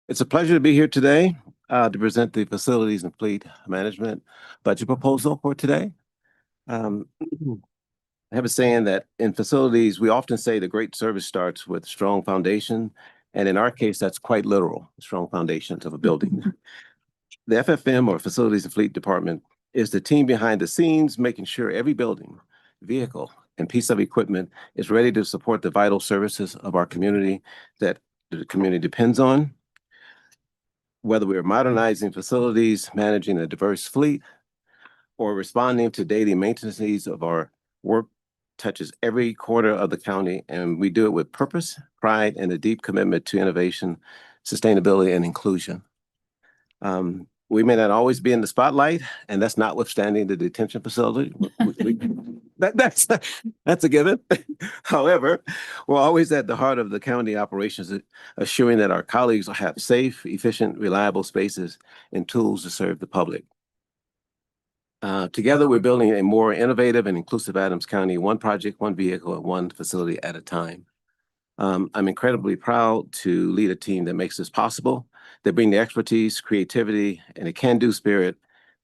It's a pleasure to be here today to present the Facilities and Fleet Management budget proposal for today. I have a saying that in facilities, we often say the great service starts with strong foundation. And in our case, that's quite literal, strong foundations of a building. The FFM, or Facilities and Fleet Department, is the team behind the scenes, making sure every building, vehicle, and piece of equipment is ready to support the vital services of our community that the community depends on. Whether we are modernizing facilities, managing a diverse fleet, or responding to daily maintenance needs of our work touches every corner of the county, and we do it with purpose, pride, and a deep commitment to innovation, sustainability, and inclusion. We may not always be in the spotlight, and that's notwithstanding the detention facility. That's a given. However, we're always at the heart of the county operations, assuring that our colleagues have safe, efficient, reliable spaces and tools to serve the public. Together, we're building a more innovative and inclusive Adams County, one project, one vehicle, and one facility at a time. I'm incredibly proud to lead a team that makes this possible. They bring the expertise, creativity, and a can-do spirit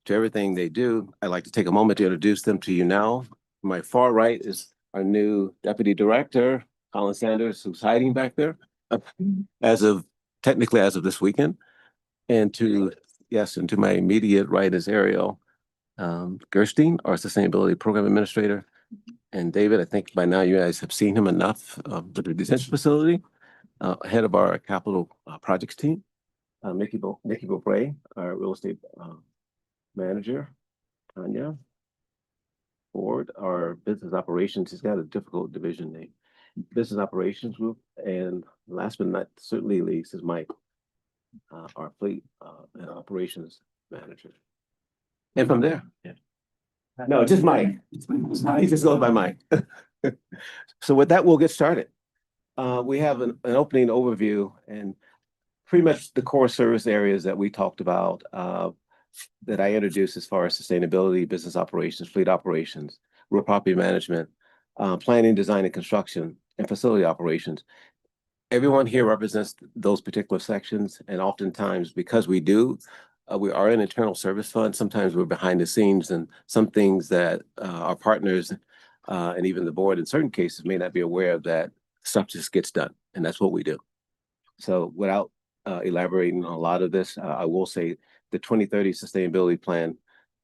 to everything they do. I'd like to take a moment to introduce them to you now. My far right is our new Deputy Director, Colin Sanders, who's hiding back there, technically as of this weekend. And to my immediate right is Ariel Gerstein, our Sustainability Program Administrator. And David, I think by now you guys have seen him enough with the detention facility, head of our capital projects team. Mickey Beaupre, our real estate manager. Tanya Ford, our business operations. He's got a difficult division name. Business operations group. And last but not certainly least is Mike, our fleet and operations manager. And from there, no, just Mike. He just goes by Mike. So with that, we'll get started. We have an opening overview and pretty much the core service areas that we talked about that I introduced as far as sustainability, business operations, fleet operations, real property management, planning, design, and construction, and facility operations. Everyone here represents those particular sections, and oftentimes because we are an internal service fund. Sometimes we're behind the scenes, and some things that our partners and even the board in certain cases may not be aware of, that stuff just gets done, and that's what we do. So without elaborating on a lot of this, I will say the 2030 Sustainability Plan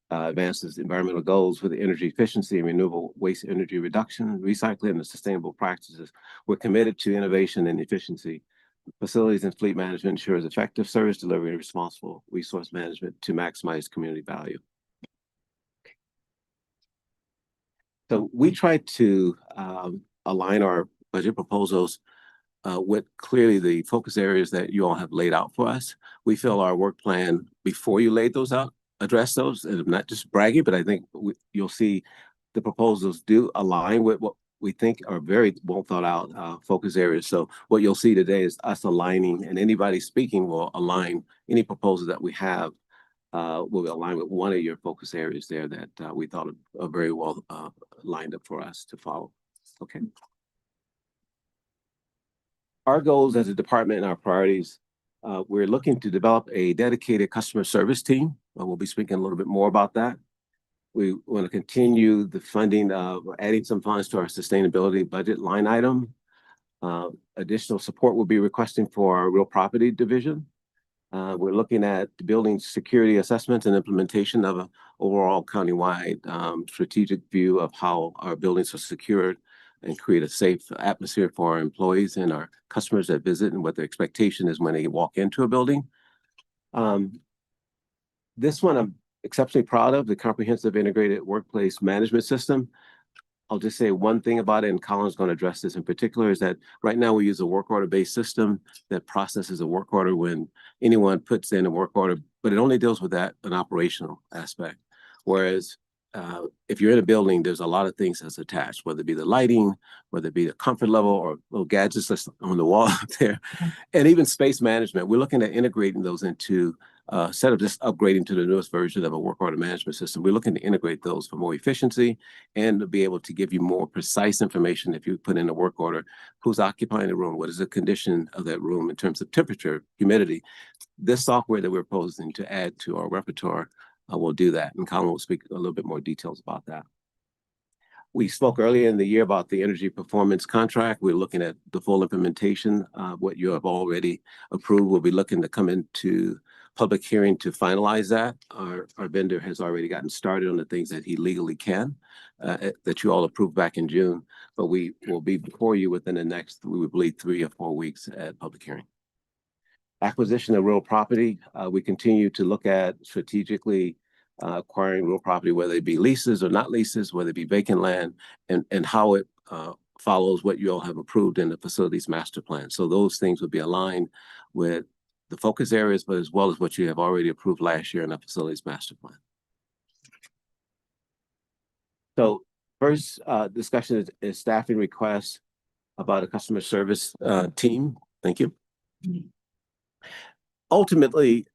advances environmental goals with energy efficiency and renewable waste energy reduction, recycling, and sustainable practices. We're committed to innovation and efficiency. Facilities and fleet management ensures effective service delivery and responsible resource management to maximize community value. So we try to align our budget proposals with clearly the focus areas that you all have laid out for us. We feel our work plan, before you laid those out, address those, and I'm not just bragging, but I think you'll see the proposals do align with what we think are very well thought out focus areas. So what you'll see today is us aligning, and anybody speaking will align any proposal that we have will align with one of your focus areas there that we thought are very well lined up for us to follow. Okay. Our goals as a department and our priorities, we're looking to develop a dedicated customer service team. We'll be speaking a little bit more about that. We want to continue the funding of adding some funds to our sustainability budget line item. Additional support will be requesting for our real property division. We're looking at building security assessments and implementation of an overall countywide strategic view of how our buildings are secured and create a safe atmosphere for our employees and our customers that visit, and what their expectation is when they walk into a building. This one I'm exceptionally proud of, the Comprehensive Integrated Workplace Management System. I'll just say one thing about it, and Colin's going to address this in particular, is that right now we use a work order-based system that processes a work order when anyone puts in a work order, but it only deals with that, an operational aspect. Whereas if you're in a building, there's a lot of things that's attached, whether it be the lighting, whether it be the comfort level, or little gadgets that's on the wall up there, and even space management. We're looking at integrating those into instead of just upgrading to the newest version of a work order management system, we're looking to integrate those for more efficiency and to be able to give you more precise information if you put in a work order, who's occupying the room, what is the condition of that room in terms of temperature, humidity. This software that we're proposing to add to our repertoire will do that. And Colin will speak a little bit more details about that. We spoke earlier in the year about the energy performance contract. We're looking at the full implementation. What you have already approved, we'll be looking to come into public hearing to finalize that. Our vendor has already gotten started on the things that he legally can, that you all approved back in June. But we will be before you within the next, we would believe, 3 or 4 weeks at public hearing. Acquisition of real property. We continue to look at strategically acquiring real property, whether it be leases or not leases, whether it be vacant land, and how it follows what you all have approved in the facilities master plan. So those things would be aligned with the focus areas, but as well as what you have already approved last year in the facilities master plan. So first discussion is staffing requests about a customer service team. Thank you. Ultimately,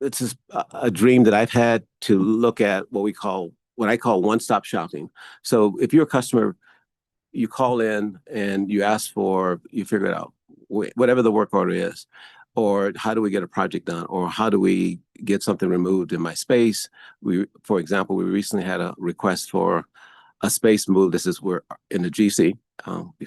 it's just a dream that I've had to look at what I call one-stop shopping. So if you're a customer, you call in and you ask you figure it out, whatever the work order is, or how do we get a project done, or how do we get something removed in my space? For example, we recently had a request for a space move. We're in the GC,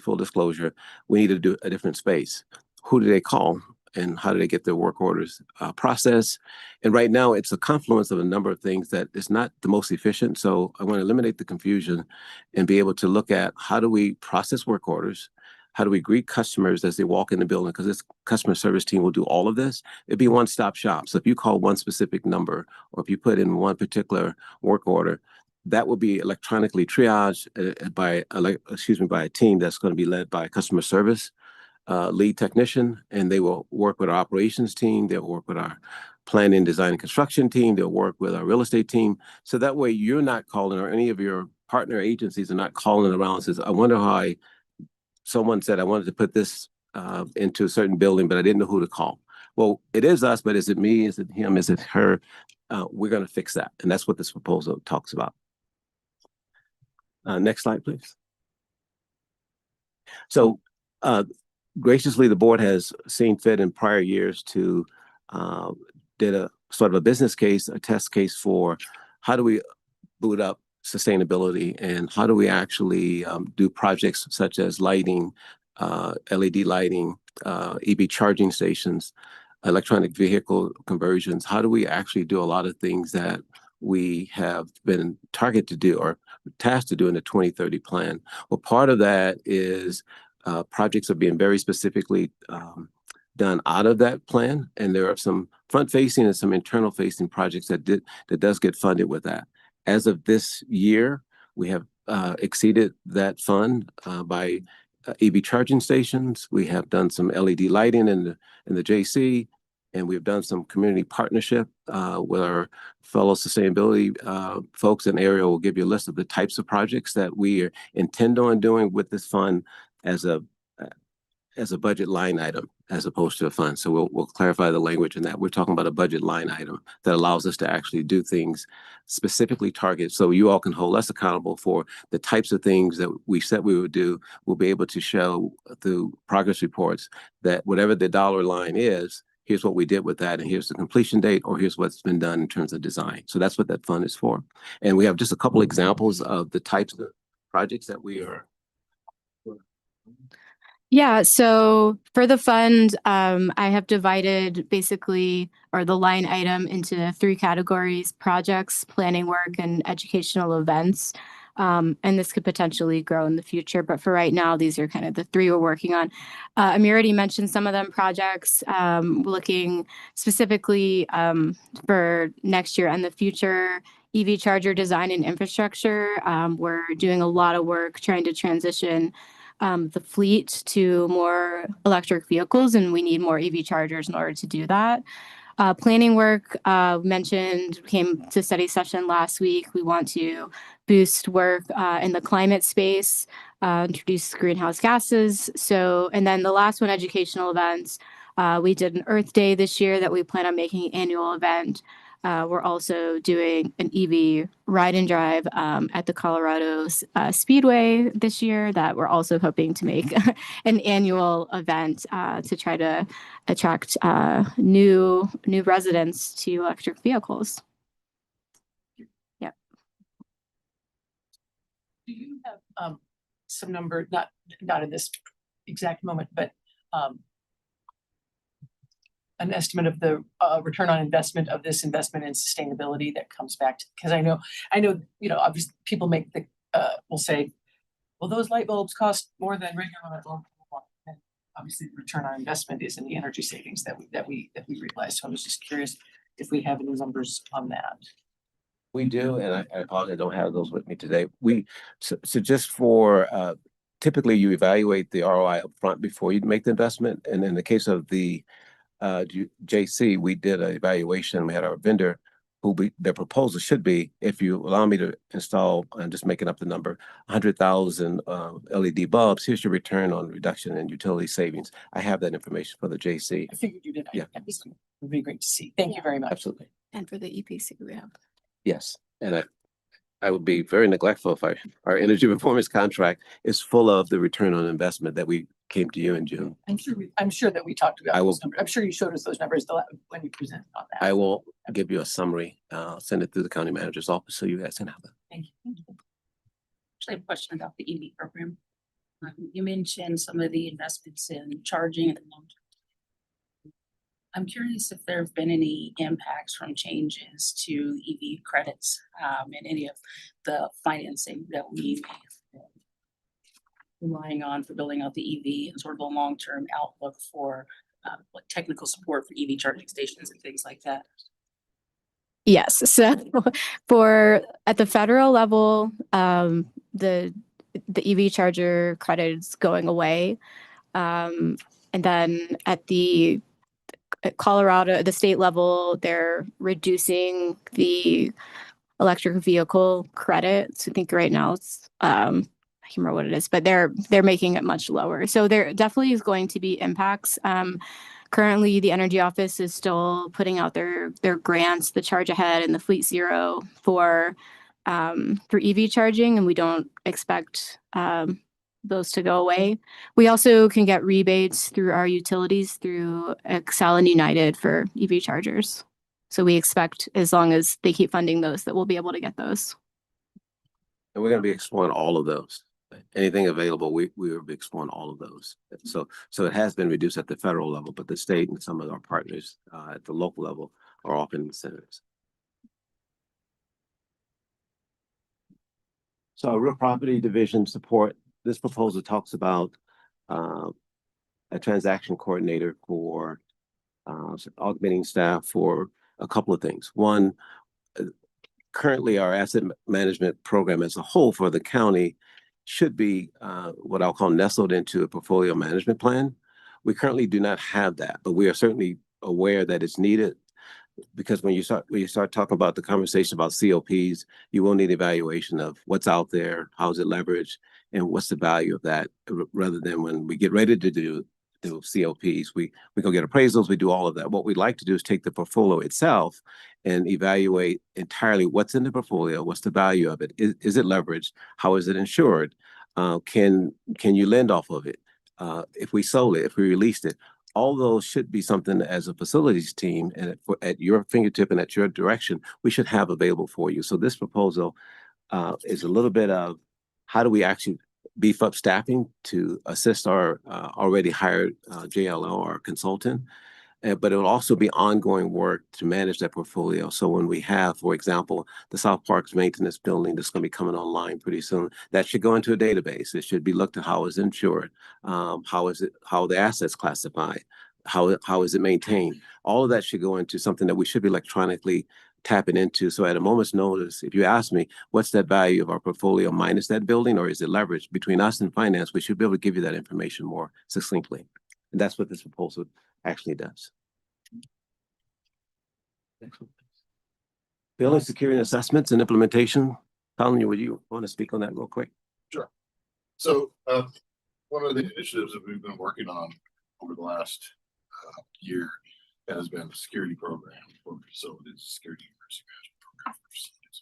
full disclosure, we need to do a different space. Who do they call? And how do they get their work orders processed? And right now, it's a confluence of a number of things that is not the most efficient. So I want to eliminate the confusion and be able to look at how do we process work orders? How do we greet customers as they walk in the building? Because this customer service team will do all of this. It'd be one-stop shop. So if you call one specific number, or if you put in one particular work order, that will be electronically triaged by a team that's going to be led by a customer service lead technician, and they will work with our operations team. They'll work with our planning, design, and construction team. They'll work with our real estate team. So that way you're not calling, or any of your partner agencies are not calling around and says, I wonder how someone said I wanted to put this into a certain building, but I didn't know who to call. Well, it is us, but is it me? Is it him? Is it her? We're going to fix that. And that's what this proposal talks about. Next slide, please. So graciously, the board has seen fit in prior years to did a sort of a business case, a test case for how do we boot up sustainability, and how do we actually do projects such as lighting, LED lighting, EV charging stations, electronic vehicle conversions. How do we actually do a lot of things that we have been targeted to do or tasked to do in the 2030 plan? Well, part of that is projects are being very specifically done out of that plan, and there are some front-facing and some internal-facing projects that does get funded with that. As of this year, we have exceeded that fund by EV charging stations. We have done some LED lighting in the JC, and we've done some community partnership with our fellow sustainability folks. And Ariel will give you a list of the types of projects that we intend on doing with this fund as a budget line item as opposed to a fund. So we'll clarify the language in that. We're talking about a budget line item that allows us to actually do things specifically targeted, so you all can hold us accountable for the types of things that we said we would do. We'll be able to show through progress reports that whatever the dollar line is, here's what we did with that, and here's the completion date, or here's what's been done in terms of design. So that's what that fund is for. And we have just a couple examples of the types of projects that we are. Yeah, so for the fund, I have divided basically, or the line item, into 3 categories: projects, planning work, and educational events. And this could potentially grow in the future, but for right now, these are kind of the 3 we're working on. Amir already mentioned some of them projects, looking specifically for next year and the future. EV charger design and infrastructure. We're doing a lot of work trying to transition the fleet to more electric vehicles, and we need more EV chargers in order to do that. Planning work, mentioned, came to study session last week. We want to boost work in the climate space, introduce greenhouse gases. And then the last one, educational events. We did an Earth Day this year that we plan on making an annual event. We're also doing an EV ride and drive at the Colorado Speedway this year that we're also hoping to make an annual event to try to attract new residents to electric vehicles. Yep. Do you have some number, not in this exact moment, but an estimate of the return on investment of this investment in sustainability that comes back to, because I know, obviously people make the, will say, well, those light bulbs cost more than regular light bulbs. And obviously the return on investment is in the energy savings that we realize. So I was just curious if we have any numbers on that. We do, and I apologize, I don't have those with me today. So just for, typically you evaluate the ROI upfront before you make the investment. And in the case of the JC, we did an evaluation. We had our vendor their proposal should be, if you allow me to install, I'm just making up the number, 100,000 LED bulbs, here's your return on reduction in utility savings. I have that information for the JC. I figured you did. Yeah. It would be great to see. Thank you very much. Absolutely. And for the EPC we have. Yes, and I would be very neglectful if our energy performance contract is full of the return on investment that we came to you in June. I'm sure that we talked about I will- those numbers. I'm sure you showed us those numbers when you presented on that. I will give you a summary, send it through the county manager's office so you guys can have it. Thank you. Actually, I have a question about the EV program. You mentioned some of the investments in charging and long term. I'm curious if there have been any impacts from changes to EV credits and any of the financing that we may have been relying on for building out the EV and sort of a long-term outlook for like technical support for EV charging stations and things like that. Yes, so at the federal level, the EV charger credit is going away. And then at Colorado, the state level, they're reducing the electric vehicle credits. I think right now it's I can't remember what it is, but they're making it much lower. So there definitely is going to be impacts. Currently, the Energy Office is still putting out their grants, the Charge Ahead and the Fleet Zero for EV charging, and we don't expect those to go away. We also can get rebates through our utilities through Xcel and United for EV chargers. So we expect, as long as they keep funding those, that we'll be able to get those. And we're going to be exploring all of those. Anything available, we will be exploring all of those. So it has been reduced at the federal level, but the state and some of our partners at the local level are offering incentives. So real property division support, this proposal talks about a transaction coordinator for augmenting staff for a couple of things. One, currently our asset management program as a whole for the county should be what I'll call nestled into a portfolio management plan. We currently do not have that, but we are certainly aware that it's needed, because when you start talking about the conversation about COPs, you will need evaluation of what's out there, how is it leveraged, and what's the value of that, rather than when we get ready to do COPs, we go get appraisals, we do all of that. What we'd like to do is take the portfolio itself and evaluate entirely what's in the portfolio, what's the value of it, is it leveraged, how is it insured, can you lend off of it, if we sold it, if we released it. All those should be something as a facilities team and at your fingertip and at your direction, we should have available for you. So this proposal is a little bit of how do we actually beef up staffing to assist our already hired JLL or consultant, but it will also be ongoing work to manage that portfolio. So when we have, for example, the South Parks maintenance building that's going to be coming online pretty soon, that should go into a database. It should be looked at how is it insured, how the assets classified, how is it maintained. All of that should go into something that we should be electronically tapping into. So at a moment's notice, if you ask me, what's that value of our portfolio minus that building, or is it leveraged between us and finance, we should be able to give you that information more succinctly. And that's what this proposal actually does. Building security assessments and implementation. Colin, would you want to speak on that real quick? Sure. So one of the initiatives that we've been working on over the last year has been the security program for facilities, security emergency management program for facilities.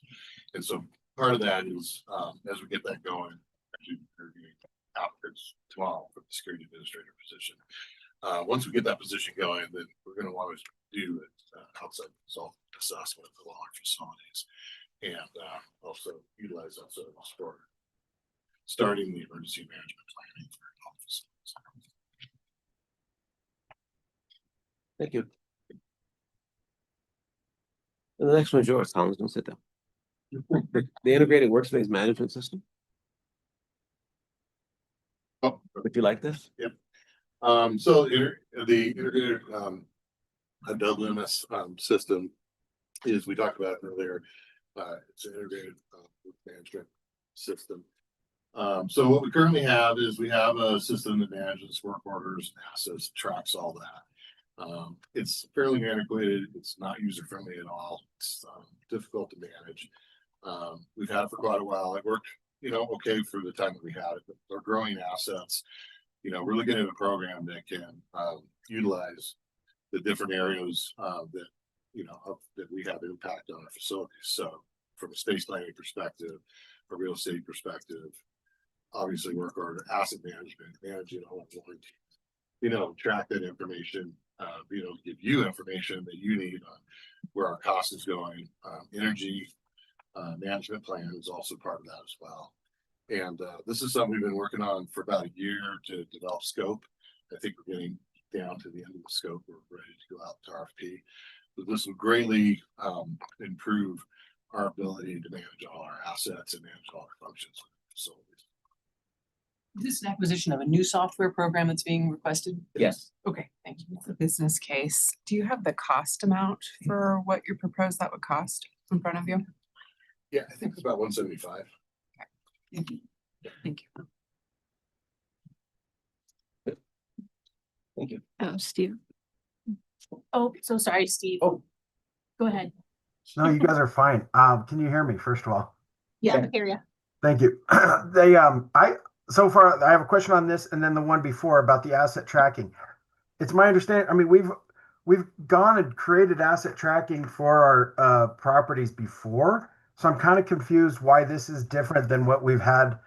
And so part of that is, as we get that going, actually interviewing applicants tomorrow for the security administrator position. Once we get that position going, then we're going to want to do an outside result assessment of all our facilities, and also utilize that service for starting the emergency management planning for all facilities. Thank you. And the next one is yours, Tom. Don't sit down. The integrated workspace management system. Oh, Would you like this? So the integrated WMS system is, we talked about earlier, it's an integrated work management system. So what we currently have is we have a system that manages work orders, assets, tracks all that. It's fairly antiquated. It's not user friendly at all. It's difficult to manage. We've had it for quite a while. It worked, okay for the time that we had it, but they're growing assets. We're looking at a program that can utilize the different areas that we have impact on our facilities. So from a space planning perspective, a real estate perspective, obviously work order, asset management, managing all of warranty, track that information, give you information that you need on where our cost is going. Energy management plan is also part of that as well. And this is something we've been working on for about a year to develop scope. I think we're getting down to the end of the scope. We're ready to go out to RFP. But this will greatly improve our ability to manage all our assets and manage all our functions within the facilities. Is this an acquisition of a new software program that's being requested? Yes. Okay, thank you. It's a business case. Do you have the cost amount for what you propose that would cost in front of you? Yeah, I think it's about 175. Thank you. Thank you. Thank you. Oh, Steve. Oh, so sorry, Steve. Oh. Go ahead. No, you guys are fine. Can you hear me, first of all? Yeah, Okay. I hear you. Thank you. So far, I have a question on this and then the one before about the asset tracking. It's my understanding, I mean, we've gone and created asset tracking for our properties before. So I'm kind of confused why this is different than what we've had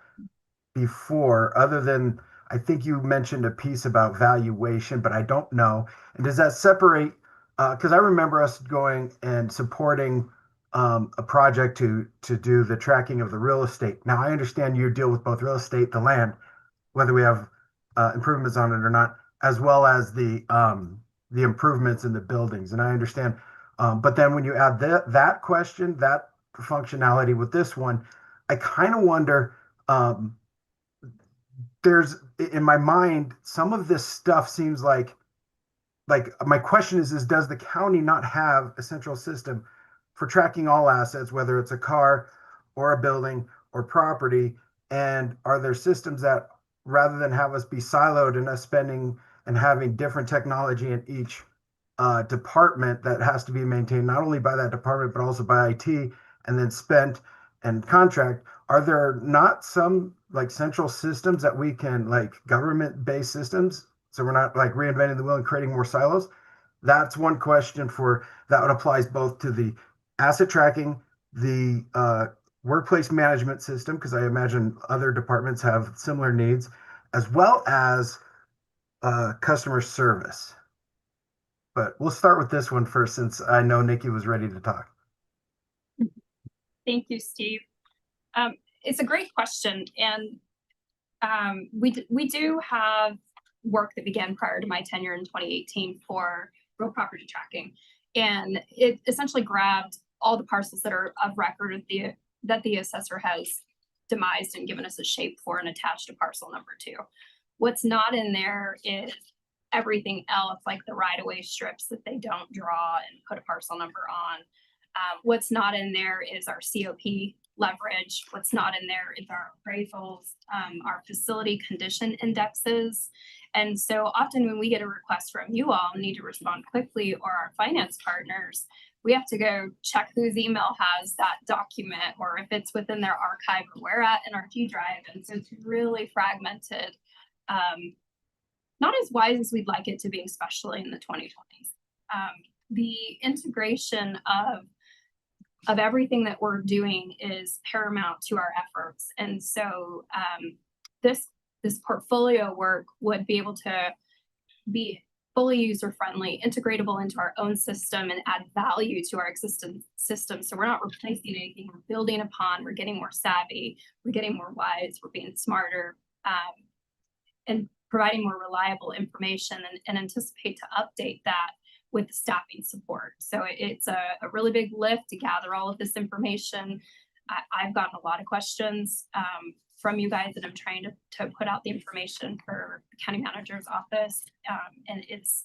before, other than I think you mentioned a piece about valuation, but I don't know. And does that separate? Because I remember us going and supporting a project to do the tracking of the real estate. Now I understand you deal with both real estate, the land, whether we have improvements on it or not, as well as the improvements in the buildings. And I understand, but then when you add that question, that functionality with this one, I kind of wonder. There's in my mind, some of this stuff seems like my question is does the county not have a central system for tracking all assets, whether it's a car or a building or property? And are there systems that, rather than have us be siloed and us spending and having different technology in each department that has to be maintained not only by that department, but also by IT and then spent and contract, are there not some like central systems that we can, like government-based systems, so we're not like reinventing the wheel and creating more silos? That's one question that applies both to the asset tracking, the workplace management system, because I imagine other departments have similar needs, as well as customer service. But we'll start with this one first, since I know Nikki was ready to talk. Thank you, Steve. It's a great question, and we do have work that began prior to my tenure in 2018 for real property tracking, and it essentially grabbed all the parcels that are of record of that the assessor has demised and given us a shape for and attached to parcel number 2. What's not in there is everything else, like the right-of-way strips that they don't draw and put a parcel number on. What's not in there is our COP leverage. What's not in there is our appraisals, our facility condition indexes. And so often when we get a request from you all and need to respond quickly, or our finance partners, we have to go check whose email has that document, or if it's within their archive, or where at in our G drive. And so it's really fragmented not as wise as we'd like it to be, especially in the 2020s. The integration of everything that we're doing is paramount to our efforts. And so this portfolio work would be able to be fully user-friendly, integratable into our own system, and add value to our existing system. So we're not replacing anything, we're building upon, we're getting more savvy, we're getting more wise, we're being smarter, and providing more reliable information, and anticipate to update that with the staffing support. So it's a really big lift to gather all of this information. I've gotten a lot of questions from you guys, and I'm trying to put out the information for the county manager's office. And it's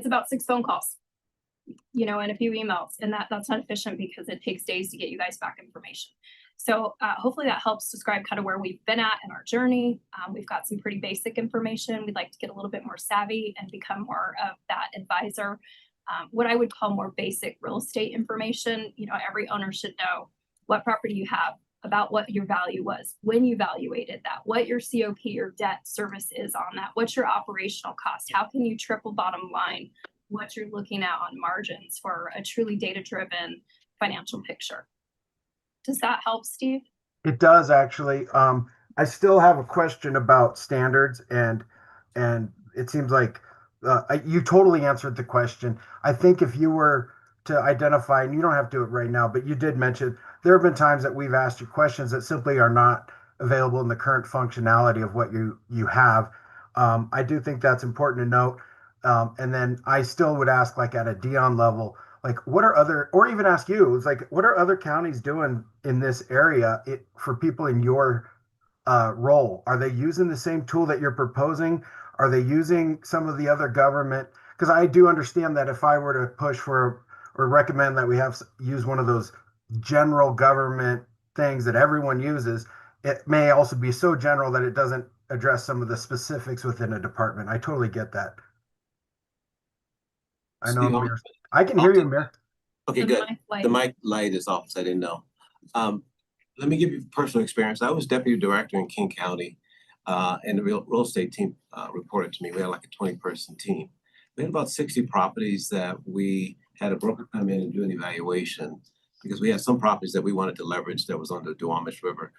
about 6 phone calls, you know, and a few emails, and that's not efficient because it takes days to get you guys back information. So hopefully that helps describe kind of where we've been at in our journey. We've got some pretty basic information. We'd like to get a little bit more savvy and become more of that advisor. What I would call more basic real estate information. You know, every owner should know what property you have, about what your value was, when you evaluated that, what your COP or debt service is on that, what's your operational cost, how can you triple bottom line, what you're looking at on margins for a truly data-driven financial picture. Does that help, Steve? It does actually. I still have a question about standards, and it seems like you totally answered the question. I think if you were to identify, and you don't have to do it right now, but you did mention there have been times that we've asked you questions that simply are not available in the current functionality of what you have. I do think that's important to note. And then I still would ask, like at a Dion level, like what are other, or even ask you, it's like, what are other counties doing in this area for people in your role? Are they using the same tool that you're proposing? Are they using some of the other government? Because I do understand that if I were to push for or recommend that we use one of those general government things that everyone uses, it may also be so general that it doesn't address some of the specifics within a department. I totally get that. I know, Steve, Amir. I can hear you, Amir. Okay, The good. mic light. The mic light is off, so I didn't know. Let me give you personal experience. I was deputy director in King County, and the real estate team reported to me. We had like a 20-person team. We had about 60 properties that we had a broker come in and do an evaluation because we had some properties that we wanted to leverage that was on the Duwamish River.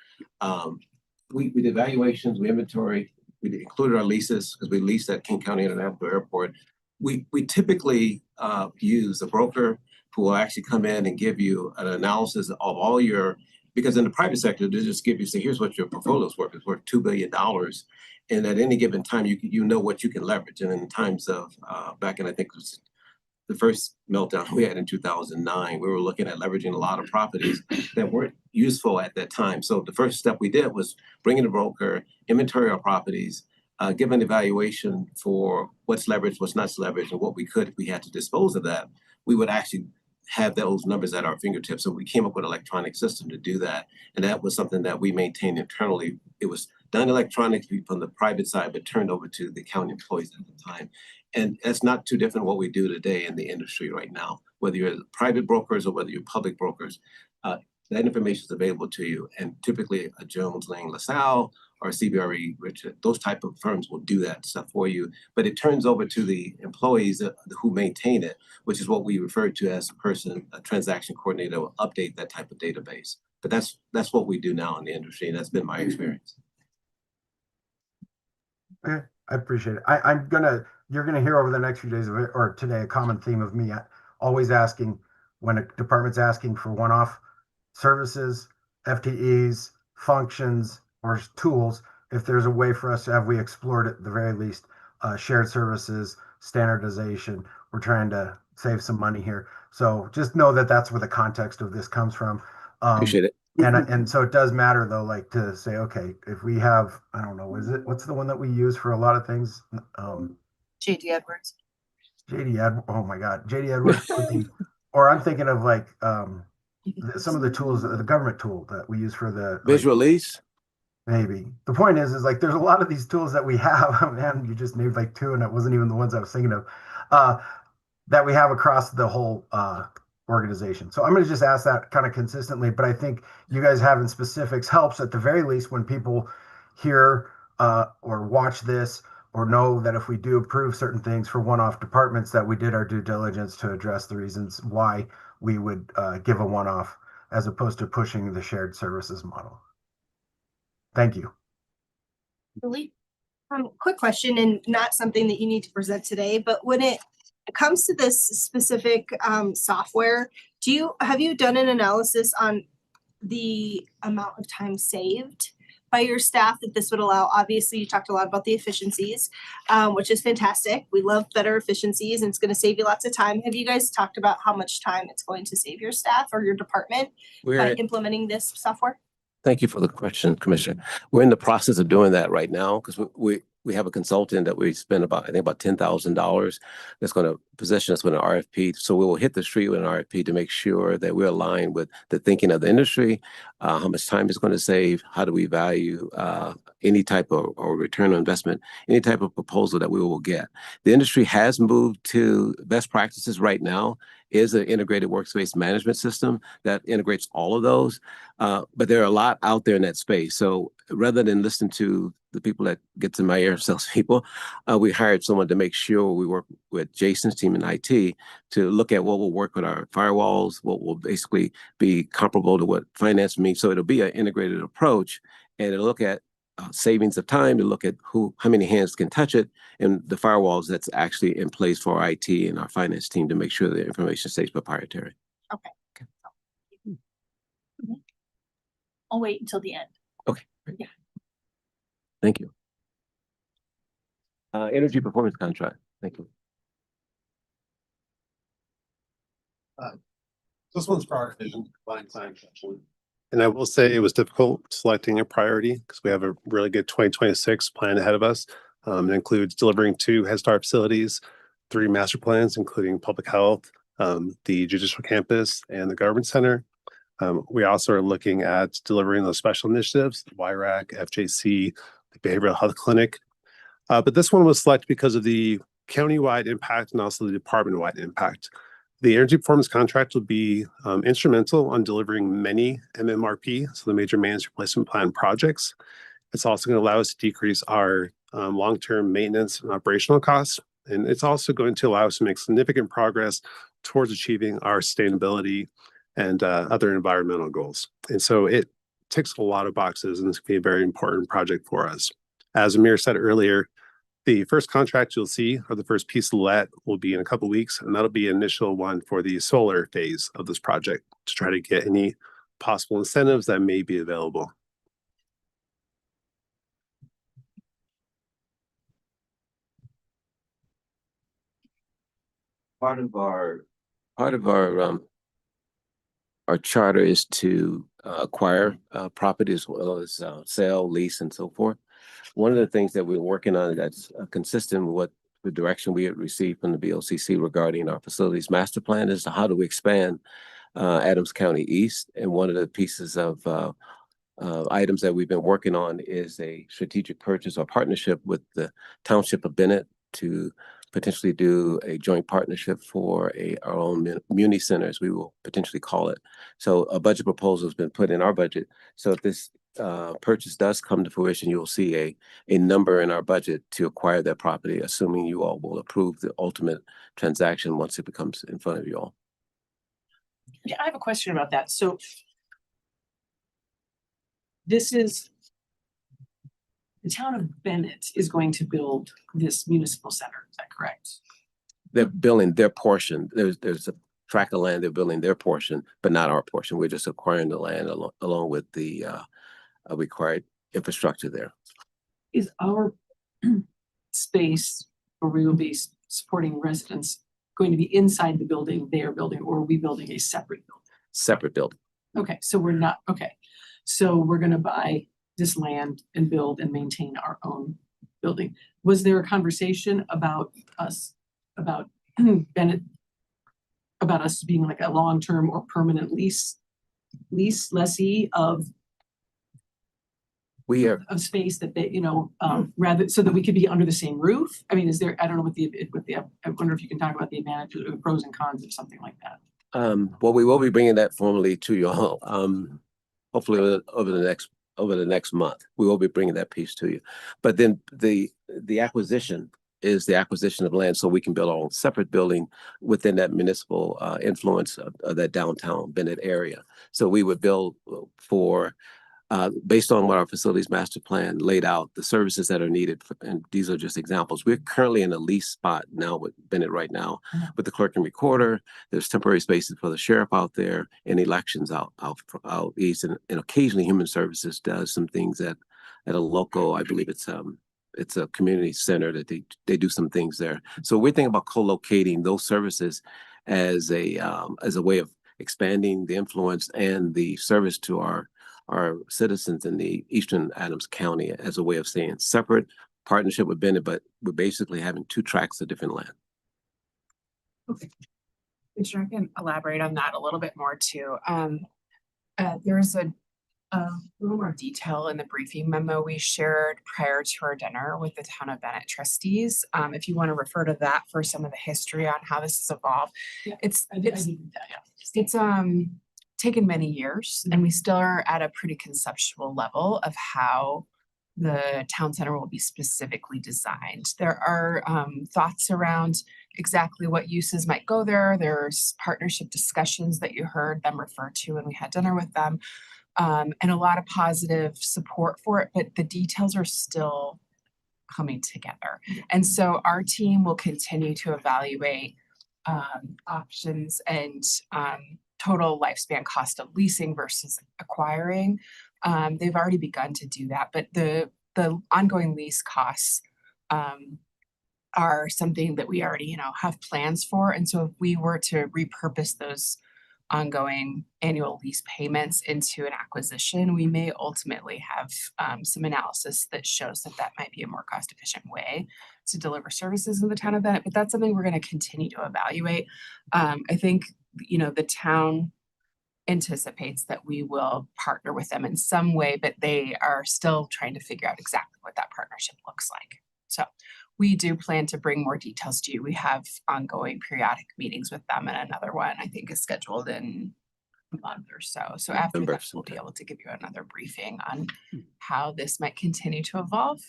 We did evaluations, we inventory, we included our leases because we leased at King County International Airport. We typically use a broker who will actually come in and give you an analysis of all your, because in the private sector, they just give you, say, here's what your portfolio's worth. It's worth $2 billion. And at any given time, you know what you can leverage. And in times of, back in, I think it was the first meltdown we had in 2009, we were looking at leveraging a lot of properties that weren't useful at that time. So the first step we did was bring in a broker, inventory our properties, give an evaluation for what's leveraged, what's not leveraged, and what we could, if we had to dispose of that, we would actually have those numbers at our fingertips. So we came up with an electronic system to do that. And that was something that we maintained internally. It was done electronically from the private side, but turned over to the county employees at the time. And that's not too different what we do today in the industry right now, whether you're private brokers or whether you're public brokers. That information is available to you. And typically a Jones Lang LaSalle or CBRE Richard, those type of firms will do that stuff for you. But it turns over to the employees who maintain it, which is what we refer to as a transaction coordinator will update that type of database. But that's what we do now in the industry, and that's been my experience. Okay, I appreciate it. You're gonna hear over the next few days of it, or today, a common theme of me always asking when a department's asking for one-off services, FTEs, functions, or tools, if there's a way for us to have we explored at the very least, shared services, standardization. We're trying to save some money here. So just know that that's where the context of this comes from. Appreciate it. And so it does matter though, like to say, okay, if we have, I don't know, what's the one that we use for a lot of things? JD Edwards. Oh my God, JD Edwards would be, or I'm thinking of like some of the tools, the government tool that we use for the Visual lease. Maybe. The point is like there's a lot of these tools that we have, man, you just named like 2 and it wasn't even the ones I was thinking of, that we have across the whole organization. So I'm going to just ask that kind of consistently, but I think you guys having specifics helps at the very least when people hear or watch this or know that if we do approve certain things for one-off departments, that we did our due diligence to address the reasons why we would give a one-off as opposed to pushing the shared services model. Thank you. Quick question, and not something that you need to present today, but when it comes to this specific software, have you done an analysis on the amount of time saved by your staff that this would allow? Obviously, you talked a lot about the efficiencies, which is fantastic. We love better efficiencies and it's going to save you lots of time. Have you guys talked about how much time it's going to save your staff or your department by implementing this software? Thank you for the question, Commissioner. We're in the process of doing that right now because we have a consultant that we spend about, I think about $10,000 that's going to position us with an RFP. So we will hit the street with an RFP to make sure that we're aligned with the thinking of the industry, how much time it's going to save, how do we value any type of or return on investment, any type of proposal that we will get. The industry has moved to best practices right now is an integrated workspace management system that integrates all of those. But there are a lot out there in that space. So rather than listen to the people that gets in my ear, salespeople, we hired someone to make sure we work with Jason's team in IT to look at what will work with our firewalls, what will basically be comparable to what finance means. So it'll be an integrated approach, and it'll look at savings of time, to look at how many hands can touch it, and the firewalls that's actually in place for our IT and our finance team to make sure the information stays proprietary. Okay. I'll wait until the end. Okay. Yeah. Thank you. Energy performance contract. Thank you. This one's prioritization, line time. And I will say it was difficult selecting a priority because we have a really good 2026 plan ahead of us. It includes delivering 2 Head Start facilities, 3 master plans, including public health, the judicial campus, and the government center. We also are looking at delivering those special initiatives, YRAC, FJC, the Behavioral Health Clinic. But this one was selected because of the county-wide impact and also the department-wide impact. The energy performance contract will be instrumental on delivering many MMRP, so the major maintenance replacement plan projects. It's also going to allow us to decrease our long-term maintenance and operational costs. And it's also going to allow us to make significant progress towards achieving our sustainability and other environmental goals. And so it ticks a lot of boxes, and this can be a very important project for us. As Amir said earlier, the first contract you'll see, or the first piece of let, will be in a couple of weeks, and that'll be an initial one for the solar phase of this project to try to get any possible incentives that may be available. Part of our charter is to acquire property as well as sell, lease, and so forth. One of the things that we're working on that's consistent with what the direction we had received from the BOCC regarding our facilities master plan is how do we expand Adams County East. And one of the pieces of items that we've been working on is a strategic purchase or partnership with the Township of Bennett to potentially do a joint partnership for our own muni centers, we will potentially call it. So a budget proposal has been put in our budget. So if this purchase does come to fruition, you'll see a number in our budget to acquire that property, assuming you all will approve the ultimate transaction once it becomes in front of you all. Yeah, I have a question about that. So this is the town of Bennett is going to build this municipal center. Is that correct? They're building their portion. There's a tract of land, they're building their portion, but not our portion. We're just acquiring the land along with the required infrastructure there. Is our space where we will be supporting residents going to be inside the building they are building, or are we building a separate building? Separate building. Okay, so we're not, okay. So we're gonna buy this land and build and maintain our own building. Was there a conversation about us, about Bennett, about us being like a long-term or permanent lessee of space that they, rather so that we could be under the same roof? I mean, is there, I don't know I wonder if you can talk about the advantages, the pros and cons of something like that. Well, we will be bringing that formally to you all, hopefully over the next over the next month. We will be bringing that piece to you. But then the acquisition is the acquisition of land so we can build our own separate building within that municipal influence of that downtown Bennett area. So we would build for based on what our facilities master plan laid out, the services that are needed, and these are just examples. We're currently in a lease spot now with Bennett right now, with the clerk and recorder. There's temporary spaces for the sheriff out there, and elections out east, and occasionally Human Services does some things at a local, I believe it's a community center that they do some things there. So we're thinking about co-locating those services as a way of expanding the influence and the service to our citizens in the Eastern Adams County as a way of staying separate, partnership with Bennett, but we're basically having two tracts of different land. Okay. Commissioner, I can elaborate on that a little bit more too. There is a little more detail in the briefing memo we shared prior to our dinner with the Town of Bennett trustees. If you want to refer to that for some of the history on how this has evolved. Yeah, It's yeah. Taken many years, and we still are at a pretty conceptual level of how the town center will be specifically designed. There are thoughts around exactly what uses might go there. There's partnership discussions that you heard them refer to when we had dinner with them, and a lot of positive support for it, but the details are still coming together. And so our team will continue to evaluate options and total lifespan cost of leasing versus acquiring. They've already begun to do that, but the ongoing lease costs are something that we already, have plans for. And so if we were to repurpose those ongoing annual lease payments into an acquisition, we may ultimately have some analysis that shows that might be a more cost efficient way to deliver services in the town of Bennett, but that's something we're going to continue to evaluate. I think, the town anticipates that we will partner with them in some way, but they are still trying to figure out exactly what that partnership looks like. So we do plan to bring more details to you. We have ongoing periodic meetings with them, and another one I think is scheduled in a month or so. So after November that, we'll be able to give you another briefing on how this might continue to evolve.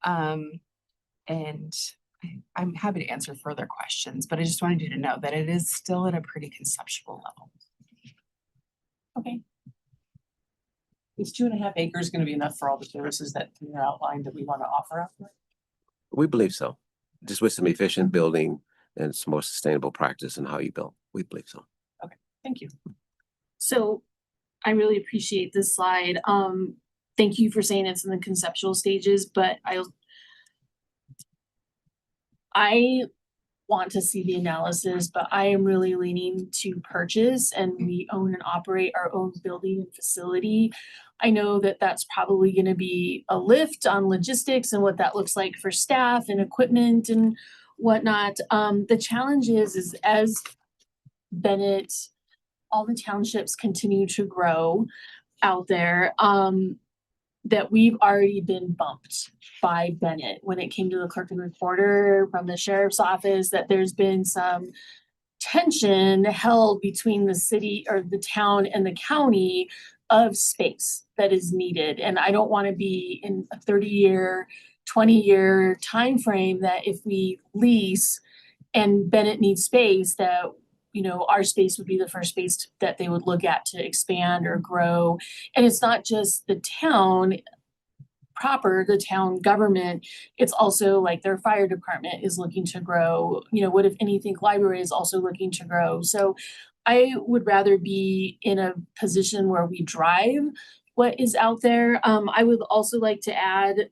And I'm happy to answer further questions, but I just wanted you to know that it is still at a pretty conceptual level. Okay. Is 2.5 acres going to be enough for all the services that you outlined that we want to offer out there? We believe so. Just with some efficient building and some more sustainable practice in how you build. We believe so. Thank you. So I really appreciate this slide. Thank you for saying it's in the conceptual stages, but I want to see the analysis, but I am really leaning to purchase, and we own and operate our own building and facility. I know that that's probably going to be a lift on logistics and what that looks like for staff and equipment and whatnot. The challenge is as Bennett, all the townships continue to grow out there, that we've already been bumped by Bennett when it came to the clerk and recorder from the sheriff's office, that there's been some tension held between the city or the town and the county of space that is needed. And I don't want to be in a 30-year, 20-year timeframe that if we lease and Bennett needs space, that our space would be the first space that they would look at to expand or grow. And it's not just the town proper, the town government, it's also like their fire department is looking to grow. What if anything, library is also looking to grow. So I would rather be in a position where we drive what is out there. I would also like to add,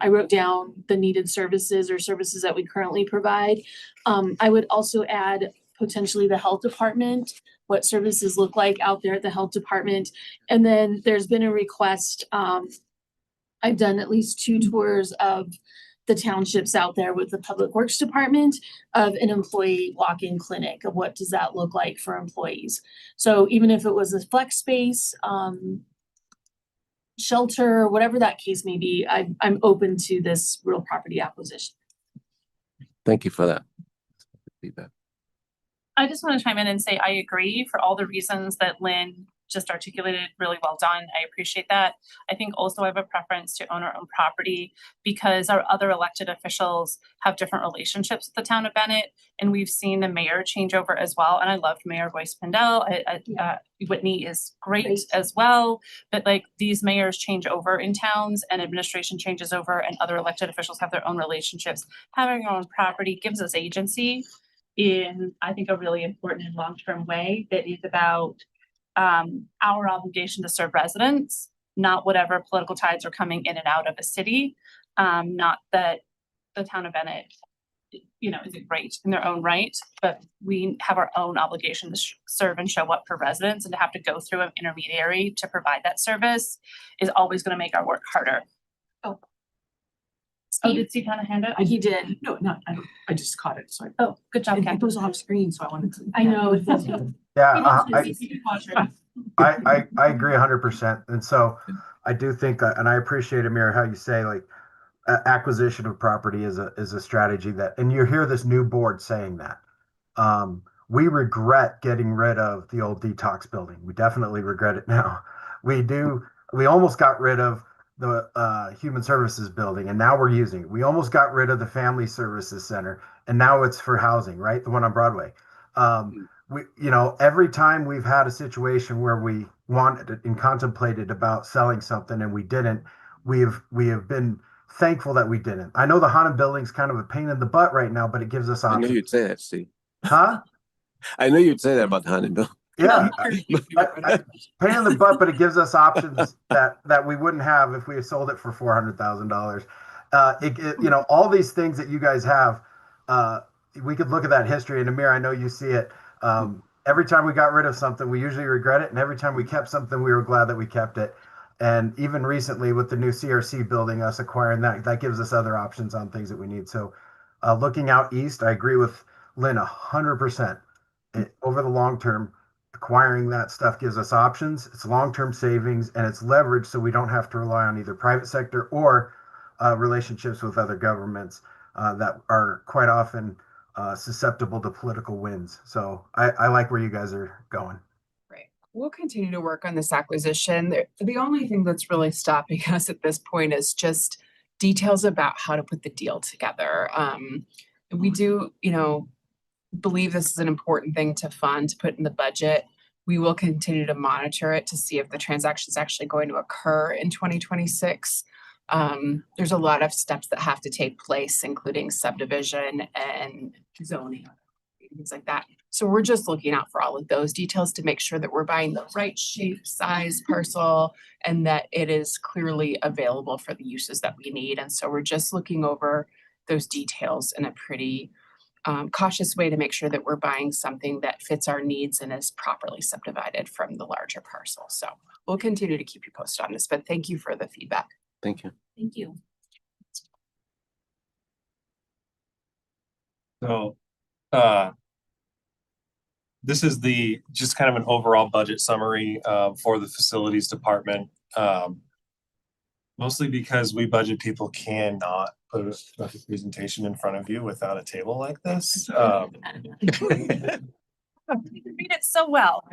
I wrote down the needed services or services that we currently provide. I would also add potentially the health department, what services look like out there at the health department. And then there's been a request, I've done at least 2 tours of the townships out there with the public works department of an employee walk-in clinic of what does that look like for employees. So even if it was a flex space, shelter, whatever that case may be, I'm open to this real property acquisition. Thank you for that feedback. I just want to chime in and say I agree for all the reasons that Lynn just articulated really well done. I appreciate that. I think also I have a preference to own our own property because our other elected officials have different relationships with the town of Bennett. And we've seen the mayor change over as well. And I loved Mayor Boyce Pindell. Whitney is great as well. But like these mayors change over in towns and administration changes over and other elected officials have their own relationships. Having our own property gives us agency in, I think, a really important and long-term way that is about our obligation to serve residents, not whatever political tides are coming in and out of a city. Not that the town of Bennett, you know, isn't great in their own right, but we have our own obligation to serve and show up for residents, and to have to go through an intermediary to provide that service is always going to make our work harder. Oh, did Steve kind of hand it? He did. No, not, I just caught it, so. Oh, good job, Ken. It was off screen, so I wanted to. I know. Yeah, I agree 100%. And so I do think, and I appreciate, Amir, how you say like acquisition of property is a strategy that, and you hear this new board saying that. We regret getting rid of the old detox building. We definitely regret it now. We almost got rid of the human services building, and now we're using it. We almost got rid of the family services center, and now it's for housing, right? The one on Broadway. Every time we've had a situation where we wanted and contemplated about selling something and we didn't, we have been thankful that we didn't. I know the haunted building's kind of a pain in the butt right now, but it gives us I options. knew you'd say that, Steve. Huh? I knew you'd say that about the haunted building. Yeah, pain in the butt, but it gives us options that we wouldn't have if we had sold it for $400,000. All these things that you guys have, we could look at that history. And Amir, I know you see it. Every time we got rid of something, we usually regret it, and every time we kept something, we were glad that we kept it. And even recently, with the new CRC building, us acquiring that gives us other options on things that we need. So, looking out east, I agree with Lynn 100%. Over the long term, acquiring that stuff gives us options. It's long-term savings and it's leverage, so we don't have to rely on either private sector or relationships with other governments that are quite often susceptible to political winds. So I like where you guys are going. Right. We'll continue to work on this acquisition. The only thing that's really stopping us at this point is just details about how to put the deal together. We do, believe this is an important thing to fund, to put in the budget. We will continue to monitor it to see if the transaction is actually going to occur in 2026. There's a lot of steps that have to take place, including subdivision and zoning, things like that. So we're just looking out for all of those details to make sure that we're buying the right shape, size parcel, and that it is clearly available for the uses that we need. And so we're just looking over those details in a pretty cautious way to make sure that we're buying something that fits our needs and is properly subdivided from the larger parcel. So we'll continue to keep you posted on this, but thank you for the feedback. Thank you. Thank you. So, this is just kind of an overall budget summary for the facilities department. Mostly because we budget people cannot put a presentation in front of you without a table like this. You read it so well.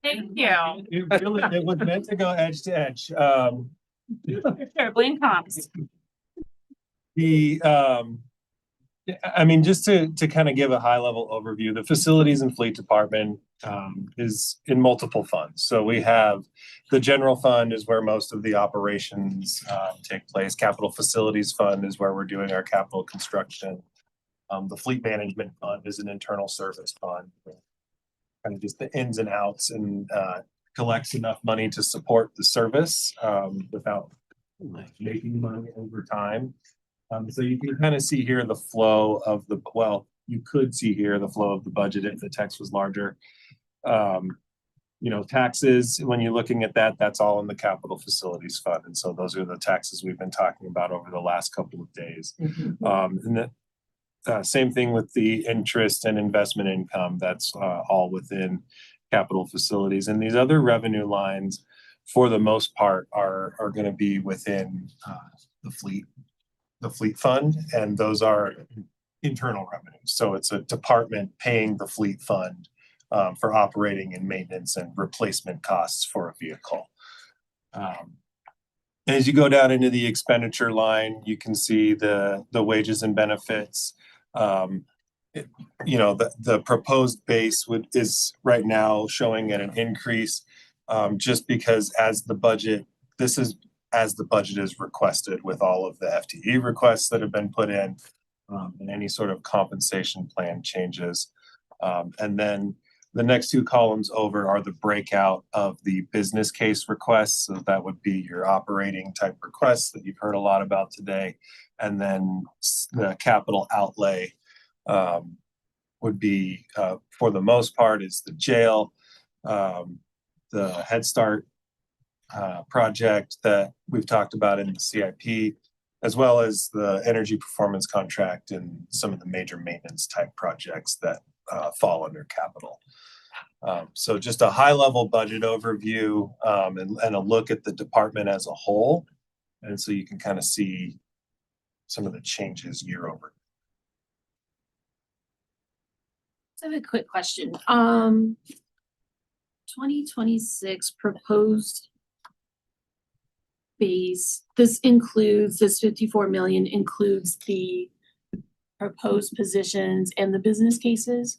Thank you. It was meant to go edge to edge. Terribly in comms. Just to kind of give a high level overview, the facilities and fleet department is in multiple funds. So we have the general fund is where most of the operations take place. Capital facilities fund is where we're doing our capital construction. The fleet management fund is an internal service fund, kind of just the ins and outs, and collects enough money to support the service without making money over time. So you can kind of see here the flow of you could see here the flow of the budget if the text was larger. Taxes, when you're looking at that, that's all in the capital facilities fund. And so those are the taxes we've been talking about over the last couple of days. And the same thing with the interest and investment income. That's all within capital facilities. And these other revenue lines, for the most part, are going to be within the fleet fund, and those are internal revenues. So it's a department paying the fleet fund for operating and maintenance and replacement costs for a vehicle. As you go down into the expenditure line, you can see the wages and benefits. The proposed base is right now showing at an increase, just because as the budget is requested with all of the FTE requests that have been put in, and any sort of compensation plan changes. And then the next two columns over are the breakout of the business case requests. So that would be your operating type requests that you've heard a lot about today. And then the capital outlay would be, for the most part, is the jail, the Head Start project that we've talked about in the CIP, as well as the energy performance contract and some of the major maintenance type projects that fall under capital. So just a high level budget overview, and a look at the department as a whole. And so you can kind of see some of the changes year over. I have a quick question. 2026 proposed base, this 54 million includes the proposed positions and the business cases?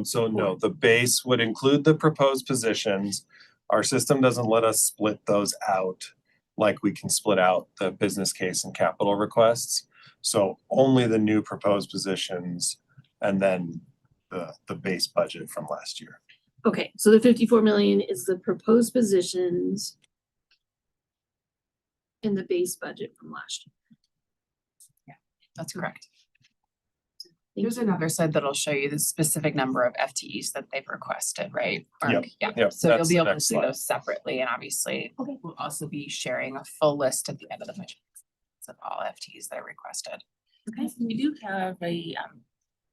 So no, the base would include the proposed positions. Our system doesn't let us split those out like we can split out the business case and capital requests. So only the new proposed positions and then the base budget from last year. Okay, so the 54 million is the proposed positions in the base budget from last year. That's correct. Thank There's you. another slide that'll show you the specific number of FTEs that they've requested, right? Mark? Yep, Yeah, yep, so you'll that's be the able to next see slide. those separately, and obviously Okay. we'll also be sharing a full list at the end of the budget of all FTEs that are requested. Okay, we do have a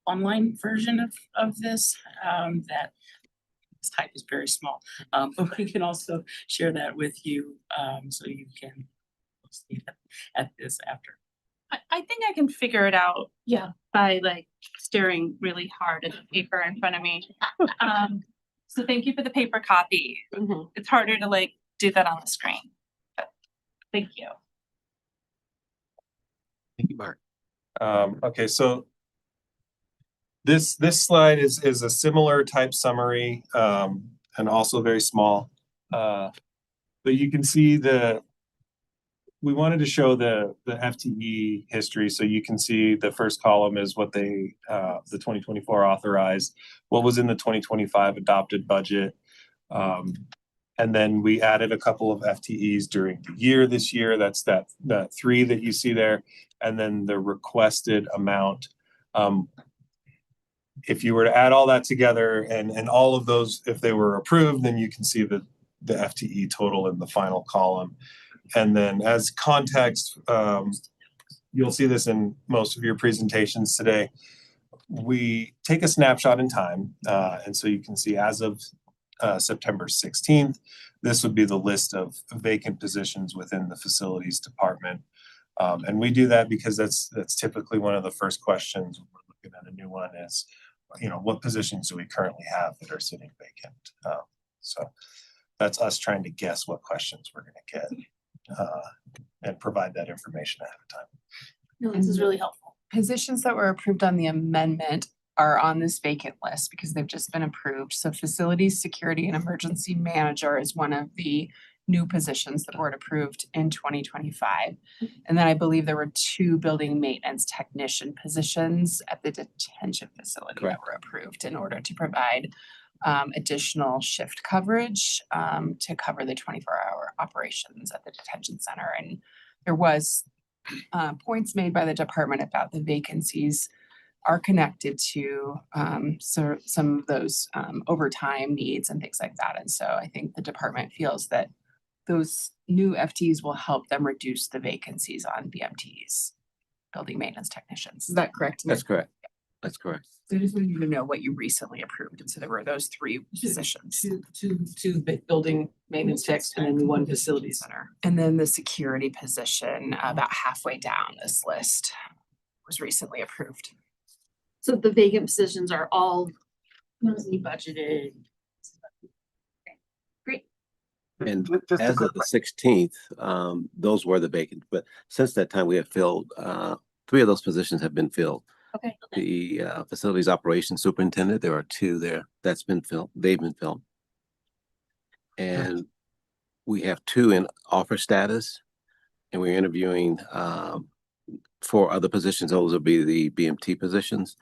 online version of this that this type is very small, but we can also share that with you so you can see at this after. I think I can figure it out Yeah. by like staring really hard at the paper in front of me. So thank you for the paper copy. It's harder to like do that on the screen. But thank you. Thank you, Mark. Okay, so this slide is a similar type summary, and also very small. But you can see we wanted to show the FTE history, so you can see the first column is what the 2024 authorized, what was in the 2025 adopted budget. And then we added a couple of FTEs during the year this year. That's that 3 that you see there. And then the requested amount. If you were to add all that together and all of those, if they were approved, then you can see the FTE total in the final column. And then as context, you'll see this in most of your presentations today. We take a snapshot in time. And so you can see as of September 16th, this would be the list of vacant positions within the facilities department. And we do that because that's typically one of the first questions when we're looking at a new one is, what positions do we currently have that are sitting vacant? So that's us trying to guess what questions we're going to get and provide that information ahead of time. No, this is really helpful. Positions that were approved on the amendment are on this vacant list because they've just been approved. So facilities, security, and emergency manager is one of the new positions the board approved in 2025. And then I believe there were 2 building maintenance technician positions at the detention facility that were approved in order to provide additional shift coverage to cover the 24-hour operations at the detention center. And there was points made by the department about the vacancies are connected to some of those overtime needs and things like that. And so I think the department feels that those new FTEs will help them reduce the vacancies on BMTs, building maintenance technicians. Is that correct? That's correct. That's correct. So I just wanted you to know what you recently approved. And so there were those 3 positions. Two building maintenance techs and then 1 facility center. And then the security position, about halfway down this list, was recently approved. So the vacant positions are all Mostly budgeted. And Just a as quick of the 16th, those were the vacant, but since that time we have filled, 3 of those positions have been filled. Okay. The facilities operations superintendent, there are 2 there. That's been filled. They've been filled. And we have 2 in offer status, and we're interviewing 4 other positions. Those will be the BMT positions.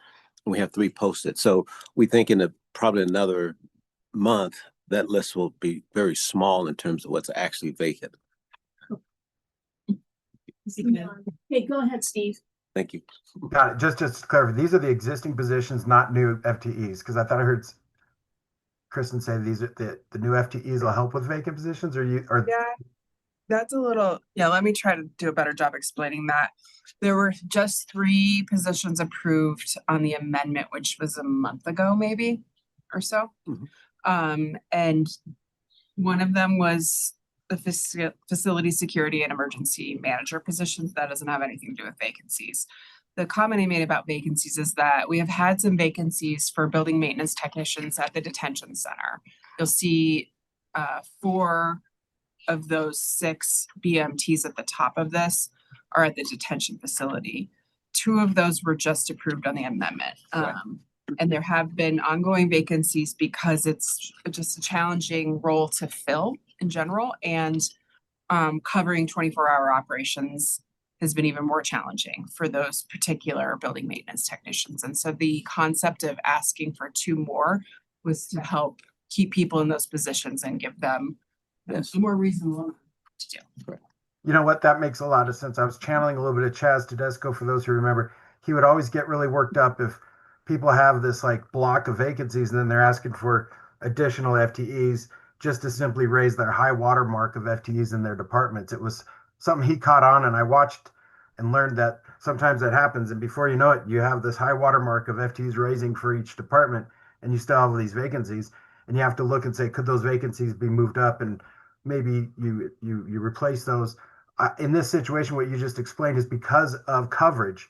And we have 3 posted. So we think in probably another month, that list will be very small in terms of what's actually vacant. Okay, go ahead, Steve. Thank you. Got it. Just to clarify, these are the existing positions, not new FTEs, because I thought I heard Kristen say these are the new FTEs will help with vacant positions, or Yeah, that's a little, yeah, let me try to do a better job explaining that. There were just 3 positions approved on the amendment, which was a month ago, maybe, or so. Mhm. And one of them was the facility security and emergency manager positions. That doesn't have anything to do with vacancies. The comment I made about vacancies is that we have had some vacancies for building maintenance technicians at the detention center. You'll see 4 of those 6 BMTs at the top of this are at the detention facility. 2 of those were just approved on the amendment. Right. And there have been ongoing vacancies because it's just a challenging role to fill in general, and covering 24-hour operations has been even more challenging for those particular building maintenance technicians. And so the concept of asking for 2 more was to help keep people in those positions and give them Yes. a more reasonable to do. you know what? That makes a lot of sense. I was channeling a little bit of Chaz Tedesco for those who remember. He would always get really worked up if people have this like block of vacancies and then they're asking for additional FTEs just to simply raise their high water mark of FTEs in their departments. It was something he caught on, and I watched and learned that sometimes that happens. And before you know it, you have this high water mark of FTEs raising for each department, and you still have these vacancies, and you have to look and say, could those vacancies be moved up? And maybe you replace those. In this situation, what you just explained is because of coverage,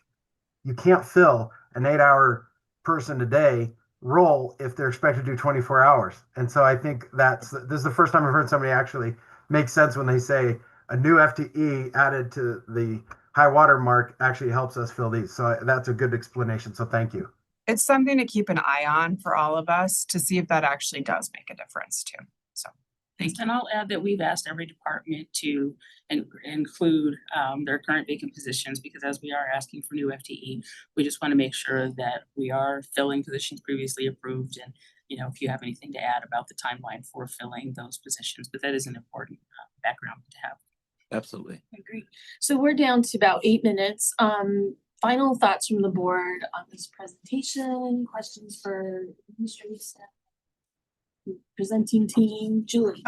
you can't fill an 8-hour person a day role if they're expected to do 24 hours. And so I think this is the first time I've heard somebody actually make sense when they say a new FTE added to the high water mark actually helps us fill these. So that's a good explanation. So thank you. It's something to keep an eye on for all of us to see if that actually does make a difference too. So thank you. And I'll add that we've asked every department to include their current vacant positions, because as we are asking for new FTE, we just want to make sure that we are filling positions previously approved. And, you know, if you have anything to add about the timeline for filling those positions, but that is an important background to have. Absolutely. I agree. So we're down to about 8 minutes. Final thoughts from the board on this presentation, questions for administrative staff, presenting team, Julie.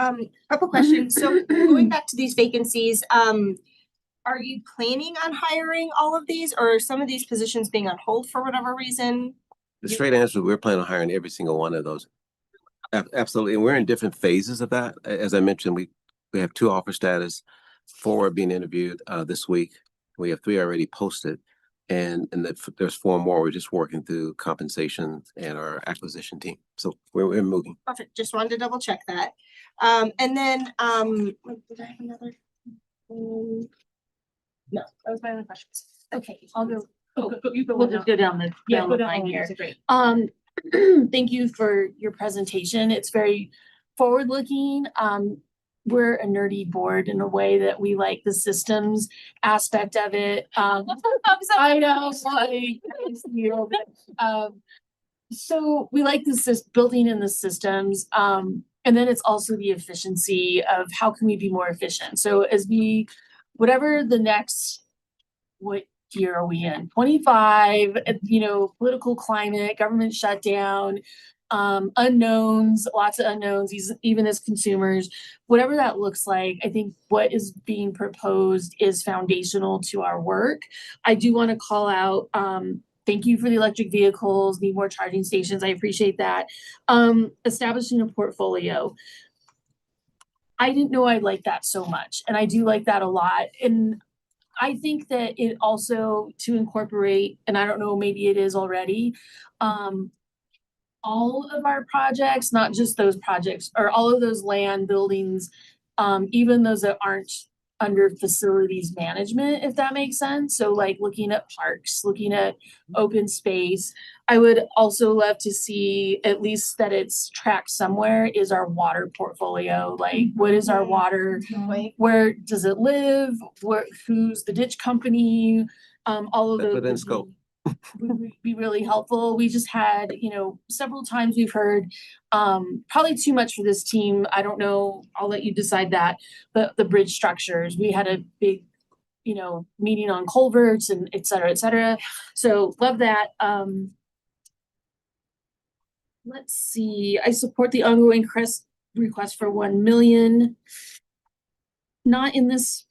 Couple questions. So going back to these vacancies, are you planning on hiring all of these, or are some of these positions being on hold for whatever reason? The straight answer, we're planning on hiring every single one of those. Absolutely. And we're in different phases of that. As I mentioned, we have 2 offer status, 4 are being interviewed this week. We have 3 already posted. And there's 4 more. We're just working through compensation and our acquisition team. So we're moving. Perfect. Just wanted to double check that. And then, did I have another? No, that was my only questions. Okay, I'll go. We'll just go down the line here. Great. Thank you for your presentation. It's very forward-looking. We're a nerdy board in a way that we like the systems aspect of it. I know, so we like the building in the systems. And then it's also the efficiency of how can we be more efficient? So as whatever the next, what year are we in? 25, political climate, government shutdown, unknowns, lots of unknowns, even as consumers, whatever that looks like. I think what is being proposed is foundational to our work. I do want to call out, thank you for the electric vehicles, need more charging stations. I appreciate that. Establishing a portfolio. I didn't know I liked that so much, and I do like that a lot. And I think that it also to incorporate, and I don't know, maybe it is already, all of our projects, not just those projects, or all of those land buildings, even those that aren't under facilities management, if that makes sense. So like looking at parks, looking at open space. I would also love to see at least that it's tracked somewhere is our water portfolio. Like what is our water? Where does it live? Who's the ditch company? All of those. Within would scope. would be really helpful. We just had, several times we've heard, probably too much for this team. I don't know, I'll let you decide that, but the bridge structures, we had a big, meeting on culverts and et cetera, et cetera. So love that. Let's see, I support the ongoing request for 1 million. Not in this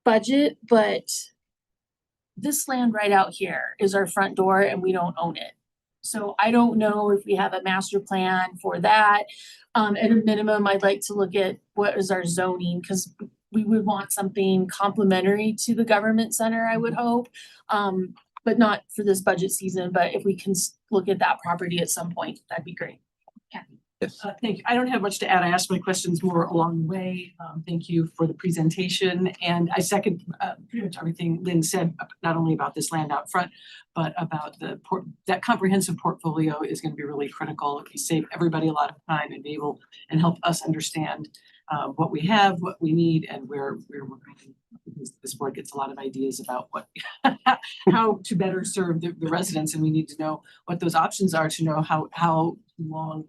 budget, but this land right out here is our front door and we don't own it. So I don't know if we have a master plan for that. At a minimum, I'd like to look at what is our zoning, because we would want something complementary to the government center, I would hope. But not for this budget season, but if we can look at that property at some point, that'd be great. Yes. Thank you. I don't have much to add. I asked my questions more along the way. Thank you for the presentation. And I second pretty much everything Lynn said, not only about this land out front, but about that comprehensive portfolio is going to be really critical. If you save everybody a lot of time and be able and help us understand what we have, what we need, and where we're going. Because this board gets a lot of ideas about how to better serve the residents, and we need to know what those options are to know how long,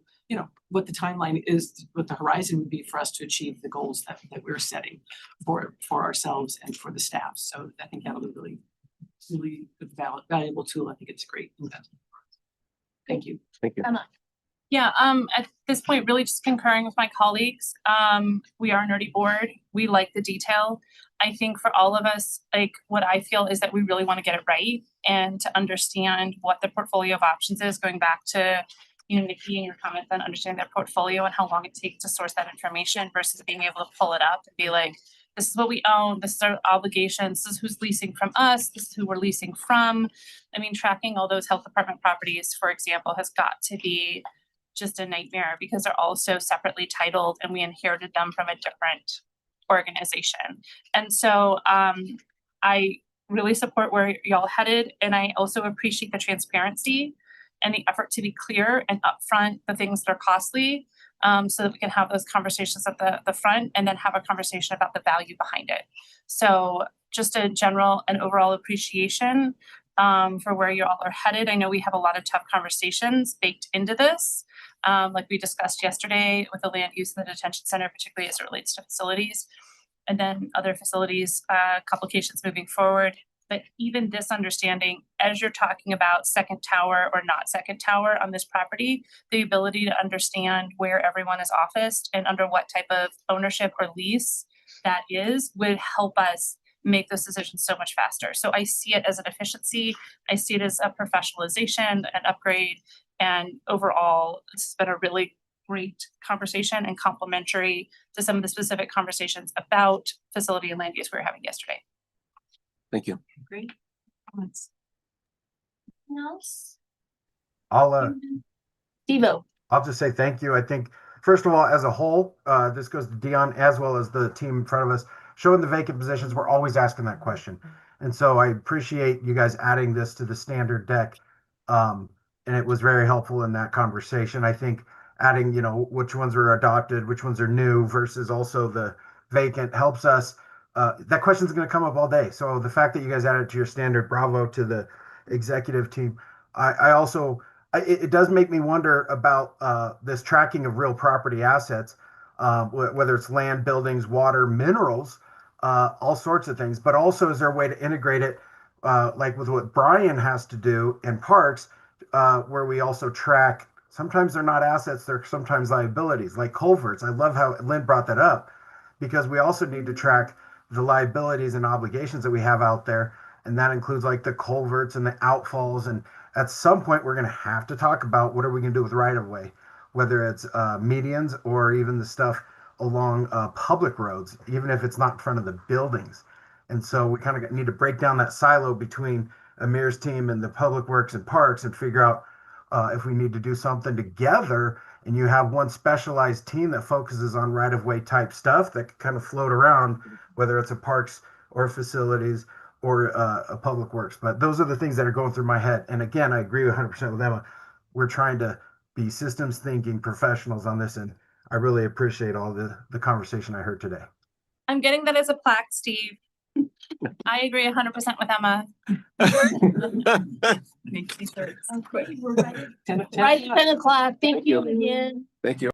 what the timeline is, what the horizon would be for us to achieve the goals that we're setting for ourselves and for the staff. So I think that'll be really valuable tool. I think it's a great investment. Thank you. Thank you. Emma. Yeah, at this point, really just concurring with my colleagues. We are a nerdy board. We like the detail. I think for all of us, like what I feel is that we really want to get it right and to understand what the portfolio of options is, going back to Nikki and your comments on understanding their portfolio and how long it takes to source that information versus being able to pull it up and be like, this is what we own, this is our obligations, this is who's leasing from us, this is who we're leasing from. I mean, tracking all those health department properties, for example, has got to be just a nightmare because they're all so separately titled and we inherited them from a different organization. And so I really support where y'all headed, and I also appreciate the transparency and the effort to be clear and upfront the things that are costly, so that we can have those conversations at the front and then have a conversation about the value behind it. So just a general and overall appreciation for where you all are headed. I know we have a lot of tough conversations baked into this, like we discussed yesterday with the land use in the detention center, particularly as it relates to facilities, and then other facilities complications moving forward. But even this understanding, as you're talking about second tower or not second tower on this property, the ability to understand where everyone is officed and under what type of ownership or lease that is would help us make those decisions so much faster. So I see it as an efficiency. I see it as a professionalization, an upgrade, and overall, it's been a really great conversation and complementary to some of the specific conversations about facility and land use we were having yesterday. Thank you. Great comments. Anything else? Devo. I'll just say thank you. I think, first of all, as a whole, this goes to Dion as well as the team in front of us. Showing the vacant positions, we're always asking that question. And so I appreciate you guys adding this to the standard deck. And it was very helpful in that conversation. I think adding, which ones are adopted, which ones are new versus also the vacant helps us. That question is going to come up all day. So the fact that you guys added it to your standard, bravo to the executive team. I also, it does make me wonder about this tracking of real property assets, whether it's land, buildings, water, minerals, all sorts of things. But also, is there a way to integrate it, like with what Brian has to do in parks, where we also track, sometimes they're not assets, they're sometimes liabilities, like culverts. I love how Lynn brought that up, because we also need to track the liabilities and obligations that we have out there. And that includes like the culverts and the outfalls. And at some point, we're going to have to talk about what are we going to do with right of way, whether it's medians or even the stuff along public roads, even if it's not in front of the buildings. And so we kind of need to break down that silo between Amir's team and the public works and parks and figure out, if we need to do something together, and you have one specialized team that focuses on right-of-way type stuff that can kind of float around, whether it's a parks or facilities or a public works. But those are the things that are going through my head. And again, I agree 100% with Emma. We're trying to be systems thinking professionals on this, and I really appreciate all the conversation I heard today. I'm getting that as a plaque, Steve. I agree 100% with Emma. We're ready. Right, 10 o'clock. Thank you again. Thank you.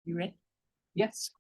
You ready? Yes.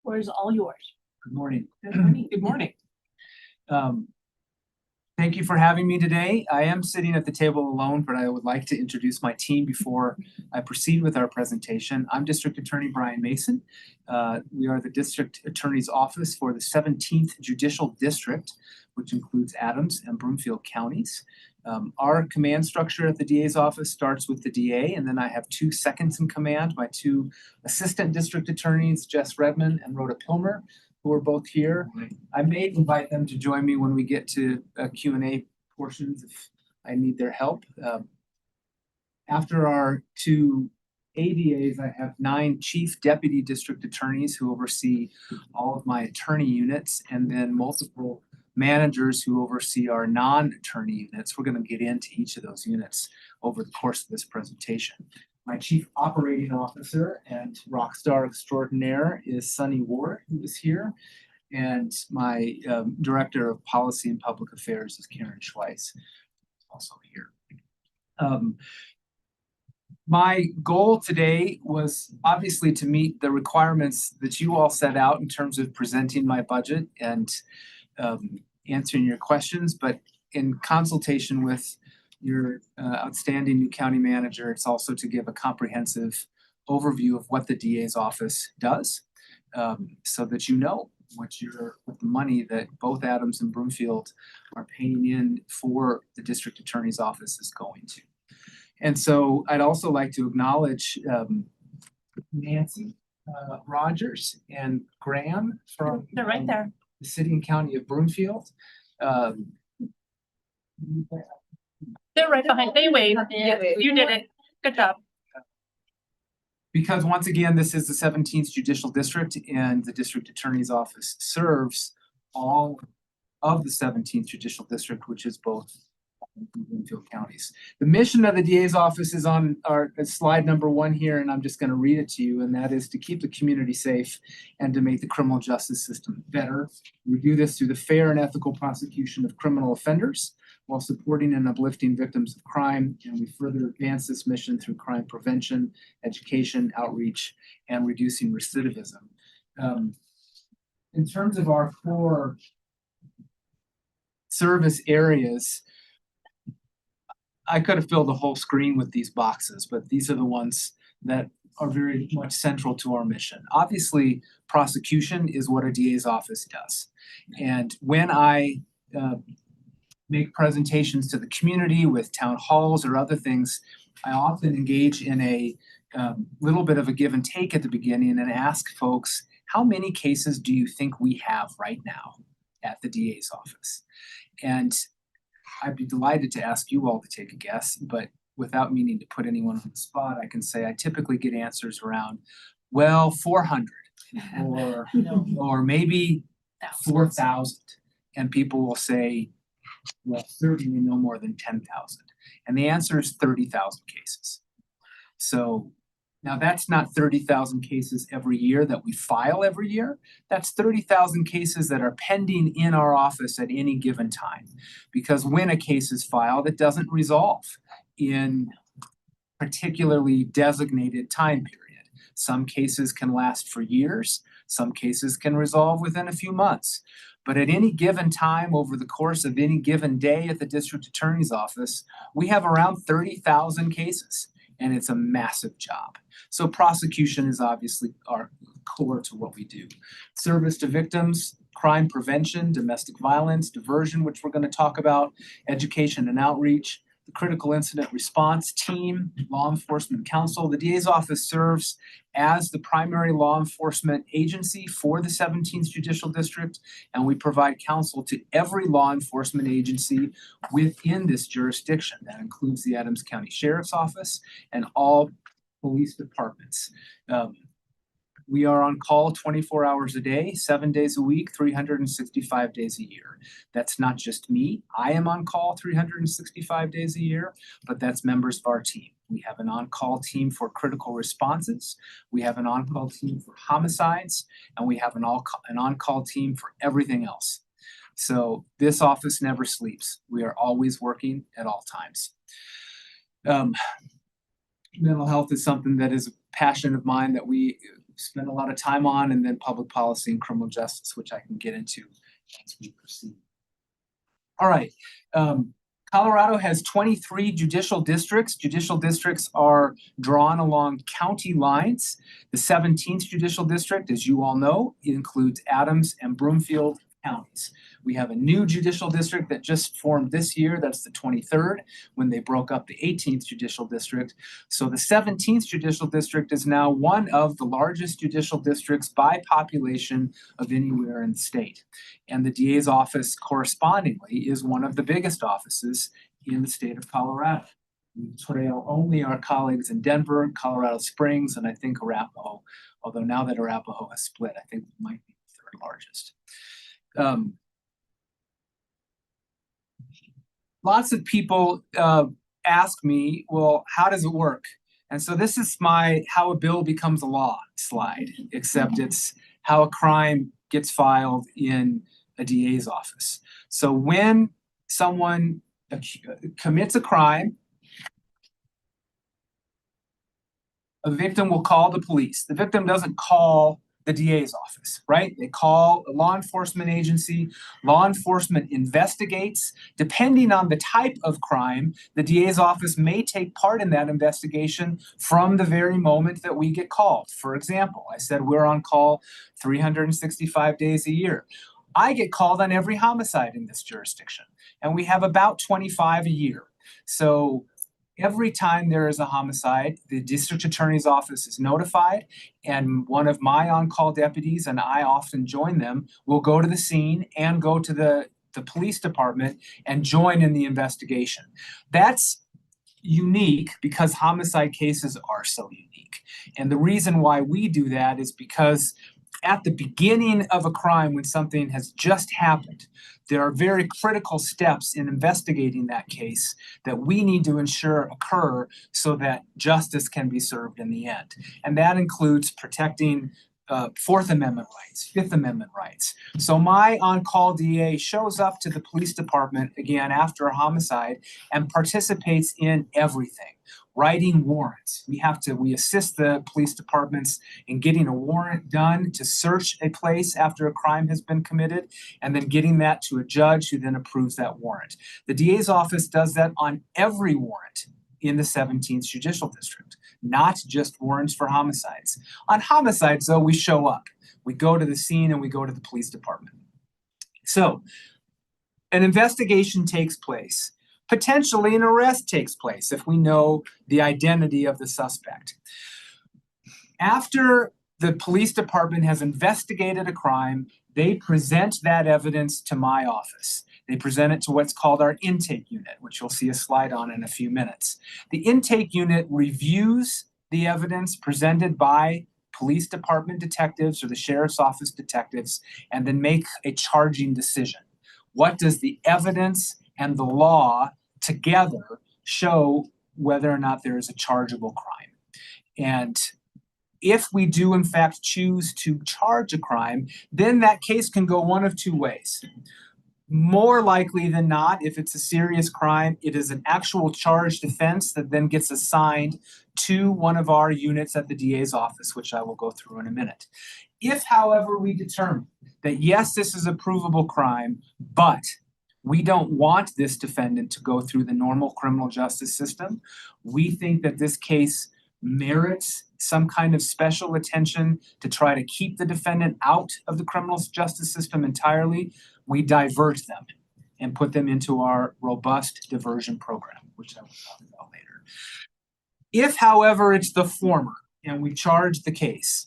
Where's all yours? Good morning. Good morning. Good morning. Thank you for having me today. I am sitting at the table alone, but I would like to introduce my team before I proceed with our presentation. I'm District Attorney Brian Mason. We are the District Attorney's Office for the 17th Judicial District, which includes Adams and Broomfield counties. Our command structure at the DA's office starts with the DA, and then I have 2 seconds in command, my 2 assistant district attorneys, Jess Redmond and Rhoda Pilmer, who are both here. I may invite them to join me when we get to Q&A portions if I need their help. After our 2 ADAs, I have 9 chief deputy district attorneys who oversee all of my attorney units, and then multiple managers who oversee our non-attorney units. We're going to get into each of those units over the course of this presentation. My chief operating officer and rock star extraordinaire is Sunny Ward, who is here. And my director of policy and public affairs is Karen Schweiss, also here. My goal today was obviously to meet the requirements that you all set out in terms of presenting my budget and answering your questions, but in consultation with your outstanding new county manager, it's also to give a comprehensive overview of what the DA's office does, so that you know what the money that both Adams and Broomfield are paying in for the district attorney's office is going to. And so I'd also like to acknowledge Nancy Rogers and Graham from They're right there. the city and county of Broomfield. They're right behind. They waved. Yeah, you did it. Good job. Because once again, this is the 17th Judicial District, and the District Attorney's Office serves all of the 17th Judicial District, which is both Broomfield counties. The mission of the DA's office is on our slide number 1 here, and I'm just going to read it to you, and that is to keep the community safe and to make the criminal justice system better. We do this through the fair and ethical prosecution of criminal offenders while supporting and uplifting victims of crime, and we further advance this mission through crime prevention, education, outreach, and reducing recidivism. In terms of our 4 service areas, I could have filled the whole screen with these boxes, but these are the ones that are very much central to our mission. Obviously, prosecution is what a DA's office does. And when I make presentations to the community with town halls or other things, I often engage in a little bit of a give and take at the beginning and ask folks, how many cases do you think we have right now at the DA's office? And I'd be delighted to ask you all to take a guess, but without meaning to put anyone on the spot, I can say I typically get answers around, well, 400 or maybe 4,000. And people will say, well, certainly no more than 10,000. And the answer is 30,000 cases. So now that's not 30,000 cases every year that we file every year. That's 30,000 cases that are pending in our office at any given time. Because when a case is filed, it doesn't resolve in particularly designated time period. Some cases can last for years. Some cases can resolve within a few months. But at any given time over the course of any given day at the district attorney's office, we have around 30,000 cases, and it's a massive job. So prosecution is obviously our core to what we do. Service to victims, crime prevention, domestic violence, diversion, which we're going to talk about, education and outreach, the Critical Incident Response Team, Law Enforcement Council. The DA's office serves as the primary law enforcement agency for the 17th Judicial District, and we provide counsel to every law enforcement agency within this jurisdiction. That includes the Adams County Sheriff's Office and all police departments. We are on call 24 hours a day, 7 days a week, 365 days a year. That's not just me. I am on call 365 days a year, but that's members of our team. We have an on-call team for critical responses. We have an on-call team for homicides, and we have an on-call team for everything else. So this office never sleeps. We are always working at all times. Mental health is something that is a passion of mine that we spend a lot of time on, and then public policy and criminal justice, which I can get into as we proceed. All right. Colorado has 23 judicial districts. Judicial districts are drawn along county lines. The 17th Judicial District, as you all know, includes Adams and Broomfield counties. We have a new judicial district that just formed this year. That's the 23rd, when they broke up the 18th Judicial District. So the 17th Judicial District is now one of the largest judicial districts by population of anywhere in the state. And the DA's office correspondingly is one of the biggest offices in the state of Colorado. We trail only our colleagues in Denver, Colorado Springs, and I think Arapahoe, although now that Arapahoe has split, I think we might be the third largest. Lots of people ask me, well, how does it work? And so this is my how a bill becomes a law slide, except it's how a crime gets filed in a DA's office. So when someone commits a crime, a victim will call the police. The victim doesn't call the DA's office, right? They call a law enforcement agency. Law enforcement investigates. Depending on the type of crime, the DA's office may take part in that investigation from the very moment that we get called. For example, I said we're on call 365 days a year. I get called on every homicide in this jurisdiction, and we have about 25 a year. So every time there is a homicide, the district attorney's office is notified, and one of my on-call deputies, and I often join them, will go to the scene and go to the police department and join in the investigation. That's unique because homicide cases are so unique. And the reason why we do that is because at the beginning of a crime, when something has just happened, there are very critical steps in investigating that case that we need to ensure occur so that justice can be served in the end. And that includes protecting Fourth Amendment rights, Fifth Amendment rights. So my on-call DA shows up to the police department again after a homicide and participates in everything. Writing warrants. We assist the police departments in getting a warrant done to search a place after a crime has been committed, and then getting that to a judge who then approves that warrant. The DA's office does that on every warrant in the 17th Judicial District, not just warrants for homicides. On homicides, though, we show up. We go to the scene and we go to the police department. So an investigation takes place. Potentially an arrest takes place if we know the identity of the suspect. After the police department has investigated a crime, they present that evidence to my office. They present it to what's called our intake unit, which you'll see a slide on in a few minutes. The intake unit reviews the evidence presented by police department detectives or the sheriff's office detectives, and then make a charging decision. What does the evidence and the law together show whether or not there is a chargeable crime? And if we do in fact choose to charge a crime, then that case can go one of two ways. More likely than not, if it's a serious crime, it is an actual charged offense that then gets assigned to one of our units at the DA's office, which I will go through in a minute. If, however, we determine that yes, this is a provable crime, but we don't want this defendant to go through the normal criminal justice system, we think that this case merits some kind of special attention to try to keep the defendant out of the criminal justice system entirely, we divert them and put them into our robust diversion program. which I will talk about later. If, however, it's the former and we charge the case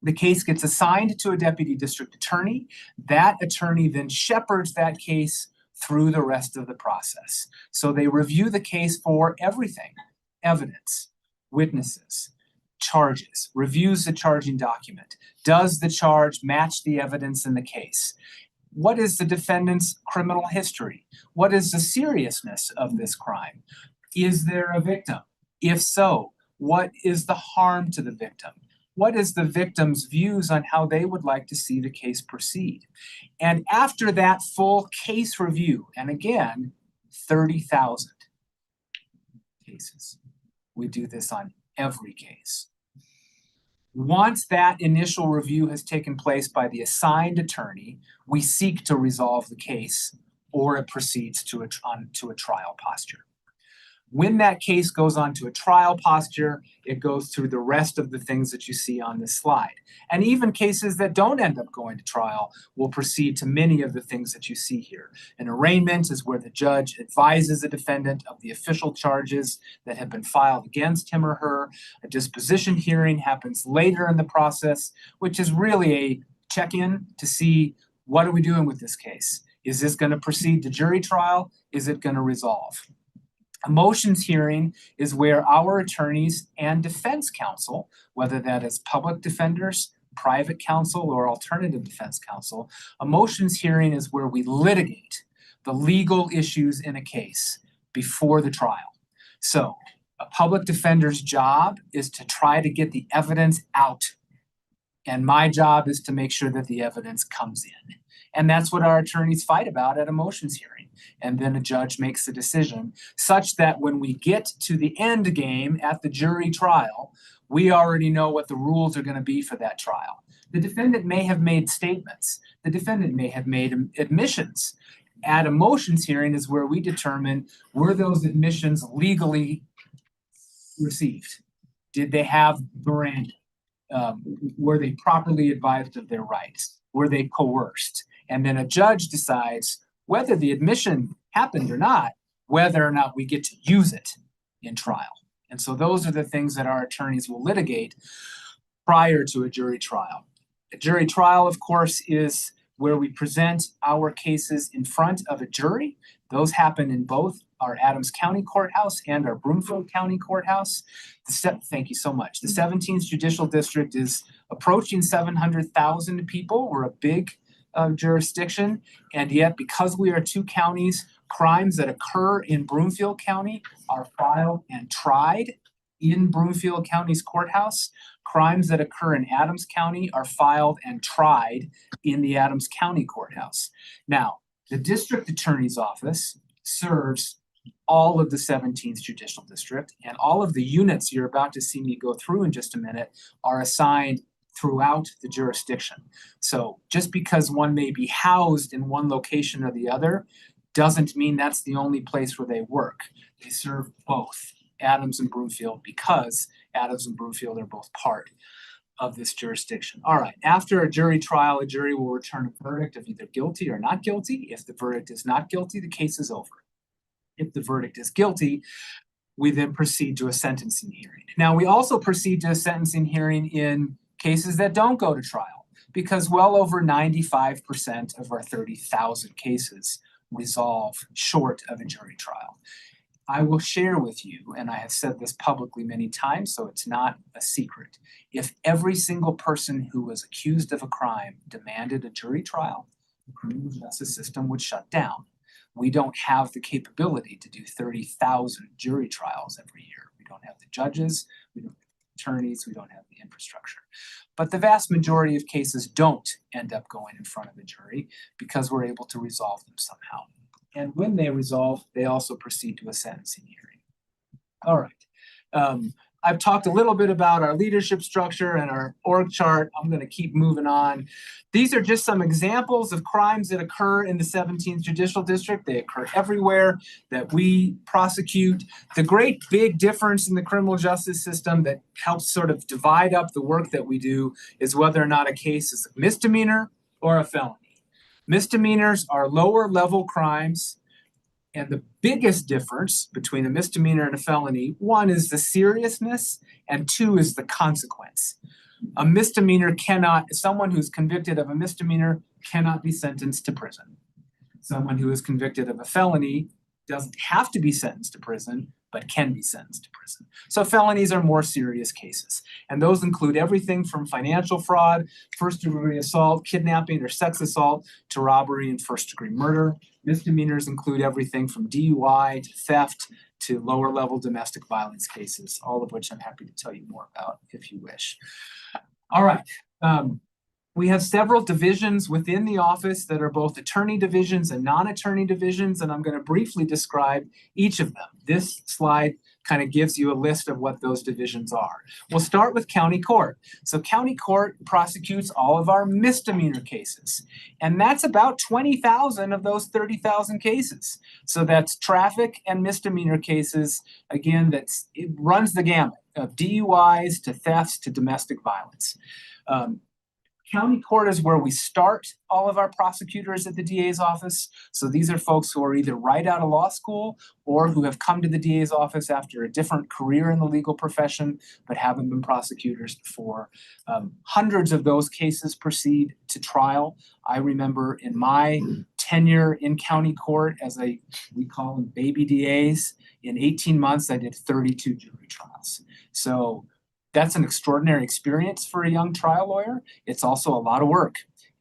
gets assigned to a deputy district attorney. That attorney then shepherds that case through the rest of the process. So they review the case for everything: evidence, witnesses, charges, reviews the charging document. Does the charge match the evidence in the case? What is the defendant's criminal history? What is the seriousness of this crime? Is there a victim? If so, what is the harm to the victim? What is the victim's views on how they would like to see the case proceed? And after that full case review, and again, 30,000 cases. We do this on every case. Once that initial review has taken place by the assigned attorney, we seek to resolve the case, or it proceeds to a trial posture. When that case goes on to a trial posture, it goes through the rest of the things that you see on this slide. And even cases that don't end up going to trial will proceed to many of the things that you see here. An arraignment is where the judge advises the defendant of the official charges that have been filed against him or her. A disposition hearing happens later in the process, which is really a check-in to see, what are we doing with this case? Is this going to proceed to jury trial? Is it going to resolve? A motions hearing is where our attorneys and defense counsel, whether that is public defenders, private counsel, or alternative defense counsel, a motions hearing is where we litigate the legal issues in a case before the trial. So a public defender's job is to try to get the evidence out, and my job is to make sure that the evidence comes in. And that's what our attorneys fight about at a motions hearing. And then a judge makes a decision such that when we get to the end game at the jury trial, we already know what the rules are going to be for that trial. The defendant may have made statements. The defendant may have made admissions. At a motions hearing is where we determine, were those admissions legally received? Did they have Miranda? Were they properly advised of their rights? Were they coerced? And then a judge decides whether the admission happened or not, whether or not we get to use it in trial. And so those are the things that our attorneys will litigate prior to a jury trial. A jury trial, of course, is where we present our cases in front of a jury. Those happen in both our Adams County Courthouse and our Broomfield County Courthouse. Thank you so much. The 17th Judicial District is approaching 700,000 people. We're a big jurisdiction, and yet because we are two counties, crimes that occur in Broomfield County are filed and tried in Broomfield County's courthouse. Crimes that occur in Adams County are filed and tried in the Adams County Courthouse. Now, the district attorney's office serves all of the 17th Judicial District, and all of the units you're about to see me go through in just a minute are assigned throughout the jurisdiction. So just because one may be housed in one location or the other doesn't mean that's the only place where they work. They serve both Adams and Broomfield because Adams and Broomfield are both part of this jurisdiction. All right, after a jury trial, a jury will return a verdict of either guilty or not guilty. If the verdict is not guilty, the case is over. If the verdict is guilty, we then proceed to a sentencing hearing. Now, we also proceed to a sentencing hearing in cases that don't go to trial, because well over 95% of our 30,000 cases resolve short of a jury trial. I will share with you, and I have said this publicly many times, so it's not a secret. If every single person who was accused of a crime demanded a jury trial, the criminal justice system would shut down. We don't have the capability to do 30,000 jury trials every year. We don't have the judges, we don't have the attorneys, we don't have the infrastructure. But the vast majority of cases don't end up going in front of a jury because we're able to resolve them somehow. And when they resolve, they also proceed to a sentencing hearing. All right. I've talked a little bit about our leadership structure and our org chart. I'm going to keep moving on. These are just some examples of crimes that occur in the 17th Judicial District. They occur everywhere that we prosecute. The great big difference in the criminal justice system that helps sort of divide up the work that we do is whether or not a case is a misdemeanor or a felony. Misdemeanors are lower level crimes. And the biggest difference between a misdemeanor and a felony, one is the seriousness and two is the consequence. A misdemeanor someone who's convicted of a misdemeanor cannot be sentenced to prison. Someone who is convicted of a felony doesn't have to be sentenced to prison, but can be sentenced to prison. So felonies are more serious cases. And those include everything from financial fraud, first-degree assault, kidnapping or sex assault, to robbery and first-degree murder. Misdemeanors include everything from DUI to theft to lower-level domestic violence cases, all of which I'm happy to tell you more about if you wish. All right. We have several divisions within the office that are both attorney divisions and non-attorney divisions, and I'm going to briefly describe each of them. This slide kind of gives you a list of what those divisions are. We'll start with county court. So county court prosecutes all of our misdemeanor cases, and that's about 20,000 of those 30,000 cases. So that's traffic and misdemeanor cases. Again, it runs the gamut of DUIs to thefts to domestic violence. County court is where we start all of our prosecutors at the DA's office. So these are folks who are either right out of law school or who have come to the DA's office after a different career in the legal profession, but haven't been prosecutors before. Hundreds of those cases proceed to trial. I remember in my tenure in county court we call them baby DAs, in 18 months, I did 32 jury trials. So that's an extraordinary experience for a young trial lawyer. It's also a lot of work.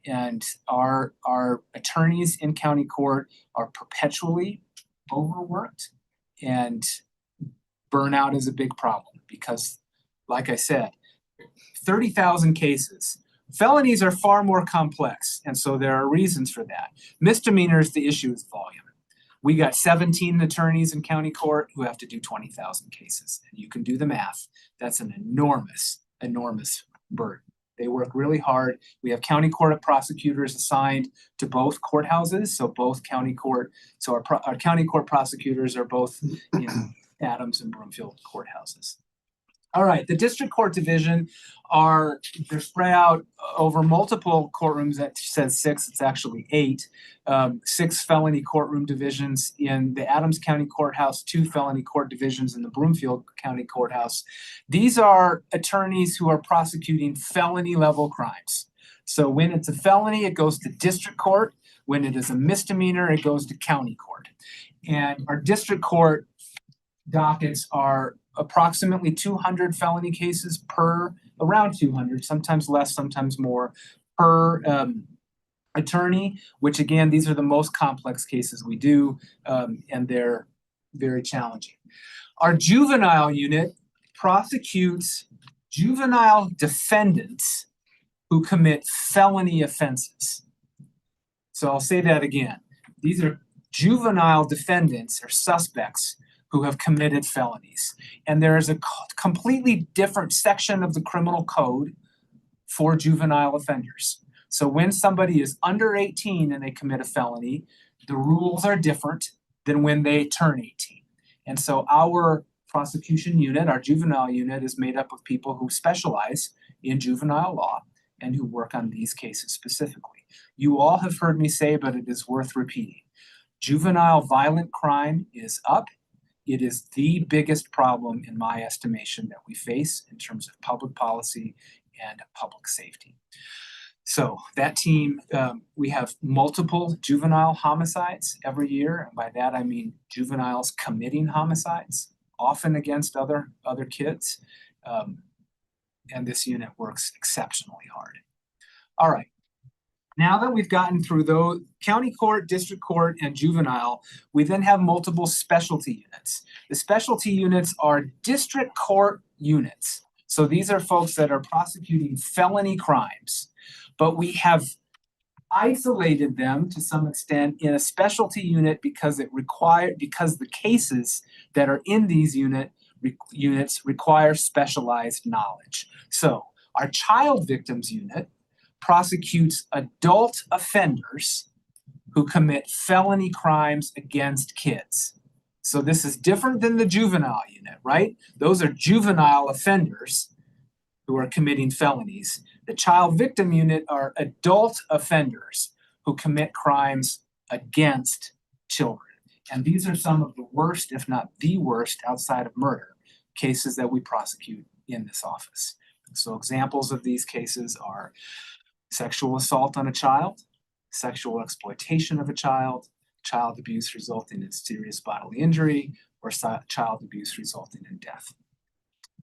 And our attorneys in county court are perpetually overworked, and burnout is a big problem because, like I said, 30,000 cases. Felonies are far more complex, and so there are reasons for that. Misdemeanors, the issue is volume. We got 17 attorneys in county court who have to do 20,000 cases. And you can do the math. That's an enormous, enormous burden. They work really hard. We have county court prosecutors assigned to both courthouses. So both county court, our county court prosecutors are both in Adams and Broomfield courthouses. All right, the district court division they're spread out over multiple courtrooms. That says 6, it's actually 8. 6 felony courtroom divisions in the Adams County Courthouse, 2 felony court divisions in the Broomfield County Courthouse. These are attorneys who are prosecuting felony level crimes. So when it's a felony, it goes to district court. When it is a misdemeanor, it goes to county court. And our district court dockets are approximately 200 felony cases around 200, sometimes less, sometimes more, per attorney, which again, these are the most complex cases we do, and they're very challenging. Our juvenile unit prosecutes juvenile defendants who commit felony offenses. So I'll say that again. These are juvenile defendants or suspects who have committed felonies. And there is a completely different section of the criminal code for juvenile offenders. So when somebody is under 18 and they commit a felony, the rules are different than when they turn 18. And so our prosecution unit, our juvenile unit, is made up of people who specialize in juvenile law and who work on these cases specifically. You all have heard me say, but it is worth repeating. Juvenile violent crime is up. It is the biggest problem in my estimation that we face in terms of public policy and public safety. So that team, we have multiple juvenile homicides every year. And by that, I mean juveniles committing homicides, often against other kids. And this unit works exceptionally hard. All right. Now that we've gotten through those county court, district court, and juvenile, we then have multiple specialty units. The specialty units are district court units. So these are folks that are prosecuting felony crimes, but we have isolated them to some extent in a specialty unit because the cases that are in these units require specialized knowledge. So our child victims unit prosecutes adult offenders who commit felony crimes against kids. So this is different than the juvenile unit, right? Those are juvenile offenders who are committing felonies. The child victim unit are adult offenders who commit crimes against children. And these are some of the worst, if not the worst, outside of murder, cases that we prosecute in this office. So examples of these cases are sexual assault on a child, sexual exploitation of a child abuse resulting in serious bodily injury, or child abuse resulting in death.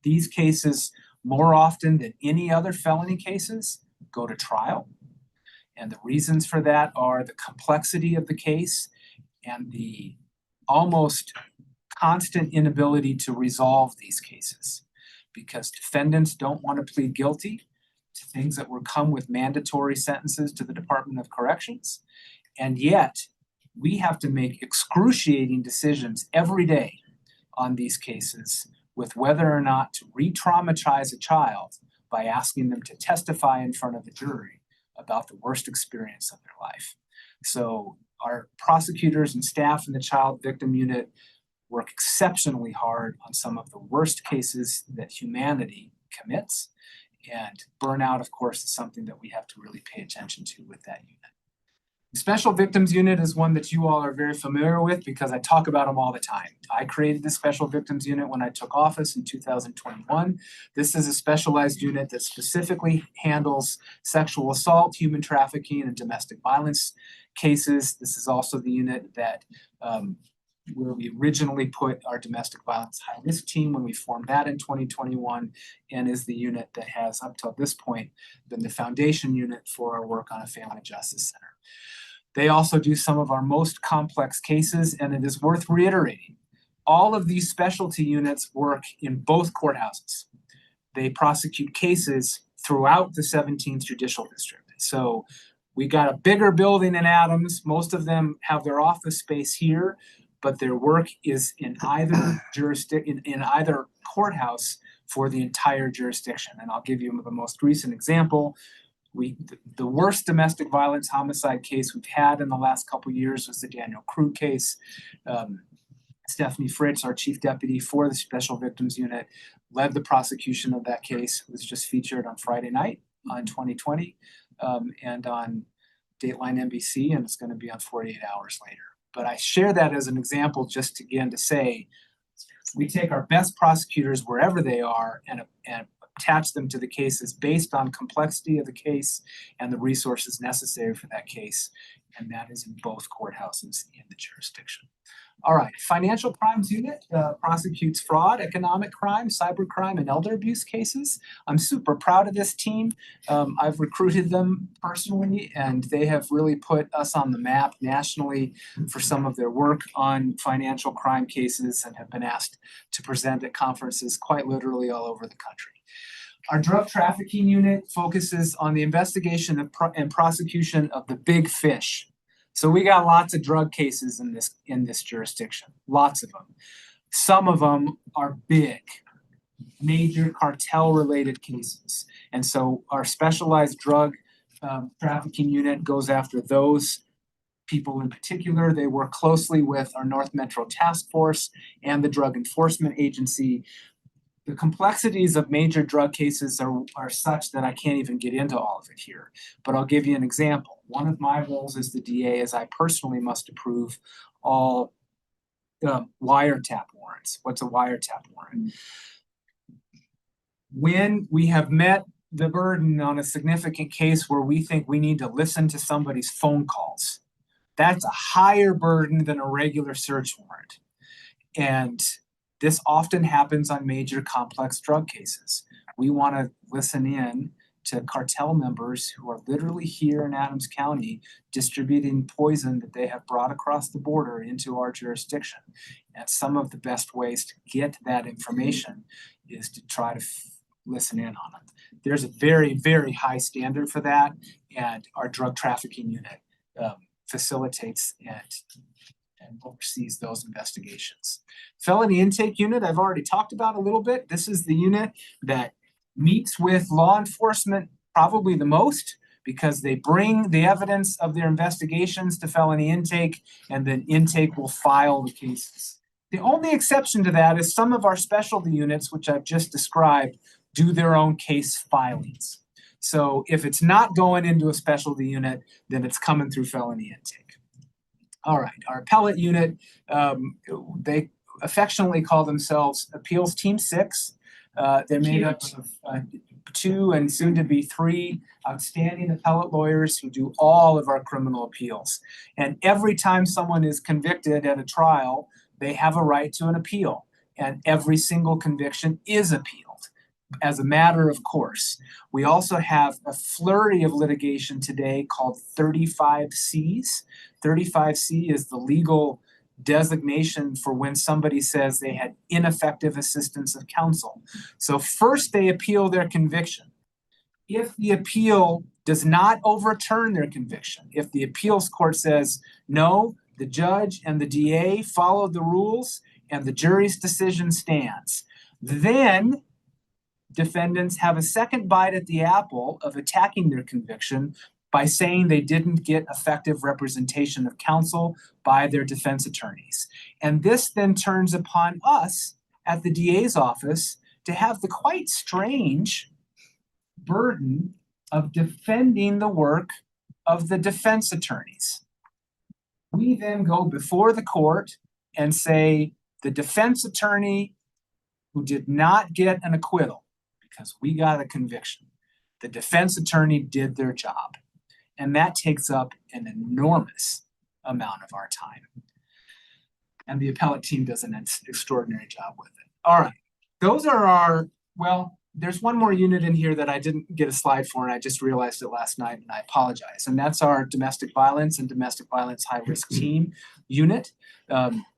These cases, more often than any other felony cases, go to trial. And the reasons for that are the complexity of the case and the almost constant inability to resolve these cases, because defendants don't want to plead guilty to things that will come with mandatory sentences to the Department of Corrections. And yet, we have to make excruciating decisions every day on these cases with whether or not to re-traumatize a child by asking them to testify in front of a jury about the worst experience of their life. So our prosecutors and staff in the Child Victim Unit work exceptionally hard on some of the worst cases that humanity commits. And burnout, of course, is something that we have to really pay attention to with that unit. The Special Victims Unit is one that you all are very familiar with because I talk about them all the time. I created the Special Victims Unit when I took office in 2021. This is a specialized unit that specifically handles sexual assault, human trafficking, and domestic violence cases. This is also the unit that where we originally put our domestic violence high-risk team when we formed that in 2021, and is the unit that has, up till this point, been the foundation unit for our work on a family justice center. They also do some of our most complex cases, and it is worth reiterating, all of these specialty units work in both courthouses. They prosecute cases throughout the 17th Judicial District. So we got a bigger building in Adams. Most of them have their office space here, but their work is in either in either courthouse for the entire jurisdiction. And I'll give you the most recent example. The worst domestic violence homicide case we've had in the last couple of years was the Daniel Krug case. Stephanie Fritz, our chief deputy for the Special Victims Unit, led the prosecution of that case. It was just featured on Friday night on 2020 and on Dateline NBC, and it's going to be on 48 Hours later. But I share that as an example just again to say, we take our best prosecutors wherever they are and attach them to the cases based on complexity of the case and the resources necessary for that case. And that is in both courthouses in the jurisdiction. All right, Financial Crimes Unit prosecutes fraud, economic crime, cybercrime, and elder abuse cases. I'm super proud of this team. I've recruited them personally, and they have really put us on the map nationally for some of their work on financial crime cases and have been asked to present at conferences quite literally all over the country. Our Drug Trafficking Unit focuses on the investigation and prosecution of the big fish. So we got lots of drug cases in this jurisdiction, lots of them. Some of them are big, major cartel-related cases. And so our specialized drug trafficking unit goes after those people in particular. They work closely with our North Metro Task Force and the Drug Enforcement Agency. The complexities of major drug cases are such that I can't even get into all of it here, but I'll give you an example. One of my roles as the DA is I personally must approve all wiretap warrants. What's a wiretap warrant? When we have met the burden on a significant case where we think we need to listen to somebody's phone calls, that's a higher burden than a regular search warrant. And this often happens on major complex drug cases. We want to listen in to cartel members who are literally here in Adams County distributing poison that they have brought across the border into our jurisdiction. And some of the best ways to get that information is to try to listen in on it. There's a very, very high standard for that, and our drug trafficking unit facilitates and oversees those investigations. Felony Intake Unit, I've already talked about a little bit. This is the unit that meets with law enforcement probably the most because they bring the evidence of their investigations to felony intake, and then intake will file the cases. The only exception to that is some of our specialty units, which I've just described, do their own case filings. So if it's not going into a specialty unit, then it's coming through felony intake. All right, our appellate unit, they affectionately call themselves Appeals Team 6. They're made up of 2 and soon to be 3 outstanding appellate lawyers who do all of our criminal appeals. And every time someone is convicted at a trial, they have a right to an appeal. And every single conviction is appealed as a matter of course. We also have a flurry of litigation today called 35Cs. 35C is the legal designation for when somebody says they had ineffective assistance of counsel. So first they appeal their conviction. If the appeal does not overturn their conviction, if the appeals court says, no, the judge and the DA followed the rules and the jury's decision stands, then defendants have a second bite at the apple of attacking their conviction by saying they didn't get effective representation of counsel by their defense attorneys. And this then turns upon us at the DA's office to have the quite strange burden of defending the work of the defense attorneys. We then go before the court and say the defense attorney who did not get an acquittal because we got a conviction, the defense attorney did their job. And that takes up an enormous amount of our time. And the appellate team does an extraordinary job with it. All right, those are our, well, there's one more unit in here that I didn't get a slide for and I just realized it last night and I apologize. And that's our domestic violence and domestic violence high risk team unit.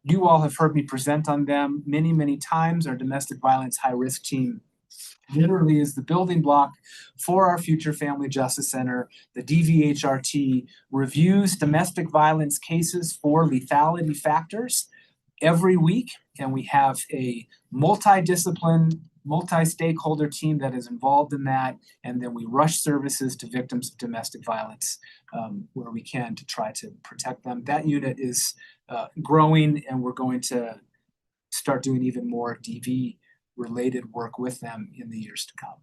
You all have heard me present on them many, many times. Our domestic violence high risk team literally is the building block for our future Family Justice Center. The DVHRT reviews domestic violence cases for lethality factors every week, and we have a multidiscipline, multi-stakeholder team that is involved in that, and then we rush services to victims of domestic violence where we can to try to protect them. That unit is growing, and we're going to start doing even more DV related work with them in the years to come.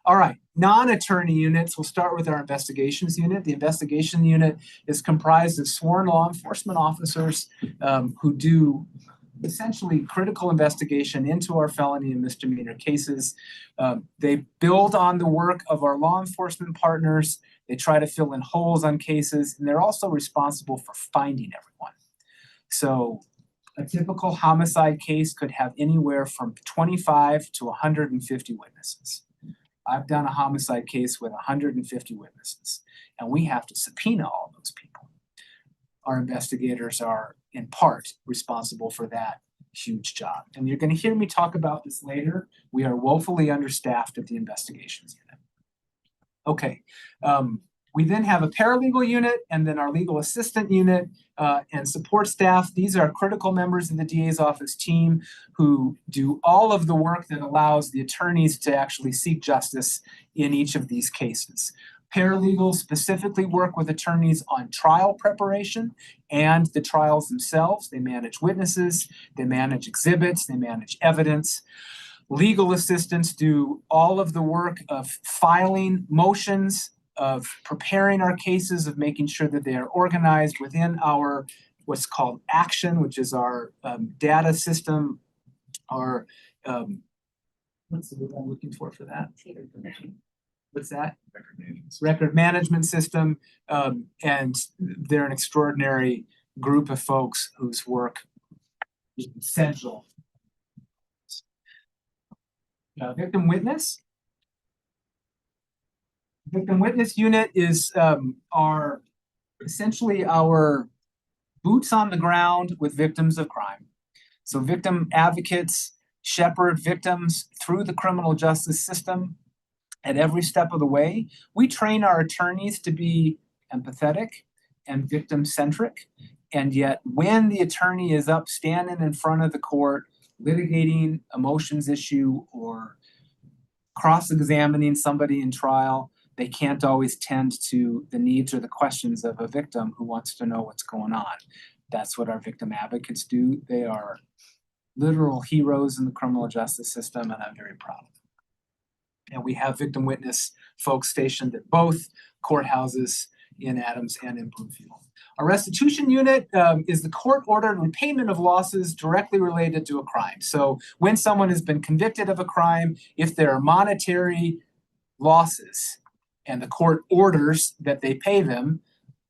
All right, non-attorney units, we'll start with our investigations unit. The investigation unit is comprised of sworn law enforcement officers who do essentially critical investigation into our felony and misdemeanor cases. They build on the work of our law enforcement partners. They try to fill in holes on cases, and they're also responsible for finding everyone. So a typical homicide case could have anywhere from 25 to 150 witnesses. I've done a homicide case with 150 witnesses, and we have to subpoena all of those people. Our investigators are in part responsible for that huge job. And you're going to hear me talk about this later. We are woefully understaffed at the investigations unit. Okay. We then have a paralegal unit and then our legal assistant unit and support staff. These are critical members of the DA's office team who do all of the work that allows the attorneys to actually seek justice in each of these cases. Paralegals specifically work with attorneys on trial preparation and the trials themselves. They manage witnesses, they manage exhibits, they manage evidence. Legal assistants do all of the work of filing motions, of preparing our cases, of making sure that they are organized within our what's called Action, which is our data system, our what's the word I'm looking for that? What's that? Record management system. And they're an extraordinary group of folks whose work is essential. Victim witness. Victim witness unit is essentially our boots on the ground with victims of crime. So victim advocates shepherd victims through the criminal justice system at every step of the way. We train our attorneys to be empathetic and victim-centric. And yet when the attorney is up standing in front of the court, litigating a motions issue or cross-examining somebody in trial, they can't always tend to the needs or the questions of a victim who wants to know what's going on. That's what our victim advocates do. They are literal heroes in the criminal justice system, and I'm very proud of them. And we have victim witness folks stationed at both courthouses in Adams and in Broomfield. A restitution unit is the court-ordered repayment of losses directly related to a crime. So when someone has been convicted of a crime, if there are monetary losses and the court orders that they pay them,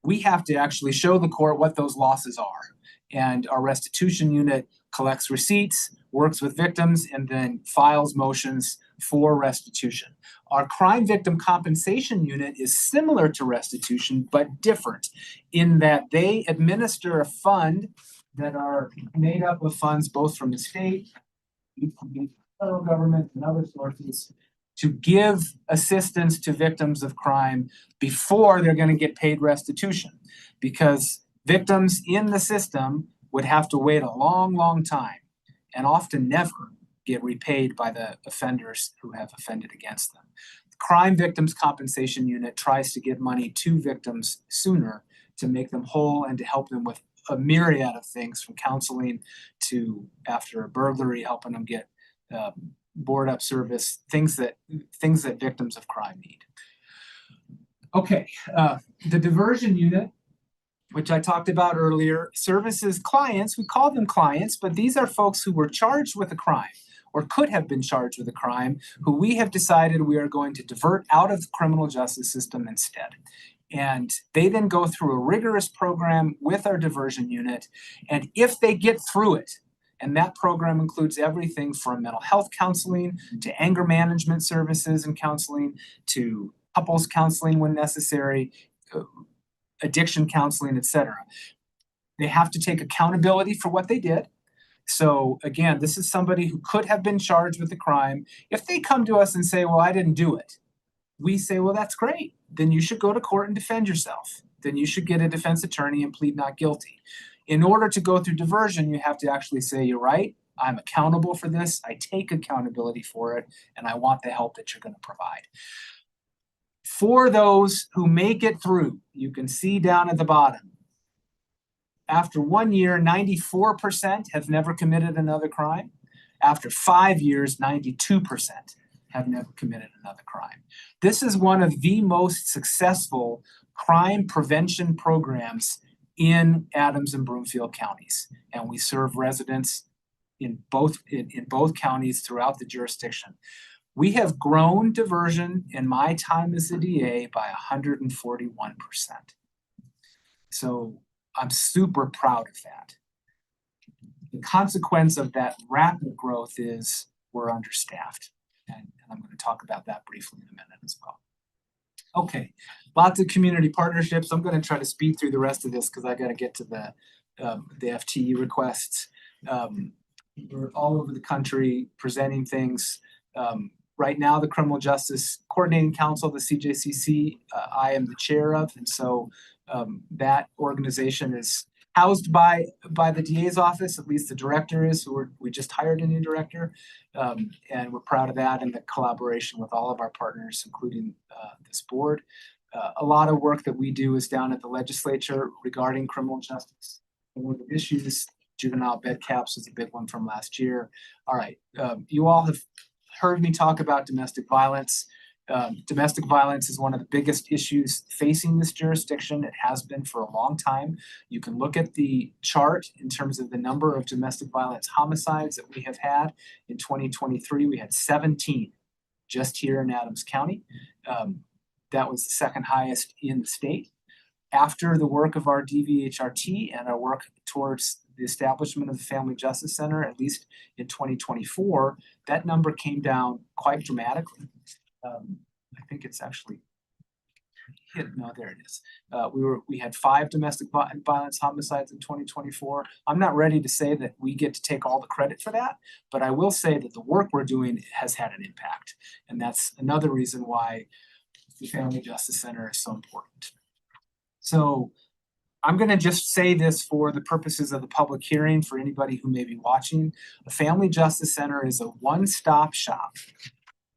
we have to actually show the court what those losses are. And our restitution unit collects receipts, works with victims, and then files motions for restitution. Our crime victim compensation unit is similar to restitution, but different in that they administer a fund that are made up of funds both from the state, federal government, and other sources to give assistance to victims of crime before they're going to get paid restitution. Because victims in the system would have to wait a long, long time and often never get repaid by the offenders who have offended against them. The Crime Victims Compensation Unit tries to get money to victims sooner to make them whole and to help them with a myriad of things, from counseling to, after a burglary, helping them get board up service, things that victims of crime need. Okay, the diversion unit, which I talked about earlier, services clients. We call them clients, but these are folks who were charged with a crime or could have been charged with a crime, who we have decided we are going to divert out of the criminal justice system instead. And they then go through a rigorous program with our diversion unit. And if they get through it, and that program includes everything from mental health counseling to anger management services and counseling to couples counseling when necessary, addiction counseling, etc. They have to take accountability for what they did. So again, this is somebody who could have been charged with a crime. If they come to us and say, well, I didn't do it, we say, well, that's great. Then you should go to court and defend yourself. Then you should get a defense attorney and plead not guilty. In order to go through diversion, you have to actually say, you're right, I'm accountable for this, I take accountability for it, and I want the help that you're going to provide. For those who make it through, you can see down at the bottom, after 1 year, 94% have never committed another crime. After 5 years, 92% have never committed another crime. This is one of the most successful crime prevention programs in Adams and Broomfield counties. And we serve residents in both counties throughout the jurisdiction. We have grown diversion in my time as the DA by 141%. So I'm super proud of that. The consequence of that rapid growth is we're understaffed. And I'm going to talk about that briefly in a minute as well. Okay, lots of community partnerships. I'm going to try to speed through the rest of this because I got to get to the FTE requests. We're all over the country presenting things. Right now, the Criminal Justice Coordinating Council, the CJCC, I am the chair of, and so that organization is housed by the DA's office. At least the director is. We just hired a new director, and we're proud of that and the collaboration with all of our partners, including this board. A lot of work that we do is down at the legislature regarding criminal justice. One of the issues, juvenile bed caps was a big one from last year. All right, you all have heard me talk about domestic violence. Domestic violence is one of the biggest issues facing this jurisdiction. It has been for a long time. You can look at the chart in terms of the number of domestic violence homicides that we have had. In 2023, we had 17 just here in Adams County. That was the second highest in the state. After the work of our DVHRT and our work towards the establishment of the Family Justice Center, at least in 2024, that number came down quite dramatically. I think it's actually hit. No, there it is. We had 5 domestic violence homicides in 2024. I'm not ready to say that we get to take all the credit for that, but I will say that the work we're doing has had an impact. And that's another reason why the Family Justice Center is so important. So I'm going to just say this for the purposes of the public hearing for anybody who may be watching. The Family Justice Center is a one-stop shop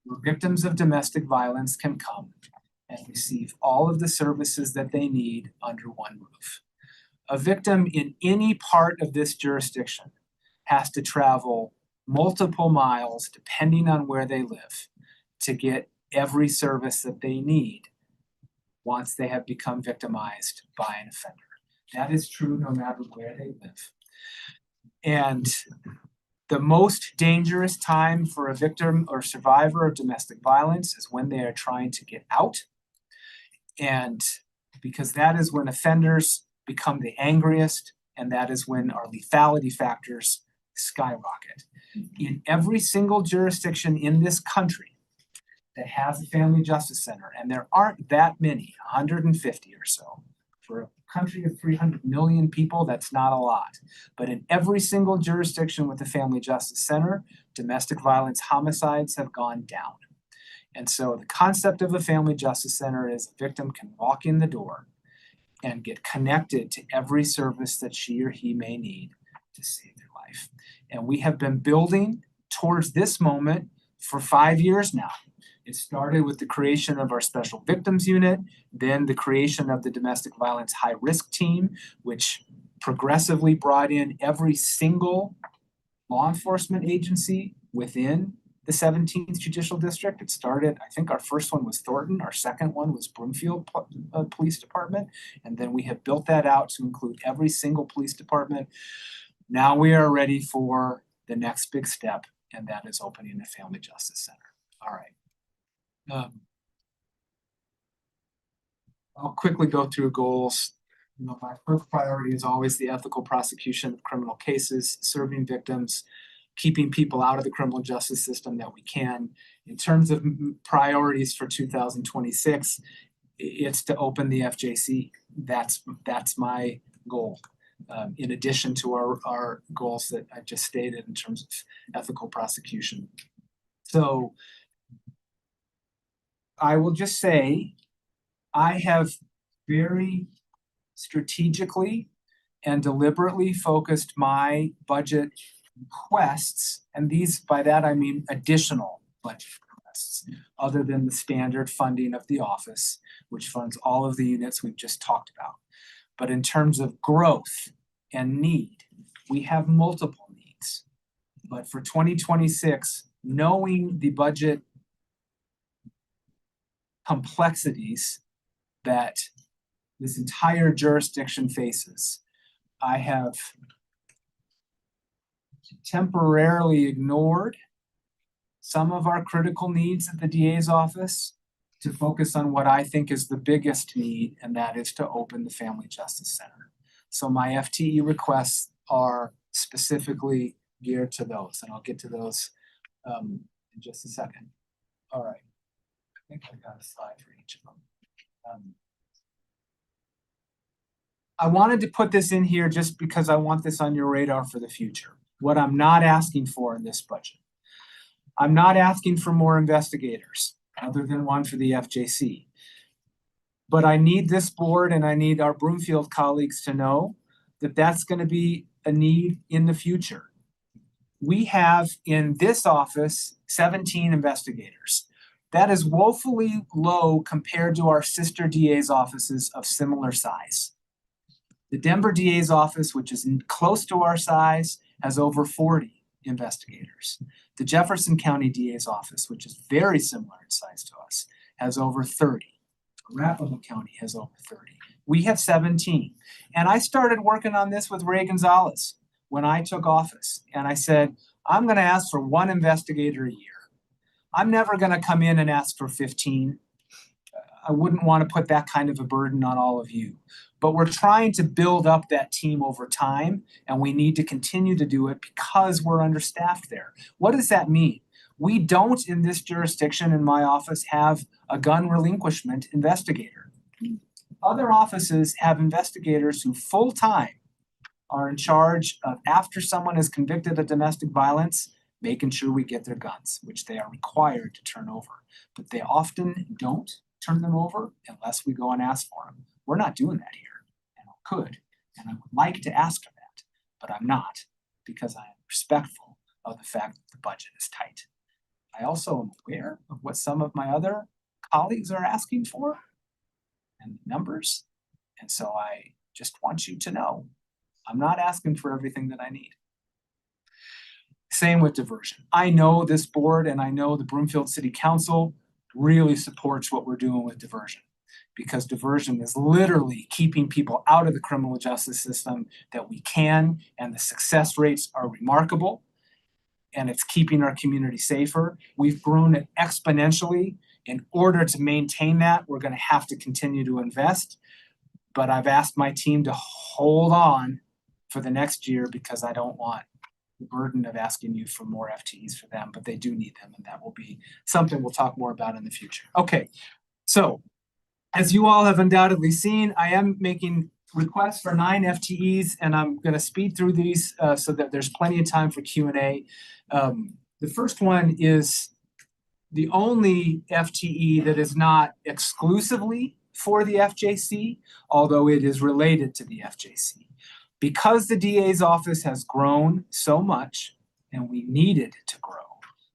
where victims of domestic violence can come and receive all of the services that they need under one roof. A victim in any part of this jurisdiction has to travel multiple miles, depending on where they live, to get every service that they need once they have become victimized by an offender. That is true no matter where they live. And the most dangerous time for a victim or survivor of domestic violence is when they are trying to get out. And because that is when offenders become the angriest, and that is when our lethality factors skyrocket. In every single jurisdiction in this country that has a family justice center, and there aren't that many, 150 or so. For a country of 300 million people, that's not a lot. But in every single jurisdiction with a family justice center, domestic violence homicides have gone down. And so the concept of a family justice center is a victim can walk in the door and get connected to every service that she or he may need to save their life. And we have been building towards this moment for 5 years now. It started with the creation of our special victims unit, then the creation of the domestic violence high risk team, which progressively brought in every single law enforcement agency within the 17th Judicial District. It started, I think our first one was Thornton, our second one was Broomfield Police Department, and then we have built that out to include every single police department. Now we are ready for the next big step, and that is opening a family justice center. All right. I'll quickly go through goals. You know, my first priority is always the ethical prosecution of criminal cases, serving victims, keeping people out of the criminal justice system that we can. In terms of priorities for 2026, it's to open the FJC. That's my goal. In addition to our goals that I just stated in terms of ethical prosecution. So I will just say, I have very strategically and deliberately focused my budget requests, and these, by that I mean additional budget requests, other than the standard funding of the office, which funds all of the units we've just talked about. But in terms of growth and need, we have multiple needs. But for 2026, knowing the budget complexities that this entire jurisdiction faces, I have temporarily ignored some of our critical needs at the DA's office to focus on what I think is the biggest need, and that is to open the Family Justice Center. So my FTE requests are specifically geared to those, and I'll get to those in just a second. All right. I think I got a slide for each of them. I wanted to put this in here just because I want this on your radar for the future. What I'm not asking for in this budget. I'm not asking for more investigators other than one for the FJC. But I need this board and I need our Broomfield colleagues to know that that's going to be a need in the future. We have in this office 17 investigators. That is woefully low compared to our sister DA's offices of similar size. The Denver DA's office, which is close to our size, has over 40 investigators. The Jefferson County DA's office, which is very similar in size to us, has over 30. Arapahoe County has over 30. We have 17. And I started working on this with Ray Gonzalez when I took office. And I said, I'm going to ask for one investigator a year. I'm never going to come in and ask for 15. I wouldn't want to put that kind of a burden on all of you. But we're trying to build up that team over time, and we need to continue to do it because we're understaffed there. What does that mean? We don't, in this jurisdiction in my office, have a gun relinquishment investigator. Other offices have investigators who full-time are in charge of, after someone is convicted of domestic violence, making sure we get their guns, which they are required to turn over. But they often don't turn them over unless we go and ask for them. We're not doing that here, and I could, and I would like to ask for that, but I'm not, because I am respectful of the fact that the budget is tight. I also am aware of what some of my other colleagues are asking for and the numbers, and so I just want you to know I'm not asking for everything that I need. Same with diversion. I know this board and I know the Broomfield City Council really supports what we're doing with diversion. because diversion is literally keeping people out of the criminal justice system that we can, and the success rates are remarkable, and it's keeping our community safer. We've grown it exponentially. In order to maintain that, we're going to have to continue to invest. But I've asked my team to hold on for the next year because I don't want the burden of asking you for more FTEs for them, but they do need them, and that will be something we'll talk more about in the future. Okay, so as you all have undoubtedly seen, I am making requests for 9 FTEs, and I'm going to speed through these so that there's plenty of time for Q&A. The first one is the only FTE that is not exclusively for the FJC, although it is related to the FJC. Because the DA's office has grown so much, and we needed to grow,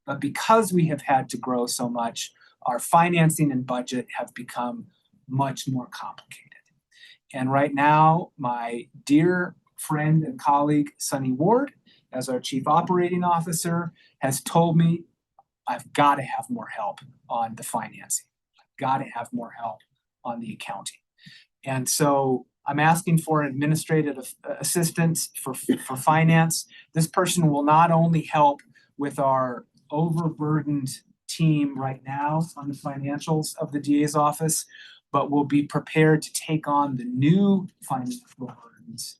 but because we have had to grow so much, our financing and budget have become much more complicated. And right now, my dear friend and colleague, Sunny Ward, as our Chief Operating Officer, has told me I've got to have more help on the financing. I've got to have more help on the accounting. And so I'm asking for an administrative assistant for finance. This person will not only help with our overburdened team right now on the financials of the DA's office, but will be prepared to take on the new financial burdens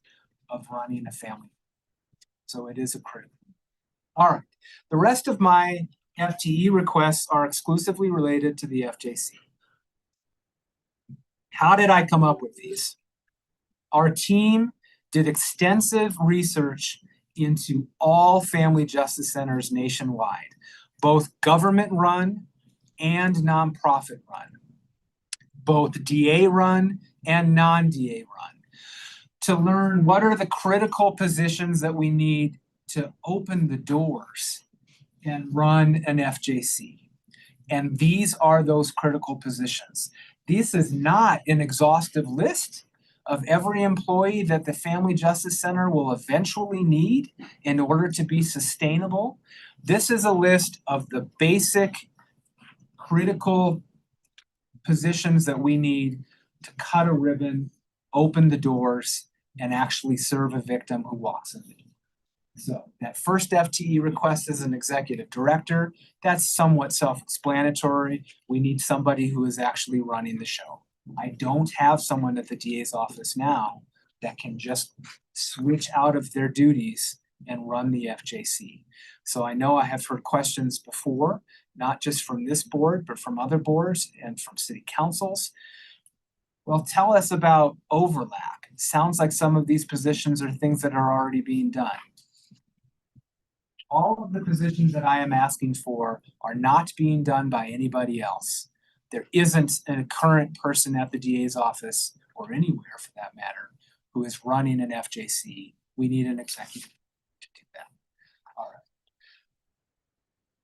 of running a family. So it is a critical. All right, the rest of my FTE requests are exclusively related to the FJC. How did I come up with these? Our team did extensive research into all family justice centers nationwide, both government-run and nonprofit-run, both DA-run and non-DA run, to learn what are the critical positions that we need to open the doors and run an FJC. And these are those critical positions. This is not an exhaustive list of every employee that the Family Justice Center will eventually need in order to be sustainable. This is a list of the basic critical positions that we need to cut a ribbon, open the doors, and actually serve a victim who walks in the door. So that first FTE request is an executive director. That's somewhat self-explanatory. We need somebody who is actually running the show. I don't have someone at the DA's office now that can just switch out of their duties and run the FJC. So I know I have heard questions before, not just from this board, but from other boards and from city councils. Well, tell us about overlap. It sounds like some of these positions are things that are already being done. All of the positions that I am asking for are not being done by anybody else. There isn't a current person at the DA's office, or anywhere for that matter, who is running an FJC. We need an executive to do that. All right.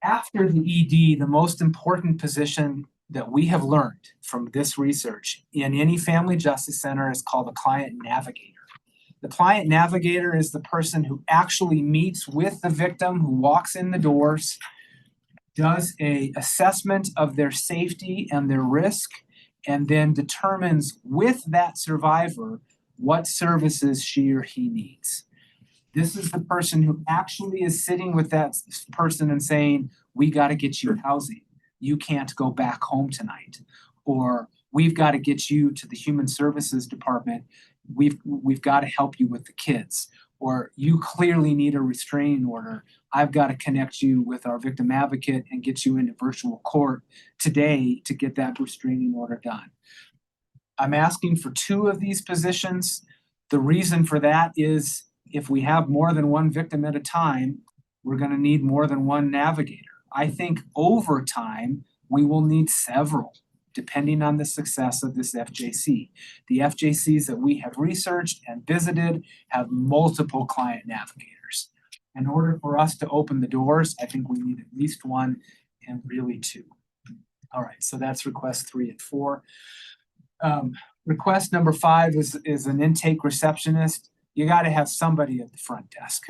After the ED, the most important position that we have learned from this research in any family justice center is called a client navigator. The client navigator is the person who actually meets with the victim who walks in the doors, does an assessment of their safety and their risk, and then determines with that survivor what services she or he needs. This is the person who actually is sitting with that person and saying, we got to get you housing. You can't go back home tonight. Or we've got to get you to the human services department. We've got to help you with the kids. Or you clearly need a restraining order. I've got to connect you with our victim advocate and get you into virtual court today to get that restraining order done. I'm asking for 2 of these positions. The reason for that is if we have more than one victim at a time, we're going to need more than one navigator. I think over time, we will need several, depending on the success of this FJC. The FJCs that we have researched and visited have multiple client navigators. In order for us to open the doors, I think we need at least 1 and really 2. All right, so that's request 3 and 4. Request number 5 is an intake receptionist. You got to have somebody at the front desk.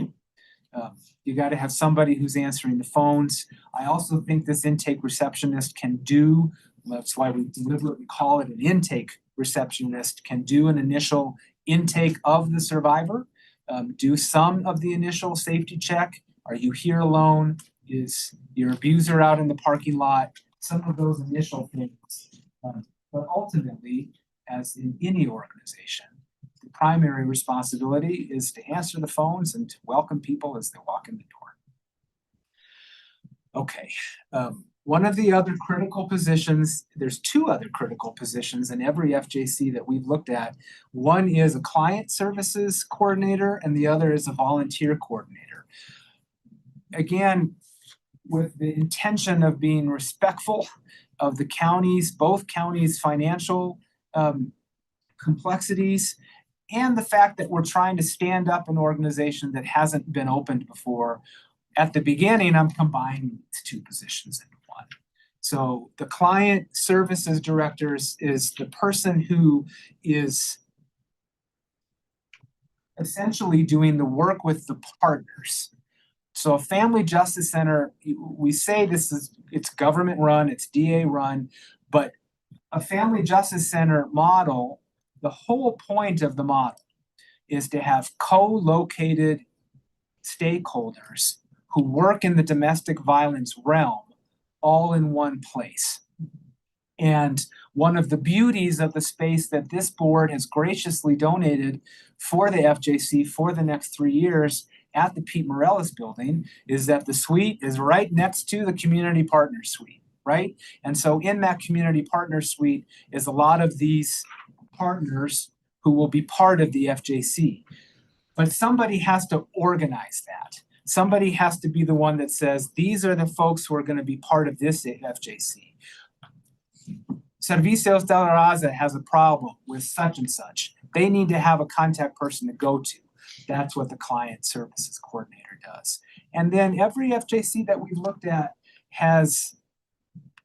You got to have somebody who's answering the phones. I also think this intake receptionist can do That's why we deliberately call it an intake receptionist, can do an initial intake of the survivor, do some of the initial safety check. Are you here alone? Is your abuser out in the parking lot? Some of those initial things. But ultimately, as in any organization, the primary responsibility is to answer the phones and to welcome people as they walk in the door. Okay, one of the other critical positions, there's two other critical positions in every FJC that we've looked at. One is a client services coordinator and the other is a volunteer coordinator. Again, with the intention of being respectful of the counties, both counties' financial complexities, and the fact that we're trying to stand up an organization that hasn't been opened before. At the beginning, I'm combining these two positions into one. So the client services director is the person who is essentially doing the work with the partners. So a family justice center, we say it's government run, it's DA run, but a family justice center model, the whole point of the model is to have co-located stakeholders who work in the domestic violence realm all in one place. And one of the beauties of the space that this board has graciously donated for the FJC for the next 3 years at the Pete Morellis building is that the suite is right next to the community partner suite, right? And so in that community partner suite is a lot of these partners who will be part of the FJC. But somebody has to organize that. Somebody has to be the one that says, these are the folks who are going to be part of this FJC. Servicios de la Raza has a problem with such and such. They need to have a contact person to go to. That's what the client services coordinator does. And then every FJC that we've looked at has,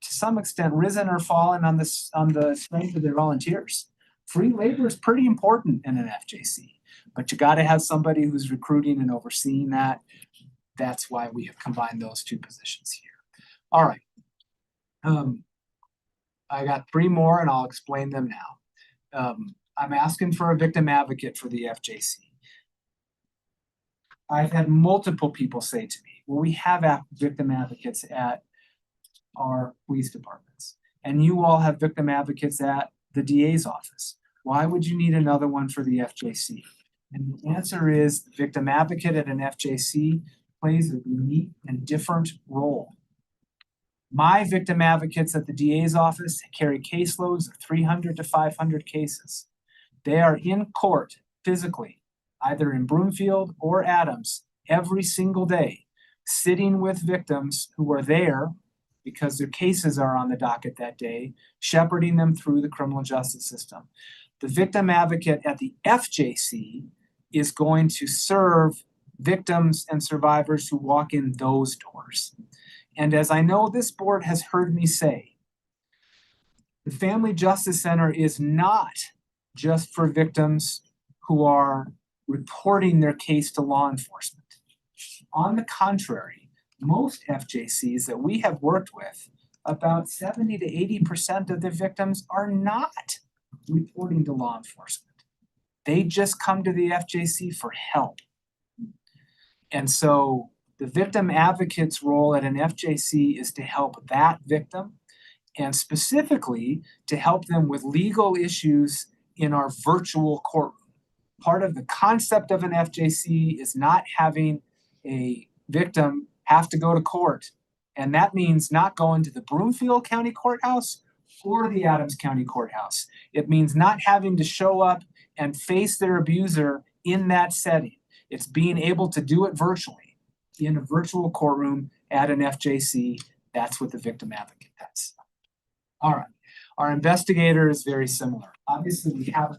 to some extent, risen or fallen on the strength of their volunteers. Free labor is pretty important in an FJC, but you got to have somebody who's recruiting and overseeing that. That's why we have combined those two positions here. All right. I got 3 more and I'll explain them now. I'm asking for a victim advocate for the FJC. I've had multiple people say to me, well, we have victim advocates at our police departments, and you all have victim advocates at the DA's office. Why would you need another one for the FJC? And the answer is the victim advocate at an FJC plays a unique and different role. My victim advocates at the DA's office carry caseloads of 300 to 500 cases. They are in court physically, either in Broomfield or Adams, every single day, sitting with victims who are there because their cases are on the docket that day, shepherding them through the criminal justice system. The victim advocate at the FJC is going to serve victims and survivors who walk in those doors. And as I know this board has heard me say, the Family Justice Center is not just for victims who are reporting their case to law enforcement. On the contrary, most FJCs that we have worked with, about 70 to 80% of the victims are not reporting to law enforcement. They just come to the FJC for help. And so the victim advocate's role at an FJC is to help that victim and specifically to help them with legal issues in our virtual courtroom. Part of the concept of an FJC is not having a victim have to go to court. And that means not going to the Broomfield County Courthouse or the Adams County Courthouse. It means not having to show up and face their abuser in that setting. It's being able to do it virtually in a virtual courtroom at an FJC. That's what the victim advocate does. All right. Our investigator is very similar. Obviously, we have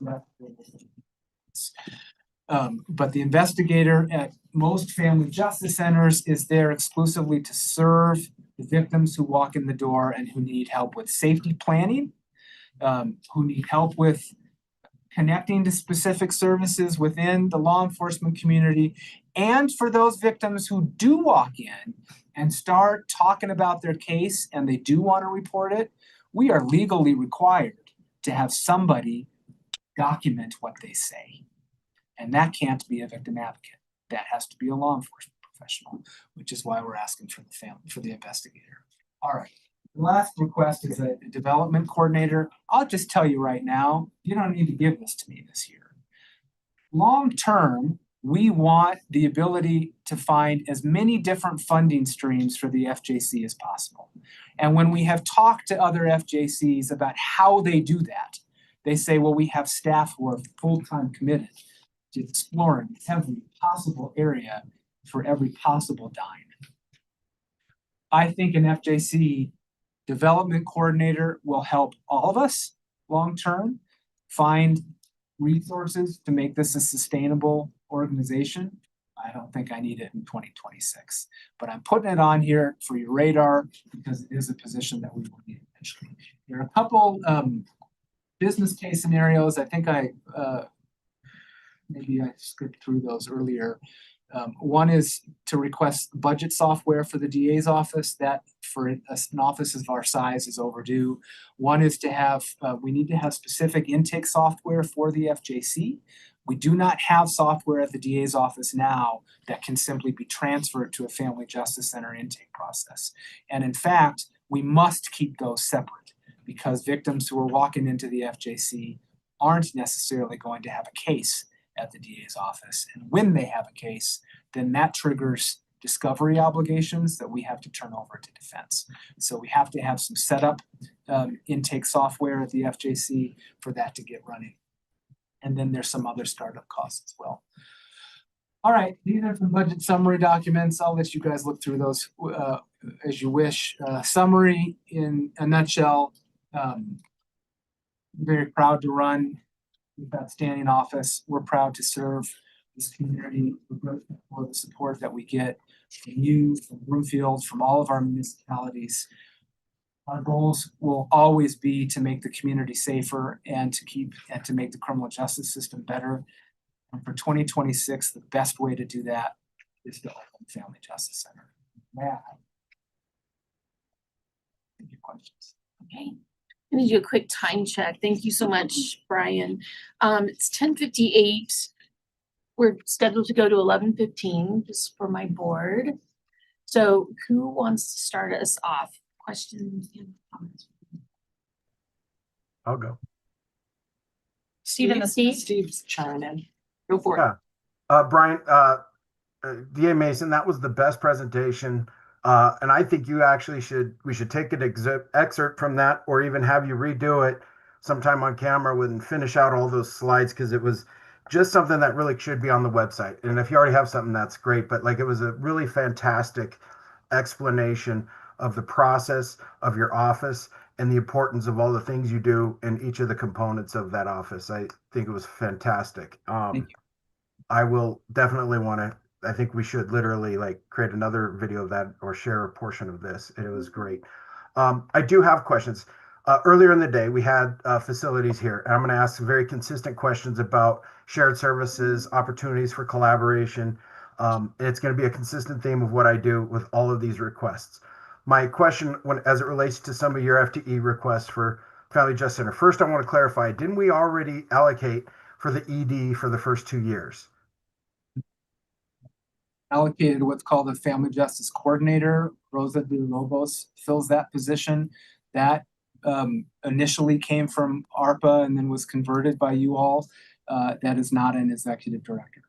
but the investigator at most family justice centers is there exclusively to serve the victims who walk in the door and who need help with safety planning, who need help with connecting to specific services within the law enforcement community, and for those victims who do walk in and start talking about their case and they do want to report it, we are legally required to have somebody document what they say. And that can't be a victim advocate. That has to be a law enforcement professional, which is why we're asking for the investigator. All right. The last request is a development coordinator. I'll just tell you right now, you don't need to give this to me this year. Long term, we want the ability to find as many different funding streams for the FJC as possible. And when we have talked to other FJCs about how they do that, they say, well, we have staff who are full-time committed to exploring every possible area for every possible dime. I think an FJC development coordinator will help all of us long-term find resources to make this a sustainable organization. I don't think I need it in 2026, but I'm putting it on here for your radar because it is a position that we will need eventually. There are a couple business case scenarios. I think maybe I skipped through those earlier. One is to request budget software for the DA's office. That for an office of our size is overdue. One is to have, we need to have specific intake software for the FJC. We do not have software at the DA's office now that can simply be transferred to a family justice center intake process. And in fact, we must keep those separate because victims who are walking into the FJC aren't necessarily going to have a case at the DA's office. And when they have a case, then that triggers discovery obligations that we have to turn over to defense. So we have to have some setup intake software at the FJC for that to get running. And then there's some other startup costs as well. All right, these are some budget summary documents. I'll let you guys look through those as you wish. Summary in a nutshell, very proud to run with that standing office. We're proud to serve this community. We're grateful for the support that we get from you, from Broomfield, from all of our municipalities. Our goals will always be to make the community safer and to make the criminal justice system better. And for 2026, the best way to do that is to open Family Justice Center. Any questions? Okay. Let me do a quick time check. Thank you so much, Brian. It's 10:58. We're scheduled to go to 11:15 just for my board. So who wants to start us off? Questions and comments? I'll go. Steve's chiming in. Go for it. Yeah. Brian, DA Mason, that was the best presentation. And I think we should take an excerpt from that or even have you redo it sometime on camera and finish out all those slides because it was just something that really should be on the website. And if you already have something, that's great. But like it was a really fantastic explanation of the process of your office and the importance of all the things you do in each of the components of that office. I think it was fantastic. Thank you. I will definitely I think we should literally like create another video of that or share a portion of this. It was great. I do have questions. Earlier in the day, we had facilities here, and I'm going to ask some very consistent questions about shared services, opportunities for collaboration. It's going to be a consistent theme of what I do with all of these requests. My question, as it relates to some of your FTE requests for Family Justice Center, first I want to clarify, didn't we already allocate for the ED for the first 2 years? Allocated what's called a Family Justice Coordinator. Rosa de Lobos fills that position. That initially came from ARPA and then was converted by you all. That is not an executive director.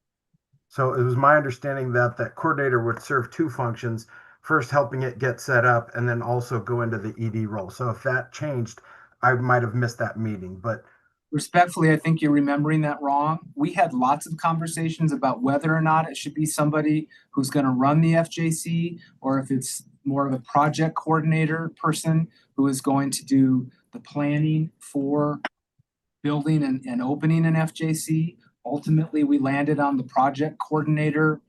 So it was my understanding that that coordinator would serve two functions, first helping it get set up and then also go into the ED role. So if that changed, I might have missed that meeting, but respectfully, I think you're remembering that wrong. We had lots of conversations about whether or not it should be somebody who's going to run the FJC or if it's more of a project coordinator person who is going to do the planning for building and opening an FJC. Ultimately, we landed on the project coordinator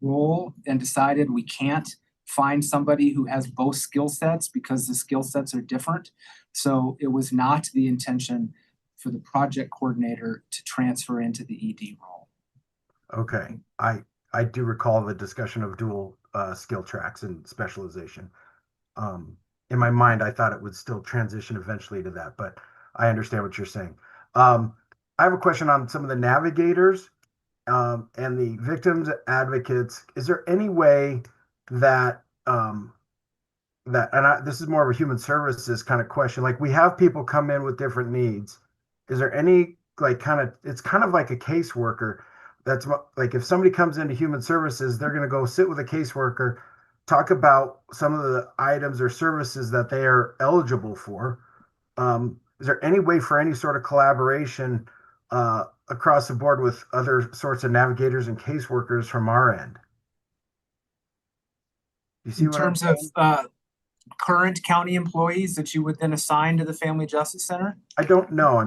role and decided we can't find somebody who has both skill sets because the skill sets are different. So it was not the intention for the project coordinator to transfer into the ED role. Okay, I do recall the discussion of dual skill tracks and specialization. in my mind, I thought it would still transition eventually to that, but I understand what you're saying. I have a question on some of the navigators and the victims advocates. Is there any way that this is more of a human services kind of question. Like we have people come in with different needs. Is there any it's kind of like a caseworker. That's like if somebody comes into human services, they're going to go sit with a caseworker, talk about some of the items or services that they are eligible for. Is there any way for any sort of collaboration across the board with other sorts of navigators and caseworkers from our end? You see In what I'm terms of saying? current county employees that you would then assign to the Family Justice Center? I don't know.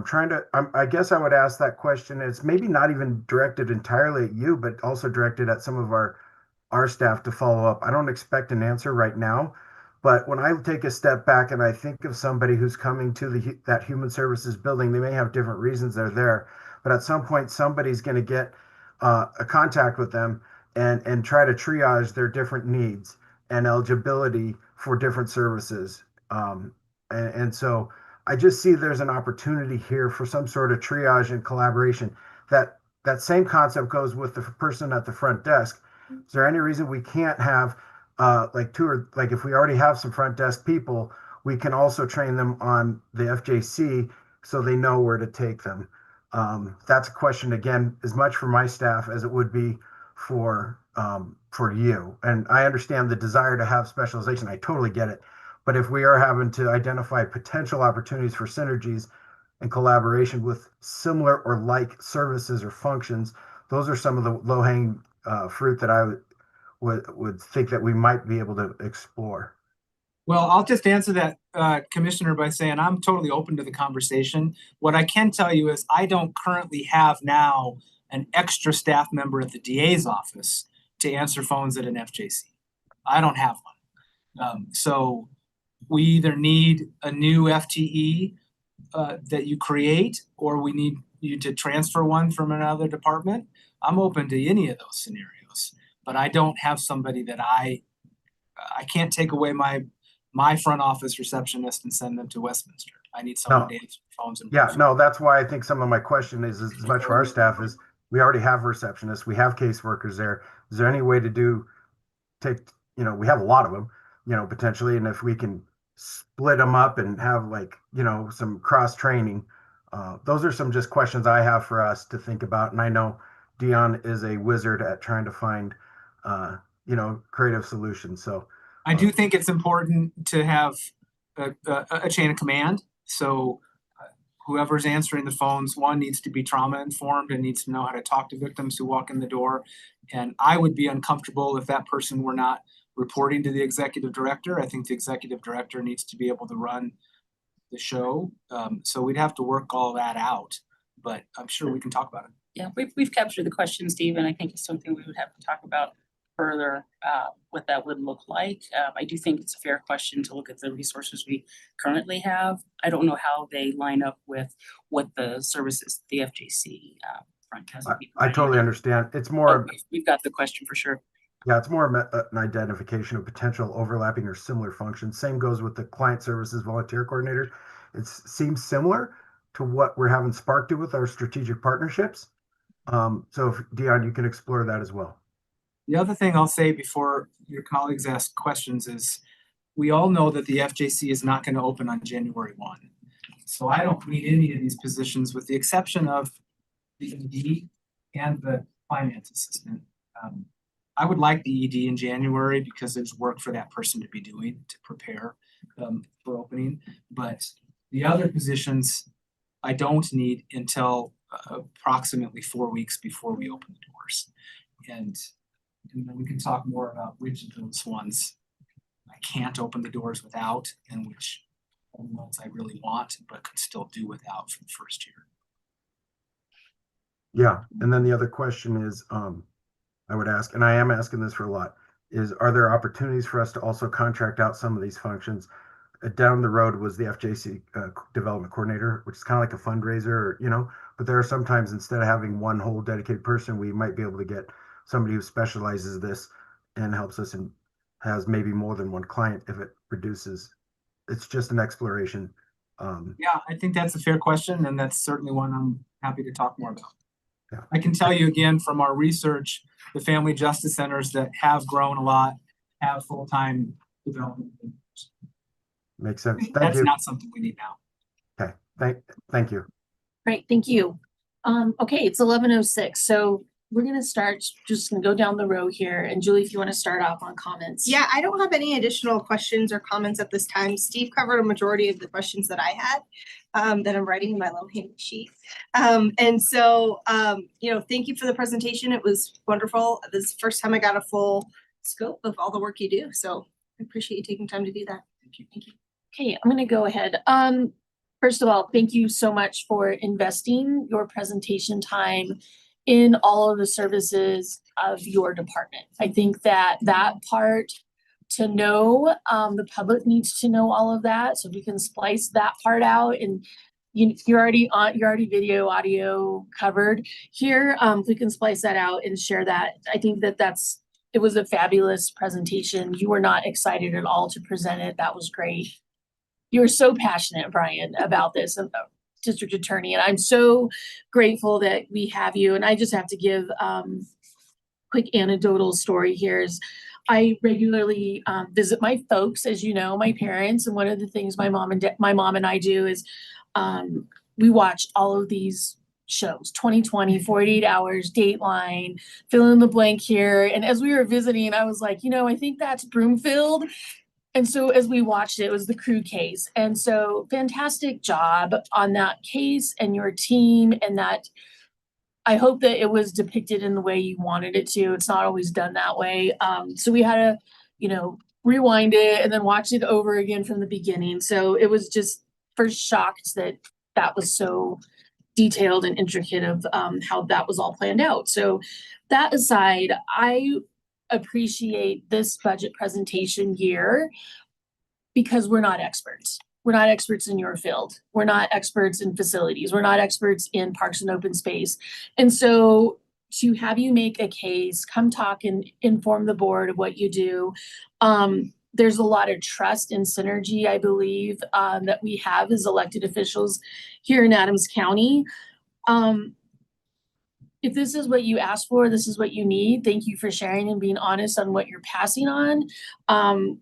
I guess I would ask that question. It's maybe not even directed entirely at you, but also directed at some of our staff to follow up. I don't expect an answer right now, but when I take a step back and I think of somebody who's coming to that human services building, they may have different reasons they're there, but at some point somebody's going to get a contact with them and try to triage their different needs and eligibility for different services. And so I just see there's an opportunity here for some sort of triage and collaboration. That same concept goes with the person at the front desk. Is there any reason we can't have if we already have some front desk people, we can also train them on the FJC so they know where to take them? That's a question, again, as much for my staff as it would be for you. And I understand the desire to have specialization. I totally get it. But if we are having to identify potential opportunities for synergies and collaboration with similar or like services or functions, those are some of the low-hanging fruit that I would think that we might be able to explore. Well, I'll just answer that, Commissioner, by saying I'm totally open to the conversation. What I can tell you is I don't currently have now an extra staff member at the DA's office to answer phones at an FJC. I don't have one. So we either need a new FTE that you create, or we need you to transfer one from another department. I'm open to any of those scenarios, but I don't have somebody that I can't take away my front office receptionist and send them to Westminster. I need someone to answer phones. Yeah, no, that's why I think some of my question is as much for our staff is we already have receptionists, we have caseworkers there. Is there any way to we have a lot of them, potentially, and if we can split them up and have some cross training, those are some just questions I have for us to think about. And I know Dion is a wizard at trying to find, creative solutions. So I do think it's important to have a chain of command. So whoever's answering the phones, one, needs to be trauma informed and needs to know how to talk to victims who walk in the door. And I would be uncomfortable if that person were not reporting to the executive director. I think the executive director needs to be able to run the show. So we'd have to work all that out, but I'm sure we can talk about it. Yeah, we've captured the question, Steve, and I think it's something we would have to talk about further, what that would look like. I do think it's a fair question to look at the resources we currently have. I don't know how they line up with what the services the FJC front has. I totally understand. It's more, we've got the question for sure. Yeah, it's more an identification of potential overlapping or similar functions. Same goes with the client services volunteer coordinator. It seems similar to what we're having Spark do with our strategic partnerships. So if, Dion, you can explore that as well. The other thing I'll say before your colleagues ask questions is we all know that the FJC is not going to open on January 1. So I don't need any of these positions with the exception of the ED and the finance assistant. I would like the ED in January because there's work for that person to be doing to prepare for opening. But the other positions I don't need until approximately 4 weeks before we open the doors. And then we can talk more about which of those ones I can't open the doors without and which ones I really want, but could still do without for the first year. Yeah, and then the other question is, I would ask, and I am asking this for a lot, is are there opportunities for us to also contract out some of these functions? Down the road was the FJC development coordinator, which is kind of like a fundraiser, but there are sometimes instead of having one whole dedicated person, we might be able to get somebody who specializes this and helps us and has maybe more than one client if it reduces it's just an exploration. Yeah, I think that's a fair question, and that's certainly one I'm happy to talk more about. Yeah. I can tell you again from our research, the family justice centers that have grown a lot have full-time development. Makes sense. Thank That's you. not something we need now. Okay, thank you. Great, thank you. Okay, it's 11:06, so we're gonna start, just gonna go down the row here, and Julie, if you wanna start off on comments. Yeah, I don't have any additional questions or comments at this time. Steve covered a majority of the questions that I had, that I'm writing in my little handy sheet. And so, thank you for the presentation. It was wonderful. This is the first time I got a full scope of all the work you do, so I appreciate you taking time to do that. Thank you. Okay, I'm gonna go ahead. First of all, thank you so much for investing your presentation time in all of the services of your department. I think that part to know, the public needs to know all of that, so we can splice that part out, and you're already video, audio covered here. We can splice that out and share that. I think it was a fabulous presentation. You were not excited at all to present it. That was great. You were so passionate, Brian, about this, district attorney, and I'm so grateful that we have you. And I just have to give quick anecdotal story here is I regularly visit my folks, as you know, my parents, and one of the things my mom and I do is we watch all of these shows, 20/20, 48 Hours, Dateline, fill in the blank here. And as we were visiting, I was like, I think that's Broomfield. And so as we watched it, it was the Crew case. And so fantastic job on that case and your team, and that I hope that it was depicted in the way you wanted it to. It's not always done that way. So we had to, rewind it and then watch it over again from the beginning. So it was just first shocked that was so detailed and intricate of how that was all planned out. So that aside, I appreciate this budget presentation year because we're not experts. We're not experts in your field. We're not experts in facilities. We're not experts in parks and open space. And so to have you make a case, come talk and inform the board of what you do. There's a lot of trust and synergy, I believe, that we have as elected officials here in Adams County. If this is what you asked for, this is what you need. Thank you for sharing and being honest on what you're passing on. I'm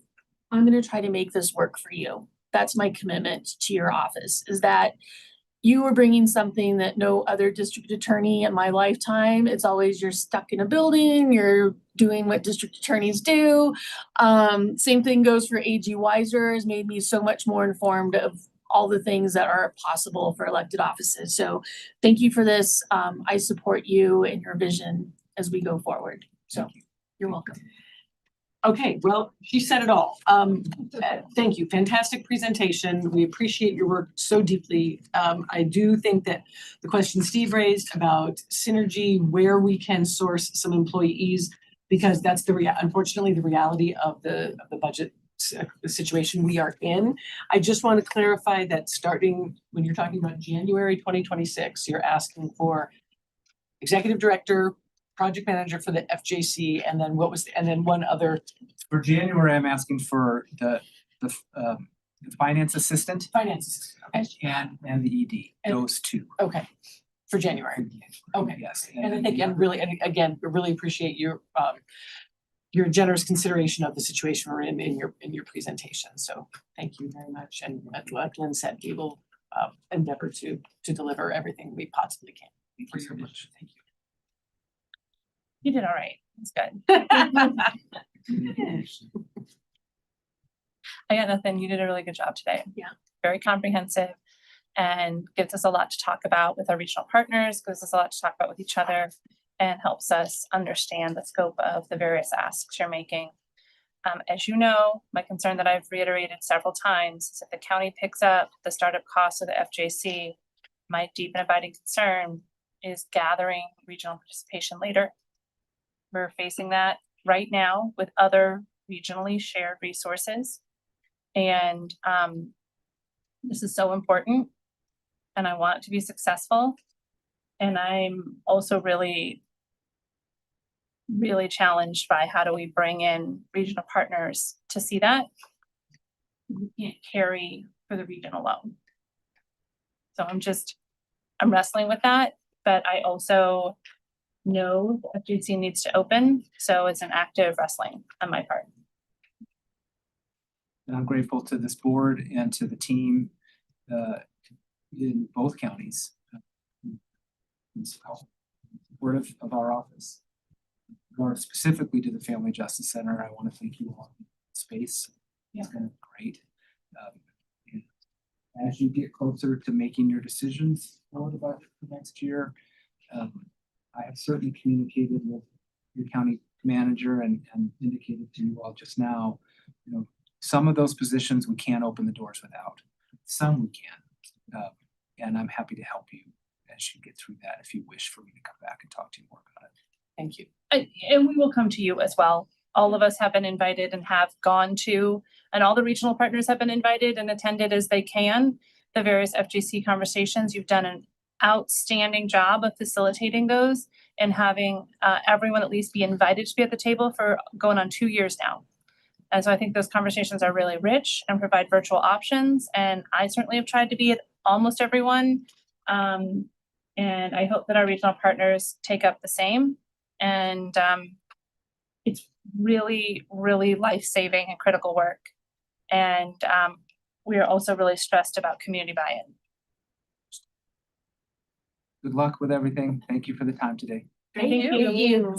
going to try to make this work for you. That's my commitment to your office, is that you are bringing something that no other district attorney in my lifetime. It's always you're stuck in a building, you're doing what district attorneys do. Same thing goes for AG Weiser, has made me so much more informed of all the things that are possible for elected offices. So thank you for this. I support you and your vision as we go forward. So you're welcome. Okay, well, she said it all. Thank you. Fantastic presentation. We appreciate your work so deeply. I do think that the question Steve raised about synergy, where we can source some employees, because that's unfortunately the reality of the budget situation we are in. I just want to clarify that starting when you're talking about January 2026, you're asking for executive director, project manager for the FJC, and then one other. For January, I'm asking for the finance assistant. Finance assistant, And the ED, those two. Okay, for January. Okay, Yes. and I think, and again, we really appreciate your generous consideration of the situation we're in your presentation. So thank you very much. And like Lynn said, we will endeavor to deliver everything we possibly can. Thank you so much. Thank you. You did all right. That's good. I got nothing. You did a really good job today. Yeah. Very comprehensive and gives us a lot to talk about with our regional partners, gives us a lot to talk about with each other, and helps us understand the scope of the various asks you're making. As you know, my concern that I've reiterated several times is if the county picks up the startup costs of the FJC, my deep and abiding concern is gathering regional participation later. We're facing that right now with other regionally shared resources. And this is so important, and I want it to be successful. And I'm also really challenged by how do we bring in regional partners to see that. we can't carry for the region alone. So I'm wrestling with that, but I also know that FGC needs to open, so it's an active wrestling on my part. And I'm grateful to this board and to the team in both counties. Supportive of our office. More specifically to the Family Justice Center, I want to thank you all for the space. It's been great. And as you get closer to making your decisions for the budget for next year, I have certainly communicated with your county manager and indicated to you all just now, some of those positions we can't open the doors without. Some we can. And I'm happy to help you as you get through that if you wish for me to come back and talk to you more about it. Thank you. And we will come to you as well. All of us have been invited and have gone to, and all the regional partners have been invited and attended as they can, the various FGC conversations. You've done an outstanding job of facilitating those and having everyone at least be invited to be at the table for going on 2 years now. And so I think those conversations are really rich and provide virtual options. And I certainly have tried to be at almost everyone. And I hope that our regional partners take up the same. And it's really, really life-saving and critical work. And we are also really stressed about community buy-in. Good luck with everything. Thank you for the time today. Thank you.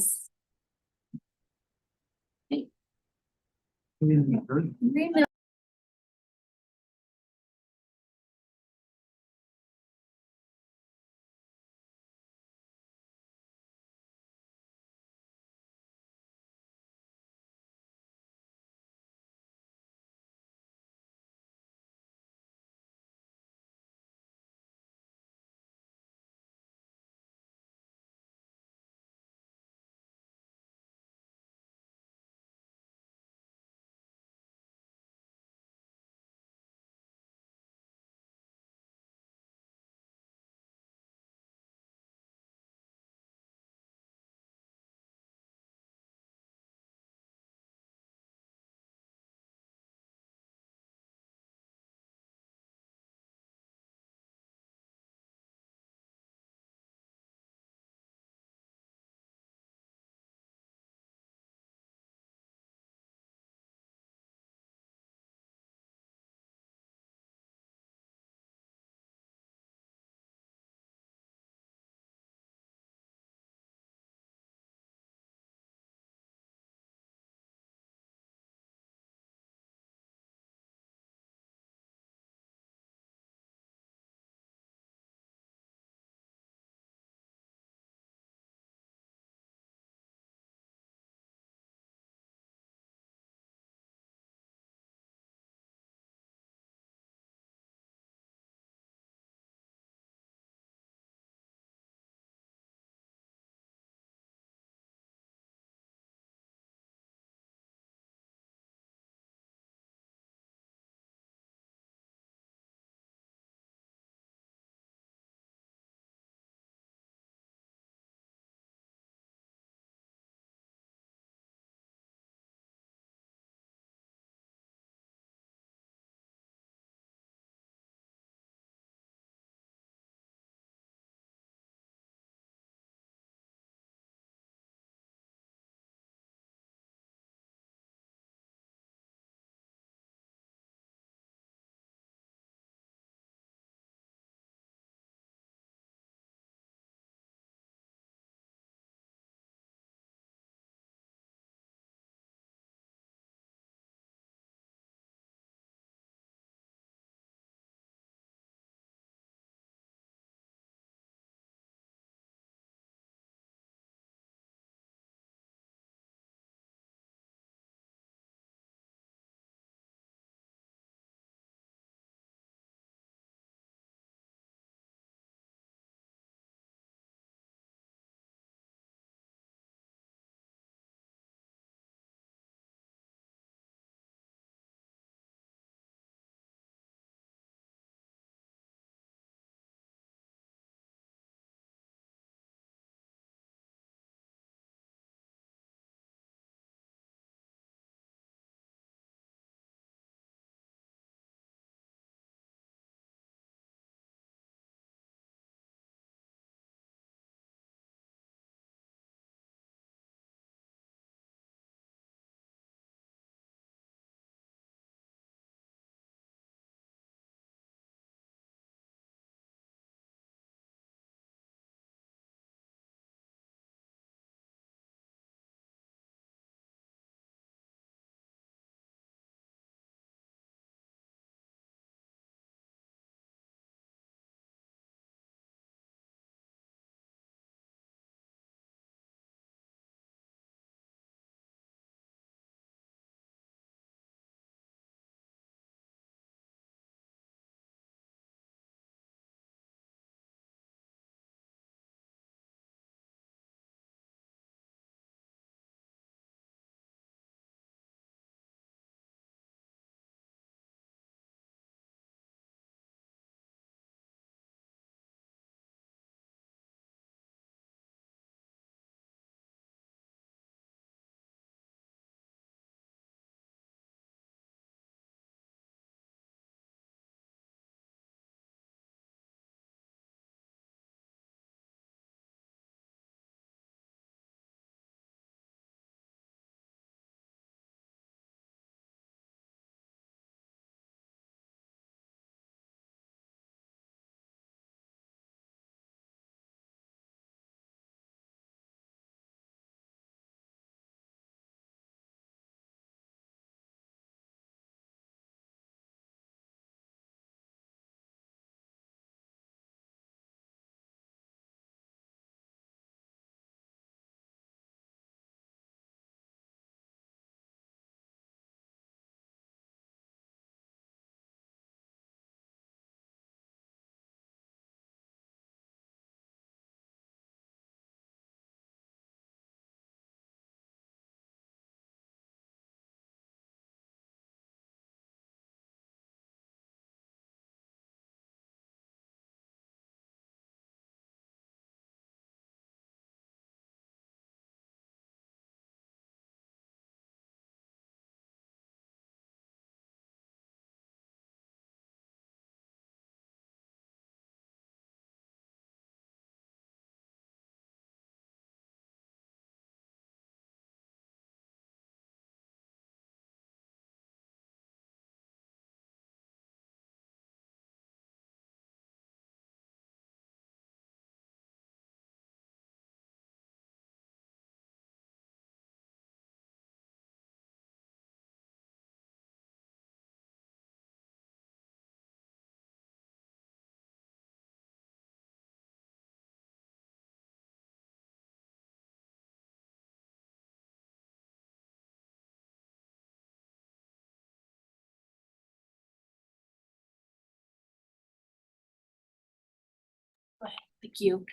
Thank you.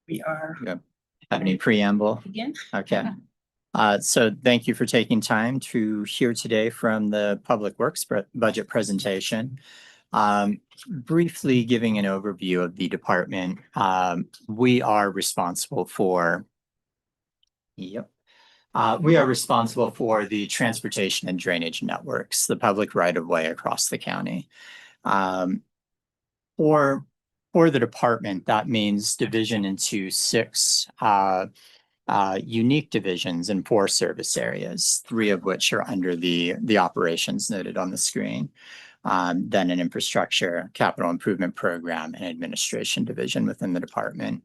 We are. Yep. Have any preamble? Again? Okay. So thank you for taking time to hear today from the Public Works budget presentation. Briefly giving an overview of the department, we are responsible for, we are responsible for the transportation and drainage networks, the public right-of-way across the county. For the department, that means division into 6 unique divisions in 4 service areas, 3 of which are under the operations noted on the screen. Then an infrastructure, capital improvement program, and administration division within the department.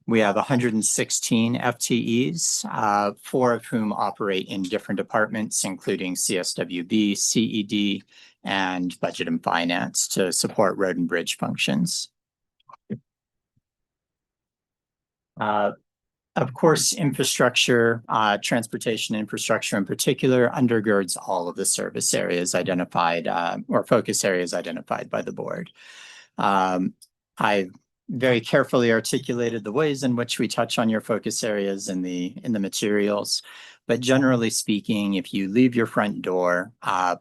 We have 116 FTEs, 4 of whom operate in different departments, including CSWB, CED, and budget and finance to support road and bridge functions. Of course, infrastructure, transportation infrastructure in particular, undergirds all of the service areas identified or focus areas identified by the board. I very carefully articulated the ways in which we touch on your focus areas in the materials. But generally speaking, if you leave your front door,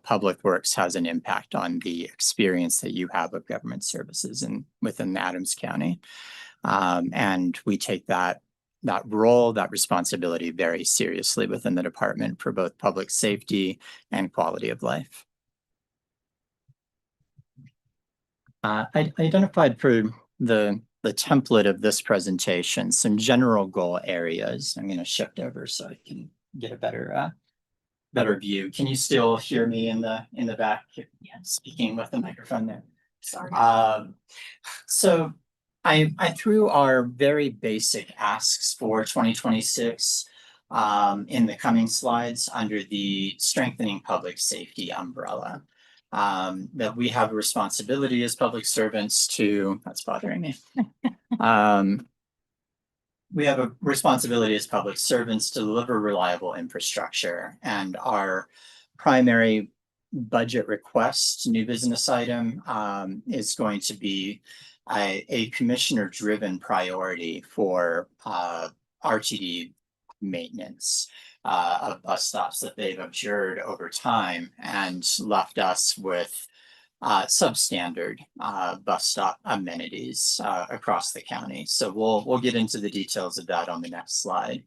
Public Works has an impact on the experience that you have of government services within Adams County. And we take that role, that responsibility very seriously within the department for both public safety and quality of life. I identified for the template of this presentation some general goal areas. I'm going to shift over so I can get a better view. Can you still hear me in the back? Yeah, speaking with the microphone there. Sorry. So I threw our very basic asks for 2026 in the coming slides under the strengthening public safety umbrella. That we have a responsibility as public servants to, that's bothering me. We have a responsibility as public servants to deliver reliable infrastructure, and our primary budget request, new business item, is going to be a commissioner-driven priority for RTD maintenance of bus stops that they've observed over time and left us with substandard bus stop amenities across the county. So we'll get into the details of that on the next slide.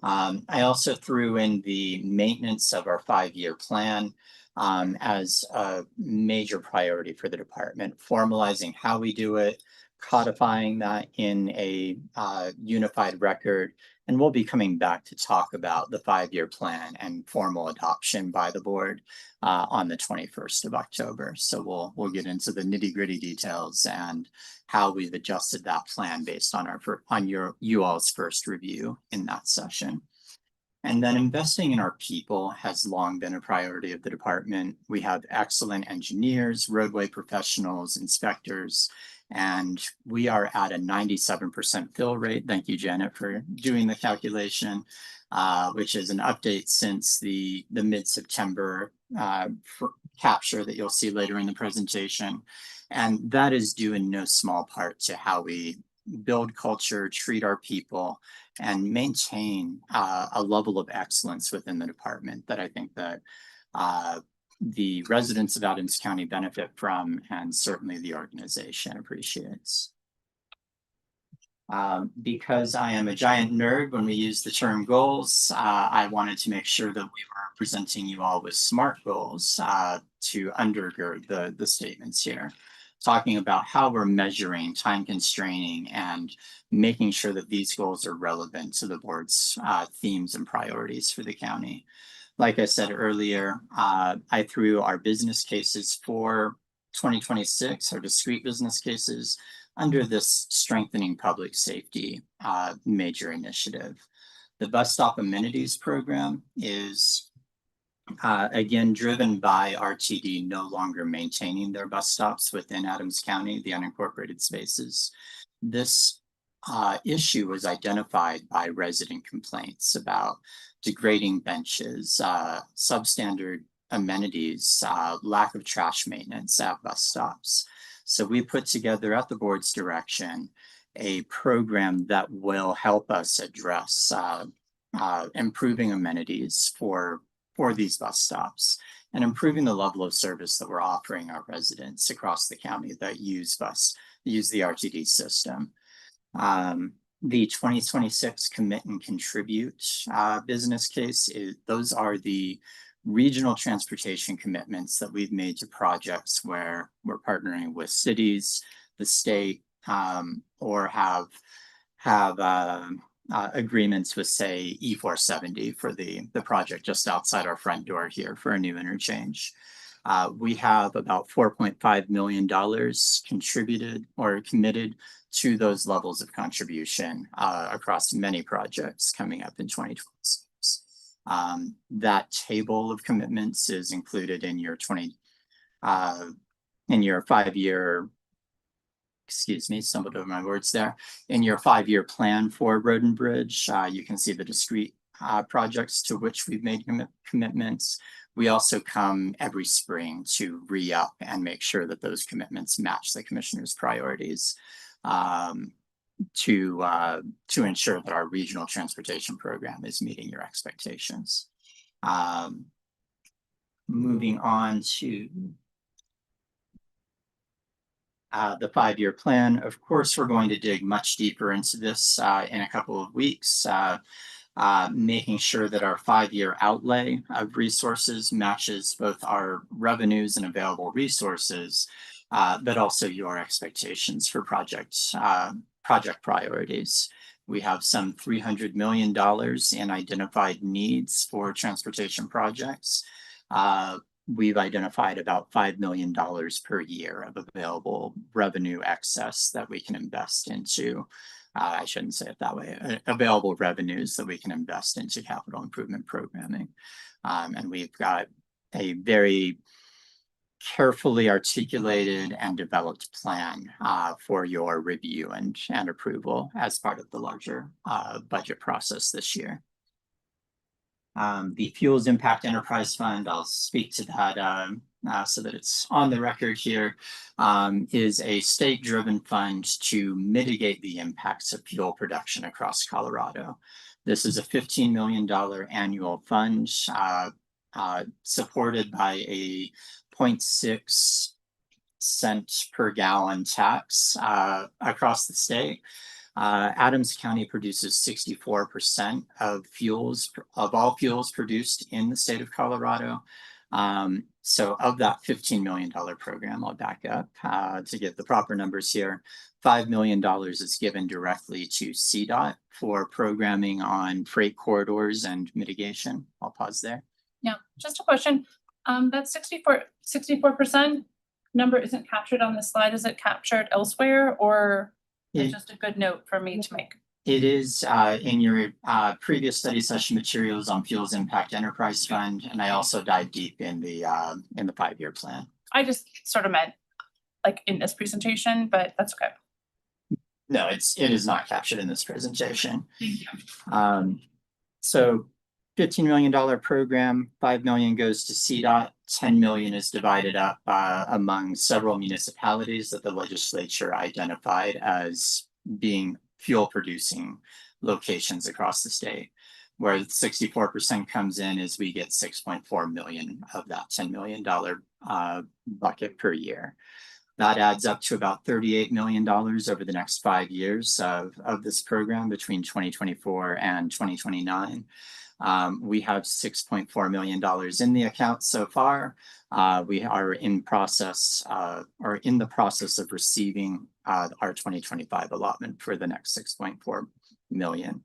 I also threw in the maintenance of our 5-year plan as a major priority for the department, formalizing how we do it, codifying that in a unified record. And we'll be coming back to talk about the 5-year plan and formal adoption by the board on the 21st of October. So we'll get into the nitty-gritty details and how we've adjusted that plan based on you all's first review in that session. And then investing in our people has long been a priority of the department. We have excellent engineers, roadway professionals, inspectors, and we are at a 97% fill rate. Thank you, Janet, for doing the calculation, which is an update since the mid-September capture that you'll see later in the presentation. And that is due in no small part to how we build culture, treat our people, and maintain a level of excellence within the department that I think that the residents of Adams County benefit from, and certainly the organization appreciates. Because I am a giant nerd when we use the term goals, I wanted to make sure that we were presenting you all with SMART goals to undergird the statements here. Talking about how we're measuring, time constraining, and making sure that these goals are relevant to the board's themes and priorities for the county. Like I said earlier, I threw our business cases for 2026, our discrete business cases, under this strengthening public safety major initiative. The bus stop amenities program is again, driven by RTD no longer maintaining their bus stops within Adams County, the unincorporated spaces. This issue was identified by resident complaints about degrading benches, substandard amenities, lack of trash maintenance at bus stops. So we put together at the board's direction a program that will help us address improving amenities for these bus stops and improving the level of service that we're offering our residents across the county that use the RTD system. The 2026 commit and contribute business case those are the regional transportation commitments that we've made to projects where we're partnering with cities, the state, or have agreements with, say, E470 for the project just outside our front door here for a new interchange. We have about $4.5 million contributed or committed to those levels of contribution across many projects coming up in 2026. That table of commitments is included in your 5-year, excuse me, stumbled over my words there. In your 5-year plan for Road and Bridge, you can see the discrete projects to which we've made commitments. We also come every spring to re-up and make sure that those commitments match the commissioner's priorities to ensure that our regional transportation program is meeting your expectations. Moving on to the 5-year plan. Of course, we're going to dig much deeper into this in a couple of weeks, making sure that our 5-year outlay of resources matches both our revenues and available resources, but also your expectations for project priorities. We have some $300 million in identified needs for transportation projects. We've identified about $5 million per year of available revenue excess that we can invest into. I shouldn't say it that way, available revenues that we can invest into capital improvement programming. And we've got a very carefully articulated and developed plan for your review and approval as part of the larger budget process this year. The Fuels Impact Enterprise Fund, I'll speak to that so that it's on the record here, is a state-driven fund to mitigate the impacts of fuel production across Colorado. This is a $15 million annual fund supported by a 0.6 cent per gallon tax across the state. Adams County produces 64% of all fuels produced in the state of Colorado. So of that $15 million program, I'll back up to get the proper numbers here. $5 million is given directly to CDOT for programming on freight corridors and mitigation. I'll pause there. Yeah, just a question. That 64% number isn't captured on the slide. Is it captured elsewhere, or is it just a good note for me to make? It is in your previous study session materials on Fuels Impact Enterprise Fund, and I also dive deep in the 5-year plan. I just sort of meant like in this presentation, but that's okay. No, it is not captured in this presentation. Thank you. So $15 million program, $5 million goes to CDOT, $10 million is divided up among several municipalities that the legislature identified as being fuel producing locations across the state. Where 64% comes in is we get 6.4 million of that $10 million bucket per year. That adds up to about $38 million over the next 5 years of this program between 2024 and 2029. We have $6.4 million in the account so far. We are in the process of receiving our 2025 allotment for the next 6.4 million.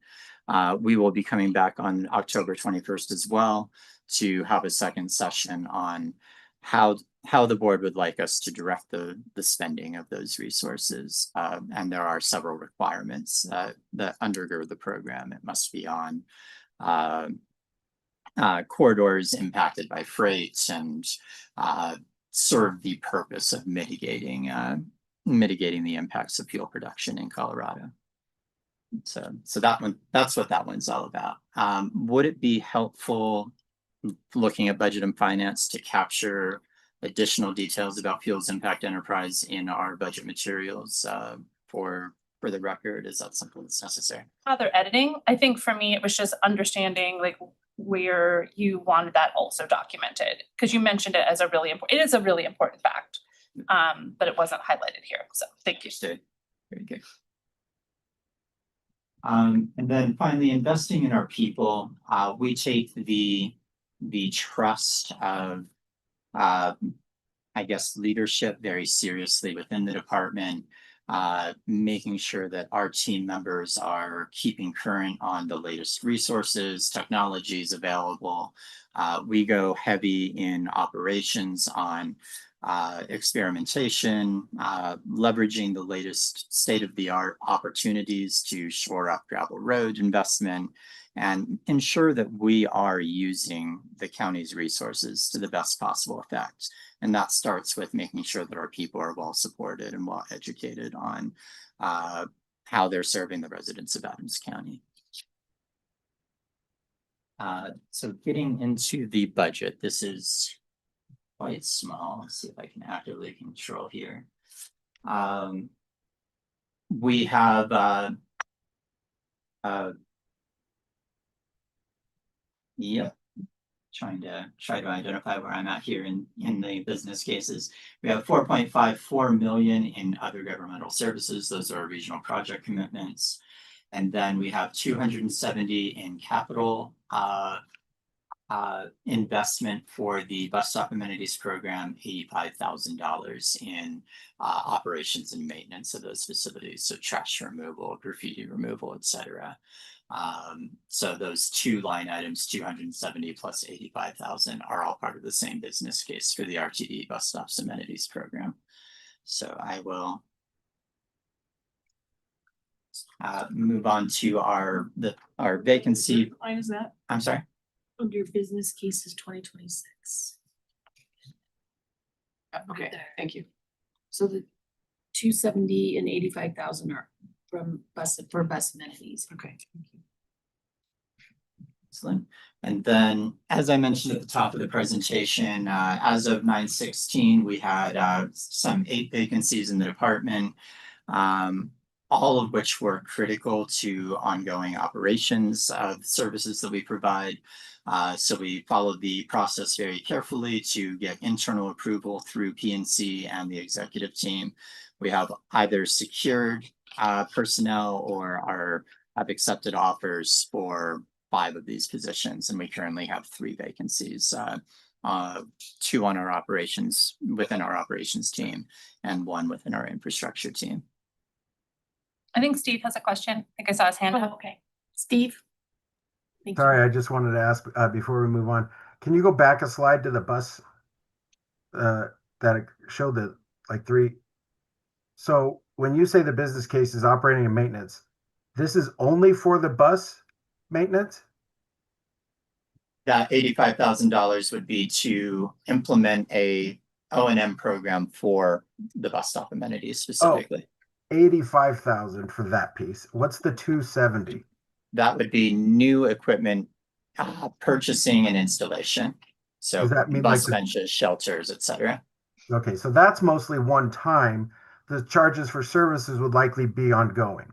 We will be coming back on October 21st as well to have a second session on how the board would like us to direct the spending of those resources. And there are several requirements that undergird the program. It must be on corridors impacted by freight and serve the purpose of mitigating the impacts of fuel production in Colorado. So that's what that one's all about. Would it be helpful looking at budget and finance to capture additional details about Fuels Impact Enterprise in our budget materials for the record? Is that something that's necessary? Other editing, I think for me, it was just understanding like where you wanted that also documented, because you mentioned it as a really important, it is a really important fact. But it wasn't highlighted here, so thank you. Understood. Very good. And then finally, investing in our people, we take the trust of, I guess, leadership very seriously within the department, making sure that our team members are keeping current on the latest resources, technologies available. We go heavy in operations on experimentation, leveraging the latest state-of-the-art opportunities to shore up gravel road investment and ensure that we are using the county's resources to the best possible effect. And that starts with making sure that our people are well supported and well educated on how they're serving the residents of Adams County. So getting into the budget, this is quite small. Let's see if I can actively control here. We have yep, trying to identify where I'm at here in the business cases. We have 4.54 million in other governmental services. Those are regional project commitments. And then we have 270 in capital investment for the bus stop amenities program, $85,000 in operations and maintenance of those facilities. So trash removal, graffiti removal, etc. So those two line items, 270 plus 85,000, are all part of the same business case for the RTD bus stops amenities program. So I will move on to our vacancy. Line is that? I'm sorry. Under business cases 2026. Okay, thank you. So the 270 and 85,000 are from bus amenities. Okay. Excellent. And then, as I mentioned at the top of the presentation, as of 9/16, we had some 8 vacancies in the department, all of which were critical to ongoing operations of services that we provide. So we followed the process very carefully to get internal approval through PNC and the executive team. We have either secured personnel or have accepted offers for 5 of these positions, and we currently have 3 vacancies, 2 on our operations within our operations team and 1 within our infrastructure team. I think Steve has a question. I think I saw his hand up. Okay, Steve. Sorry, I just wanted to ask before we move on. Can you go back a slide to the bus that showed the like 3? So when you say the business case is operating and maintenance, this is only for the bus maintenance? That $85,000 would be to implement a O&M program for the bus stop amenities specifically. 85,000 for that piece. What's the 270? That would be new equipment purchasing and installation. So Does that mean bus like benches, shelters, etc. Okay, so that's mostly one time. The charges for services would likely be ongoing.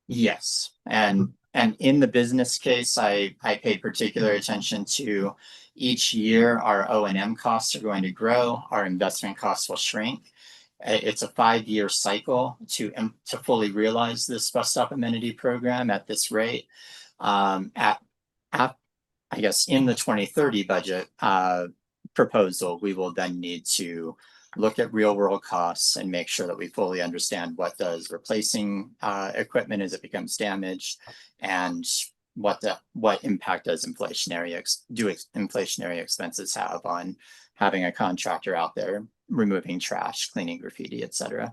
Yes, and in the business case, I paid particular attention to each year our O&M costs are going to grow, our investment costs will shrink. It's a 5-year cycle to fully realize this bus stop amenity program at this rate. I guess in the 2030 budget proposal, we will then need to look at real world costs and make sure that we fully understand what does replacing equipment as it becomes damaged, and what impact does inflationary expenses have on having a contractor out there removing trash, cleaning graffiti, etc.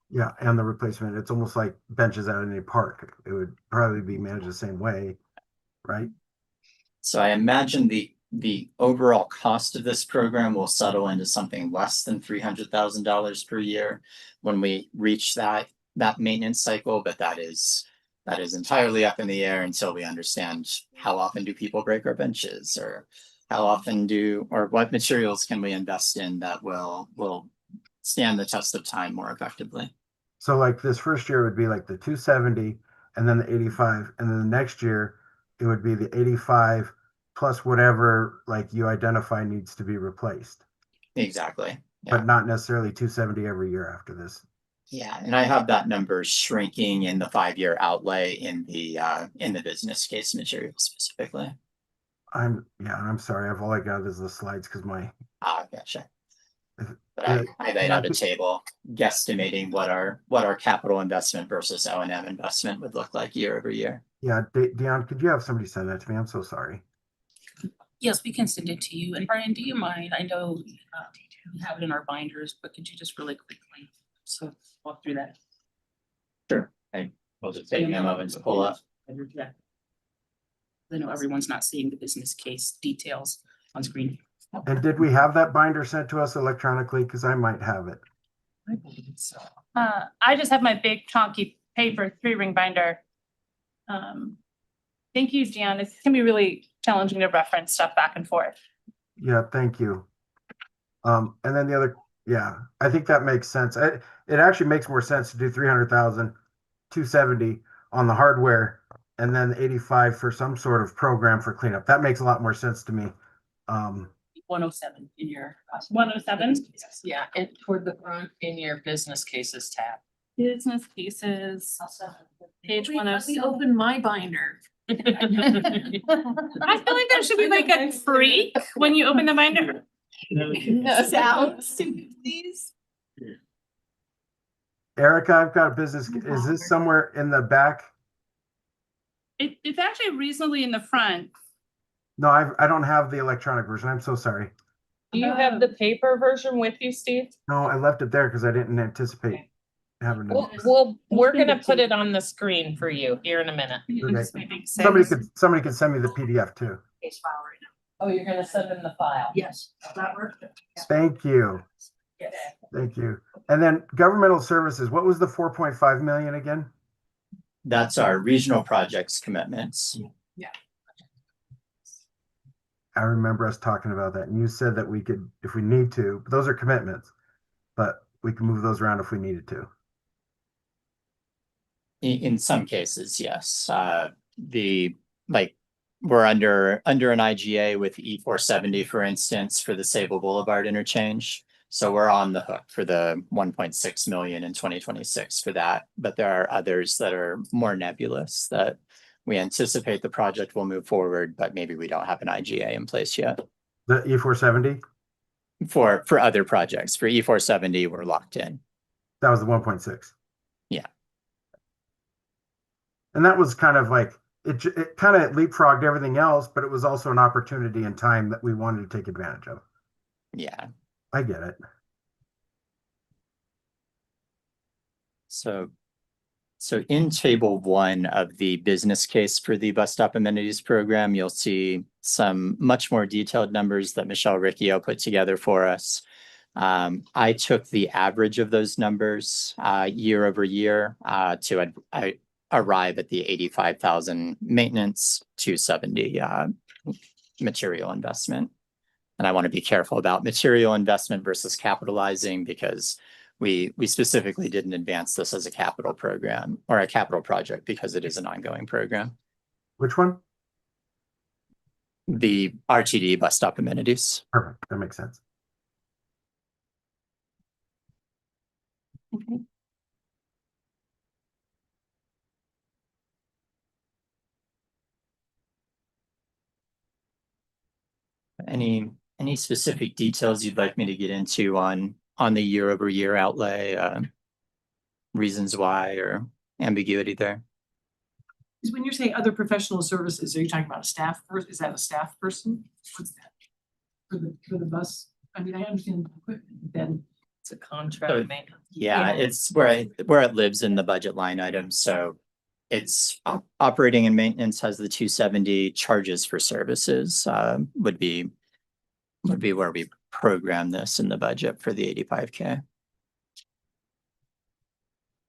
Yeah, and the replacement, it's almost like benches out in a park. It would probably be managed the same way, right? So I imagine the overall cost of this program will settle into something less than $300,000 per year when we reach that maintenance cycle, but that is entirely up in the air until we understand how often do people break our benches, or how often or what materials can we invest in that will stand the test of time more effectively? So like this first year would be like the 270 and then the 85, and then the next year it would be the 85 plus whatever like you identify needs to be replaced, Exactly. but not necessarily 270 every year after this. Yeah, and I have that number shrinking in the 5-year outlay in the business case material specifically. I'm sorry. All I got is the slides because my Gotcha. If- But I laid out a table guesstimating what our capital investment versus O&M investment would look like year over year. yeah, Dion, could you have somebody send that to me? I'm so sorry. Yes, we can send it to you. And Brian, do you mind? I know we have it in our binders, but could you just really quickly walk through that? Sure. We'll just take them up and pull up. I know everyone's not seeing the business case details on screen. And did we have that binder sent to us electronically? Because I might have it. I believe so. I just have my big chunky paper 3-ring binder. Thank you, Gian. It's gonna be really challenging to reference stuff back and forth. Yeah, thank you. And then the other, yeah, I think that makes sense. It actually makes more sense to do 300,000, 270 on the hardware, and then 85 for some sort of program for cleanup. That makes a lot more sense to me. 107 in your. 107? Yeah, and toward the front in your business cases tab. Business cases, page Wait, let me 107. open my binder. I feel like there should be like a freak when you open the binder. Sounds, please. Erica, I've got a business. Is this somewhere in the back? It's actually reasonably in the front. No, I don't have the electronic version. I'm so sorry. Do you have the paper version with you, Steve? No, I left it there because I didn't anticipate having to. We're gonna put it on the screen for you here in a minute. Okay. Somebody could send me the PDF too. Oh, you're gonna send them the file? Yes, that worked. Thank you. Yes. Thank you. And then governmental services, what was the 4.5 million again? That's our regional projects commitments. I remember us talking about that, and you said that we could, if we need to, those are commitments, but we can move those around if we needed to. In some cases, yes. We're under an IGA with E470, for instance, for the Sable Boulevard interchange. So we're on the hook for the 1.6 million in 2026 for that. But there are others that are more nebulous that we anticipate the project will move forward, but maybe we don't have an IGA in place yet. The E470? For other projects. For E470, we're locked in. That was the 1.6. Yeah. And that was kind of like, it kind of leapfrogged everything else, but it was also an opportunity in time that we wanted to take advantage of. Yeah. I get it. So in table 1 of the business case for the bus stop amenities program, you'll see some much more detailed numbers that Michelle Riccio put together for us. I took the average of those numbers year over year to arrive at the 85,000 maintenance, 270 material investment. And I want to be careful about material investment versus capitalizing because we specifically didn't advance this as a capital program or a capital project because it is an ongoing program. Which one? The RTD bus stop amenities. Perfect. That makes sense. Okay. Any specific details you'd like me to get into on the year over year outlay, reasons why or ambiguity there? Is when you're saying other professional services, are you talking about a staff person? Is that a staff person? What's that? For the bus? I mean, I understand equipment, but then It's a contract maintenance. Yeah, it's where it lives in the budget line item. So it's operating and maintenance has the 270, charges for services would be where we program this in the budget for the 85K.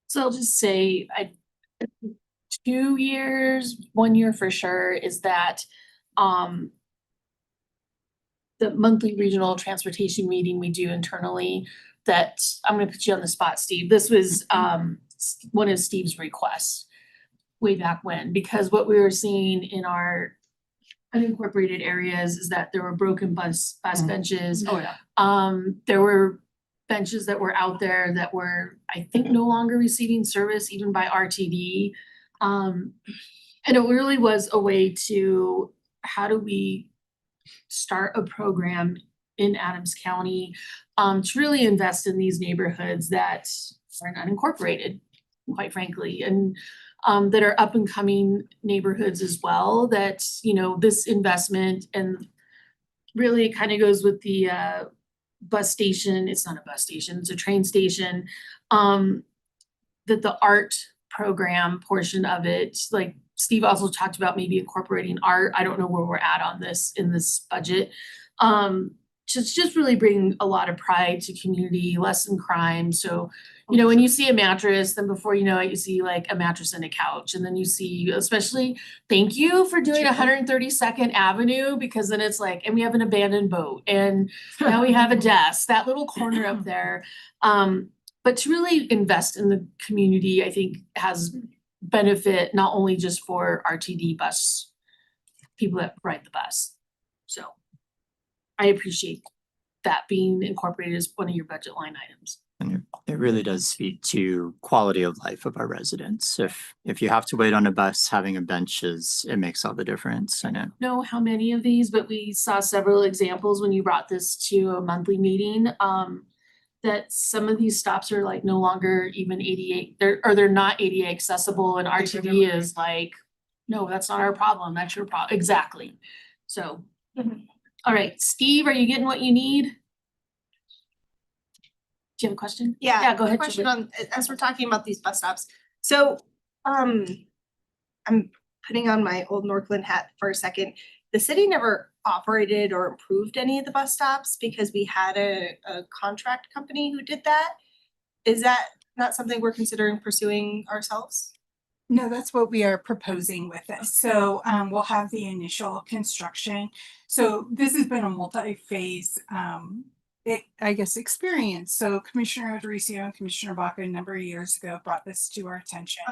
So I'll just say 2 years, 1 year for sure is that the monthly regional transportation meeting we do internally that, I'm gonna put you on the spot, Steve. This was one of Steve's requests way back when, because what we were seeing in our unincorporated areas is that there were broken bus benches. Oh, yeah. There were benches that were out there that were, I think, no longer receiving service even by RTD. And it really was a way to, how do we start a program in Adams County to really invest in these neighborhoods that are unincorporated, quite frankly, and that are up and coming neighborhoods as well, that, you know, this investment, and really it kind of goes with the bus station. It's not a bus station, it's a train station. That the art program portion of it, like Steve also talked about maybe incorporating art. I don't know where we're at on this in this budget. Just really bring a lot of pride to community, lessen crime. So, you know, when you see a mattress, then before you know it, you see like a mattress and a couch. And then you see, especially, thank you for doing 132nd Avenue, because then it's like, and we have an abandoned boat, and now we have a desk, that little corner up there. But to really invest in the community, I think has benefit not only just for RTD bus, people that ride the bus. So I appreciate that being incorporated as one of your budget line items. And it really does speak to quality of life of our residents. If you have to wait on a bus, having a bench it makes all the difference. I know how many of these, but we saw several examples when you brought this to a monthly meeting, that some of these stops are like no longer even ADA, they're not ADA accessible, and RTD is like, no, that's not our problem, that's your problem. Exactly. So, all right, Steve, are you getting what you need? Do you have a question? Yeah, go ahead. Question on, as we're talking about these bus stops. So, I'm putting on my old Northland hat for a second. The city never operated or improved any of the bus stops because we had a contract company who did that. Is that not something we're considering pursuing ourselves? No, that's what we are proposing with this. So we'll have the initial construction. So this has been a multi-phase experience. So Commissioner Odoricio and Commissioner Baca a number of years ago brought this to our attention.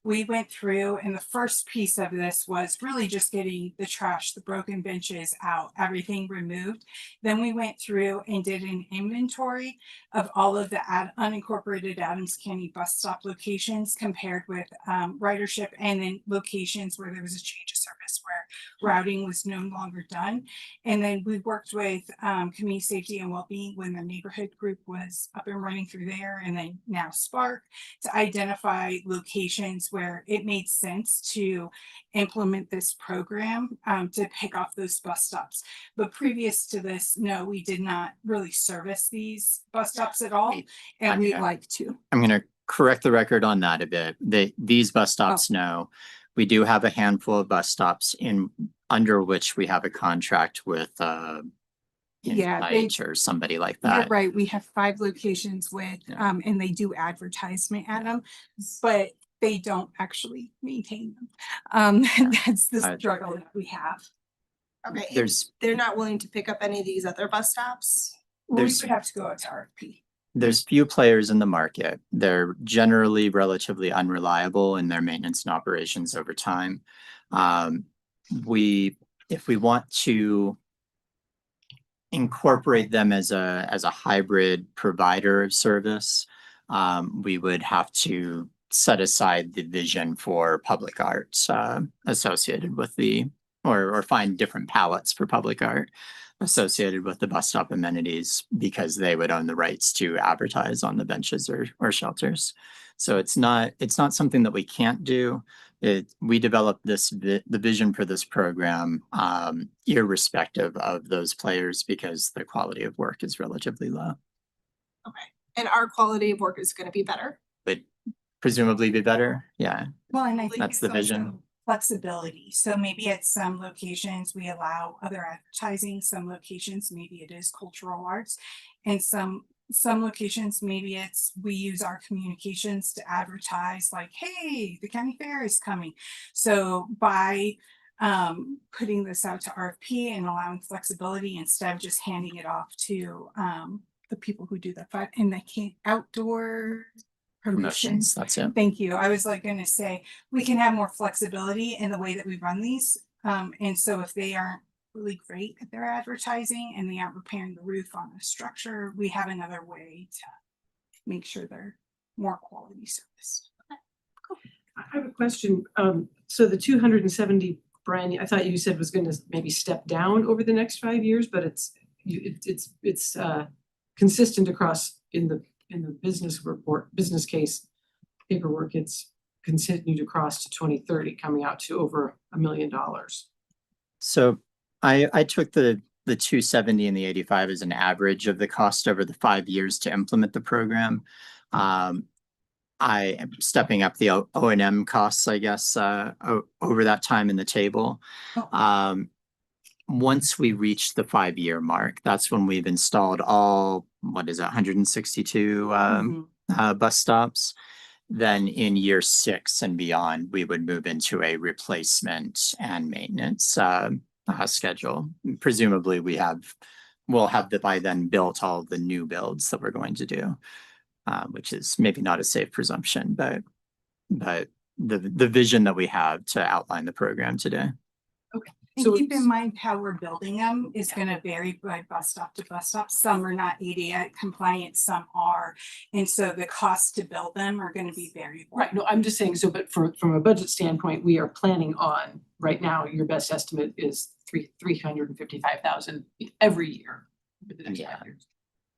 We went through, and the first piece of this was really just getting the trash, the broken benches out, everything removed. Then we went through and did an inventory of all of the unincorporated Adams County bus stop locations compared with ridership, and then locations where there was a change of service where routing was no longer done. And then we worked with community safety and wellbeing when the neighborhood group was up and running through there, and then now Spark, to identify locations where it made sense to implement this program to pick off those bus stops. But previous to this, no, we did not really service these bus stops at all, and we'd like to. I'm going to correct the record on that a bit. These bus stops, no. We do have a handful of bus stops under which we have a contract with or somebody like that. You're right. We have 5 locations with, and they do advertisement at them, but they don't actually maintain them. That's the struggle that we have. Okay, they're not willing to pick up any of these other bus stops? We would have to go out to RFP. There's few players in the market. They're generally relatively unreliable in their maintenance and operations over time. If we want to incorporate them as a hybrid provider of service, we would have to set aside the vision for public arts associated with or find different palettes for public art associated with the bus stop amenities, because they would own the rights to advertise on the benches or shelters. So it's not something that we can't do. We developed the vision for this program irrespective of those players, because the quality of work is relatively low. Okay, and our quality of work is going to be better? But presumably be better, yeah. Well, and I think that's the vision. Flexibility. So maybe at some locations we allow other advertising, some locations maybe it is cultural arts, and some locations maybe we use our communications to advertise like, hey, the county fair is coming. So by putting this out to RFP and allowing flexibility instead of just handing it off to the people who do the fun and the outdoor promotions. That's it. Thank you. I was like gonna say, we can have more flexibility in the way that we run these. And so if they aren't really great at their advertising and they aren't repairing the roof on a structure, we have another way to make sure they're more quality service. I have a question. So the 270, Brian, I thought you said was gonna maybe step down over the next 5 years, but it's consistent across in the business report, business case paperwork. It's continued across to 2030, coming out to over $1 million. So I took the 270 and the 85 as an average of the cost over the 5 years to implement the program. I am stepping up the O&M costs, I guess, over that time in the table. Once we reach the 5-year mark, that's when we've installed all, 162 bus stops. Then in year 6 and beyond, we would move into a replacement and maintenance schedule. Presumably we'll have by then built all the new builds that we're going to do, which is maybe not a safe presumption, but the vision that we have to outline the program today. Okay. And keep in mind how we're building them is going to vary by bus stop to bus stop. Some are not ADA compliant, some are. And so the cost to build them are going to be variable. Right, no, I'm just saying, so, but from a budget standpoint, we are planning on, right now, your best estimate is $355,000 every year for the next 5 years.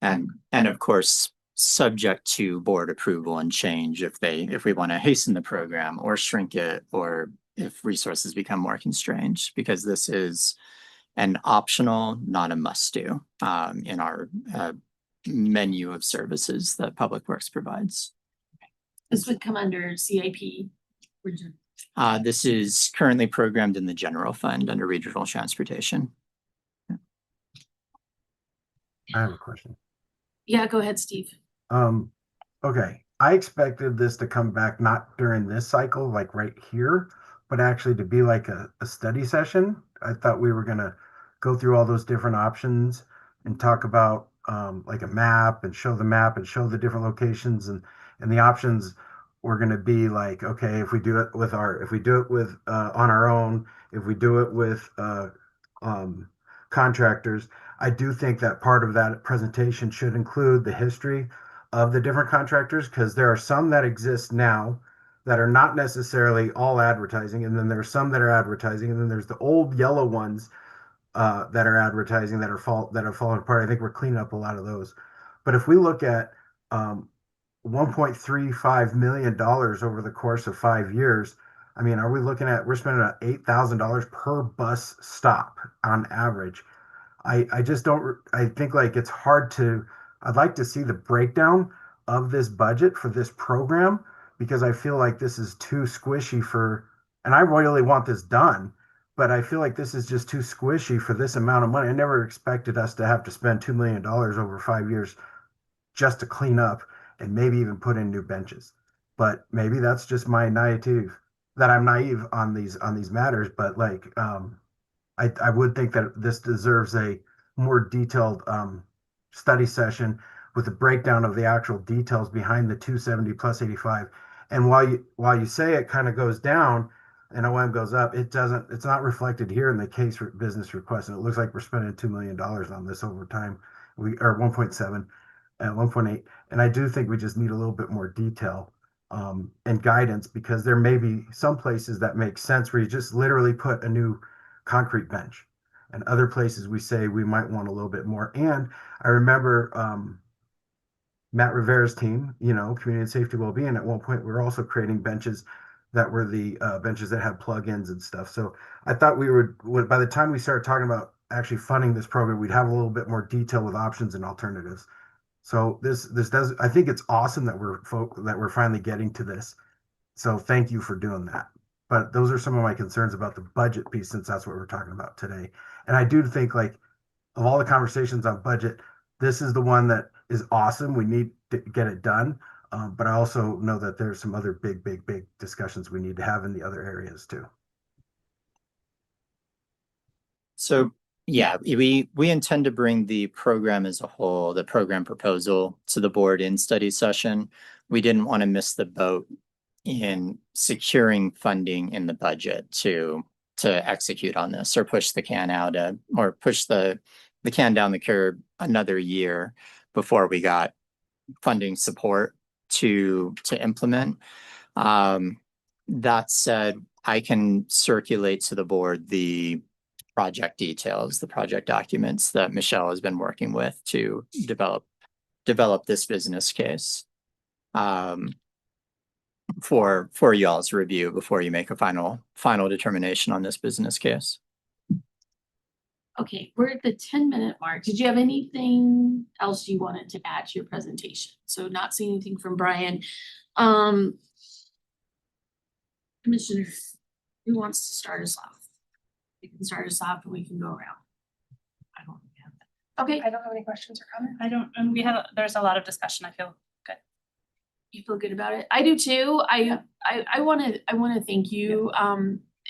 And of course, subject to board approval and change if we want to hasten the program or shrink it, or if resources become more constrained, because this is an optional, not a must-do in our menu of services that Public Works provides. This would come under CIP. This is currently programmed in the general fund under regional transportation. I have a question. Yeah, go ahead, Steve. Okay. I expected this to come back not during this cycle, like right here, but actually to be like a study session. I thought we were gonna go through all those different options and talk about like a map and show the different locations, and the options were gonna be like, okay, if we do it with on our own, if we do it with contractors. I do think that part of that presentation should include the history of the different contractors, because there are some that exist now that are not necessarily all advertising, and then there are some that are advertising, and then there's the old yellow ones that are advertising that are falling apart. I think we're cleaning up a lot of those. But if we look at $1.35 million over the course of 5 years, I mean, are we looking at, we're spending $8,000 per bus stop on average. I just don't, I think like it's hard to, I'd like to see the breakdown of this budget for this program, because I feel like this is too squishy for, and I really want this done, but I feel like this is just too squishy for this amount of money. I never expected us to have to spend $2 million over 5 years just to clean up and maybe even put in new benches. But maybe that's just my naive, that I'm naive on these matters. But like, I would think that this deserves a more detailed study session with a breakdown of the actual details behind the 270 plus 85. And while you say it kind of goes down and OM goes up, it's not reflected here in the case for business request. And it looks like we're spending $2 million on this over time. We are 1.7 and 1.8. And I do think we just need a little bit more detail and guidance, because there may be some places that make sense where you just literally put a new concrete bench, and other places we say we might want a little bit more. And I remember Matt Rivera's team, community and safety well-being, at one point we were also creating benches that were the benches that had plugins and stuff. So I thought we would, by the time we started talking about actually funding this program, we'd have a little bit more detail with options and alternatives. So this does, I think it's awesome that we're finally getting to this. So thank you for doing that. But those are some of my concerns about the budget piece, since that's what we're talking about today. And I do think, like, of all the conversations on budget, this is the one that is awesome. We need to get it done. But I also know that there's some other big discussions we need to have in the other areas too. So, yeah, we intend to bring the program as a whole, the program proposal to the board in study session. We didn't want to miss the boat in securing funding in the budget to execute on this or push the can out or push the can down the curb another year before we got funding support to implement. That said, I can circulate to the board the project details, the project documents that Michelle has been working with to develop this business case for y'all's review before you make a final determination on this business case. Okay, we're at the 10-minute mark. Did you have anything else you wanted to add to your presentation? So not seeing anything from Brian. Commissioners, who wants to start us off? You can start us off and we can go around. I don't have that. Okay. I don't have any questions or comments. I don't, and there's a lot of discussion. I feel good. You feel good about it? I do too. I wanna thank you.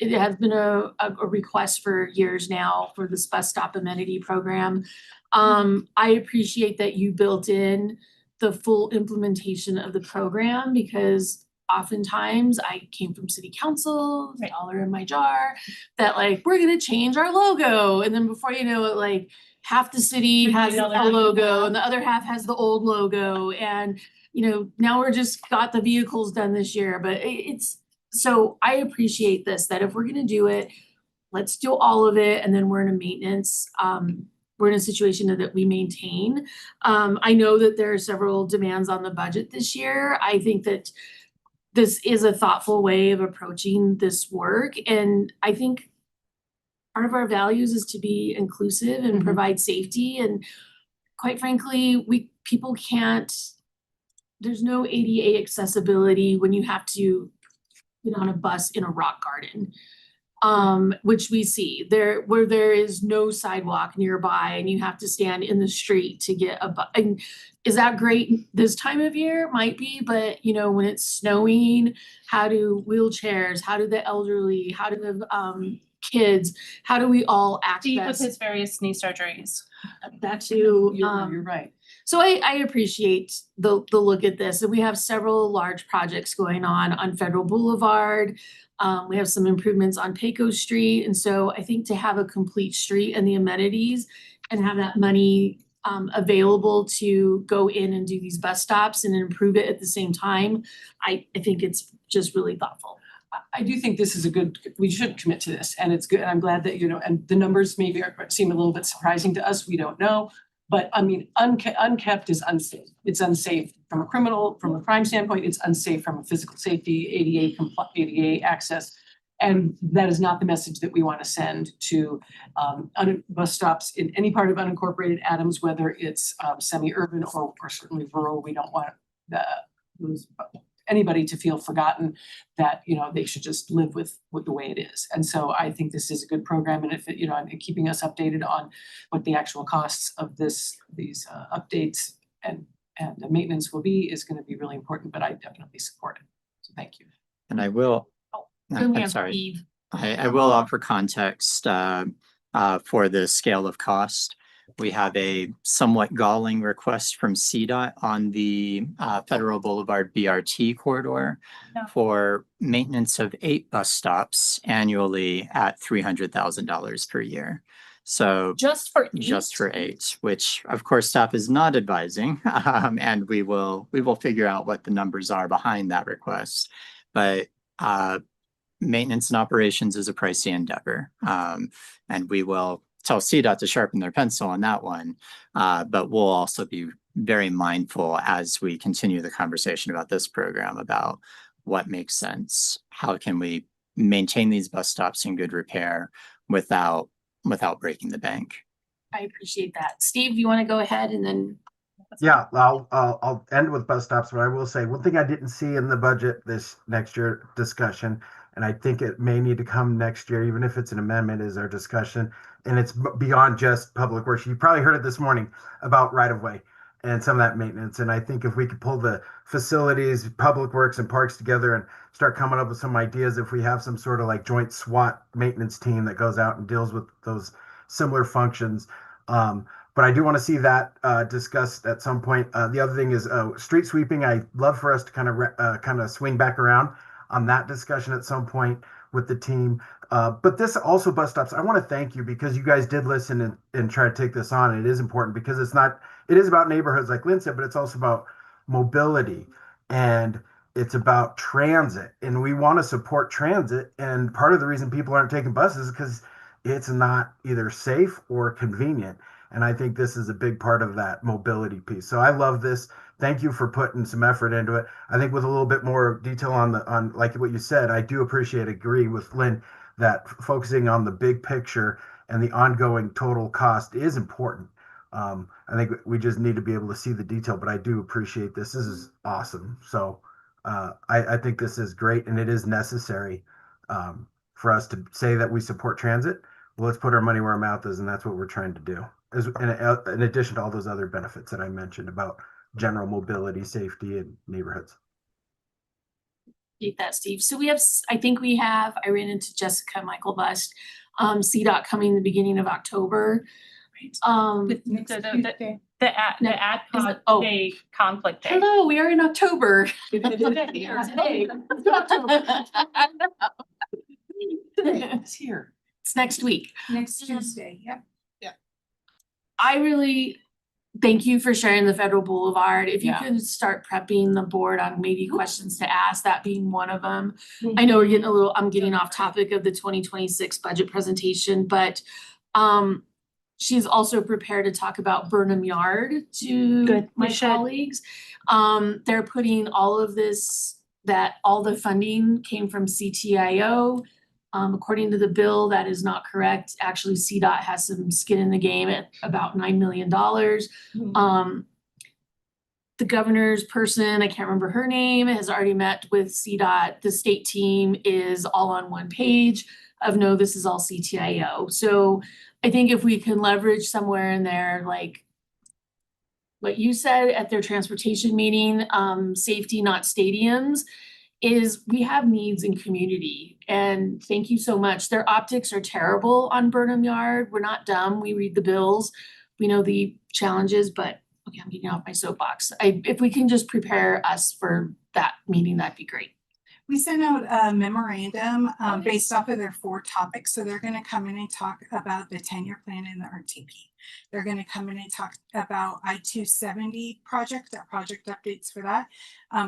It has been a request for years now for this bus stop amenity program. I appreciate that you built in the full implementation of the program because oftentimes I came from city council, dollar in my jar, that like, we're gonna change our logo. And then before you know it, like half the city has a logo and the other half has the old logo. And, you know, now we're just got the vehicles done this year, but so I appreciate this, that if we're gonna do it, let's do all of it. And then we're in a maintenance, we're in a situation that we maintain. I know that there are several demands on the budget this year. I think that this is a thoughtful way of approaching this work. And I think part of our values is to be inclusive and provide safety. And quite frankly, people can't, there's no ADA accessibility when you have to get on a bus in a rock garden. Which we see where there is no sidewalk nearby and you have to stand in the street to get a bus. And is that great this time of year? Might be, but you know, when it's snowing, how do wheelchairs, how do the elderly, how do the kids, how do we all Steve with access his various knee surgeries. that too? You're right. So I appreciate the look at this, and we have several large projects going on Federal Boulevard. We have some improvements on Pecos Street, and so I think to have a complete street and the amenities and have that money available to go in and do these bus stops and improve it at the same time, I think it's just really thoughtful. I do think this is we should commit to this, and it's good. And I'm glad that, you know, and the numbers maybe seem a little bit surprising to us. We don't know. But I mean, unkept is unsafe. It's unsafe from a crime standpoint. It's unsafe from a physical safety, ADA access. And that is not the message that we want to send to bus stops in any part of unincorporated Adams, whether it's semi-urban or certainly rural. We don't want anybody to feel forgotten, that, you know, they should just live with the way it is. And so I think this is a good program, and if it, you know, and keeping us updated on what the actual costs of these updates and the maintenance will be is going to be really important, but I definitely support it. So thank you. And I will, I'm sorry, I will offer context for the scale of cost. We have a somewhat galling request from CDOT on the Federal Boulevard BRT corridor for maintenance of 8 bus stops annually at $300,000 per year. So Just for 8? Just for 8, which of course staff is not advising, and we will figure out what the numbers are behind that request. But maintenance and operations is a pricey endeavor, and we will tell CDOT to sharpen their pencil on that one. But we'll also be very mindful as we continue the conversation about this program about what makes sense. How can we maintain these bus stops in good repair without breaking the bank? I appreciate that. Steve, you want to go ahead and then? Yeah, I'll end with bus stops, but I will say one thing I didn't see in the budget this next year discussion, and I think it may need to come next year, even if it's an amendment, is our discussion. And it's beyond just public works. You probably heard it this morning about right-of-way and some of that maintenance. And I think if we could pull the facilities, public works and parks together and start coming up with some ideas, if we have some sort of like joint SWAT maintenance team that goes out and deals with those similar functions. But I do want to see that discussed at some point. The other thing is street sweeping. I'd love for us to kind of swing back around on that discussion at some point with the team. But this also bus stops. I want to thank you because you guys did listen and try to take this on. It is important because it is about neighborhoods like Lynn said, but it's also about mobility and it's about transit. And we want to support transit. And part of the reason people aren't taking buses is because it's not either safe or convenient. And I think this is a big part of that mobility piece. So I love this. Thank you for putting some effort into it. I think with a little bit more detail on like what you said, I do agree with Lynn that focusing on the big picture and the ongoing total cost is important. I think we just need to be able to see the detail, but I do appreciate this. This is awesome. So I think this is great and it is necessary for us to say that we support transit. Well, let's put our money where our mouth is, and that's what we're trying to do. In addition to all those other benefits that I mentioned about general mobility, safety, and neighborhoods. Appreciate that, Steve. So I ran into Jessica Michael Bust, CDOT coming the beginning of October. The ad Is it- day conflict day. Hello, we are in October. It's here. It's next week. Next Tuesday, yep. I really thank you for sharing the Federal Boulevard. If you Yeah. could start prepping the board on maybe questions to ask, that being one of them. I know I'm getting off topic of the 2026 budget presentation, but she's also prepared to talk about Burnham Yard to Good, we my should. colleagues. They're putting all of this, that all the funding came from CTIO. According to the bill, that is not correct. Actually, CDOT has some skin in the game at about $9 million. The governor's person, I can't remember her name, has already met with CDOT. The state team is all on one page of no, this is all CTIO. So I think if we can leverage somewhere in there, like what you said at their transportation meeting, safety, not stadiums, is we have needs in community. And thank you so much. Their optics are terrible on Burnham Yard. We're not dumb. We read the bills. We know the challenges, but okay, I'm getting off my soapbox. If we can just prepare us for that meeting, that'd be great. We sent out a memorandum based off of their 4 topics. So they're gonna come in and talk about the 10-year plan and the RTP. They're gonna come in and talk about I-270 project, that project updates for that,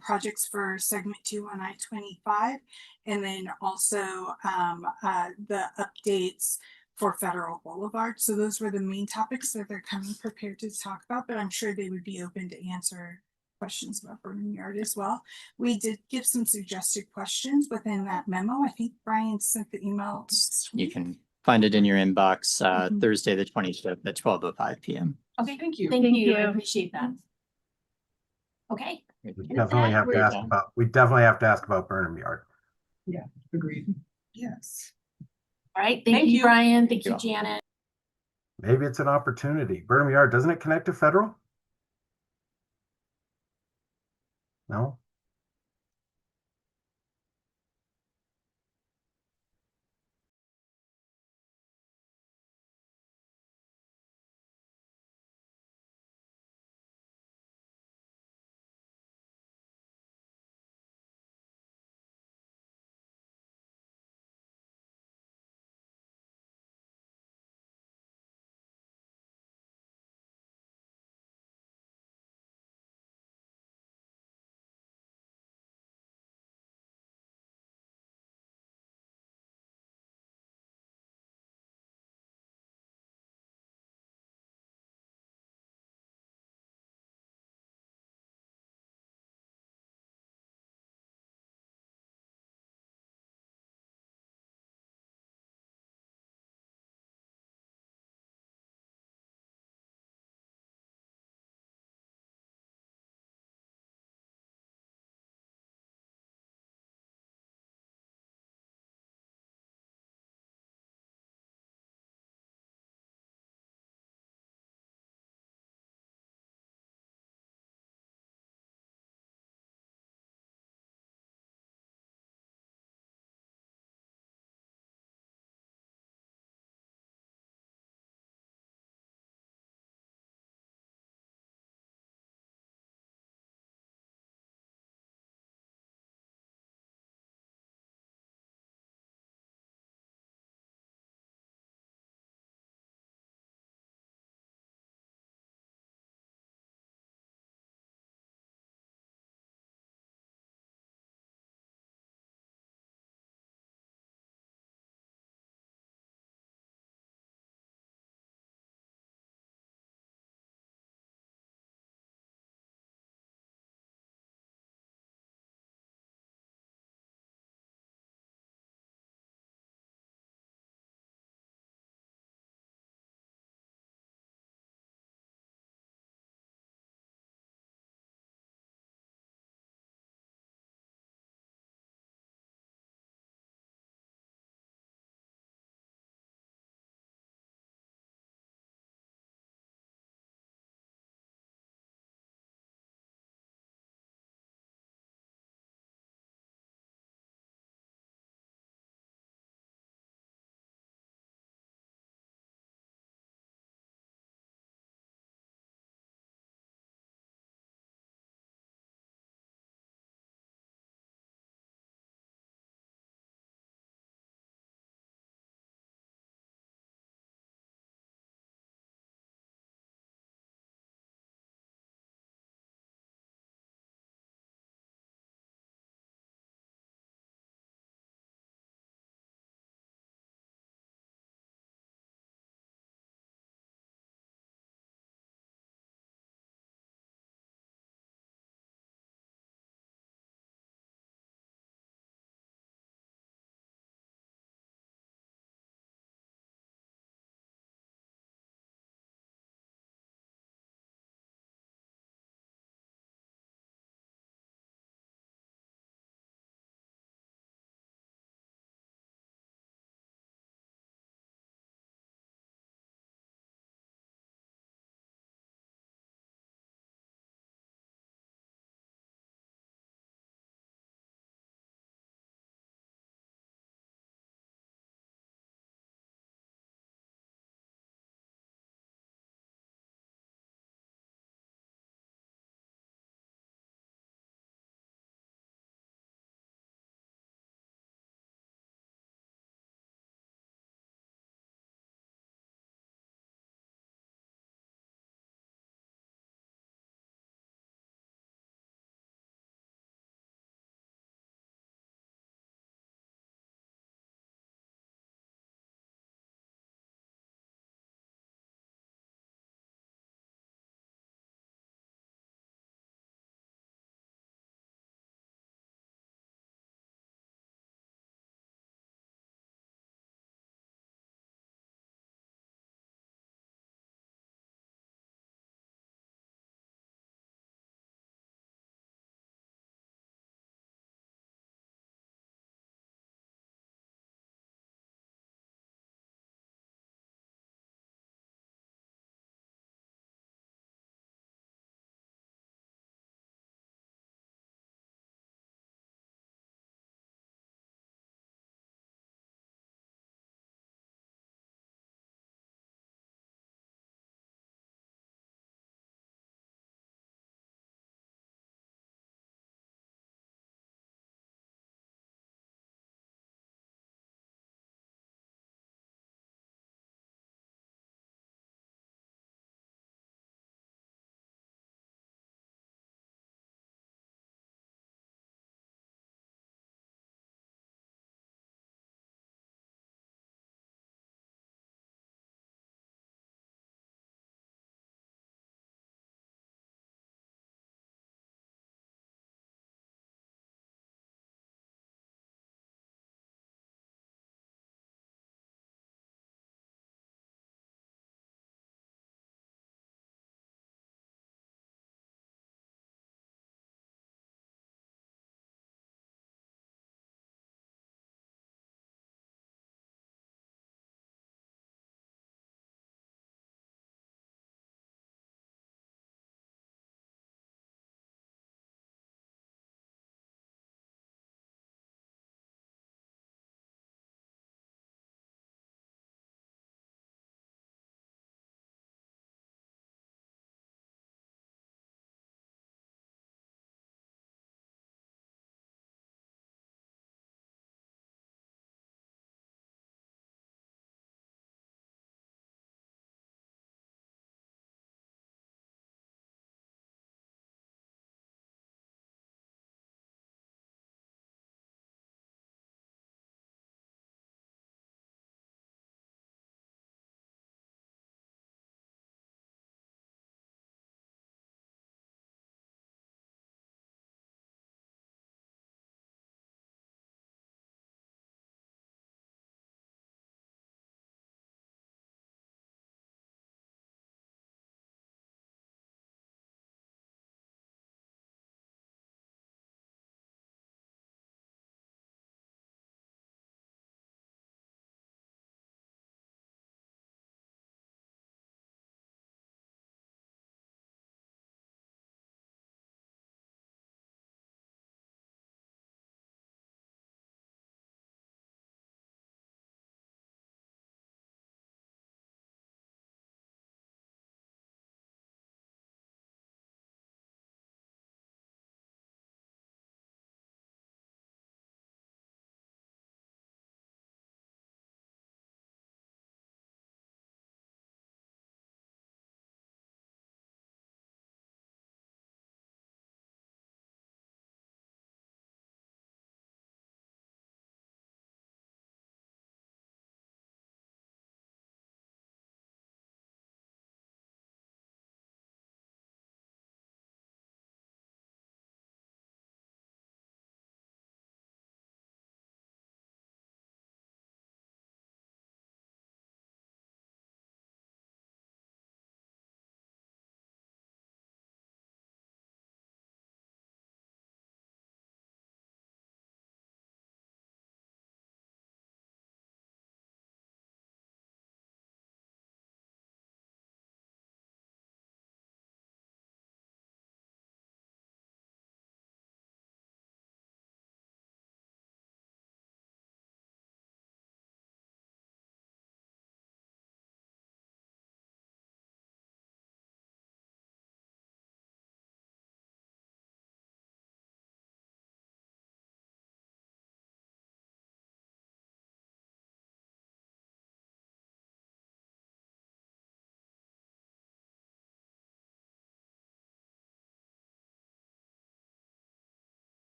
projects for segment 2 on I-25, and then also the updates for Federal Boulevard. So those were the main topics that they're coming prepared to talk about, but I'm sure they would be open to answer questions about Burnham Yard as well. We did give some suggested questions within that memo. I think Brian sent the email. You can find it in your inbox Mhm. Thursday, the 25th at 12:05 PM. Okay, thank you. Thank you. I appreciate that. Okay. We definitely have to ask about Burnham Yard. Yeah, agreed. Yes. All right. Thank Thank you, you. Brian. Thank you, you. Janet. Maybe it's an opportunity. Burnham Yard, doesn't it connect to Federal? No?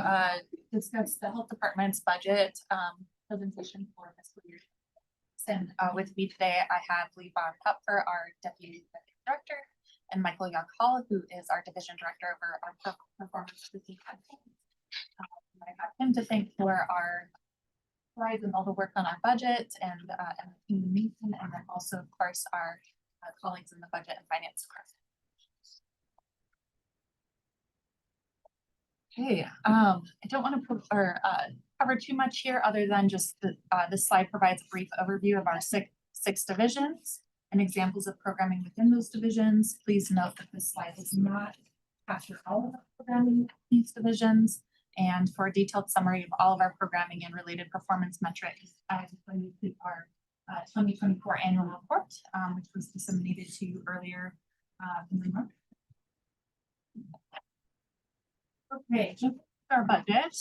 To discuss the health department's budget presentation for fiscal year. And with me today, I have Lee Von Kupfer, our deputy executive director, and Michael Young Hall, who is our division director over our performance review campaign. I have him to thank for our strides and all the work on our budget and the team meeting, and then also, of course, our colleagues in the budget and finance department. Okay, I don't want to cover too much here other than just this slide provides a brief overview of our six divisions and examples of programming within those divisions. Please note that this slide does not capture all of the programming in these divisions. And for a detailed summary of all of our programming and related performance metrics, I refer you to our 2024 annual report, which was disseminated to you earlier in the month. Okay, just our budget.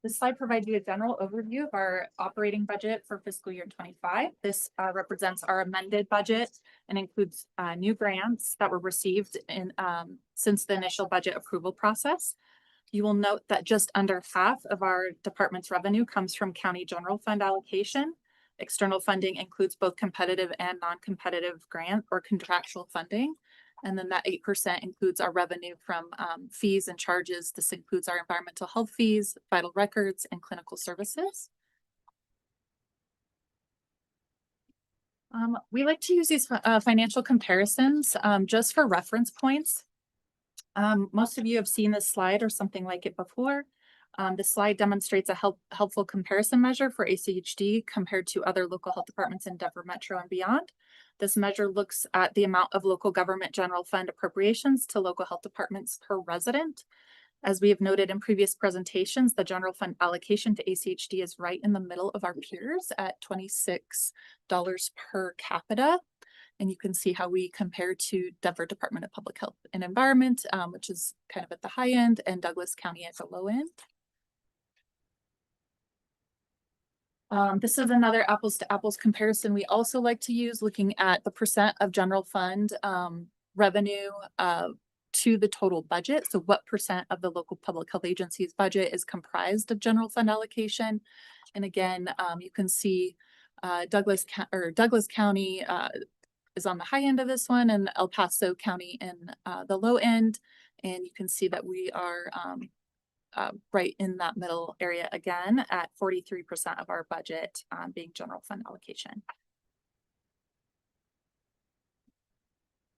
This slide provides you a general overview of our operating budget for fiscal year 25. This represents our amended budget and includes new grants that were received in since the initial budget approval process. You will note that just under half of our department's revenue comes from county general fund allocation. External funding includes both competitive and non-competitive grant or contractual funding. And then that 8% includes our revenue from fees and charges. This includes our environmental health fees, vital records, and clinical services. We like to use these financial comparisons just for reference points. Most of you have seen this slide or something like it before. This slide demonstrates a helpful comparison measure for ACHD compared to other local health departments in Denver Metro and beyond. This measure looks at the amount of local government general fund appropriations to local health departments per resident. As we have noted in previous presentations, the general fund allocation to ACHD is right in the middle of our peers at $26 per capita. And you can see how we compare to Denver Department of Public Health and Environment, which is kind of at the high end, and Douglas County at the low end. This is another apples to apples comparison we also like to use, looking at the percent of general fund revenue to the total budget. So what percent of the local public health agency's budget is comprised of general fund allocation? And again, you can see Douglas County is on the high end of this one, and El Paso County in the low end. And you can see that we are right in that middle area again at 43% of our budget being general fund allocation.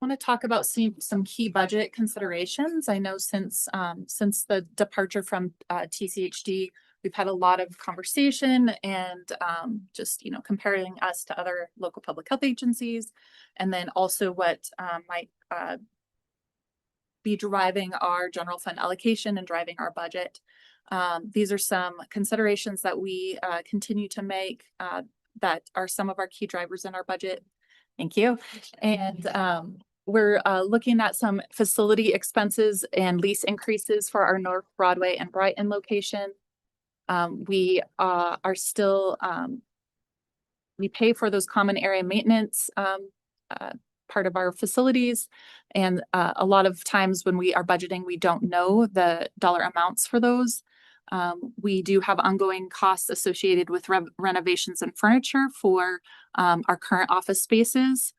I want to talk about some key budget considerations. I know since the departure from TCHD, we've had a lot of conversation and just, comparing us to other local public health agencies, and then also what might be driving our general fund allocation and driving our budget. These are some considerations that we continue to make that are some of our key drivers in our budget. Thank you. And we're looking at some facility expenses and lease increases for our North Broadway and Brighton location. We are still, we pay for those common area maintenance part of our facilities. And a lot of times when we are budgeting, we don't know the dollar amounts for those. We do have ongoing costs associated with renovations and furniture for our current office spaces.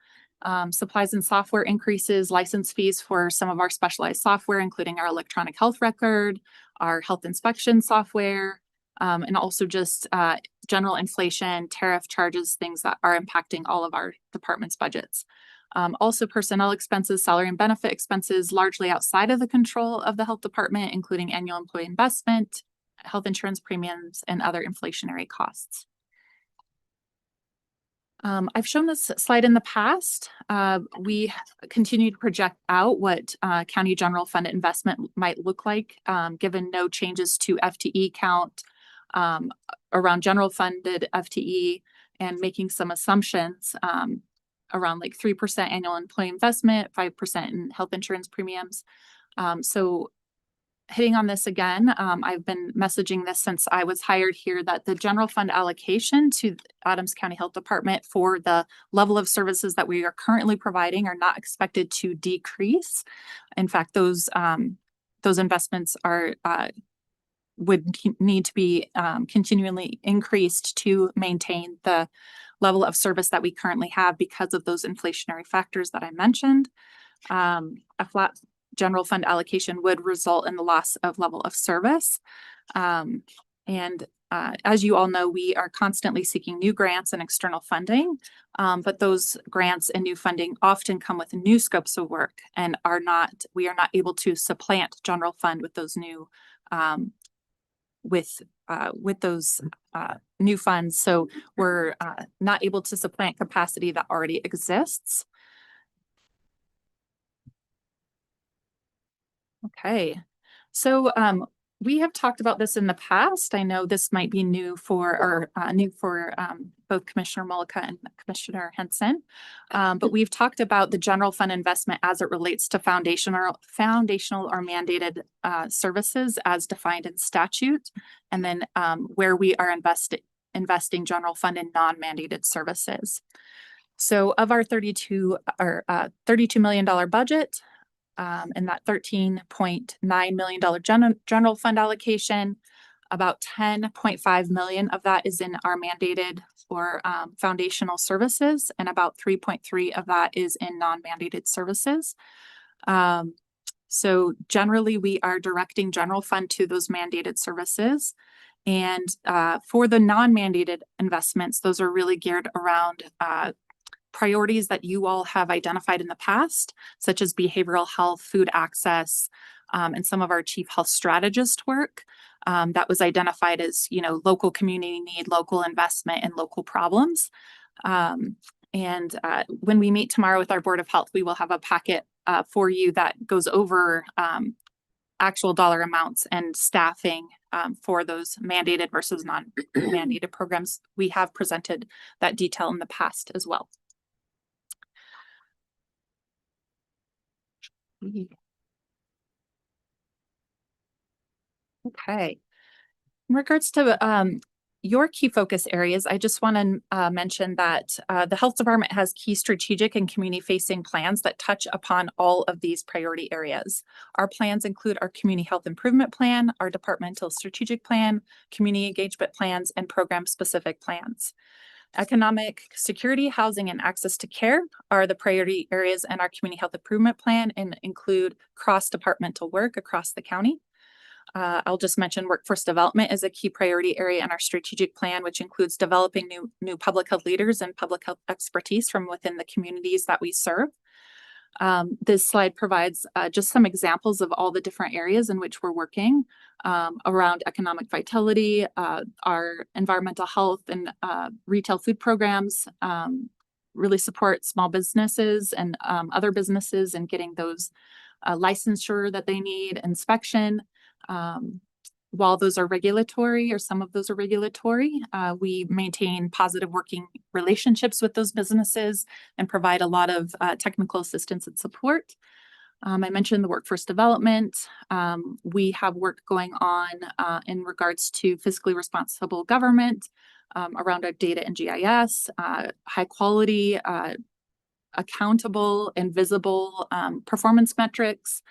Supplies and software increases, license fees for some of our specialized software, including our electronic health record, our health inspection software, and also just general inflation, tariff charges, things that are impacting all of our department's budgets. Also personnel expenses, salary and benefit expenses, largely outside of the control of the health department, including annual employee investment, health insurance premiums, and other inflationary costs. I've shown this slide in the past. We continue to project out what county general fund investment might look like, given no changes to FTE count around general funded FTE, and making some assumptions around like 3% annual employee investment, 5% in health insurance premiums. So hitting on this again, I've been messaging this since I was hired here, that the general fund allocation to the Adams County Health Department for the level of services that we are currently providing are not expected to decrease. In fact, those investments are would need to be continually increased to maintain the level of service that we currently have because of those inflationary factors that I mentioned. A flat general fund allocation would result in the loss of level of service. As you all know, we are constantly seeking new grants and external funding, but those grants and new funding often come with new scopes of work and we are not able to supplant general fund with those new new funds. So we're not able to supplant capacity that already exists. Okay, so we have talked about this in the past. I know this might be new for both Commissioner Mullica and Commissioner Henson, but we've talked about the general fund investment as it relates to foundational or mandated services as defined in statute, and then where we are investing general fund in non-mandated services. So of our $32 million budget, and that $13.9 million general fund allocation, about $10.5 million of that is in our mandated or foundational services, and about 3.3 of that is in non-mandated services. So generally, we are directing general fund to those mandated services. And for the non-mandated investments, those are really geared around priorities that you all have identified in the past, such as behavioral health, food access, and some of our chief health strategist work that was identified as, local community need, local investment, and local problems. When we meet tomorrow with our Board of Health, we will have a packet for you that goes over actual dollar amounts and staffing for those mandated versus non-mandated programs. We have presented that detail in the past as well. Okay. In regards to your key focus areas, I just want to mention that the health department has key strategic and community facing plans that touch upon all of these priority areas. Our plans include our community health improvement plan, our departmental strategic plan, community engagement plans, and program specific plans. Economic security, housing, and access to care are the priority areas in our community health improvement plan and include cross-departmental work across the county. I'll just mention workforce development is a key priority area in our strategic plan, which includes developing new public health leaders and public health expertise from within the communities that we serve. This slide provides just some examples of all the different areas in which we're working around economic vitality, our environmental health and retail food programs, really support small businesses and other businesses and getting those licensure that they need, inspection. While those are regulatory, or some of those are regulatory, we maintain positive working relationships with those businesses and provide a lot of technical assistance and support. I mentioned the workforce development. We have work going on in regards to fiscally responsible government around our data and GIS, high quality, accountable and visible performance metrics.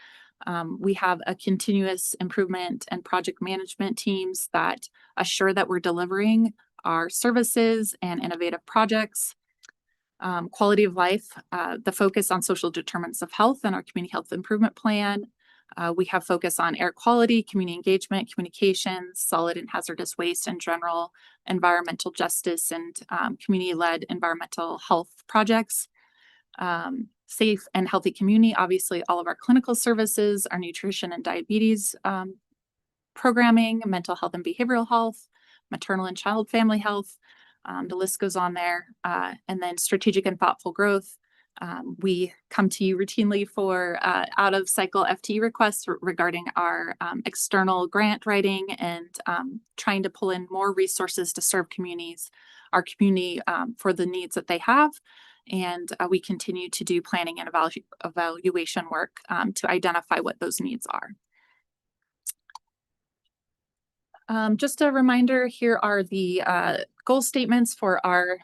We have a continuous improvement and project management teams that assure that we're delivering our services and innovative projects. Quality of life, the focus on social determinants of health and our community health improvement plan. We have focus on air quality, community engagement, communications, solid and hazardous waste, and general environmental justice and community-led environmental health projects. Safe and healthy community, obviously all of our clinical services, our nutrition and diabetes programming, mental health and behavioral health, maternal and child family health, the list goes on there. And then strategic and thoughtful growth. We come to you routinely for out of cycle FTE requests regarding our external grant writing and trying to pull in more resources to serve communities, our community for the needs that they have. And we continue to do planning and evaluation work to identify what those needs are. Just a reminder, here are the goal statements for our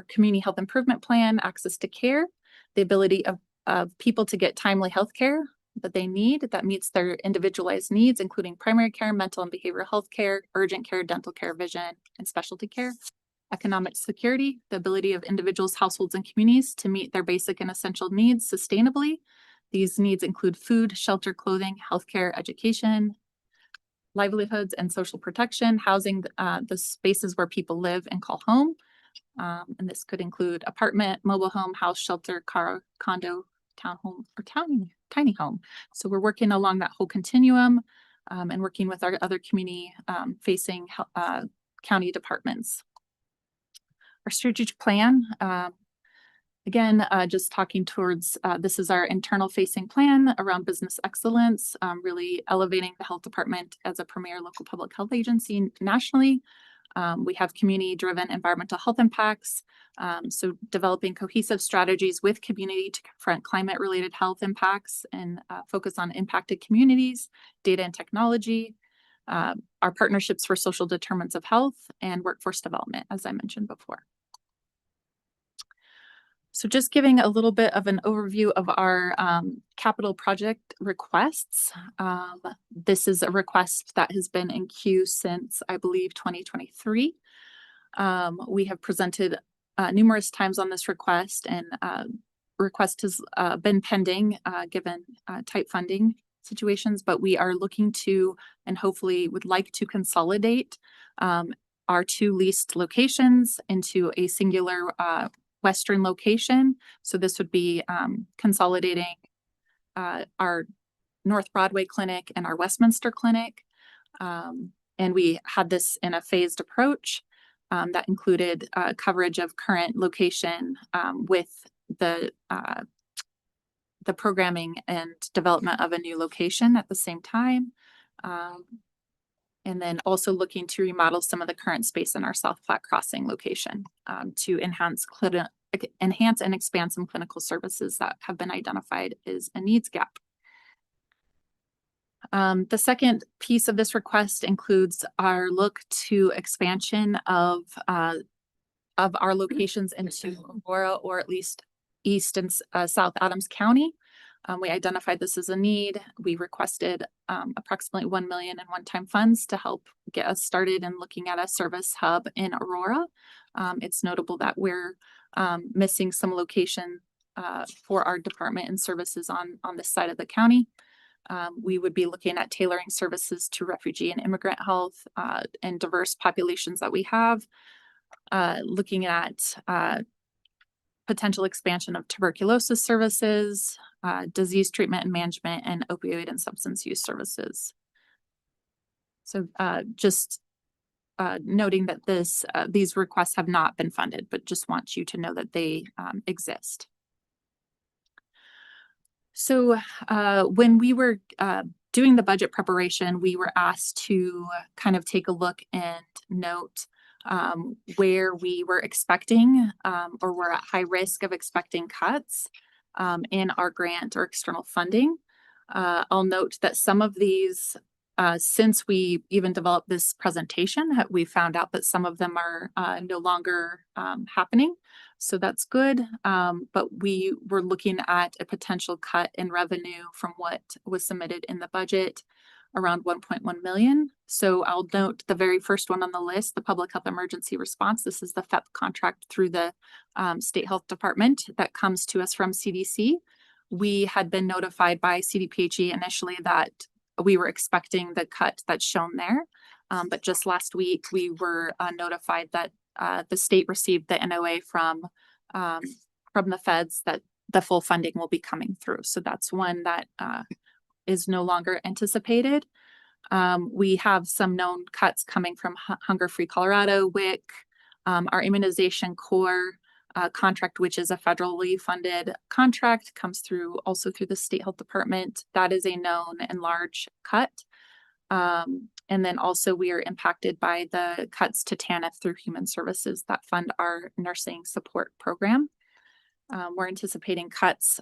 community health improvement plan, access to care, the ability of people to get timely health care that they need that meets their individualized needs, including primary care, mental and behavioral health care, urgent care, dental care, vision, and specialty care. Economic security, the ability of individuals, households, and communities to meet their basic and essential needs sustainably. These needs include food, shelter, clothing, healthcare, education, livelihoods, and social protection, housing, the spaces where people live and call home. And this could include apartment, mobile home, house, shelter, car, condo, townhome, or tiny home. So we're working along that whole continuum and working with our other community facing county departments. Our strategic plan, again, just talking towards, this is our internal facing plan around business excellence, really elevating the health department as a premier local public health agency nationally. We have community-driven environmental health impacts, so developing cohesive strategies with community to confront climate-related health impacts and focus on impacted communities, data and technology, our partnerships for social determinants of health, and workforce development, as I mentioned before. So just giving a little bit of an overview of our capital project requests. This is a request that has been in queue since, I believe, 2023. We have presented numerous times on this request, and request has been pending given tight funding situations, but we are looking to and hopefully would like to consolidate our two leased locations into a singular western location. So this would be consolidating our North Broadway clinic and our Westminster clinic. And we had this in a phased approach that included coverage of current location with the programming and development of a new location at the same time. And then also looking to remodel some of the current space in our South Platte Crossing location to enhance and expand some clinical services that have been identified as a needs gap. The second piece of this request includes our look to expansion of our locations into Aurora, or at least East and South Adams County. We identified this as a need. We requested approximately $1 million in one-time funds to help get us started in looking at a service hub in Aurora. It's notable that we're missing some location for our department and services on this side of the county. We would be looking at tailoring services to refugee and immigrant health and diverse populations that we have, looking at potential expansion of tuberculosis services, disease treatment and management, and opioid and substance use services. So just noting that these requests have not been funded, but just want you to know that they exist. So when we were doing the budget preparation, we were asked to kind of take a look and note where we were expecting or were at high risk of expecting cuts in our grant or external funding. I'll note that some of these, since we even developed this presentation, we found out that some of them are no longer happening. So that's good. But we were looking at a potential cut in revenue from what was submitted in the budget, around 1.1 million. So I'll note the very first one on the list, the Public Health Emergency Response. This is the FEP contract through the State Health Department that comes to us from CDC. We had been notified by CDPHE initially that we were expecting the cut that's shown there. But just last week, we were notified that the state received the NOA from the feds that the full funding will be coming through. So that's one that is no longer anticipated. We have some known cuts coming from Hunger Free Colorado, WIC, our Immunization Corps contract, which is a federally funded contract, comes through also through the State Health Department. That is a known and large cut. And then also we are impacted by the cuts to TANF through Human Services that fund our nursing support program. We're anticipating cuts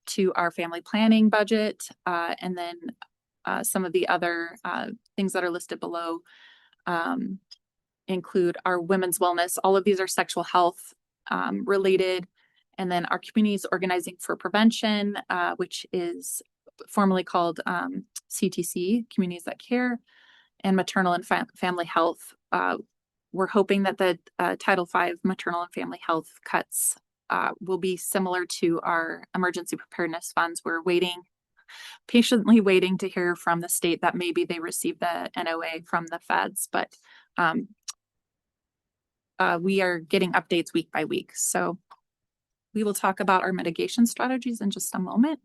to our family planning budget, and then some of the other things that are listed below include our women's wellness. All of these are sexual health related. And then our communities organizing for prevention, which is formerly called CTC, Communities That Care, and maternal and family health. We're hoping that the Title V maternal and family health cuts will be similar to our emergency preparedness funds. We're patiently waiting to hear from the state that maybe they received the NOA from the feds, but we are getting updates week by week. So we will talk about our mitigation strategies in just a moment.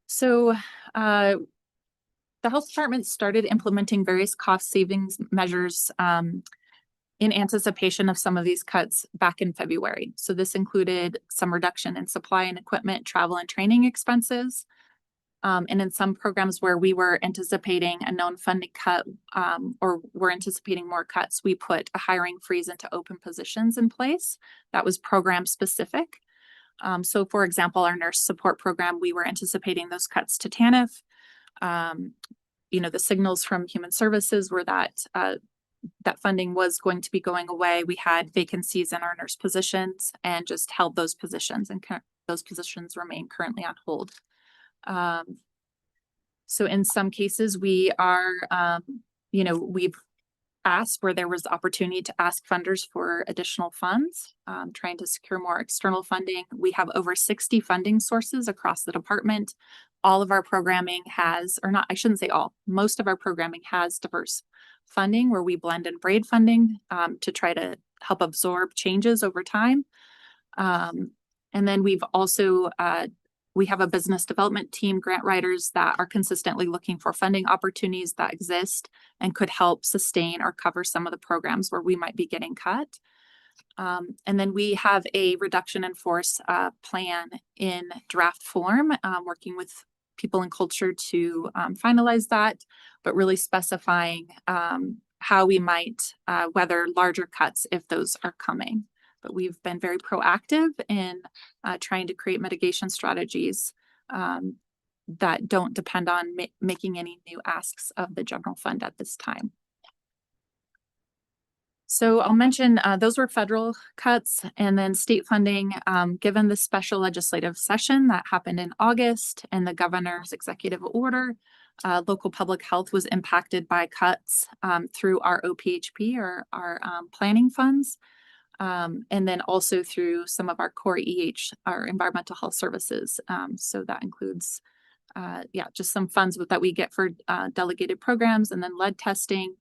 So the health department started implementing various cost savings measures in anticipation of some of these cuts back in February. So this included some reduction in supply and equipment, travel and training expenses. And in some programs where we were anticipating a known funding cut or we're anticipating more cuts, we put a hiring freeze into open positions in place. That was program specific. So for example, our nurse support program, we were anticipating those cuts to TANF. You know, the signals from Human Services were that that funding was going to be going away. We had vacancies in our nurse positions and just held those positions, and those positions remain currently on hold. So in some cases we are, you know, we've asked where there was opportunity to ask funders for additional funds, trying to secure more external funding. We have over 60 funding sources across the department. All of our programming has, or not, I shouldn't say all, most of our programming has diverse funding where we blend and braid funding to try to help absorb changes over time. And then we've also, we have a business development team, grant writers that are consistently looking for funding opportunities that exist and could help sustain or cover some of the programs where we might be getting cut. And then we have a reduction in force plan in draft form, working with people in culture to finalize that, but really specifying how we might weather larger cuts if those are coming. But we've been very proactive in trying to create mitigation strategies that don't depend on making any new asks of the general fund at this time. So I'll mention those were federal cuts, and then state funding, given the special legislative session that happened in August and the governor's executive order, local public health was impacted by cuts through our OPHP or our planning funds. And then also through some of our core our environmental health services. So that includes, just some funds that we get for delegated programs and then lead testing.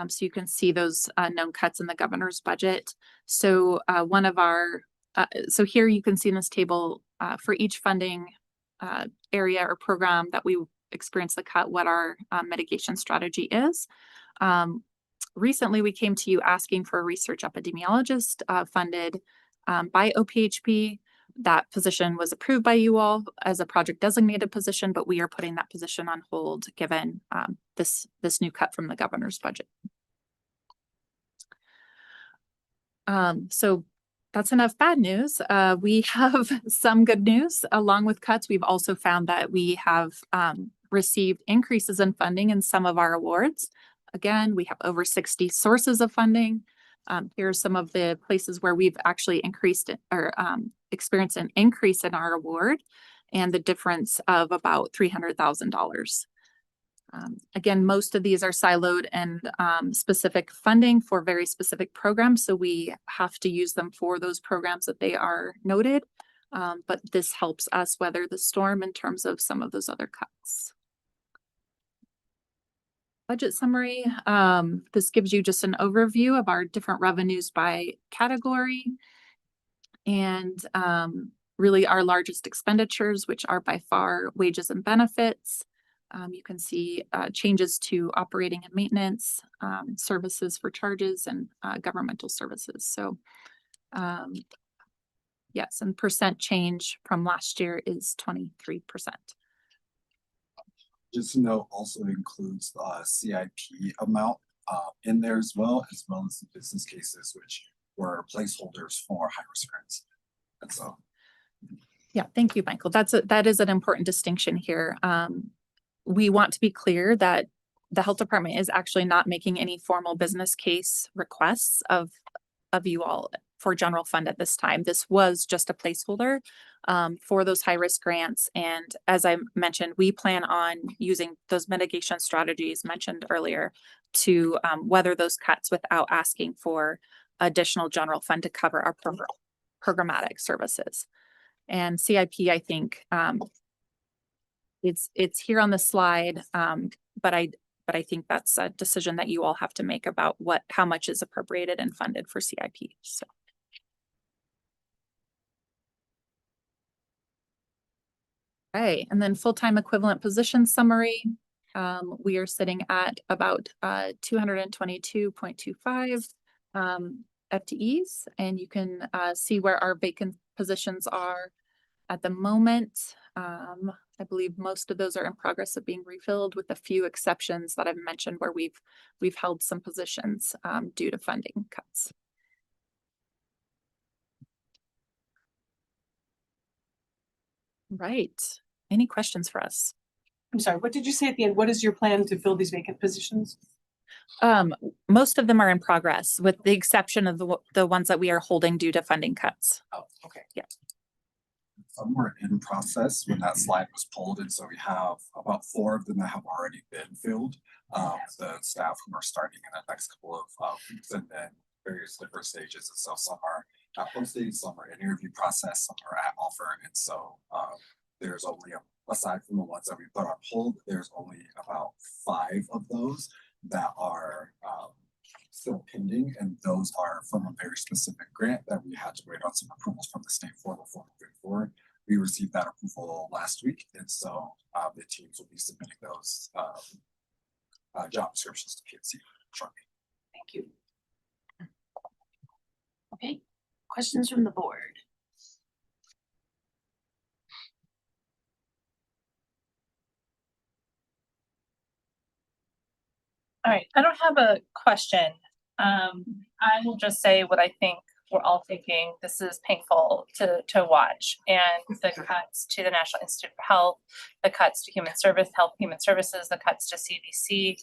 So you can see those known cuts in the governor's budget. So one of our, so here you can see in this table for each funding area or program that we experience the cut, what our mitigation strategy is. Recently, we came to you asking for a research epidemiologist funded by OPHP. That position was approved by you all as a project designated position, but we are putting that position on hold given this new cut from the governor's budget. So that's enough bad news. We have some good news. Along with cuts, we've also found that we have received increases in funding in some of our awards. Again, we have over 60 sources of funding. Here are some of the places where we've actually increased or experienced an increase in our award and the difference of about $300,000. Again, most of these are siloed and specific funding for very specific programs. So we have to use them for those programs that they are noted. But this helps us weather the storm in terms of some of those other cuts. Budget summary. This gives you just an overview of our different revenues by category and really our largest expenditures, which are by far wages and benefits. You can see changes to operating and maintenance, services for charges, and governmental services. So yes, and percent change from last year is 23%. Just to note, also includes CIP amount in there as well as the business cases, which were placeholders for high-risk grants. And so, yeah, thank you, Michael. That is an important distinction here. we want to be clear that the health department is actually not making any formal business case requests of you all for general fund at this time. This was just a placeholder for those high risk grants. And as I mentioned, we plan on using those mitigation strategies mentioned earlier to weather those cuts without asking for additional general fund to cover our programmatic services. And CIP, I think, it's here on the slide, but I think that's a decision that you all have to make about how much is appropriated and funded for CIP. So. Okay, and then full-time equivalent position summary. We are sitting at about 222.25 FTEs, and you can see where our vacant positions are at the moment. I believe most of those are in progress of being refilled, with a few exceptions that I've mentioned where we've held some positions due to funding cuts. Right. Any questions for us? I'm sorry, what did you say at the end? What is your plan to fill these vacant positions? Most of them are in progress, with the exception of the ones that we are holding due to funding cuts. Oh, okay. Yeah. Some were in process when that slide was pulled, and so we have about 4 of them that have already been filled. The staff who are starting in the next couple of weeks, and then various different stages. And so some are at posting, some are in interview process, some are at offer, and so there's only aside from the ones that we put on hold, there's only about 5 of those that are still pending, and those are from a very specific grant that we had to wait on some approvals from the state for before moving forward. We received that approval last week, and so the teams will be submitting those job descriptions to PNC shortly. Thank you. Okay, questions from the board? All right, I don't have a question. I will just say what I think we're all thinking. This is painful to watch, and the cuts to the National Institute for Health, the cuts to Human Services, the cuts to CDC,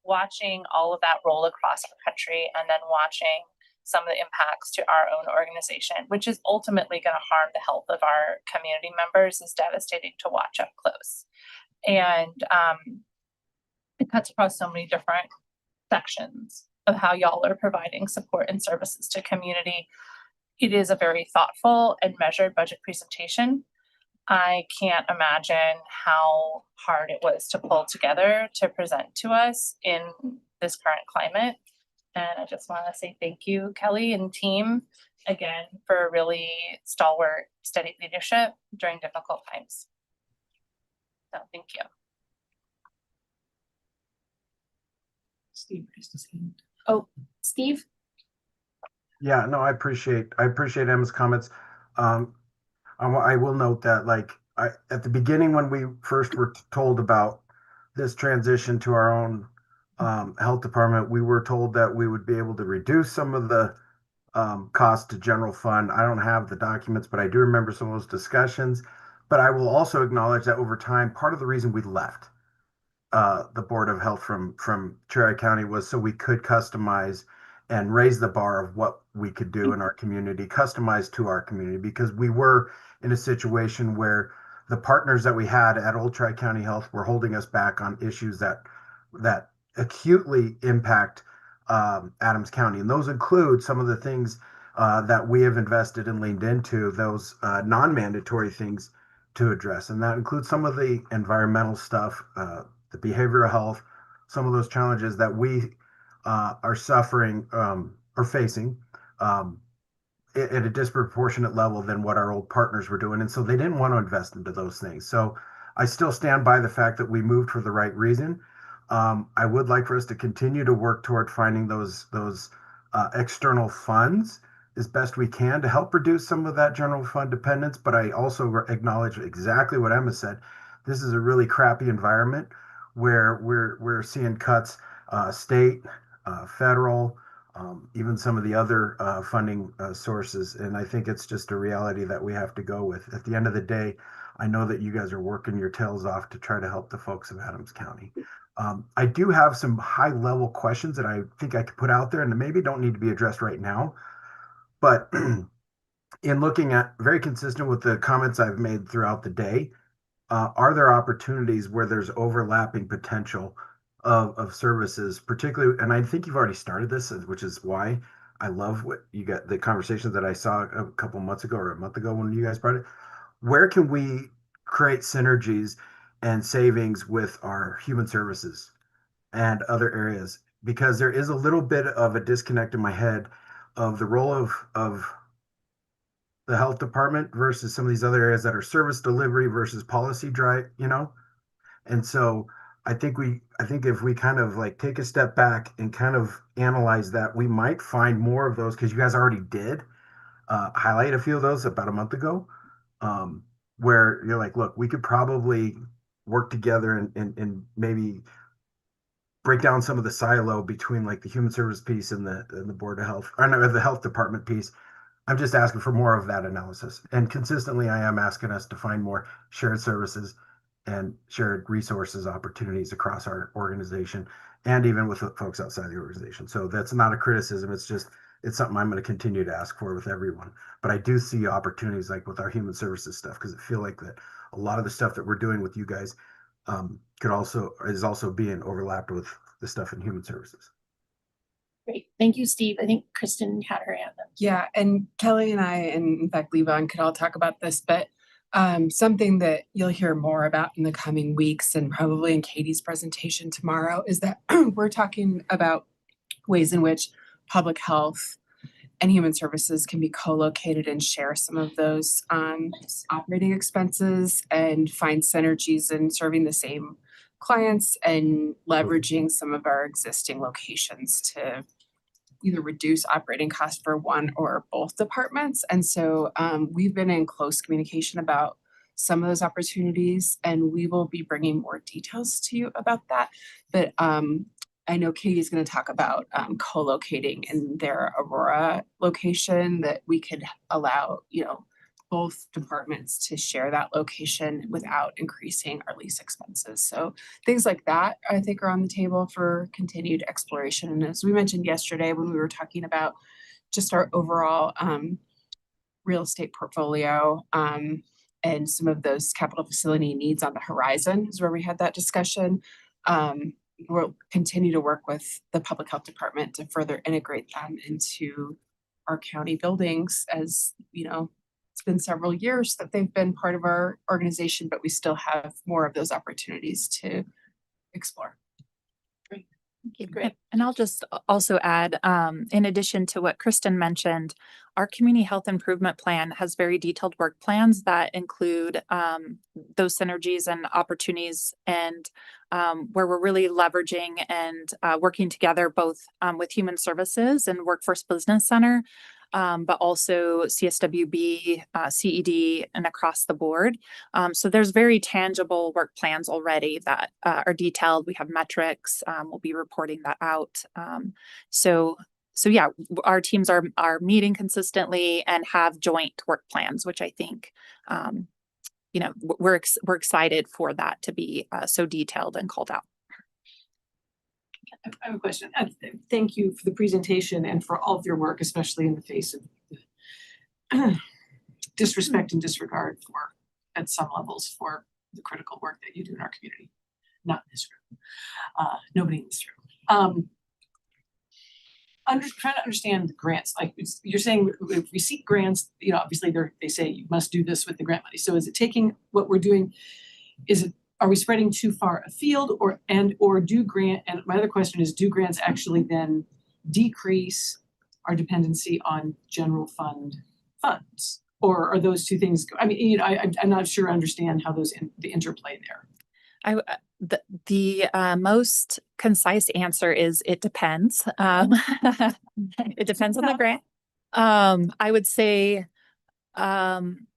watching all of that roll across our country, and then watching some of the impacts to our own organization, which is ultimately going to harm the health of our community members, is devastating to watch up close. And it cuts across so many different sections of how y'all are providing support and services to community. It is a very thoughtful and measured budget presentation. I can't imagine how hard it was to pull together to present to us in this current climate. And I just want to say thank you, Kelly and team, again, for really stalwart, steady leadership during difficult times. So thank you. Steve, Oh, Steve? Yeah, no, I appreciate Emma's comments. I will note that, like, at the beginning, when we first were told about this transition to our own health department, we were told that we would be able to reduce some of the cost to general fund. I don't have the documents, but I do remember some of those discussions. But I will also acknowledge that over time, part of the reason we left the Board of Health from Cherry County was so we could customize and raise the bar of what we could do in our community, customized to our community, because we were in a situation where the partners that we had at Old Tri-County Health were holding us back on issues that acutely impact Adams County. And those include some of the things that we have invested and leaned into, those non-mandatory things to address. And that includes some of the environmental stuff, the behavioral health, some of those challenges that we are suffering or facing at a disproportionate level than what our old partners were doing. And so they didn't want to invest into those things. So I still stand by the fact that we moved for the right reason. I would like for us to continue to work toward finding those external funds as best we can to help reduce some of that general fund dependence. But I also acknowledge exactly what Emma said. This is a really crappy environment where we're seeing cuts, state, federal, even some of the other funding sources. And I think it's just a reality that we have to go with. At the end of the day, I know that you guys are working your tails off to try to help the folks of Adams County. I do have some high level questions that I think I could put out there and maybe don't need to be addressed right now. But in looking at, very consistent with the comments I've made throughout the day, are there opportunities where there's overlapping potential of services, particularly, and I think you've already started this, which is why I love what you got, the conversations that I saw a couple months ago or a month ago when you guys brought it. Where can we create synergies and savings with our human services and other areas? Because there is a little bit of a disconnect in my head of the role of the health department versus some of these other areas that are service delivery versus policy drive, you know? And so I think if we kind of like take a step back and kind of analyze that, we might find more of those, because you guys already did highlight a few of those about a month ago, where you're like, look, we could probably work together and maybe break down some of the silo between like the human service piece and the board of health, or no, the health department piece. I'm just asking for more of that analysis. And consistently, I am asking us to find more shared services and shared resources opportunities across our organization and even with the folks outside the organization. So that's not a criticism. It's something I'm going to continue to ask for with everyone. But I do see opportunities like with our human services stuff, because I feel like that a lot of the stuff that we're doing with you guys is also being overlapped with the stuff in human services. Great. Thank you, Steve. I think Kristen had her hand up. Yeah, and Kelly and I, and in fact, Levon could all talk about this, but something that you'll hear more about in the coming weeks and probably in Katie's presentation tomorrow is that we're talking about ways in which public health and human services can be co-located and share some of those operating expenses and find synergies in serving the same clients and leveraging some of our existing locations to either reduce operating costs for one or both departments. And so we've been in close communication about some of those opportunities, and we will be bringing more details to you about that. But I know Katie is going to talk about co-locating in their Aurora location, that we could allow, both departments to share that location without increasing our lease expenses. So things like that, I think, are on the table for continued exploration. And as we mentioned yesterday, when we were talking about just our overall real estate portfolio and some of those capital facility needs on the horizon is where we had that discussion. We'll continue to work with the public health department to further integrate them into our county buildings. As it's been several years that they've been part of our organization, but we still have more of those opportunities to explore. Okay, great. And I'll just also add, in addition to what Kristen mentioned, our community health improvement plan has very detailed work plans that include those synergies and opportunities, and where we're really leveraging and working together both with Human Services and Workforce Business Center, but also CSWB, CED, and across the board. So there's very tangible work plans already that are detailed. We have metrics. We'll be reporting that out. So yeah, our teams are meeting consistently and have joint work plans, which I think, we're excited for that to be so detailed and called out. I have a question. Thank you for the presentation and for all of your work, especially in the face of disrespect and disregard at some levels, for the critical work that you do in our community. Not in this room. Nobody in this room. Trying to understand the grants. Like you're saying, if we seek grants, obviously they say you must do this with the grant money. So is it taking what we're doing? Are we spreading too far afield, or do grant? And my other question is, do grants actually then decrease our dependency on general fund funds, or are those two things? I mean, I'm not sure I understand how the interplay there. The most concise answer is it depends. It depends on the grant. I would say often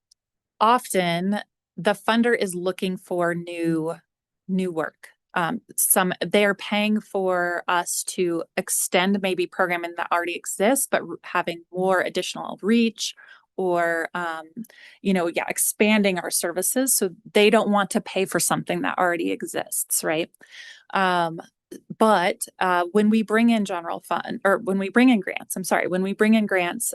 the funder is looking for new work. they're paying for us to extend maybe programming that already exists, but having more additional reach or, expanding our services. So they don't want to pay for something that already exists, right? But when we bring in general fund, or when we bring in grants,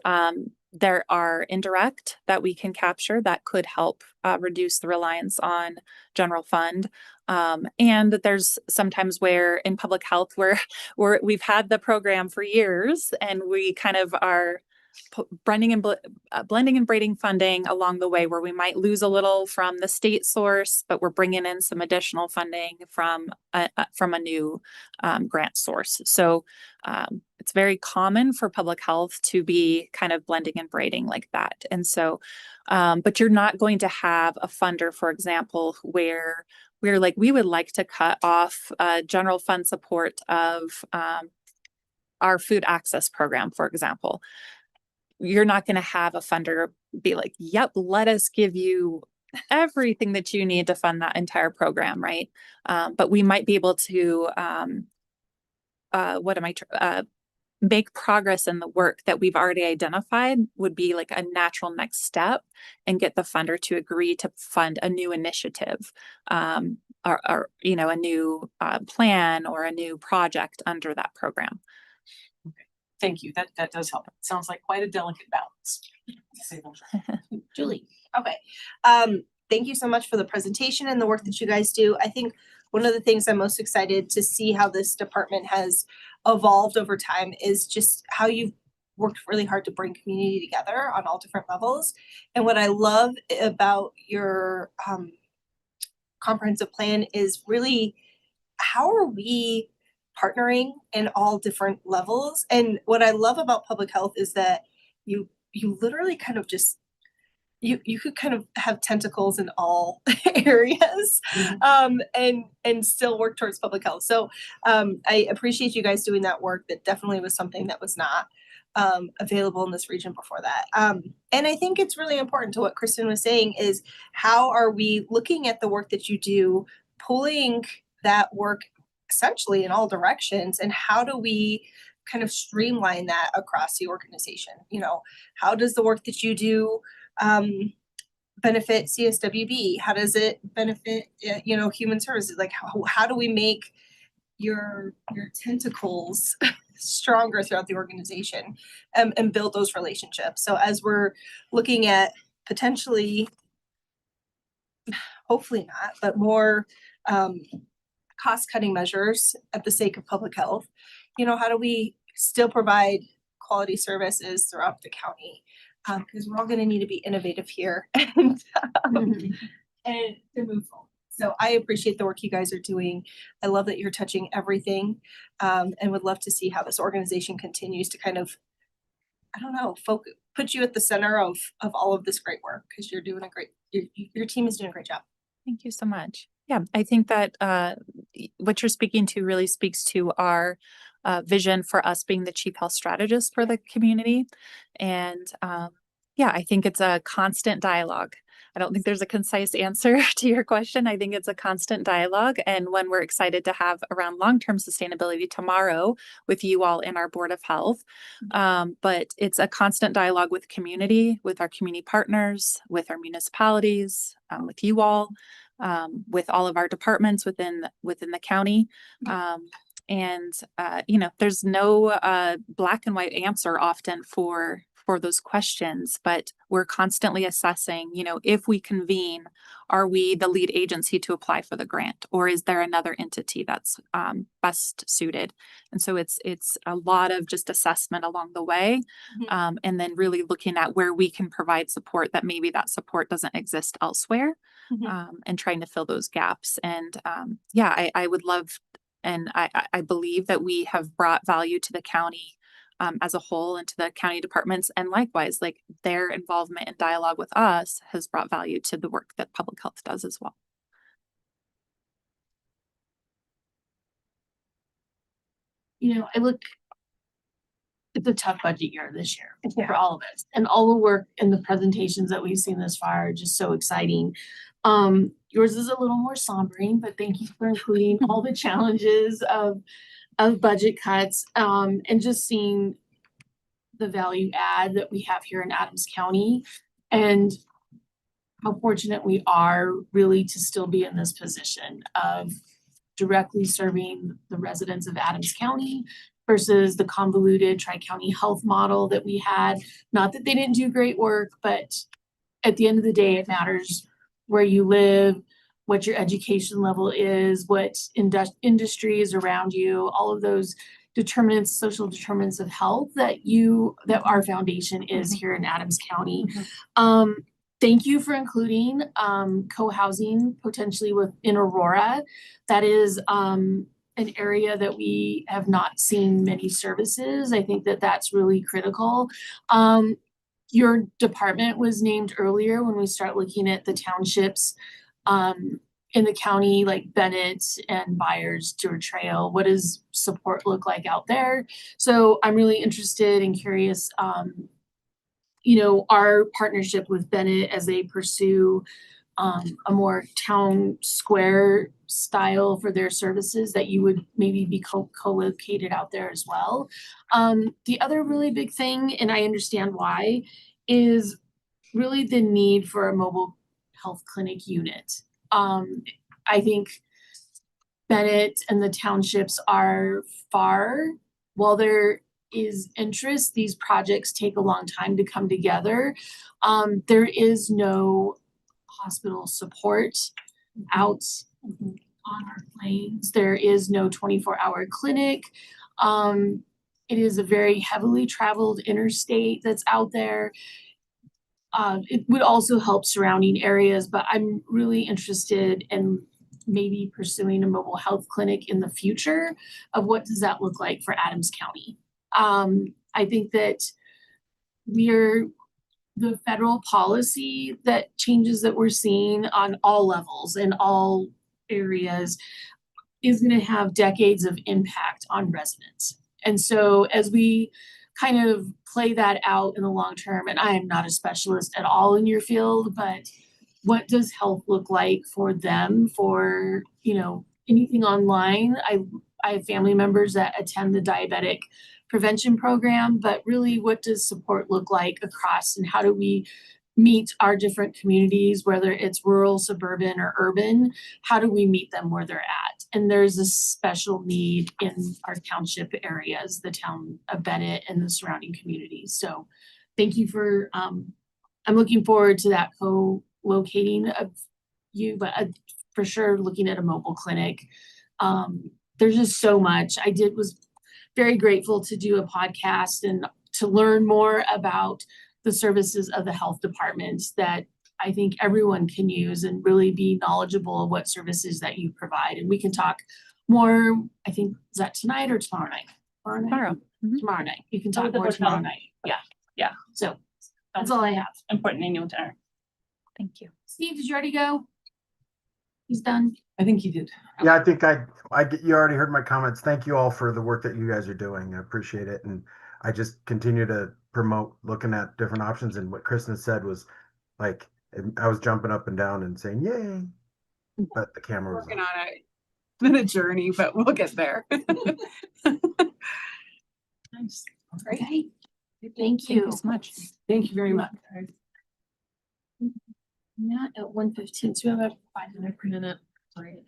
there are indirect that we can capture that could help reduce the reliance on general fund. And there's sometimes where in public health we've had the program for years and we kind of are blending and braiding funding along the way, where we might lose a little from the state source, but we're bringing in some additional funding from a new grant source. So it's very common for public health to be kind of blending and braiding like that. And so, but you're not going to have a funder, for example, where we would like to cut off general fund support of our food access program, for example. You're not going to have a funder be like, yep, let us give you everything that you need to fund that entire program, right? But we might be able to make progress in the work that we've already identified would be like a natural next step, and get the funder to agree to fund a new initiative, or a new plan or a new project under that program. Thank you. That does help. It sounds like quite a delicate balance. to say the least. Julie. Okay. Thank you so much for the presentation and the work that you guys do. I think one of the things I'm most excited to see how this department has evolved over time is just how you've worked really hard to bring community together on all different levels. And what I love about your comprehensive plan is really how are we partnering in all different levels. And what I love about public health is that you literally kind of just you could kind of have tentacles in all areas, and still work towards public health. So I appreciate you guys doing that work. That definitely was something that was not available in this region before that. And I think it's really important to what Kristen was saying is how are we looking at the work that you do, pulling that work essentially in all directions, and how do we kind of streamline that across the organization? You know, how does the work that you do benefit CSWB? How does it benefit, human services? Like how do we make your tentacles stronger throughout the organization, and build those relationships? So as we're looking at potentially, hopefully not, but more cost-cutting measures at the sake of public health, how do we still provide quality services throughout the county? Because we're all going to need to be innovative here and to move forward. So I appreciate the work you guys are doing. I love that you're touching everything, and would love to see how this organization continues to kind of, put you at the center of all of this great work, because you're doing your team is doing a great job. Thank you so much. Yeah, I think that what you're speaking to really speaks to our vision for us being the chief health strategist for the community. And I think it's a constant dialogue. I don't think there's a concise answer to your question. I think it's a constant dialogue, and one we're excited to have around long-term sustainability tomorrow with you all in our Board of Health. But it's a constant dialogue with community, with our community partners, with our municipalities, with you all, with all of our departments within the county. There's no black and white answer often for those questions, but we're constantly assessing, if we convene, are we the lead agency to apply for the grant, or is there another entity that's best suited? And so it's a lot of just assessment along the way, and then really looking at where we can provide support that maybe that support doesn't exist elsewhere, and trying to fill those gaps. And I would love, and I believe that we have brought value to the county as a whole, and to the county departments, and likewise, like their involvement and dialogue with us has brought value to the work that public health does as well. it's a tough budget year this year for all of us. And all the work and the presentations that we've seen this far are just so exciting. Yours is a little more sombering, but thank you for including all the challenges of budget cuts, and just seeing the value add that we have here in Adams County, and how fortunate we are really to still be in this position of directly serving the residents of Adams County versus the convoluted tri-county health model that we had. Not that they didn't do great work, but at the end of the day, it matters where you live, what your education level is, what industry is around you, all of those determinants, social determinants of health that our foundation is here in Adams County. Thank you for including co-housing potentially in Aurora. That is an area that we have not seen many services. I think that that's really critical. Your department was named earlier when we start looking at the townships in the county, like Bennett and Byers, Stewart Trail. What does support look like out there? So I'm really interested and curious, our partnership with Bennett as they pursue a more town square style for their services, that you would maybe be co-located out there as well. The other really big thing, and I understand why, is really the need for a mobile health clinic unit. I think Bennett and the townships are far. While there is interest, these projects take a long time to come together. There is no hospital support out on our plains. There is no 24-hour clinic. It is a very heavily traveled interstate that's out there. It would also help surrounding areas, but I'm really interested in maybe pursuing a mobile health clinic in the future of what does that look like for Adams County. I think that the federal policy that changes that we're seeing on all levels in all areas is going to have decades of impact on residents. And so as we kind of play that out in the long term, and I am not a specialist at all in your field, but what does health look like for them, for, anything online? I have family members that attend the diabetic prevention program, but really what does support look like across, and how do we meet our different communities, whether it's rural, suburban, or urban? How do we meet them where they're at? And there's a special need in our township areas, the town of Bennett and the surrounding communities. So thank you for, I'm looking forward to that co-locating of you, but for sure looking at a mobile clinic. There's just so much. was very grateful to do a podcast and to learn more about the services of the health department that I think everyone can use, and really be knowledgeable of what services that you provide. And we can talk more, I think, is that tonight or tomorrow night? Tomorrow. Tomorrow night. You can talk more tomorrow night. Yeah. So that's all I have. Important annual dinner. Thank you. Steve, did you already go? He's done. I think he did. Yeah, I think you already heard my comments. Thank you all for the work that you guys are doing. I appreciate it. And I just continue to promote looking at different options. And what Kristen said was like, I was jumping up and down and saying, yay. But the camera was Working on it. It's been a journey, but we'll get there. Nice. Great. Okay. Thank Thank you. you so much. Thank you very much. Not at 1:15, so we have a 5-minute. Great.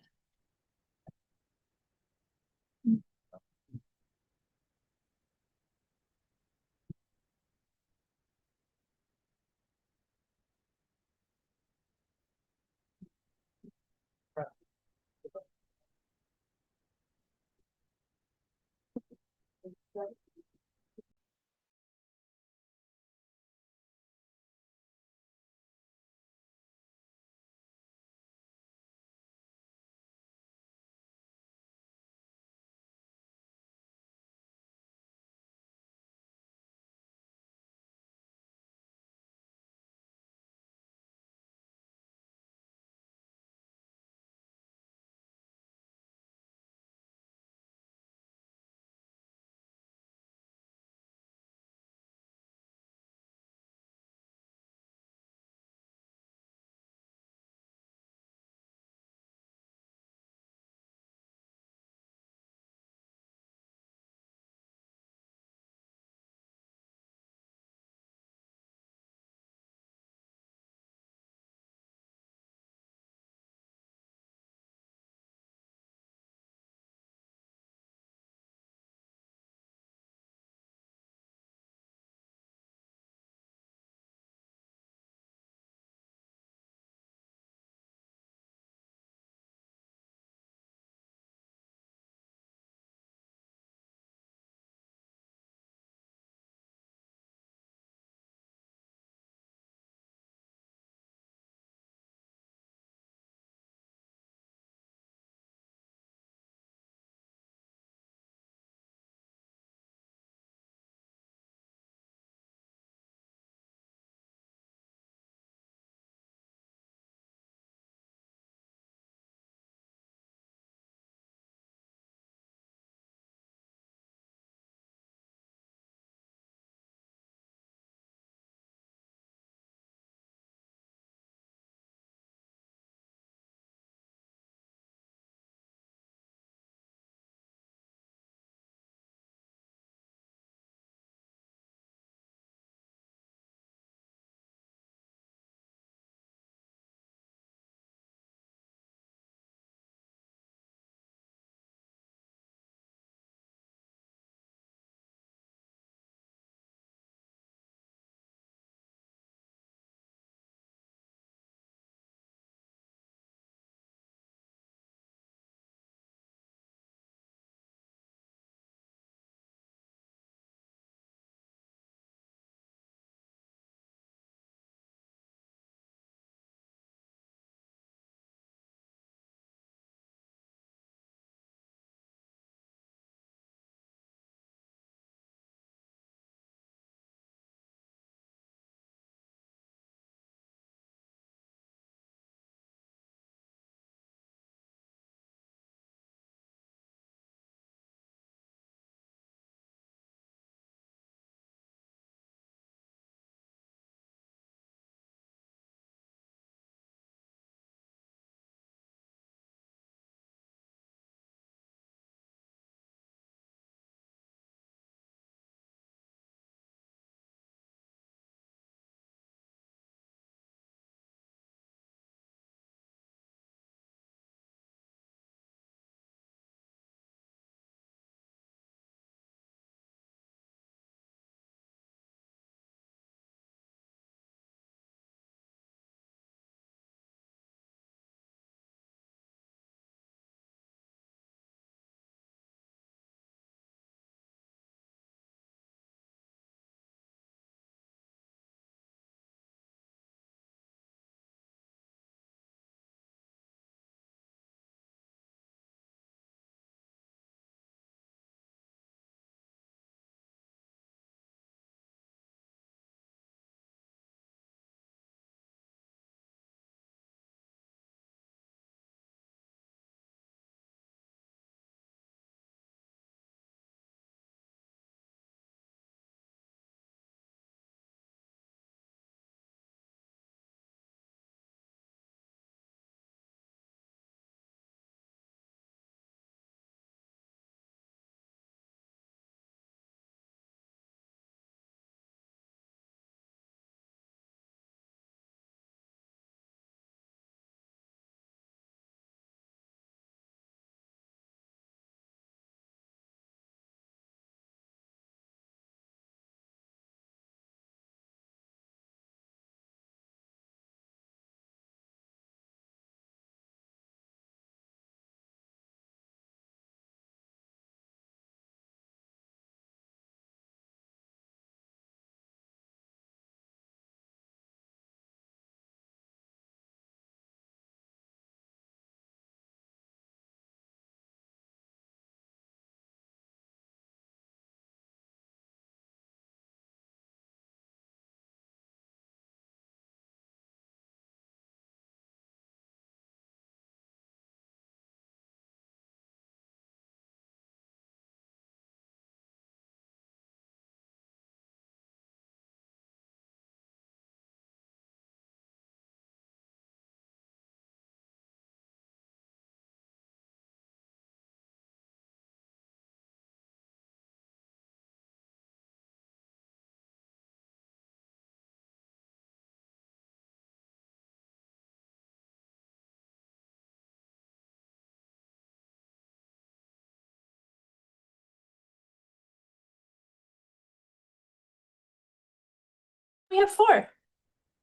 We have four.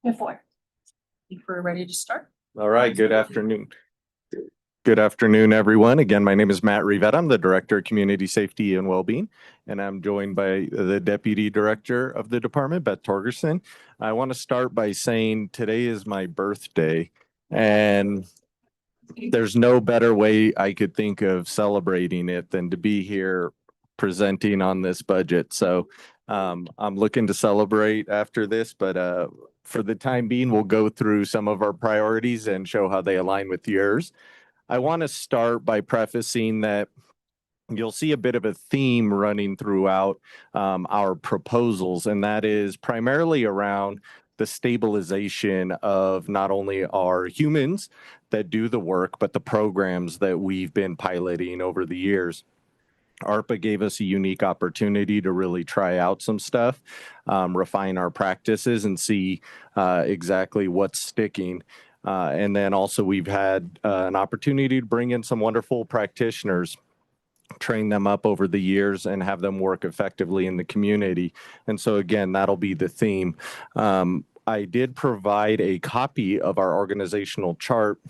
We have four. If we're ready to start. All right, good afternoon. Good afternoon, everyone. Again, my name is Matt Rivetta. I'm the Director of Community Safety and Wellbeing, and I'm joined by the Deputy Director of the Department, Beth Torgerson. I want to start by saying today is my birthday, and there's no better way I could think of celebrating it than to be here presenting on this budget. So I'm looking to celebrate after this, but for the time being, we'll go through some of our priorities and show how they align with yours. I want to start by prefacing that you'll see a bit of a theme running throughout our proposals, and that is primarily around the stabilization of not only our humans that do the work, but the programs that we've been piloting over the years. ARPA gave us a unique opportunity to really try out some stuff, refine our practices, and see exactly what's sticking. And then also we've had an opportunity to bring in some wonderful practitioners, train them up over the years, and have them work effectively in the community. And so again, that'll be the theme. I did provide a copy of our organizational chart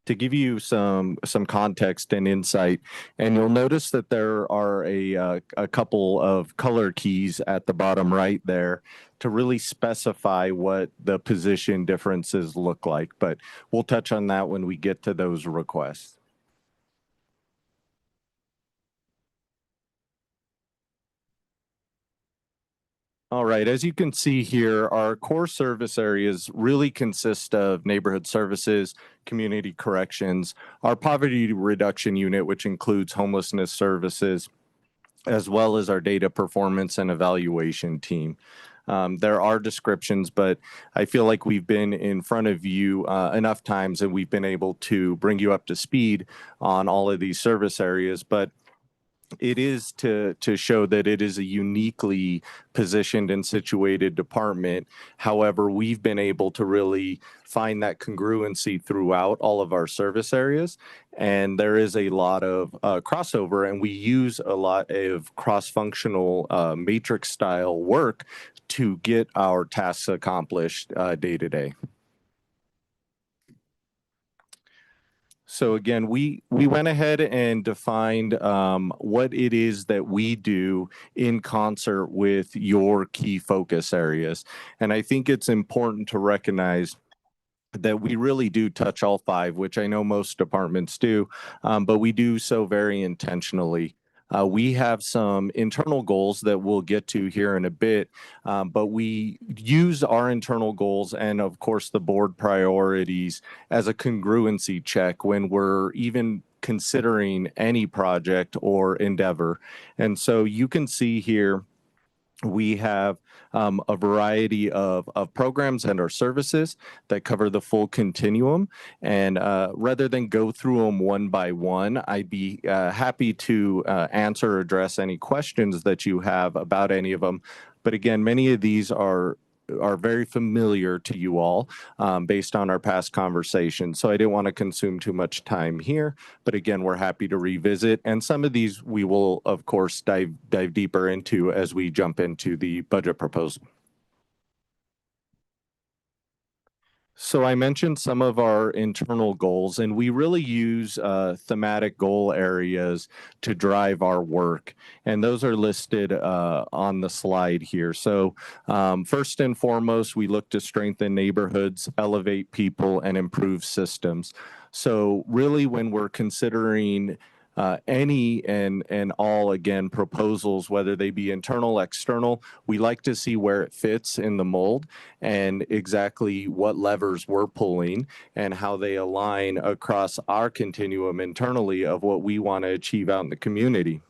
to give you some context and insight. And you'll notice that there are a couple of color keys at the bottom right there to really specify what the position differences look like. But we'll touch on that when we get to those requests. All right, as you can see here, our core service areas really consist of neighborhood services, community corrections, our poverty reduction unit, which includes homelessness services, as well as our data performance and evaluation team. There are descriptions, but I feel like we've been in front of you enough times and we've been able to bring you up to speed on all of these service areas. But it is to show that it is a uniquely positioned and situated department. However, we've been able to really find that congruency throughout all of our service areas. And there is a lot of crossover, and we use a lot of cross-functional matrix style work to get our tasks accomplished day to day. So again, we went ahead and defined what it is that we do in concert with your key focus areas. And I think it's important to recognize that we really do touch all five, which I know most departments do, but we do so very intentionally. We have some internal goals that we'll get to here in a bit, but we use our internal goals and, of course, the board priorities as a congruency check when we're even considering any project or endeavor. And so you can see here we have a variety of programs and our services that cover the full continuum. And rather than go through them one by one, I'd be happy to answer or address any questions that you have about any of them. But again, many of these are very familiar to you all based on our past conversations. So I didn't want to consume too much time here, but again, we're happy to revisit. And some of these we will, of course, dive deeper into as we jump into the budget proposal. So I mentioned some of our internal goals, and we really use thematic goal areas to drive our work. And those are listed on the slide here. So first and foremost, we look to strengthen neighborhoods, elevate people, and improve systems. So really when we're considering any and all, again, proposals, whether they be internal, external, we like to see where it fits in the mold and exactly what levers we're pulling and how they align across our continuum internally of what we want to achieve out in the community.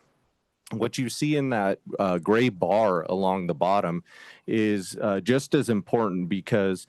What you see in that gray bar along the bottom is just as important, because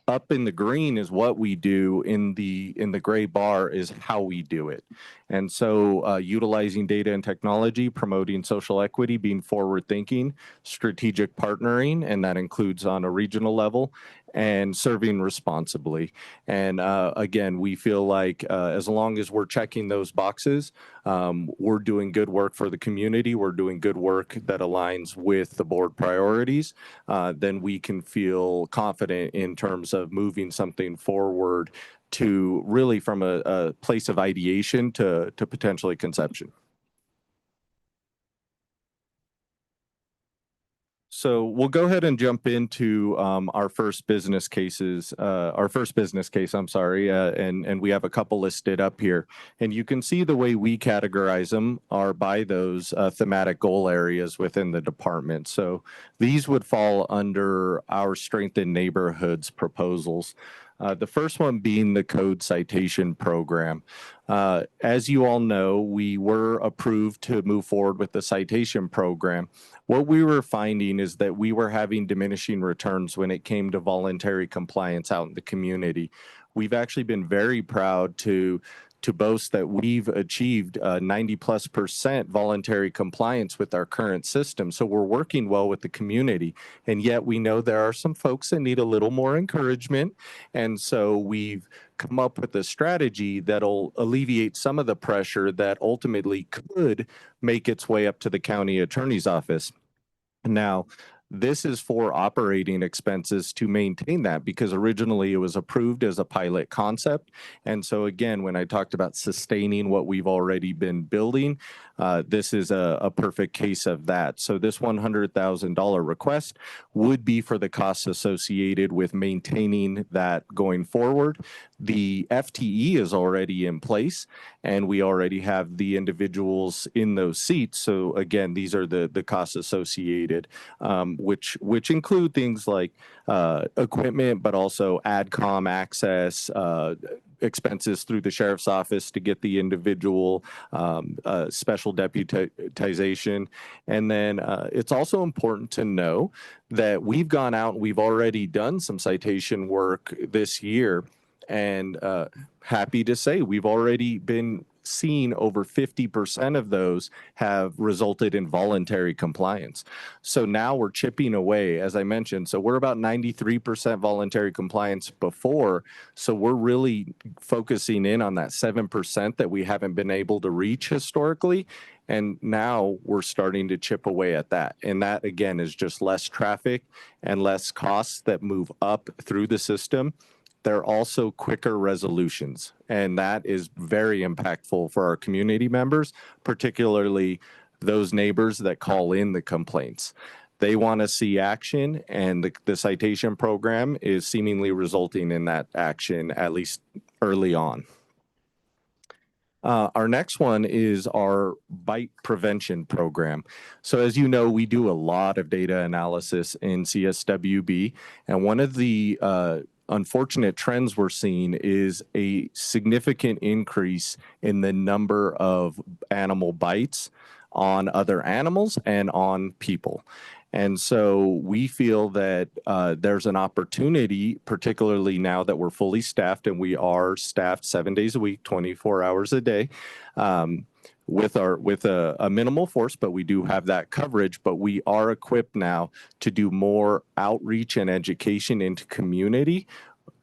up in the green is what we do, in the gray bar is how we do it. And so utilizing data and technology, promoting social equity, being forward thinking, strategic partnering, and that includes on a regional level, and serving responsibly. And again, we feel like as long as we're checking those boxes, we're doing good work for the community, we're doing good work that aligns with the board priorities, then we can feel confident in terms of moving something forward to really from a place of ideation to potentially conception. So we'll go ahead and jump into our first business case, I'm sorry, and we have a couple listed up here. And you can see the way we categorize them are by those thematic goal areas within the department. So these would fall under our Strengthen Neighborhoods proposals. The first one being the code citation program. As you all know, we were approved to move forward with the citation program. What we were finding is that we were having diminishing returns when it came to voluntary compliance out in the community. We've actually been very proud to boast that we've achieved 90+% voluntary compliance with our current system. So we're working well with the community. And yet we know there are some folks that need a little more encouragement. And so we've come up with a strategy that'll alleviate some of the pressure that ultimately could make its way up to the county attorney's office. Now, this is for operating expenses to maintain that because originally it was approved as a pilot concept. And so again, when I talked about sustaining what we've already been building, this is a perfect case of that. So this $100,000 request would be for the costs associated with maintaining that going forward. The FTE is already in place and we already have the individuals in those seats. So again, these are the costs associated, which include things like equipment, but also AdCom access, expenses through the sheriff's office to get the individual special deputization. And then it's also important to know that we've gone out and we've already done some citation work this year. And happy to say we've already been seeing over 50% of those have resulted in voluntary compliance. So now we're chipping away, as I mentioned. So we're about 93% voluntary compliance before. So we're really focusing in on that 7% that we haven't been able to reach historically. And now we're starting to chip away at that. And that, again, is just less traffic and less costs that move up through the system. They're also quicker resolutions, and that is very impactful for our community members, particularly those neighbors that call in the complaints. They want to see action, and the citation program is seemingly resulting in that action, at least early on. Our next one is our bite prevention program. So as you know, we do a lot of data analysis in CSWB, and one of the unfortunate trends we're seeing is a significant increase in the number of animal bites on other animals and on people. And so we feel that there's an opportunity, particularly now that we're fully staffed, and we are staffed 7 days a week, 24 hours a day, with a minimal force, but we do have that coverage. But we are equipped now to do more outreach and education into community,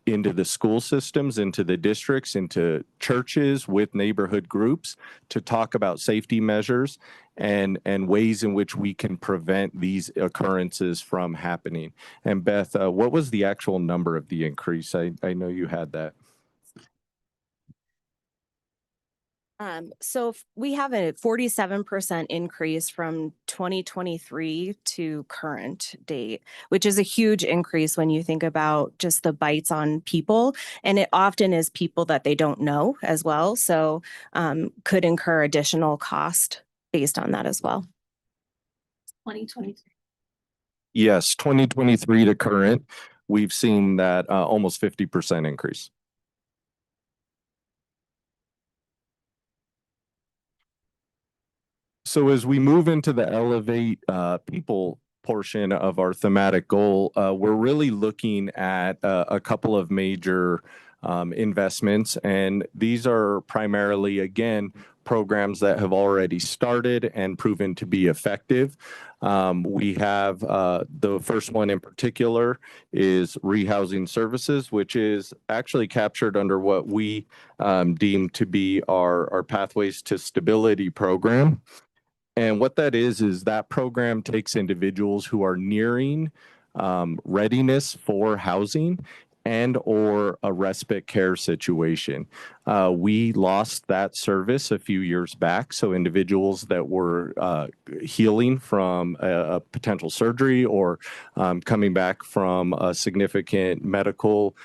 into the school systems, into the districts, into churches with neighborhood groups to talk about safety measures and ways in which we can prevent these occurrences from happening. And Beth, what was the actual number of the increase? I know you had that. So we have a 47% increase from 2023 to current date, which is a huge increase when you think about just the bites on people. And it often is people that they don't know as well. So could incur additional cost based on that as well. 2023. Yes, 2023 to current, we've seen that almost 50% increase. So as we move into the Elevate People portion of our thematic goal, we're really looking at a couple of major investments, and these are primarily, again, programs that have already started and proven to be effective. We have the first one in particular is rehousing services, which is actually captured under what we deem to be our Pathways to Stability program. And what that is that program takes individuals who are nearing readiness for housing and or a respite care situation. We lost that service a few years back. So individuals that were healing from a potential surgery or coming back from a significant medical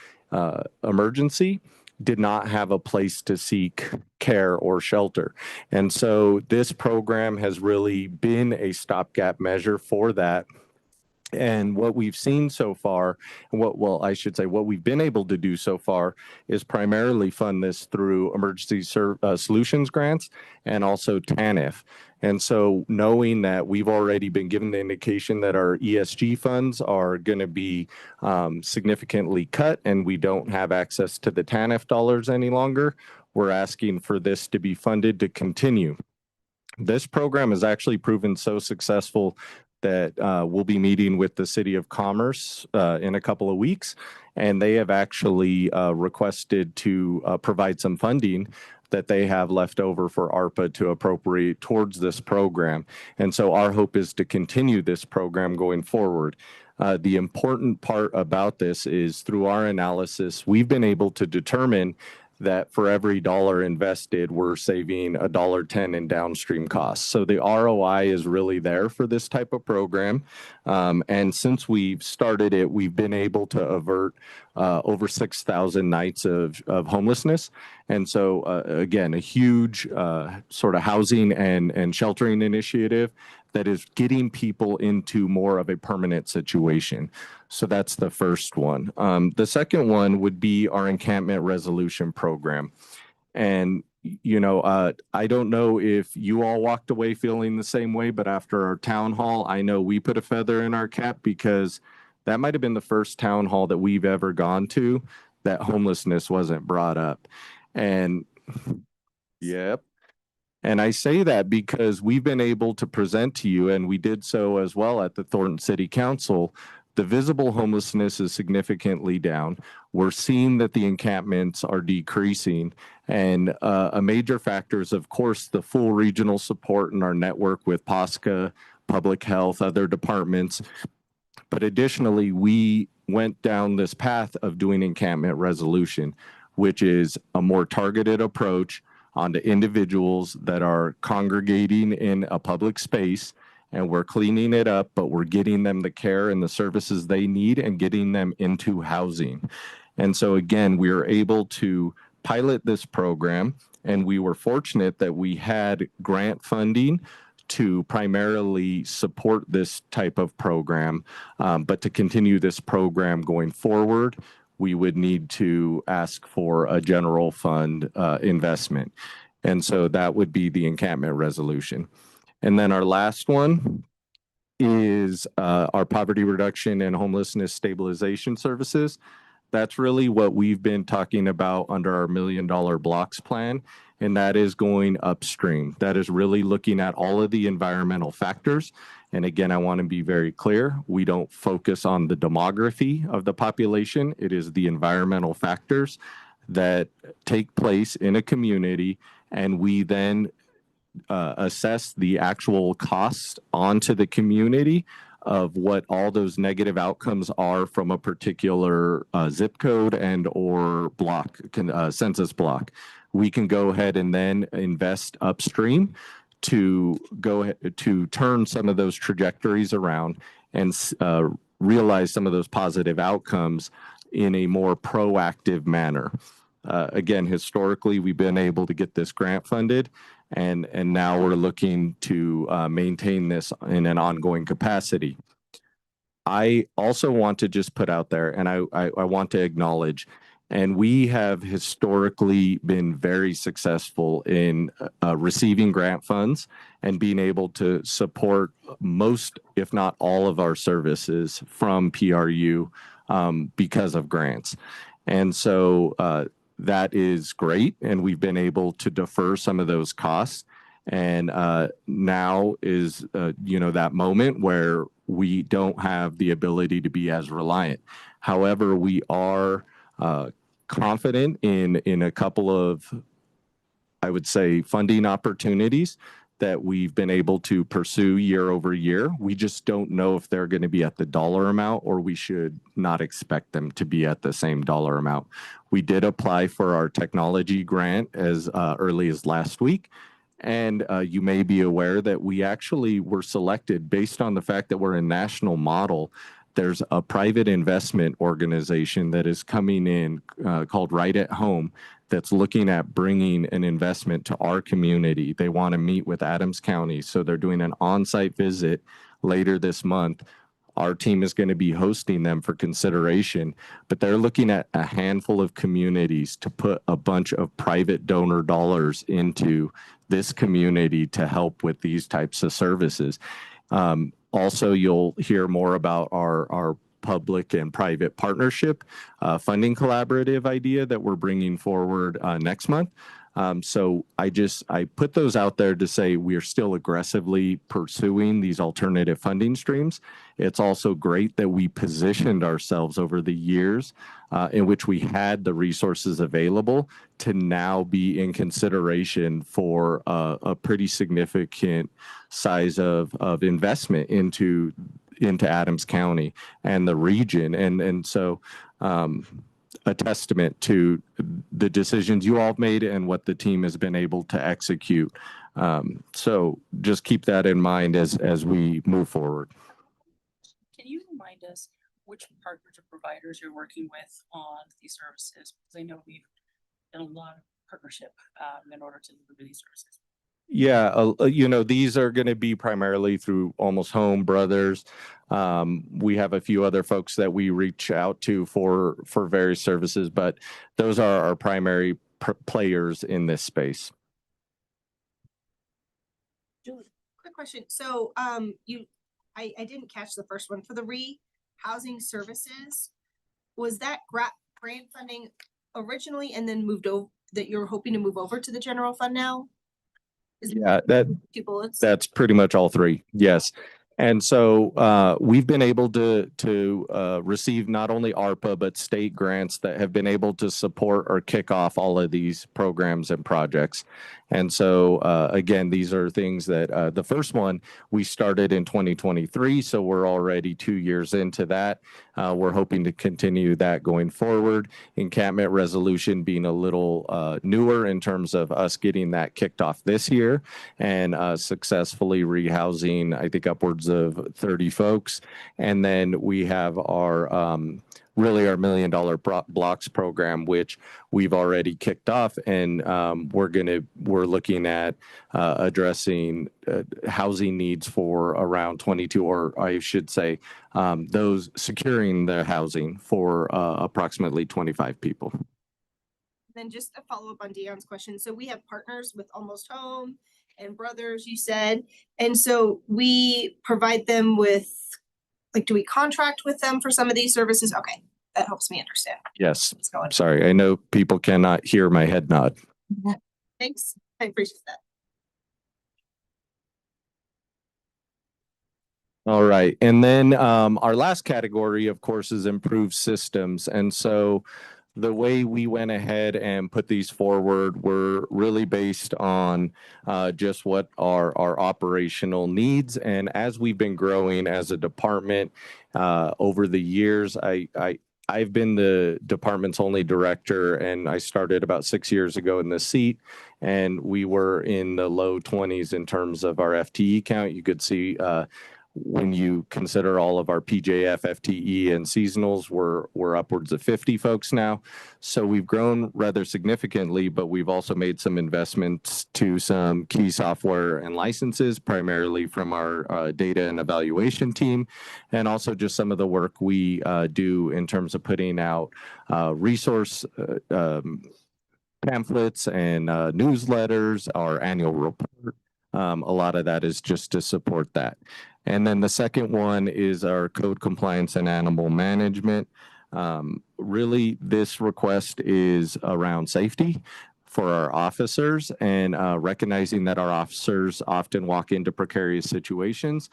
emergency did not have a place to seek care or shelter. And so this program has really been a stopgap measure for that. And what we've seen so far, what we've been able to do so far is primarily fund this through emergency solutions grants and also TANF. And so knowing that we've already been given the indication that our ESG funds are going to be significantly cut and we don't have access to the TANF dollars any longer, we're asking for this to be funded to continue. This program has actually proven so successful that we'll be meeting with the City of Commerce in a couple of weeks, and they have actually requested to provide some funding that they have left over for ARPA to appropriate towards this program. And so our hope is to continue this program going forward. The important part about this is through our analysis, we've been able to determine that for every dollar invested, we're saving $1.10 in downstream costs. So the ROI is really there for this type of program. And since we've started it, we've been able to avert over 6,000 nights of homelessness. And so, again, a huge sort of housing and sheltering initiative that is getting people into more of a permanent situation. So that's the first one. The second one would be our encampment resolution program. And, you know, I don't know if you all walked away feeling the same way, but after our town hall, I know we put a feather in our cap because that might have been the first town hall that we've ever gone to that homelessness wasn't brought up. And yep. And I say that because we've been able to present to you, and we did so as well at the Thornton City Council, the visible homelessness is significantly down. We're seeing that the encampments are decreasing. And a major factor is, of course, the full regional support in our network with POSCA, Public Health, other departments. But additionally, we went down this path of doing encampment resolution, which is a more targeted approach onto individuals that are congregating in a public space, and we're cleaning it up, but we're getting them the care and the services they need and getting them into housing. And so again, we were able to pilot this program, and we were fortunate that we had grant funding to primarily support this type of program. But to continue this program going forward, we would need to ask for a general fund investment. And so that would be the encampment resolution. And then our last one is our poverty reduction and homelessness stabilization services. That's really what we've been talking about under our $1 million blocks plan. And that is going upstream. That is really looking at all of the environmental factors. And again, I want to be very clear. We don't focus on the demography of the population. It is the environmental factors that take place in a community. And we then assess the actual cost onto the community of what all those negative outcomes are from a particular zip code and or block, census block. We can go ahead and then invest upstream to go ahead to turn some of those trajectories around and realize some of those positive outcomes in a more proactive manner. Again, historically, we've been able to get this grant funded, and now we're looking to maintain this in an ongoing capacity. I also want to just put out there, and I want to acknowledge, and we have historically been very successful in receiving grant funds and being able to support most, if not all, of our services from PRU because of grants. And so that is great, and we've been able to defer some of those costs. And now is, that moment where we don't have the ability to be as reliant. However, we are confident in a couple of, I would say, funding opportunities that we've been able to pursue year over year. We just don't know if they're going to be at the dollar amount, or we should not expect them to be at the same dollar amount. We did apply for our technology grant as early as last week. And you may be aware that we actually were selected based on the fact that we're a national model. There's a private investment organization that is coming in called Right at Home that's looking at bringing an investment to our community. They want to meet with Adams County. So they're doing an on-site visit later this month. Our team is going to be hosting them for consideration, but they're looking at a handful of communities to put a bunch of private donor dollars into this community to help with these types of services. Also, you'll hear more about our public and private partnership funding collaborative idea that we're bringing forward next month. So I put those out there to say we are still aggressively pursuing these alternative funding streams. It's also great that we positioned ourselves over the years in which we had the resources available to now be in consideration for a pretty significant size of investment into Adams County and the region. And so a testament to the decisions you all have made and what the team has been able to execute. So just keep that in mind as we move forward. Can you remind us which partners or providers you're working with on these services? Because I know we've done a lot of partnership in order to deliver these services. Yeah, these are going to be primarily through Almost Home, Brothers. We have a few other folks that we reach out to for various services, but those are our primary players in this space. Julie, quick question. So I didn't catch the first one. For the housing services, was that grant funding originally and then moved over, that you're hoping to move over to the general fund now? Yeah, Two bullets? that's pretty much all three. Yes. And so we've been able to receive not only ARPA, but state grants that have been able to support or kick off all of these programs and projects. And so, again, these are things that the first one we started in 2023. So we're already 2 years into that. We're hoping to continue that going forward. Encampment resolution being a little newer in terms of us getting that kicked off this year and successfully rehousing, I think, upwards of 30 folks. And then we have our really our $1 Million Blocks program, which we've already kicked off, and we're looking at addressing housing needs for around 22, or I should say, those securing the housing for approximately 25 people. Then just a follow-up on Dion's question. So we have partners with Almost Home and Brothers, you said, and so we provide them with, like, do we contract with them for some of these services? Okay, that helps me understand. Yes. Sorry, I know people cannot hear my head nod. Thanks, I appreciate that. All right. And then our last category, of course, is improved systems. And so the way we went ahead and put these forward were really based on just what our operational needs. And as we've been growing as a department over the years, I've been the department's only director, and I started about 6 years ago in the seat, and we were in the low 20s in terms of our FTE count. You could see when you consider all of our PJF, FTE, and seasonals, we're upwards of 50 folks now. So we've grown rather significantly, but we've also made some investments to some key software and licenses, primarily from our data and evaluation team, and also just some of the work we do in terms of putting out resource pamphlets and newsletters, our annual report. A lot of that is just to support that. And then the second one is our code compliance and animal management. Really, this request is around safety for our officers and recognizing that our officers often walk into precarious situations.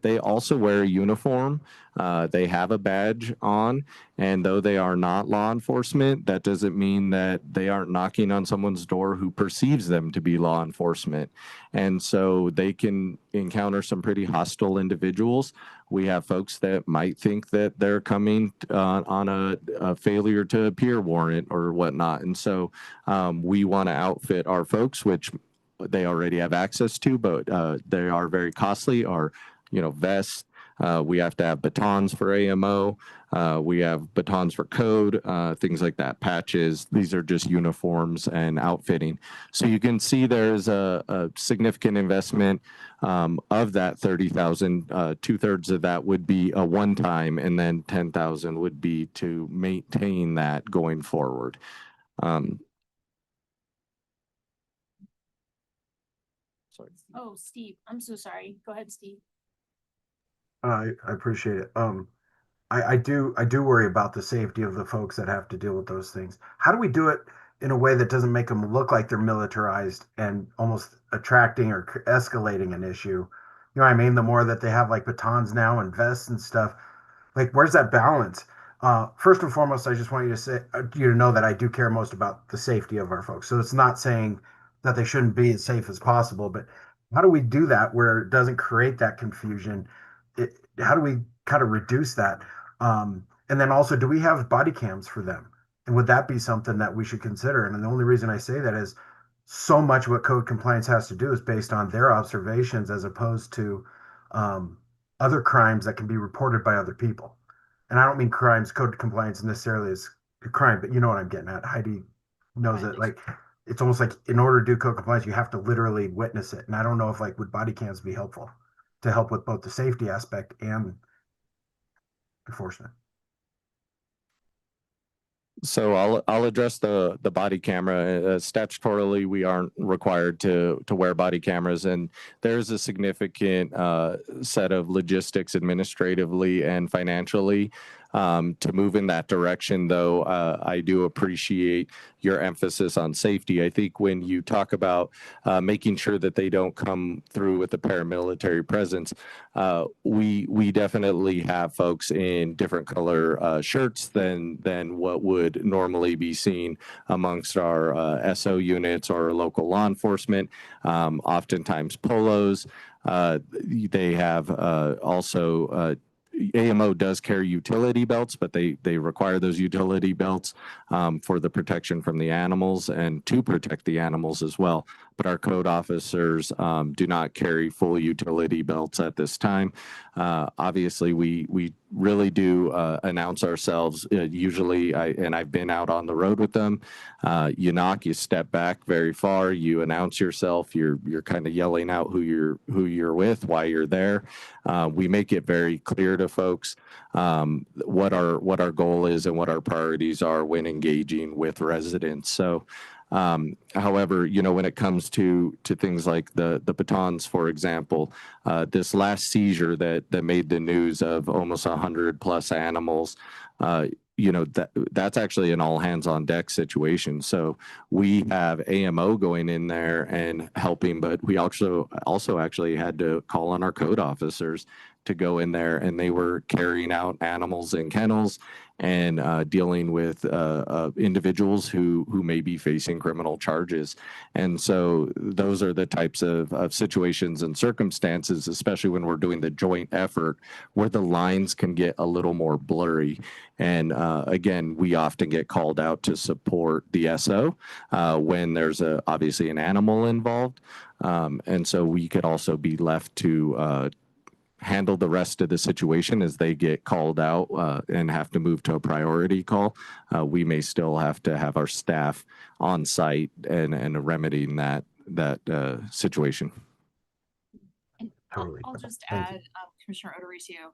They also wear a uniform. They have a badge on, and though they are not law enforcement, that doesn't mean that they aren't knocking on someone's door who perceives them to be law enforcement. And so they can encounter some pretty hostile individuals. We have folks that might think that they're coming on a failure to appear warrant or whatnot. And so we want to outfit our folks, which they already have access to, but they are very costly, are, vests. We have to have batons for AMO. We have batons for code, things like that, patches. These are just uniforms and outfitting. So you can see there's a significant investment of that 30,000. 2/3 of that would be a one-time, and then 10,000 would be to maintain that going forward. Sorry. Oh, Steve, I'm so sorry. Go ahead, Steve. I appreciate it. I do worry about the safety of the folks that have to deal with those things. How do we do it in a way that doesn't make them look like they're militarized and almost attracting or escalating an issue? You know what I mean? The more that they have like batons now and vests and stuff, like where's that balance? First and foremost, I just want you to know that I do care most about the safety of our folks. So it's not saying that they shouldn't be as safe as possible, but how do we do that where it doesn't create that confusion? How do we kind of reduce that? And then also, do we have body cams for them? And would that be something that we should consider? And the only reason I say that is so much what code compliance has to do is based on their observations as opposed to other crimes that can be reported by other people. And I don't mean crimes, code compliance necessarily is a crime, but you know what I'm getting at. Heidi knows it. Like, it's almost like in order to do code compliance, you have to literally witness it. And I don't know if would body cams be helpful to help with both the safety aspect and enforcement. So I'll address the body camera. Statutorily, we aren't required to wear body cameras, and there's a significant set of logistics, administratively and financially, to move in that direction. Though I do appreciate your emphasis on safety. I think when you talk about making sure that they don't come through with a paramilitary presence, we definitely have folks in different color shirts than what would normally be seen amongst our SO units or local law enforcement. Oftentimes polos. They have also AMO does carry utility belts, but they require those utility belts for the protection from the animals and to protect the animals as well. But our code officers do not carry full utility belts at this time. Obviously, we really do announce ourselves. Usually, I've been out on the road with them. You knock, you step back very far, you announce yourself. You're kind of yelling out who you're with, why you're there. We make it very clear to folks what our goal is and what our priorities are when engaging with residents. So. However, when it comes to things like the batons, for example, this last seizure that made the news of almost 100+ animals, that's actually an all hands on deck situation. So we have AMO going in there and helping, but we also actually had to call on our code officers to go in there, and they were carrying out animals in kennels and dealing with individuals who may be facing criminal charges. And so those are the types of situations and circumstances, especially when we're doing the joint effort, where the lines can get a little more blurry. And again, we often get called out to support the SO when there's obviously an animal involved. And so we could also be left to handle the rest of the situation as they get called out and have to move to a priority call. We may still have to have our staff on site and remedying that situation. And I'll just add, Commissioner O'Dorisio,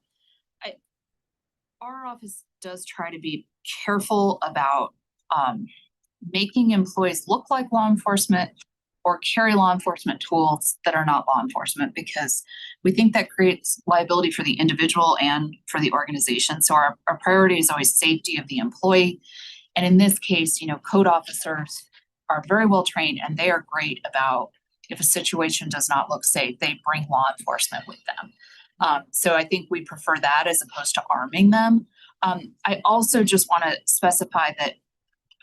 our office does try to be careful about making employees look like law enforcement or carry law enforcement tools that are not law enforcement, because we think that creates liability for the individual and for the organization. So our priority is always safety of the employee. And in this case, code officers are very well trained, and they are great about, if a situation does not look safe, they bring law enforcement with them. So I think we prefer that as opposed to arming them. I also just want to specify that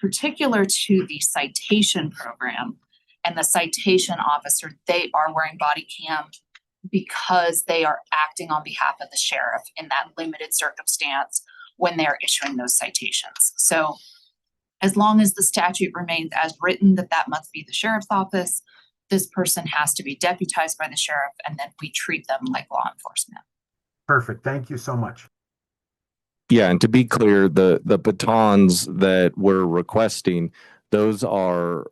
particular to the citation program and the citation officer, they are wearing body cam because they are acting on behalf of the sheriff in that limited circumstance when they're issuing those citations. So as long as the statute remains as written, that must be the sheriff's office, this person has to be deputized by the sheriff, and then we treat them like law enforcement. Perfect. Thank you so much. Yeah, and to be clear, the batons that we're requesting, those are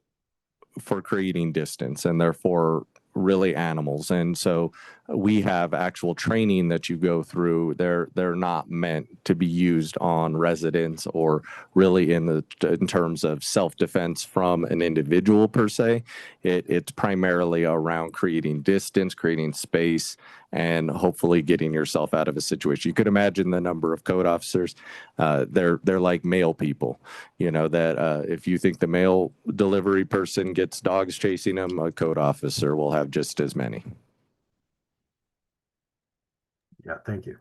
for creating distance, and therefore really animals. And so we have actual training that you go through. They're not meant to be used on residents or really in terms of self-defense from an individual per se. It's primarily around creating distance, creating space, and hopefully getting yourself out of a situation. You could imagine the number of code officers. They're like mail people, that if you think the mail delivery person gets dogs chasing them, a code officer will have just as many. Yeah, thank you.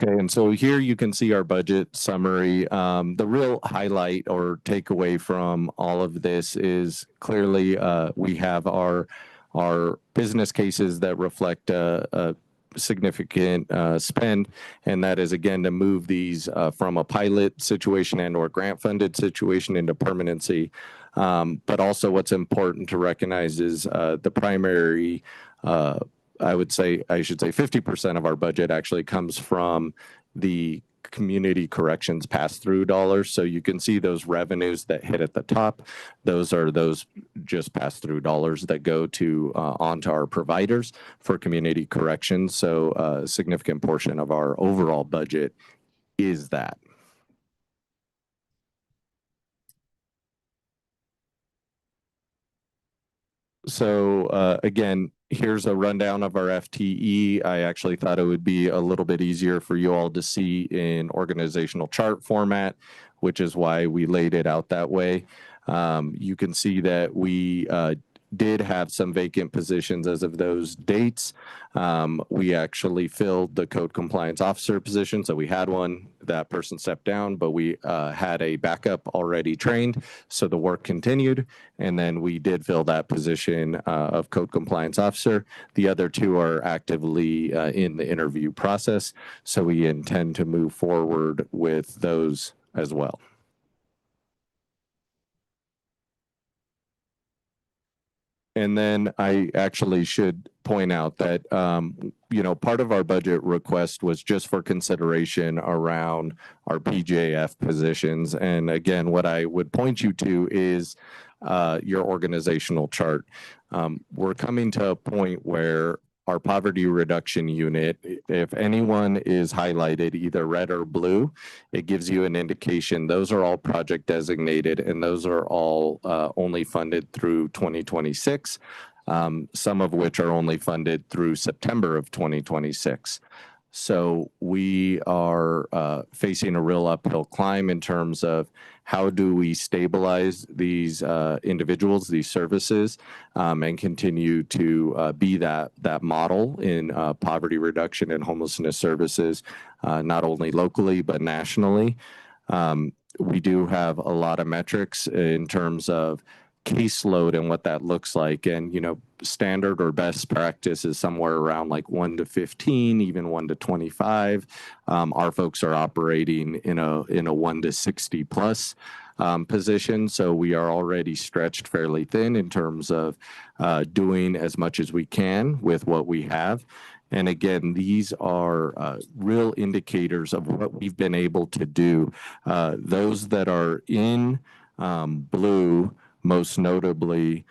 Okay, and so here you can see our budget summary. The real highlight or takeaway from all of this is clearly we have our business cases that reflect a significant spend, and that is again to move these from a pilot situation and or grant funded situation into permanency. But also what's important to recognize is the primary I should say 50% of our budget actually comes from the community corrections pass-through dollars. So you can see those revenues that hit at the top. Those are those just pass-through dollars that go to onto our providers for community corrections. So a significant portion of our overall budget is that. So again, here's a rundown of our FTE. I actually thought it would be a little bit easier for you all to see in organizational chart format, which is why we laid it out that way. You can see that we did have some vacant positions as of those dates. We actually filled the code compliance officer position. So we had one, that person stepped down, but we had a backup already trained. So the work continued. And then we did fill that position of code compliance officer. The other two are actively in the interview process. So we intend to move forward with those as well. And then I actually should point out that, part of our budget request was just for consideration around our PJF positions. And again, what I would point you to is your organizational chart. We're coming to a point where our poverty reduction unit, if anyone is highlighted either red or blue, it gives you an indication. Those are all project designated, and those are all only funded through 2026, some of which are only funded through September of 2026. So we are facing a real uphill climb in terms of how do we stabilize these individuals, these services, and continue to be that model in poverty reduction and homelessness services, not only locally, but nationally. We do have a lot of metrics in terms of caseload and what that looks like. And, standard or best practice is somewhere around like 1 to 15, even 1 to 25. Our folks are operating in a 1 to 60 plus position. So we are already stretched fairly thin in terms of doing as much as we can with what we have. And again, these are real indicators of what we've been able to do. Those that are in blue, most notably,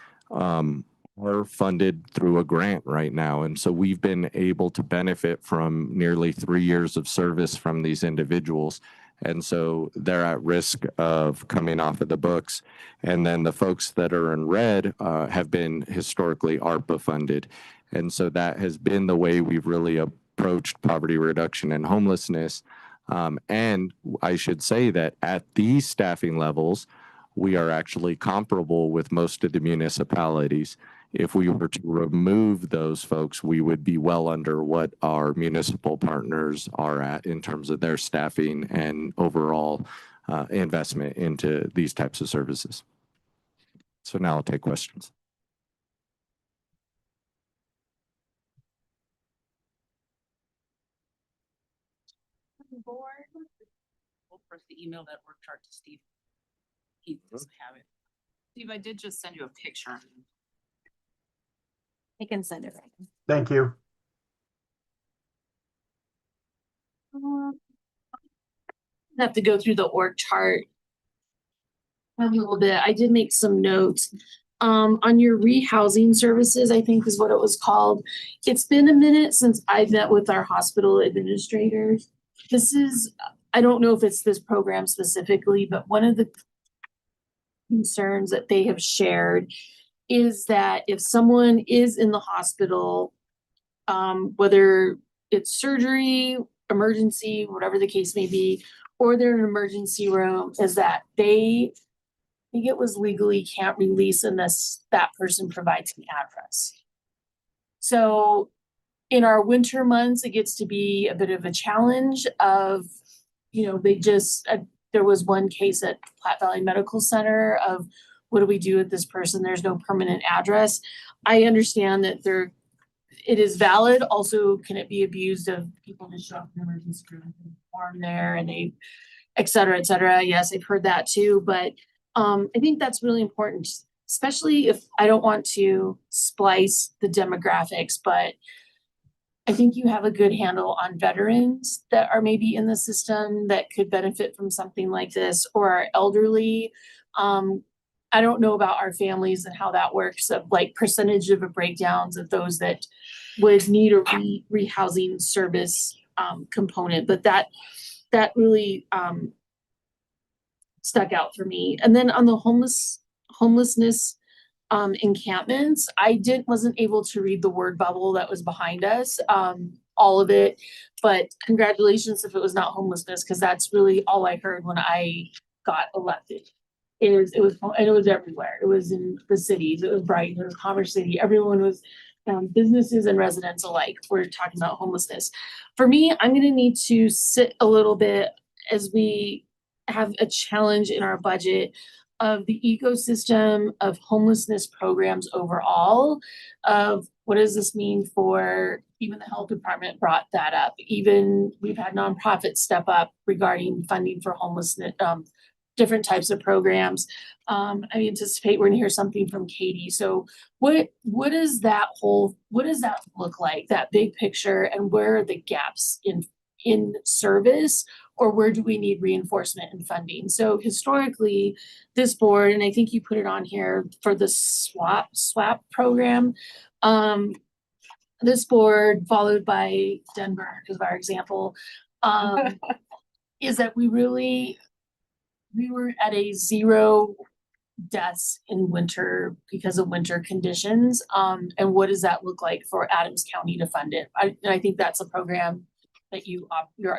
are funded through a grant right now. And so we've been able to benefit from nearly 3 years of service from these individuals. And so they're at risk of coming off of the books. And then the folks that are in red have been historically ARPA funded. And so that has been the way we've really approached poverty reduction and homelessness. And I should say that at these staffing levels, we are actually comparable with most of the municipalities. If we were to remove those folks, we would be well under what our municipal partners are at in terms of their staffing and overall investment into these types of services. So now I'll take questions. Board. We'll first the email that work chart to Steve. He doesn't have it. Steve, I did just send you a picture. I can send it. Thank you. Have to go through the org chart a little bit. I did make some notes. On your rehousing services, I think is what it was called. It's been a minute since I met with our hospital administrators. This is, I don't know if it's this program specifically, but one of the concerns that they have shared is that if someone is in the hospital, whether it's surgery, emergency, whatever the case may be, or they're in an emergency room, is that they think it was legally can't release unless that person provides an address. So in our winter months, it gets to be a bit of a challenge of, you know, they just, there was one case at Platte Valley Medical Center of what do we do with this person? There's no permanent address. I understand that it is valid. Also, can it be abused of people just show up in emergency room and form there and they, et cetera, et cetera. Yes, I've heard that too, but I think that's really important, especially if I don't want to splice the demographics, but I think you have a good handle on veterans that are maybe in the system that could benefit from something like this, or are elderly. I don't know about our families and how that works, of like percentage of a breakdowns of those that would need a rehousing service component, but that really stuck out for me. And then on the homelessness encampments, I wasn't able to read the word bubble that was behind us, all of it, but congratulations if it was not homelessness, because that's really all I heard when I got elected. It was everywhere. It was in the cities. It was Brighton, it was Commerce City. Everyone was, businesses and residents alike were talking about homelessness. For me, I'm going to need to sit a little bit as we have a challenge in our budget of the ecosystem of homelessness programs overall, of what does this mean for, even the health department brought that up. Even we've had nonprofits step up regarding funding for homelessness, different types of programs. I anticipate we're gonna hear something from Katie. So what does that look like, that big picture, and where are the gaps in service, or where do we need reinforcement and funding? So historically, this board, and I think you put it on here for the SWAP program, this board, followed by Denver, because of our example, is that we were at a 0 deaths in winter because of winter conditions. And what does that look like for Adams County to fund it? I think that's a program that your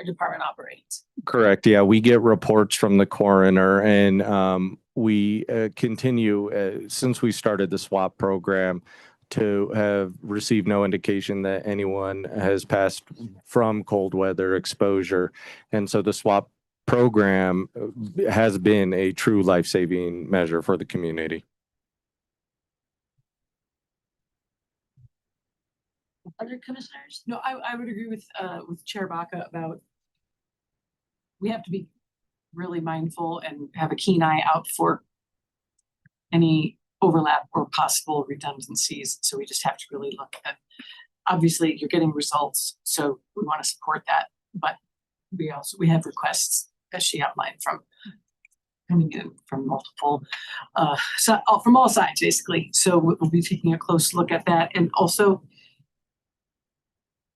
department operates. Correct. Yeah, we get reports from the coroner, and we continue since we started the SWAP program to have received no indication that anyone has passed from cold weather exposure. And so the SWAP program has been a true life-saving measure for the community. Other commissioners? No, I would agree with Chair Baca about we have to be really mindful and have a keen eye out for any overlap or possible redundancies. So we just have to really look at, obviously you're getting results, so we want to support that, but we have requests, as she outlined, from coming in from multiple, from all sides basically. So we'll be taking a close look at that. And also,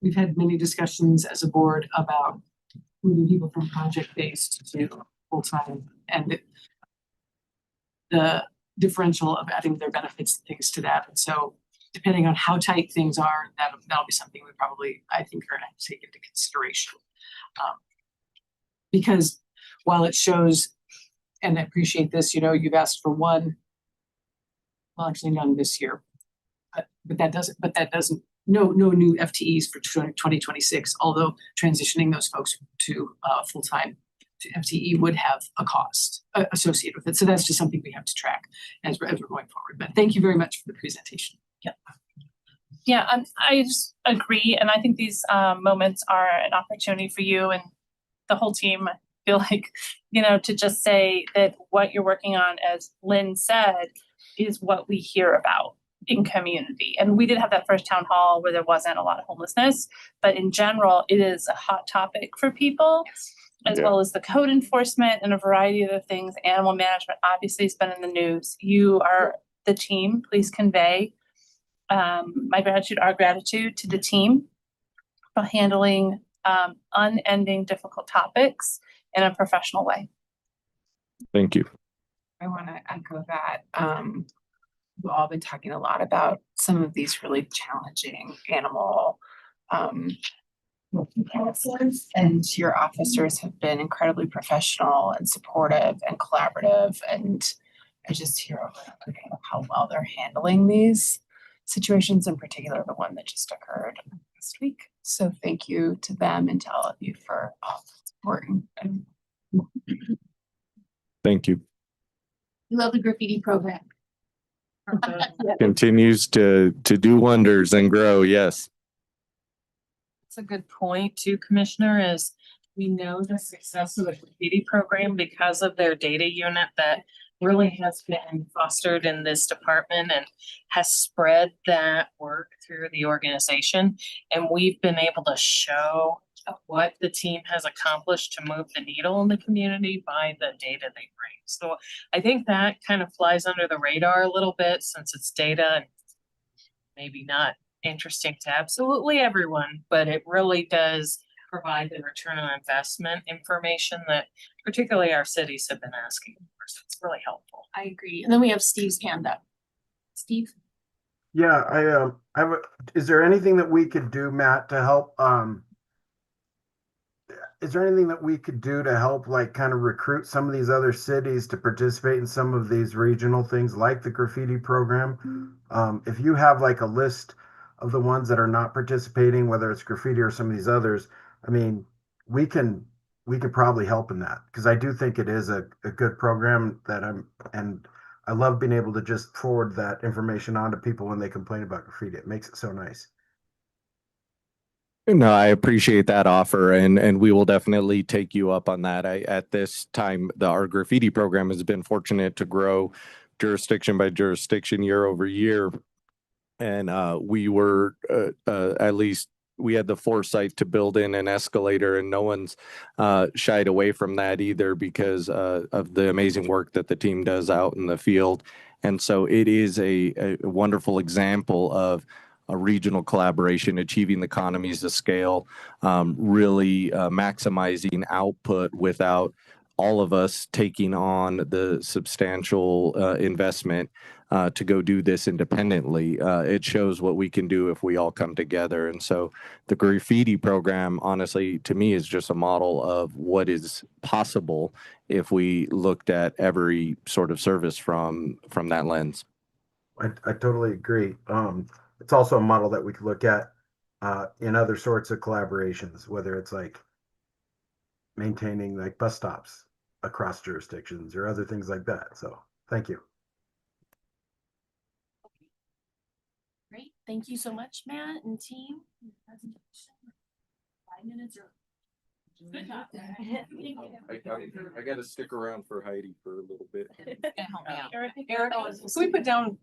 we've had many discussions as a board about moving people from project-based to full-time and the differential of adding their benefits and things to that. And so depending on how tight things are, that'll be something we probably, I think, are gonna have to take into consideration. Because while it shows, and I appreciate this, you know, you've asked for one, well, actually none this year. But that doesn't, no new FTEs for 2026, although transitioning those folks to full-time to FTE would have a cost associated with it. So that's just something we have to track as we're going forward. But thank you very much for the presentation. Yeah, I just agree, and I think these moments are an opportunity for you and the whole team. I feel like, you know, to just say that what you're working on, as Lynn said, is what we hear about in community. And we did have that first town hall where there wasn't a lot of homelessness, but in general, it is a hot topic for people, as well as the code enforcement and a variety of other things. Animal management obviously has been in the news. You are the team. Please convey my gratitude, our gratitude to the team for handling unending difficult topics in a professional way. Thank you. I want to echo that. We've all been talking a lot about some of these really challenging animal cases, and your officers have been incredibly professional and supportive and collaborative. And I just hear over and over again how well they're handling these situations, in particular the one that just occurred last week. So thank you to them and to all of you for all the support. And Thank you. We love the graffiti program. Continues to do wonders and grow. Yes. That's a good point too, Commissioner, is we know the success of the graffiti program because of their data unit that really has been fostered in this department and has spread that work through the organization. And we've been able to show what the team has accomplished to move the needle in the community by the data they bring. So I think that kind of flies under the radar a little bit since it's data and maybe not interesting to absolutely everyone, but it really does provide the return on investment information that particularly our cities have been asking for. So it's really helpful. I agree. And then we have Steve's hand up. Steve? Yeah, is there anything that we could do, Matt, to help, is there anything that we could do to help like kind of recruit some of these other cities to participate in some of these regional things like the graffiti program? If you have like a list of the ones that are not participating, whether it's graffiti or some of these others, I mean, we could probably help in that, because I do think it is a good program and I love being able to just forward that information on to people when they complain about graffiti. It makes it so nice. No, I appreciate that offer, and we will definitely take you up on that. At this time, our graffiti program has been fortunate to grow jurisdiction by jurisdiction year over year. And we were at least we had the foresight to build in an escalator, and no one's shied away from that either because of the amazing work that the team does out in the field. And so it is a wonderful example of a regional collaboration, achieving the economies of scale, really maximizing output without all of us taking on the substantial investment to go do this independently. It shows what we can do if we all come together. And so the graffiti program, honestly, to me, is just a model of what is possible if we looked at every sort of service from that lens. I totally agree. It's also a model that we could look at in other sorts of collaborations, whether it's like maintaining like bus stops across jurisdictions or other things like that. So thank you. Great. Thank you so much, Matt and team. 5 minutes or I got to stick around for Heidi for a little bit. Eric, can we put down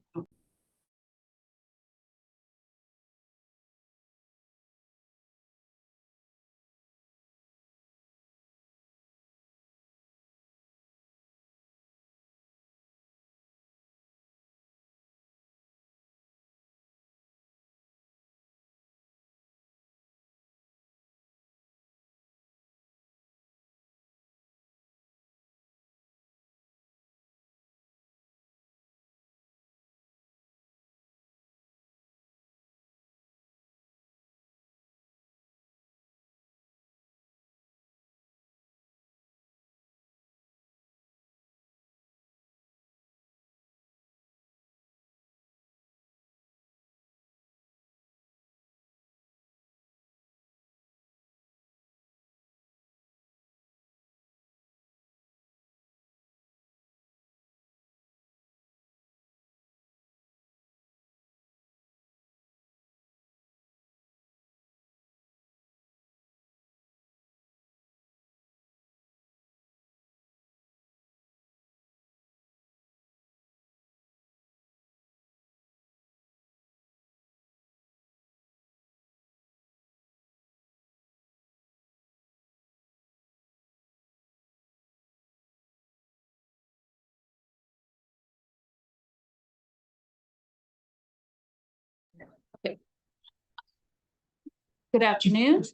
Good afternoon.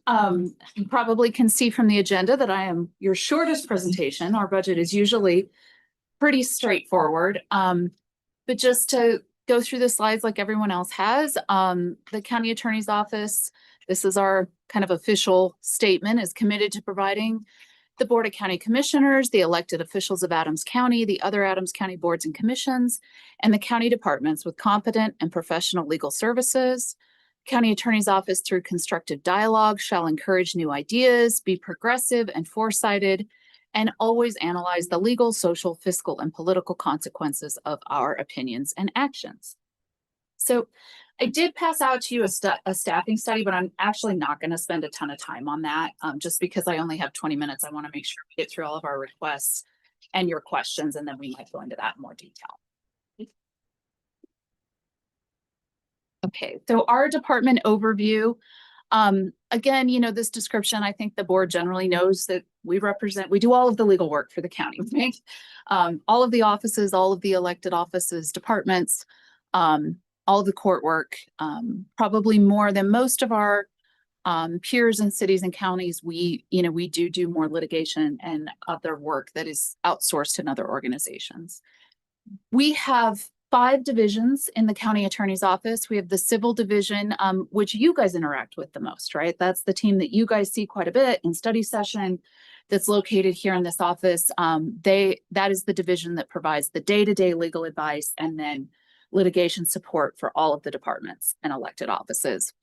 You probably can see from the agenda that I am your shortest presentation. Our budget is usually pretty straightforward. But just to go through the slides like everyone else has, the county attorney's office, this is our kind of official statement, is committed to providing the Board of County Commissioners, the elected officials of Adams County, the other Adams County boards and commissions, and the county departments with competent and professional legal services. County Attorney's Office, through constructive dialogue, shall encourage new ideas, be progressive and foresighted, and always analyze the legal, social, fiscal, and political consequences of our opinions and actions. So I did pass out to you a staffing study, but I'm actually not going to spend a ton of time on that just because I only have 20 minutes. I want to make sure we get through all of our requests and your questions, and then we might go into that in more detail. Okay, so our department overview. Again, you know, this description, I think the board generally knows that we do all of the legal work for the county, right? All of the offices, all of the elected offices, departments, all of the court work, probably more than most of our peers in cities and counties. We do more litigation and other work that is outsourced in other organizations. We have 5 divisions in the county attorney's office. We have the civil division, which you guys interact with the most, right? That's the team that you guys see quite a bit in study session that's located here in this office. That is the division that provides the day-to-day legal advice and then litigation support for all of the departments and elected offices.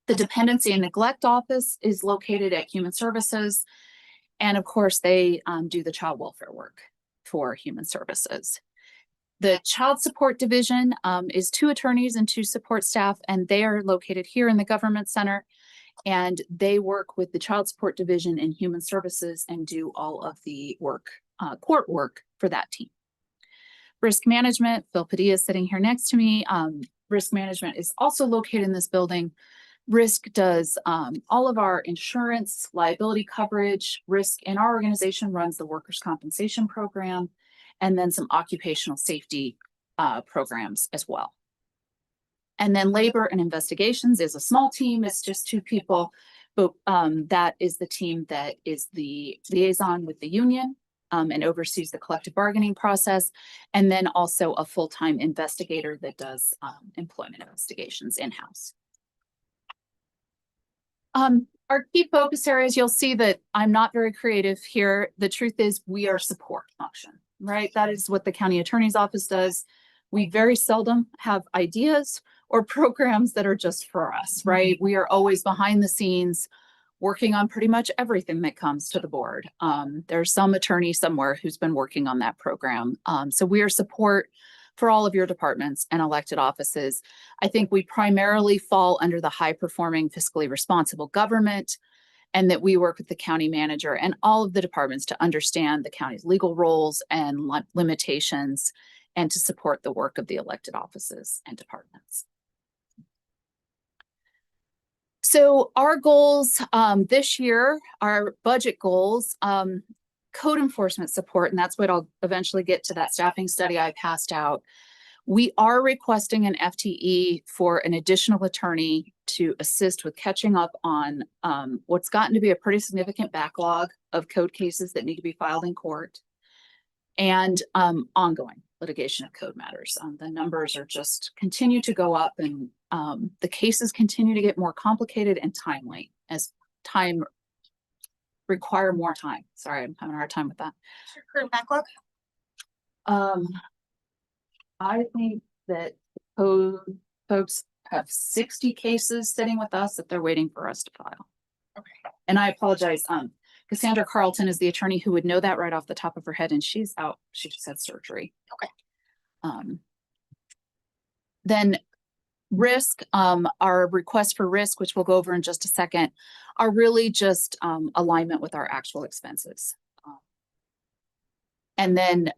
The Dependency and Neglect Office is located at Human Services. And of course, they do the child welfare work for Human Services. The Child Support Division is 2 attorneys and 2 support staff, and they are located here in the Government Center. And they work with the Child Support Division in Human Services and do all of the work, court work for that team. Risk Management, Phil Padilla is sitting here next to me. Risk Management is also located in this building. Risk does all of our insurance, liability coverage. Risk in our organization runs the workers' compensation program, and then some occupational safety programs as well. And then Labor and Investigations is a small team. It's just 2 people, but that is the team that is the liaison with the union and oversees the collective bargaining process. And then also a full-time investigator that does employment investigations in-house. Our key focus areas, you'll see that I'm not very creative here. The truth is we are support function, right? That is what the county attorney's office does. We very seldom have ideas or programs that are just for us, right? We are always behind the scenes working on pretty much everything that comes to the board. There's some attorney somewhere who's been working on that program. So we are support for all of your departments and elected offices. I think we primarily fall under the high-performing, fiscally responsible government, and that we work with the county manager and all of the departments to understand the county's legal roles and limitations, and to support the work of the elected offices and departments. So our goals this year, our budget goals, code enforcement support, and that's what I'll eventually get to that staffing study I passed out. We are requesting an FTE for an additional attorney to assist with catching up on what's gotten to be a pretty significant backlog of code cases that need to be filed in court, and ongoing litigation of code matters. The numbers are just continue to go up, and the cases continue to get more complicated and timely as time require more time. Sorry, I'm having a hard time with that. Your current backlog? I think that code folks have 60 cases sitting with us that they're waiting for us to file. Okay. And I apologize. Cassandra Carlton is the attorney who would know that right off the top of her head, and she's out. She just had surgery. Okay. Then risk, our request for risk, which we'll go over in just a second, are really just alignment with our actual expenses. And then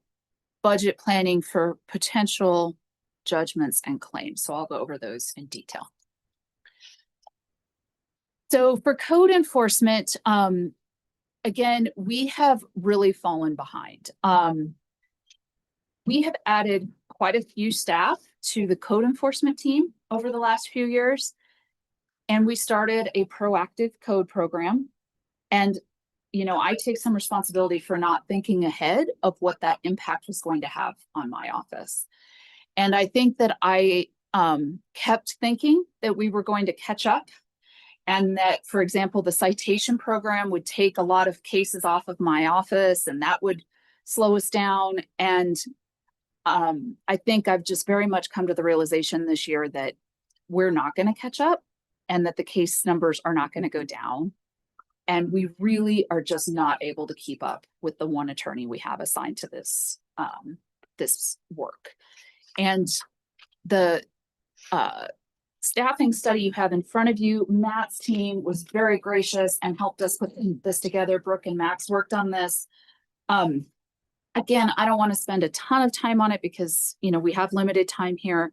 budget planning for potential judgments and claims. So I'll go over those in detail. So for code enforcement, again, we have really fallen behind. We have added quite a few staff to the code enforcement team over the last few years. And we started a proactive code program. And, you know, I take some responsibility for not thinking ahead of what that impact was going to have on my office. And I think that I kept thinking that we were going to catch up, and that, for example, the citation program would take a lot of cases off of my office and that would slow us down. And I think I've just very much come to the realization this year that we're not going to catch up and that the case numbers are not going to go down. And we really are just not able to keep up with the one attorney we have assigned to this work. And the staffing study you have in front of you, Matt's team was very gracious and helped us put this together. Brooke and Max worked on this. Again, I don't want to spend a ton of time on it because, you know, we have limited time here,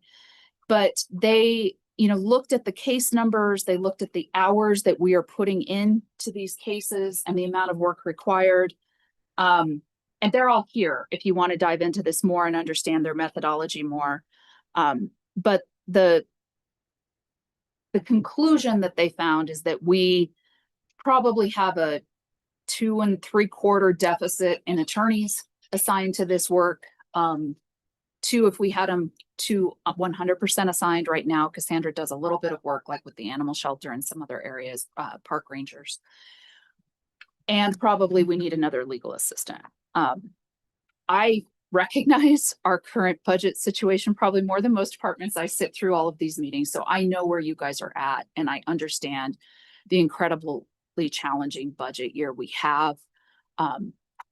but they, you know, looked at the case numbers, they looked at the hours that we are putting into these cases and the amount of work required. And they're all here if you want to dive into this more and understand their methodology more. But the conclusion that they found is that we probably have a 2 3/4 deficit in attorneys assigned to this work. 2 if we had them to 100% assigned right now. Cassandra does a little bit of work like with the animal shelter and some other areas, park rangers. And probably we need another legal assistant. I recognize our current budget situation probably more than most departments. I sit through all of these meetings, so I know where you guys are at, and I understand the incredibly challenging budget year we have.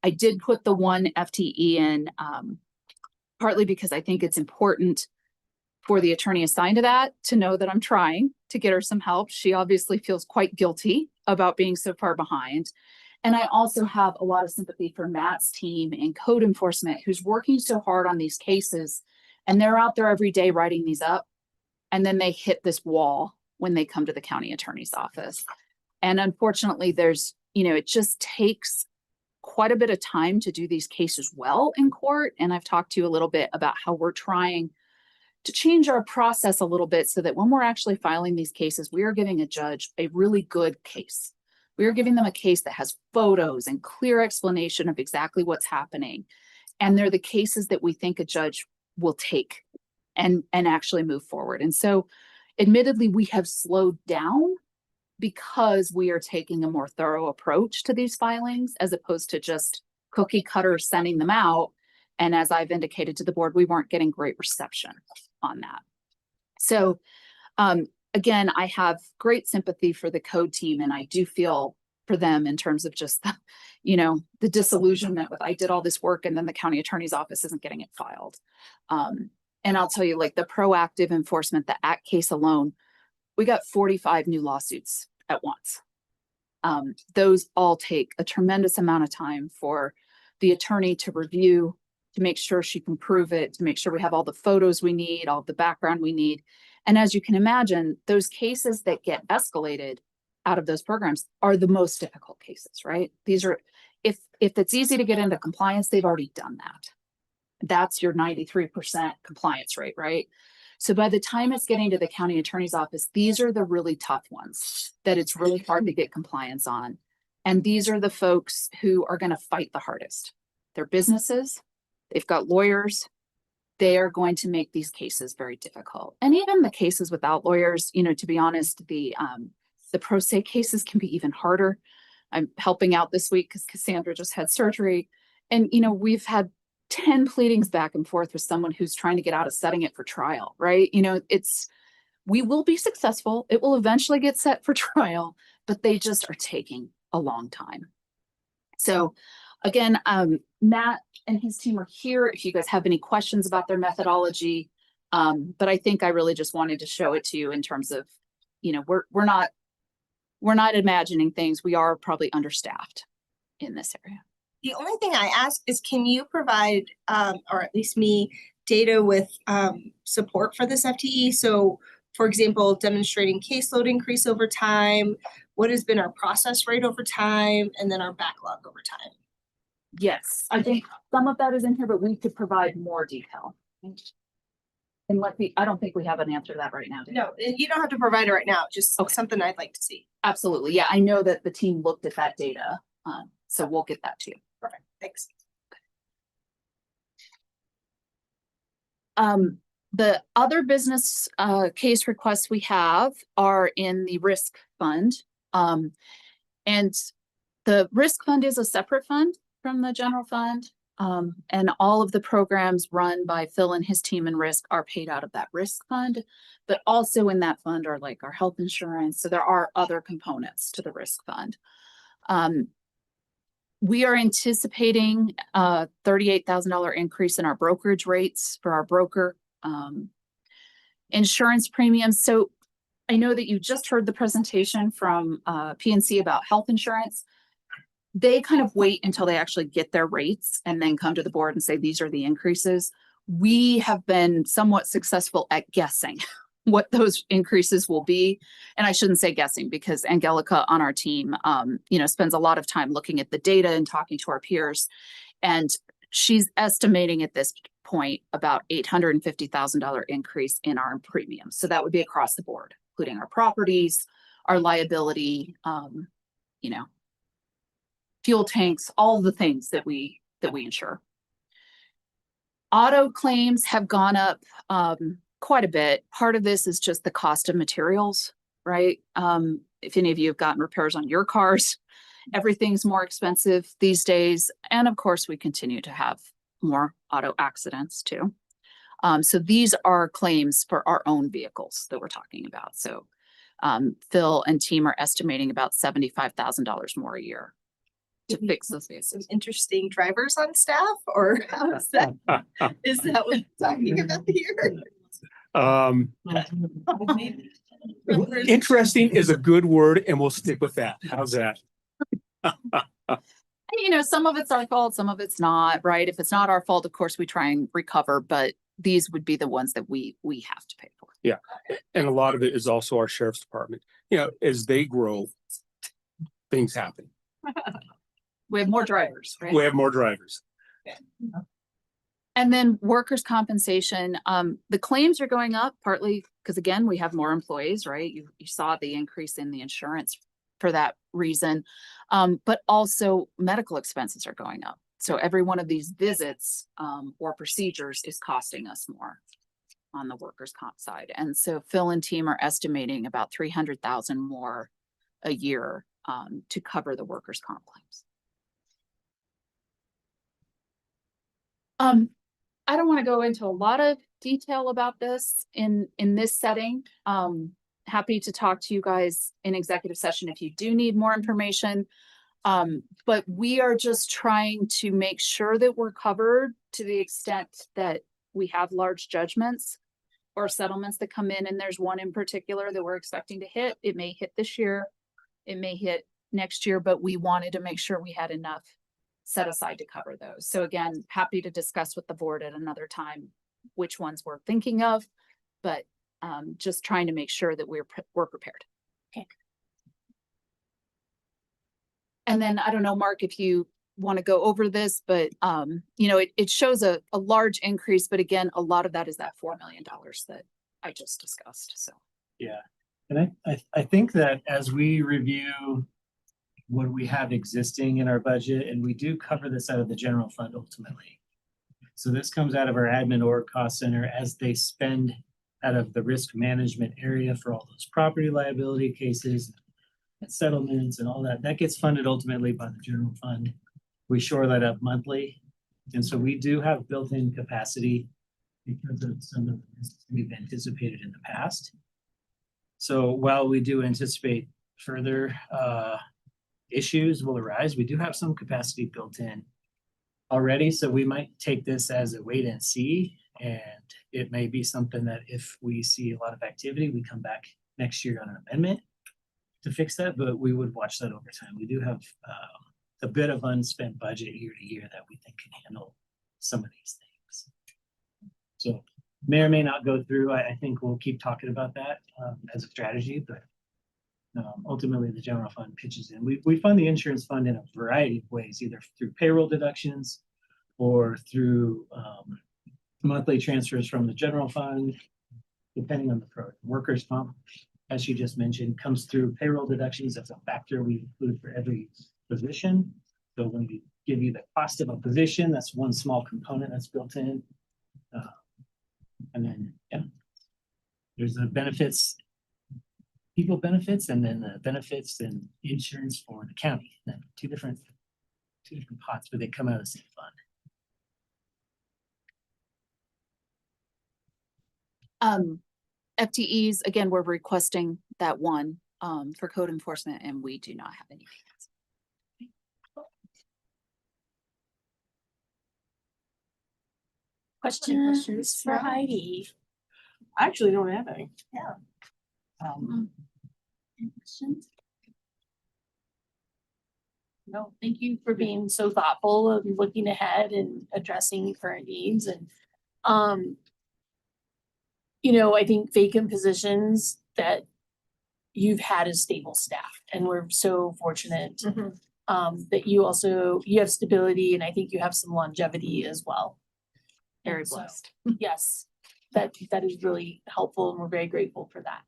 I did put the 1 FTE in, partly because I think it's important for the attorney assigned to that to know that I'm trying to get her some help. She obviously feels quite guilty about being so far behind. And I also have a lot of sympathy for Matt's team in code enforcement, who's working so hard on these cases, and they're out there every day writing these up, and then they hit this wall when they come to the county attorney's office. And unfortunately, there's, you know, it just takes quite a bit of time to do these cases well in court. And I've talked to you a little bit about how we're trying to change our process a little bit so that when we're actually filing these cases, we are giving a judge a really good case. We are giving them a case that has photos and clear explanation of exactly what's happening. And they're the cases that we think a judge will take and actually move forward. And so admittedly, we have slowed down because we are taking a more thorough approach to these filings as opposed to just cookie cutter sending them out. And as I've indicated to the board, we weren't getting great reception on that. So again, I have great sympathy for the code team, and I do feel for them in terms of just the, you know, the disillusionment with I did all this work and then the county attorney's office isn't getting it filed. And I'll tell you, like the proactive enforcement, the ACT case alone, we got 45 new lawsuits at once. Those all take a tremendous amount of time for the attorney to review, to make sure she can prove it, to make sure we have all the photos we need, all the background we need. And as you can imagine, those cases that get escalated out of those programs are the most difficult cases, right? These are, if it's easy to get into compliance, they've already done that. That's your 93% compliance rate, right? So by the time it's getting to the county attorney's office, these are the really tough ones that it's really hard to get compliance on. And these are the folks who are going to fight the hardest. They're businesses, they've got lawyers, they are going to make these cases very difficult. And even the cases without lawyers, you know, to be honest, the pro se cases can be even harder. I'm helping out this week because Cassandra just had surgery. And, you know, we've had 10 pleadings back and forth with someone who's trying to get out of setting it for trial, right? You know, we will be successful. It will eventually get set for trial, but they just are taking a long time. So again, Matt and his team are here if you guys have any questions about their methodology. But I think I really just wanted to show it to you in terms of, you know, we're not imagining things. We are probably understaffed in this area. The only thing I ask is, can you provide, or at least me, data with support for this FTE? So, for example, demonstrating caseload increase over time, what has been our process rate over time, and then our backlog over time? Yes, I think some of that is in here, but we could provide more detail. And I don't think we have an answer to that right now. do we? No, and you don't have to provide it right now, just something I'd like to see. Absolutely. Yeah, I know that the team looked at that data. So we'll get that to you. Perfect, thanks. The other business case requests we have are in the risk fund. And the risk fund is a separate fund from the general fund. And all of the programs run by Phil and his team in risk are paid out of that risk fund. But also in that fund are like our health insurance. So there are other components to the risk fund. We are anticipating a $38,000 increase in our brokerage rates for our broker insurance premiums. So I know that you just heard the presentation from PNC about health insurance. They kind of wait until they actually get their rates and then come to the board and say, these are the increases. We have been somewhat successful at guessing what those increases will be. And I shouldn't say guessing because Angelica on our team, spends a lot of time looking at the data and talking to our peers. And she's estimating at this point about $850,000 increase in our premiums. So that would be across the board, including our properties, our liability, fuel tanks, all the things that we insure. Auto claims have gone up quite a bit. Part of this is just the cost of materials, right? If any of you have gotten repairs on your cars, everything's more expensive these days. And of course, we continue to have more auto accidents too. So these are claims for our own vehicles that we're talking about. So Phil and team are estimating about $75,000 more a year to fix those vehicles. Some interesting drivers on staff, or how is that? Is that what you're talking about here? Interesting is a good word, and we'll stick with that. How's that? Some of it's our fault, some of it's not, right? If it's not our fault, of course, we try and recover, but these would be the ones that we have to pay for. Yeah. And a lot of it is also our sheriff's department. As they grow, things happen. We have more drivers, right? We have more drivers. And then workers' compensation, the claims are going up partly because, again, we have more employees, right? You saw the increase in the insurance for that reason, but also medical expenses are going up. So every one of these visits or procedures is costing us more on the workers' comp side. And so Phil and team are estimating about $300,000 more a year to cover the workers' comp claims. I don't want to go into a lot of detail about this in this setting. Happy to talk to you guys in executive session if you do need more information. But we are just trying to make sure that we're covered to the extent that we have large judgments or settlements that come in. And there's one in particular that we're expecting to hit. It may hit this year, it may hit next year, but we wanted to make sure we had enough set aside to cover those. So again, happy to discuss with the board at another time which ones we're thinking of, but just trying to make sure that we're prepared. Okay. And then I don't know, Mark, if you want to go over this, but it shows a large increase, but again, a lot of that is that $4 million that I just discussed. So yeah, and I think that as we review what we have existing in our budget, and we do cover this out of the general fund ultimately. So this comes out of our admin org cost center as they spend out of the risk management area for all those property liability cases and settlements and all that. That gets funded ultimately by the general fund. We shore that up monthly. And so we do have built-in capacity because of some of the risks we've anticipated in the past. So while we do anticipate further issues will arise, we do have some capacity built in already. So we might take this as a wait and see, and it may be something that if we see a lot of activity, we come back next year on an amendment to fix that, but we would watch that over time. We do have a bit of unspent budget year to year that we think can handle some of these things. So may or may not go through. I think we'll keep talking about that as a strategy, but ultimately the general fund pitches in. We fund the insurance fund in a variety of ways, either through payroll deductions or through monthly transfers from the general fund, depending on the program. Workers' comp, as you just mentioned, comes through payroll deductions. That's a factor we include for every position. So when we give you the cost of a position, that's one small component that's built in. And then, yeah, there's the benefits, people benefits, and then the benefits and insurance for the county. Two different pots, but they come out of the same fund. FTEs, again, we're requesting that one, for code enforcement, and we do not have any. Questions for Heidi? I actually don't have any. Yeah. Any questions? No, thank you for being so thoughtful of looking ahead and addressing current needs and, you know, I think vacant positions that you've had a stable staff and we're so fortunate that you have stability and I think you have some longevity as well. Very And so, blessed. Yes, that is really helpful and we're very grateful for that.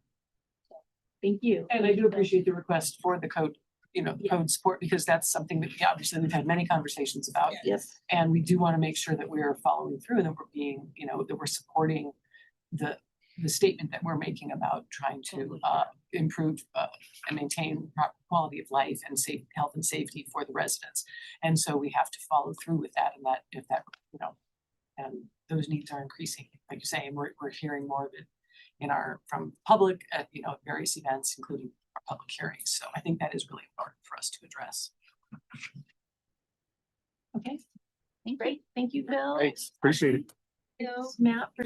So, thank you. And I do appreciate the request for the code, Yeah. code support, because that's something that obviously we've had many conversations about. Yes. And we do want to make sure that we're following through and that we're being, that we're supporting the statement that we're making about trying to improve and maintain proper quality of life and safe health and safety for the residents. And so we have to follow through with that, and that if that, and those needs are increasing, like you say, and we're hearing more of it from public at various events, including our public hearings. So I think that is really important for us to address. Okay. Great. Thank you, Bill. Thanks, appreciate it. Matt, for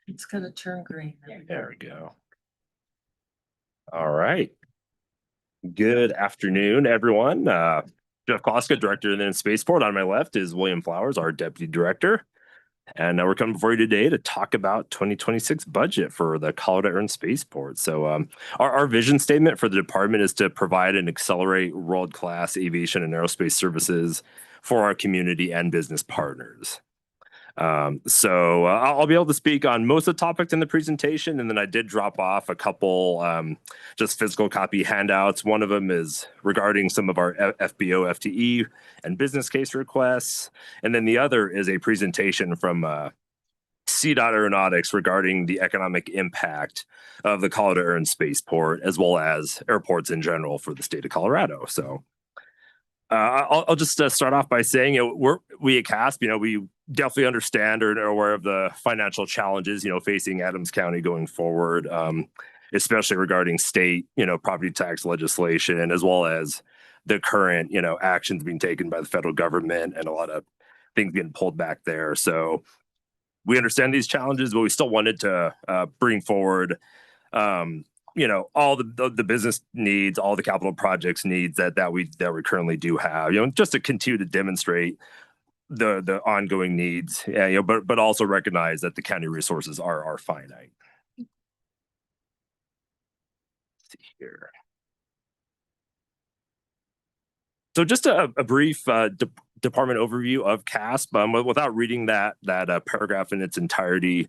It's gonna turn green. There we go. All right. Good afternoon, everyone. Jeff Kloska, Director of the Spaceport. On my left is William Flowers, our Deputy Director. And we're coming before you today to talk about 2026 budget for the Colorado Air and Spaceport. So our vision statement for the department is to provide and accelerate world-class aviation and aerospace services for our community and business partners. So I'll be able to speak on most of the topics in the presentation, and then I did drop off a couple just physical copy handouts. One of them is regarding some of our FBO, FTE, and business case requests, and then the other is a presentation from CDOT Aeronautics regarding the economic impact of the Colorado Air and Spaceport, as well as airports in general for the state of Colorado. So I'll just start off by saying, we at CASP, we definitely understand or are aware of the financial challenges, facing Adams County going forward, especially regarding state, property tax legislation, and as well as the current, actions being taken by the federal government and a lot of things getting pulled back there. So we understand these challenges, but we still wanted to bring forward all the business needs, all the capital projects needs that we currently do have, just to continue to demonstrate the ongoing needs, but also recognize that the county resources are finite. Let's see here. So just a brief department overview of CASP, without reading that paragraph in its entirety.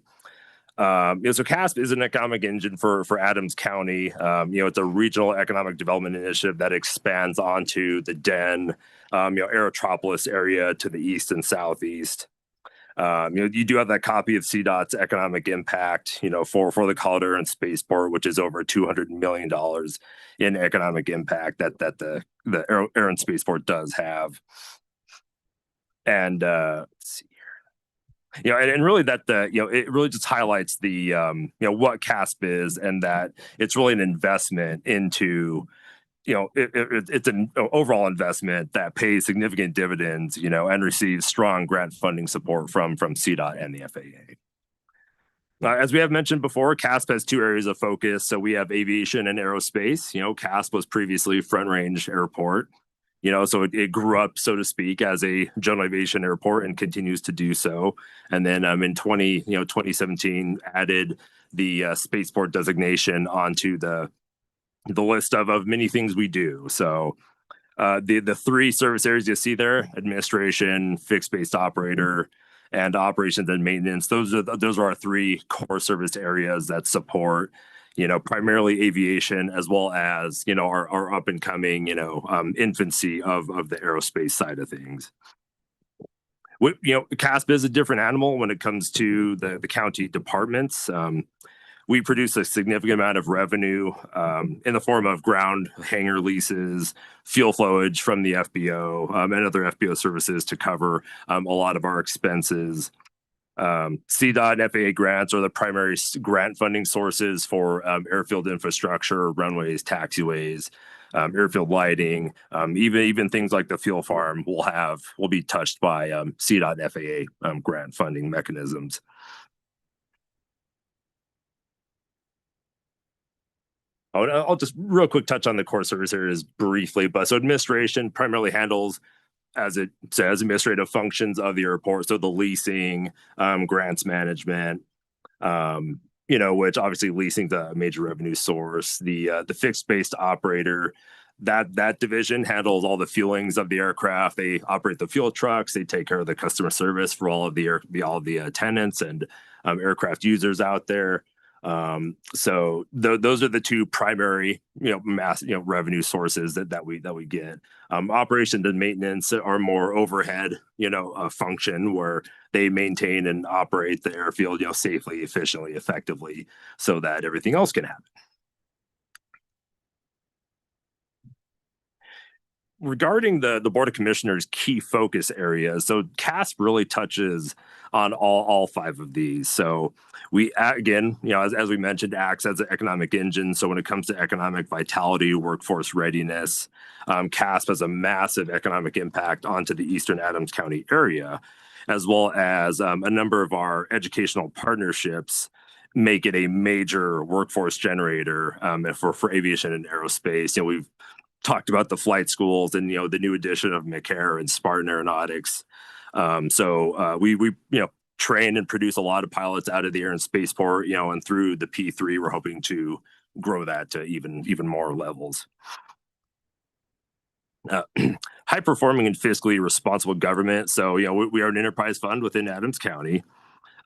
So CASP is an economic engine for Adams County. It's a regional economic development initiative that expands onto the Den, Aerotropolis area to the east and southeast. You do have that copy of CDOT's economic impact, for the Colorado Air and Spaceport, which is over $200 million in economic impact that the Air and Spaceport does have. And let's see. And really that it really just highlights the what CASP is, and that it's really an investment into it's an overall investment that pays significant dividends, and receives strong grant funding support from CDOT and the FAA. As we have mentioned before, CASP has two areas of focus. So we have aviation and aerospace. CASP was previously Front Range Airport. So it grew up, so to speak, as a general aviation airport and continues to do so. And then in 2017 added the spaceport designation onto the list of many things we do. So the three service areas you see there: administration, fixed base operator, and operations and maintenance. Those are our three core service areas that support primarily aviation, as well as, our up and coming, infancy of the aerospace side of things. CASP is a different animal when it comes to the county departments. We produce a significant amount of revenue in the form of ground hangar leases, fuel flowage from the FBO, and other FBO services to cover a lot of our expenses. CDOT and FAA grants are the primary grant funding sources for airfield infrastructure, runways, taxiways, airfield lighting, even things like the fuel farm will be touched by CDOT and FAA grant funding mechanisms. I'll just real quick touch on the core service areas briefly. But so administration primarily handles, as it says, administrative functions of the airport. So the leasing, grants management, which obviously leasing is a major revenue source. The fixed based operator, that division handles all the fuelings of the aircraft. They operate the fuel trucks. They take care of the customer service for all of the tenants and aircraft users out there. So those are the two primary, revenue sources that we get. Operations and maintenance are more overhead, function where they maintain and operate the airfield, safely, efficiently, effectively, so that everything else can happen. Regarding the Board of Commissioners' key focus areas, so CASP really touches on all five of these. So we, again, as we mentioned, acts as an economic engine. So when it comes to economic vitality, workforce readiness, CASP has a massive economic impact onto the Eastern Adams County area. as well as a number of our educational partnerships make it a major workforce generator for aviation and aerospace. You know, we've talked about the flight schools and, you know, the new addition of McCare and Spartan Aeronautics. We train and produce a lot of pilots out of the Air and Spaceport, you know, and through the P3, we're hoping to grow that to even more levels. High performing and fiscally responsible government. So, you know, we are an enterprise fund within Adams County.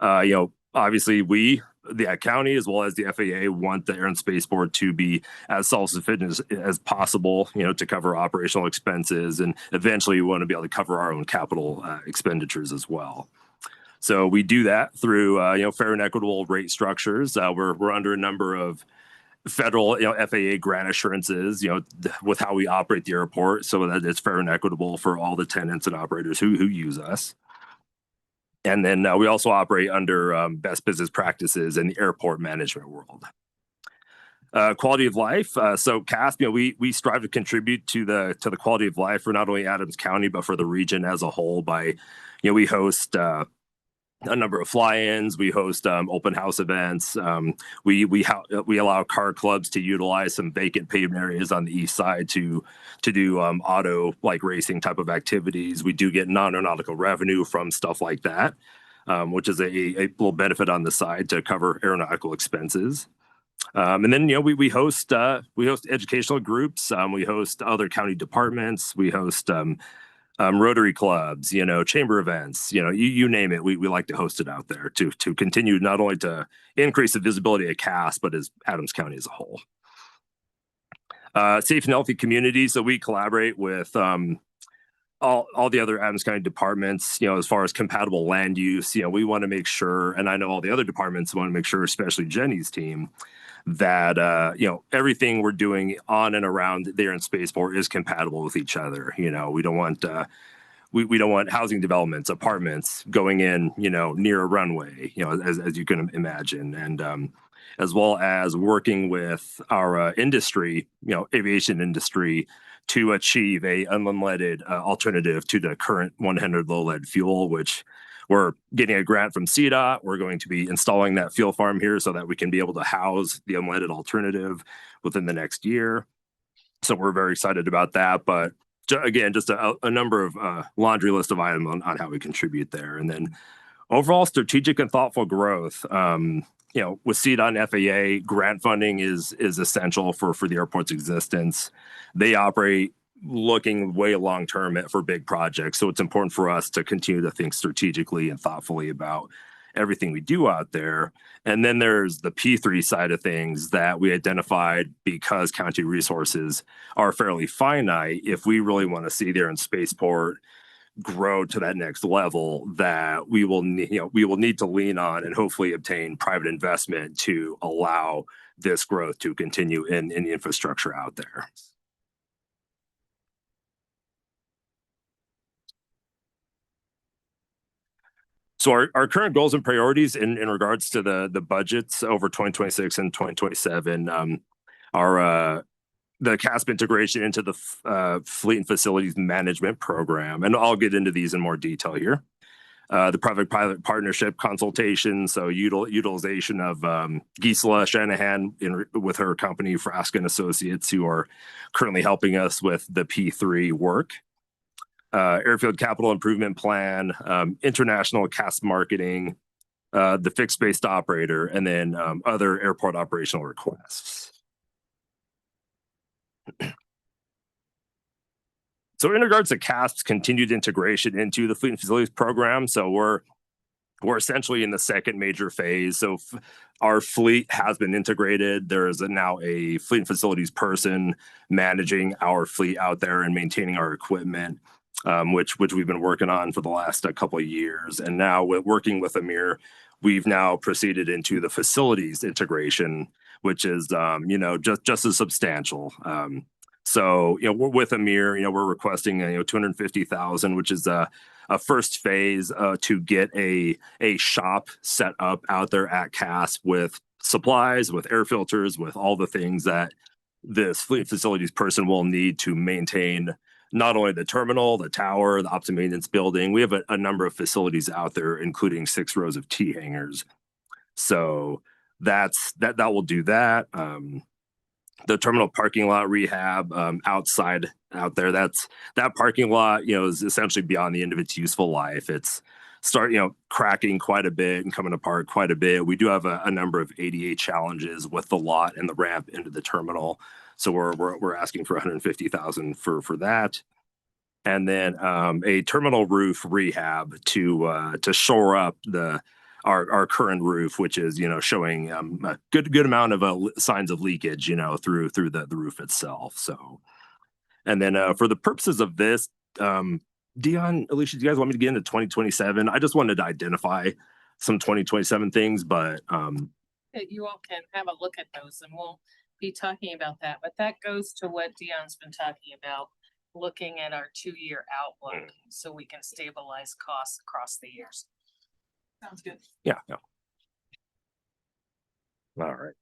You know, obviously the county as well as the FAA want the Air and Spaceport to be as self-sufficient as possible, you know, to cover operational expenses, and eventually we want to be able to cover our own capital expenditures as well. So we do that through fair and equitable rate structures. We're under a number of federal, you know, FAA grant assurances, you know, with how we operate the airport, so that it's fair and equitable for all the tenants and operators who use us. And then we also operate under best business practices in the airport management world. Quality of life. So CASP, you know, we strive to contribute to the quality of life for not only Adams County, but for the region as a whole by, you know, we host a number of fly-ins. We host open house events. We allow car clubs to utilize some vacant pavement areas on the east side to do auto like racing type of activities. We do get non-aeronautical revenue from stuff like that, which is a little benefit on the side to cover aeronautical expenses. And then, you know, we host educational groups. We host other county departments. We host Rotary clubs, you know, chamber events, you know, you name it. We like to host it out there to continue not only to increase the visibility of CASP, but as Adams County as a whole. Safe and healthy communities. So we collaborate with all the other Adams County departments, you know, as far as compatible land use. You know, we want to make sure, and I know all the other departments want to make sure, especially Jenny's team, that you know, everything we're doing on and around the Air and Spaceport is compatible with each other. You know, we don't want we don't want housing developments, apartments going in, you know, near a runway, you know, as you can imagine, and as well as working with our industry, you know, aviation industry, to achieve a unleaded alternative to the current 100 low lead fuel, which we're getting a grant from CDOT. We're going to be installing that fuel farm here so that we can be able to house the unleaded alternative within the next year. So we're very excited about that. But again, just a number of laundry list of items on how we contribute there. And then overall strategic and thoughtful growth. You know, with CDOT and FAA, grant funding is essential for the airport's existence. They operate looking way long term for big projects. So it's important for us to continue to think strategically and thoughtfully about everything we do out there. And then there's the P3 side of things that we identified because county resources are fairly finite. If we really want to see the Air and Spaceport grow to that next level, that we will need to lean on and hopefully obtain private investment to allow this growth to continue in the infrastructure out there. So our current goals and priorities in regards to the budgets over 2026 and 2027 are the CASP integration into the Fleet and Facilities Management Program. And I'll get into these in more detail here. The private-pilot partnership consultation, so utilization of Gisela Shanahan with her company, Frasca & Associates, who are currently helping us with the P3 work. Airfield Capital Improvement Plan, international CASP marketing, the fixed-based operator, and then other airport operational requests. So in regards to CASP's continued integration into the Fleet and Facilities Program, so we're essentially in the second major phase. So our fleet has been integrated. There is now a Fleet and Facilities person managing our fleet out there and maintaining our equipment, which we've been working on for the last couple of years. And now working with Amir, we've now proceeded into the facilities integration, which is just as substantial. So, you know, we're with Amir, you know, we're requesting, $250,000, which is a first phase to get a shop set up out there at CASP with supplies, with air filters, with all the things that this fleet facilities person will need to maintain not only the terminal, the tower, the ops and maintenance building. We have a number of facilities out there, including 6 rows of T hangars. So that will do that. The terminal parking lot rehab outside out there, that parking lot, is essentially beyond the end of its useful life. It's cracking quite a bit and coming apart quite a bit. We do have a number of ADA challenges with the lot and the ramp into the terminal. So we're asking for $150,000 for that. And then a terminal roof rehab to shore up our current roof, which is showing a good amount of signs of leakage through the roof itself. So, and then for the purposes of this, Dion, Alicia, do you guys want me to get into 2027? I just wanted to identify some 2027 things, but That you all can have a look at those and we'll be talking about that, but that goes to what Dion's been talking about, looking at our 2-year outlook so we can stabilize costs across the years. Sounds good. yeah. All right.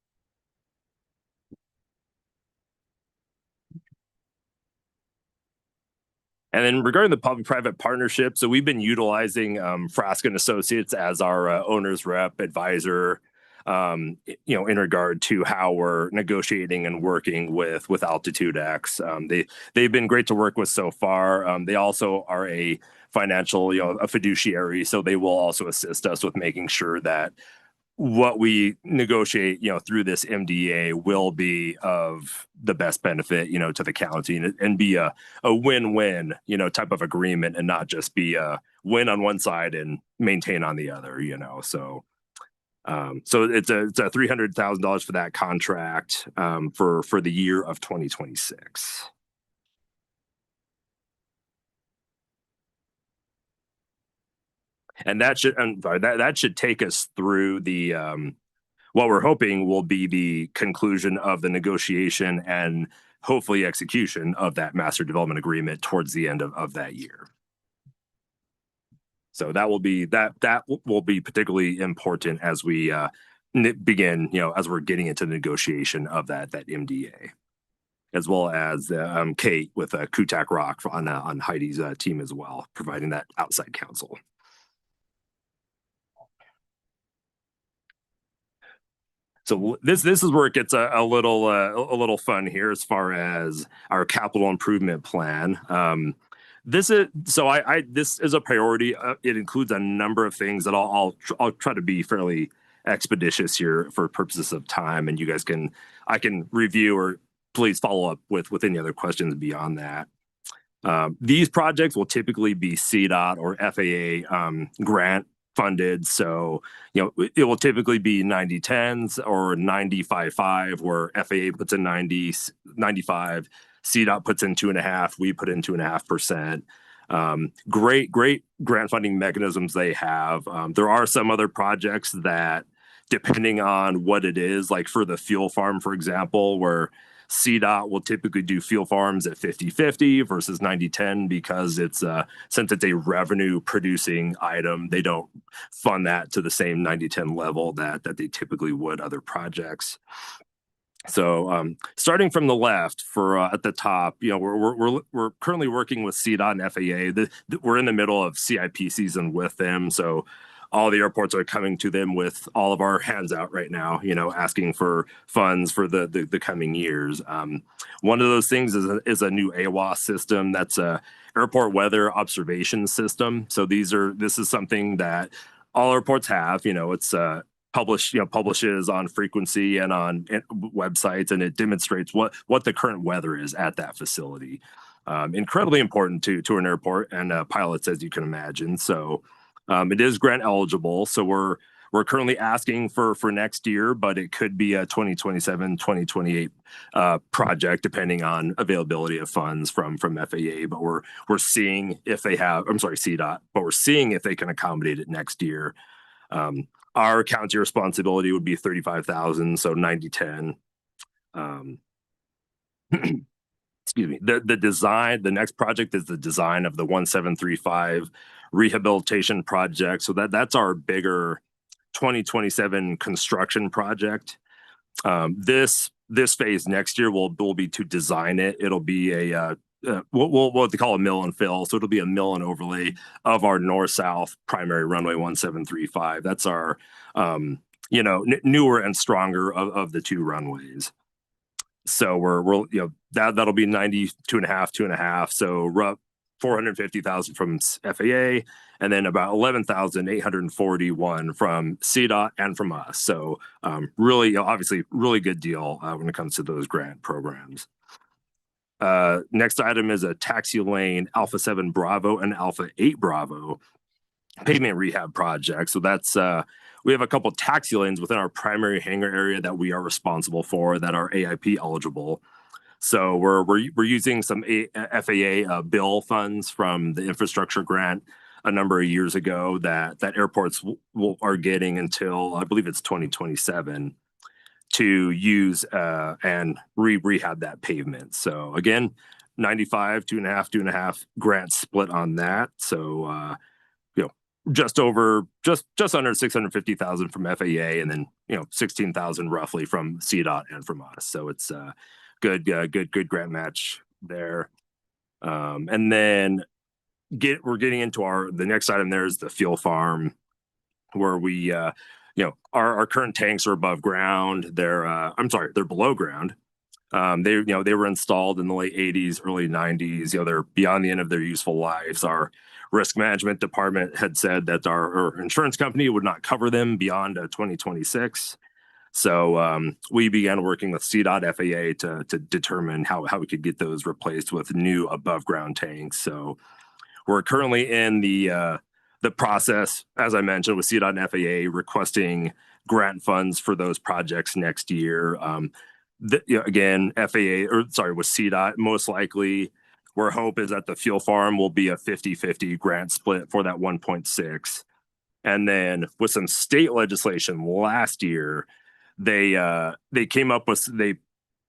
And then regarding the public-private partnership, so we've been utilizing Frask and Associates as our owner's rep advisor, in regard to how we're negotiating and working with Altitude X. They've been great to work with so far. They also are a financial, a fiduciary, so they will also assist us with making sure that what we negotiate, through this MDA will be of the best benefit, to the county and be a win-win, type of agreement and not just be a win on one side and maintain on the other, so. So it's a $300,000 for that contract, for the year of 2026. And that should take us through the what we're hoping will be the conclusion of the negotiation and hopefully execution of that master development agreement towards the end of that year. So that will be particularly important as we begin, as we're getting into the negotiation of that MDA, as well as Kate with Kutak Rock on Heidi's team as well, providing that outside counsel. So this is where it gets a little fun here as far as our capital improvement plan. This is a priority. It includes a number of things that I'll try to be fairly expeditious here for purposes of time, and I can review or please follow up with any other questions beyond that. These projects will typically be CDOT or FAA grant funded. So, it will typically be 90/10s or 95/5, where FAA puts in 95, CDOT puts in 2.5, we put in 2.5%. Great grant funding mechanisms they have. There are some other projects that, depending on what it is, like for the fuel farm, for example, where CDOT will typically do fuel farms at 50/50 versus 90/10 because since it's a revenue producing item, they don't fund that to the same 90/10 level that they typically would other projects. So starting from the left at the top, we're currently working with CDOT and FAA. We're in the middle of CIP season with them, so all the airports are coming to them with all of our hands out right now, asking for funds for the coming years. One of those things is a new AWOS system. That's a airport weather observation system. So this is something that all airports have. It's publishes on frequency and on websites, and it demonstrates what the current weather is at that facility. Incredibly important to an airport and pilots, as you can imagine. So it is grant eligible. So we're currently asking for next year, but it could be a 2027, 2028 project, depending on availability of funds from FAA. But we're seeing if they have, CDOT, but we're seeing if they can accommodate it next year. Our county responsibility would be $35,000, so 90/10. Excuse me. The next project is the design of the 1735 rehabilitation project. So that's our bigger 2027 construction project. This phase next year will be to design it. It'll be a what they call a mill and fill. So it'll be a mill and overlay of our north-south primary runway 1735. That's our, newer and stronger of the two runways. So we're that'll be 92.5, so 450,000 from FAA, and then about 11,841 from CDOT and from us. So really, obviously, really good deal when it comes to those grant programs. Next item is a taxi lane Alpha 7 Bravo and Alpha 8 Bravo pavement rehab project. So that's we have a couple taxi lanes within our primary hangar area that we are responsible for that are AIP eligible. So we're using some FAA bill funds from the infrastructure grant a number of years ago that airports are getting until I believe it's 2027 to use and rehab that pavement. So again, 95, 2.5 grant split on that. So just under 650,000 from FAA, and then 16,000 roughly from CDOT and from us. So it's good grant match there. And then we're getting into the next item. There is the fuel farm, where we our current tanks are above ground. They're below ground. They were installed in the late 80s, early 90s. They're beyond the end of their useful lives. Our risk management department had said that our insurance company would not cover them beyond 2026. So we began working with CDOT FAA to determine how we could get those replaced with new above ground tanks. So we're currently in the process, as I mentioned, with CDOT and FAA requesting grant funds for those projects next year. Again, with CDOT, most likely, our hope is that the fuel farm will be a 50-50 grant split for that 1.6. And then with some state legislation last year, they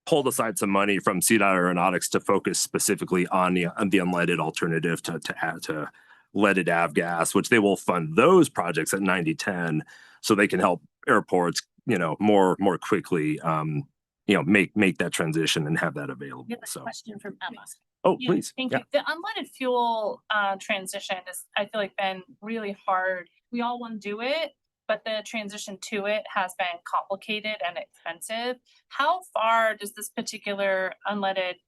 pulled aside some money from CDOT Aeronautics to focus specifically on the unleaded alternative to add to leaded avgas, which they will fund those projects at 90-10, so they can help airports, more quickly, make that transition and have that available. We have a question from Emma. Oh, please. Thank you. The unleaded fuel transition has, I feel like, been really hard. We all want to do it, but the transition to it has been complicated and expensive. How far does this particular unleaded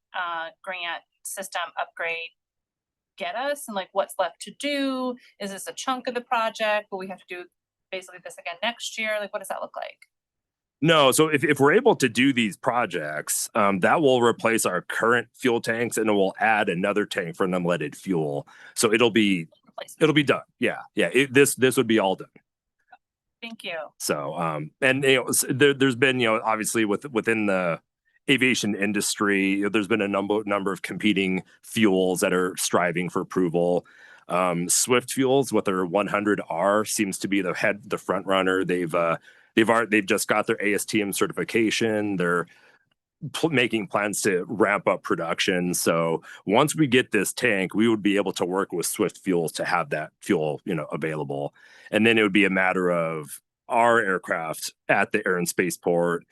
grant system upgrade get us, and what's left to do? Is this a chunk of the project? Will we have to do basically this again next year? What does that look like? No, so if we're able to do these projects, that will replace our current fuel tanks, and it will add another tank for an unleaded fuel. So it'll be done. Yeah. This would be all done. Thank you. So there's been obviously within the aviation industry, there's been a number of competing fuels that are striving for approval. Swift Fuels with their 100R seems to be the front runner. They've just got their ASTM certification. They're making plans to ramp up production. So once we get this tank, we would be able to work with Swift Fuels to have that fuel, available. And then it would be a matter of our aircraft at the Air and Spaceport,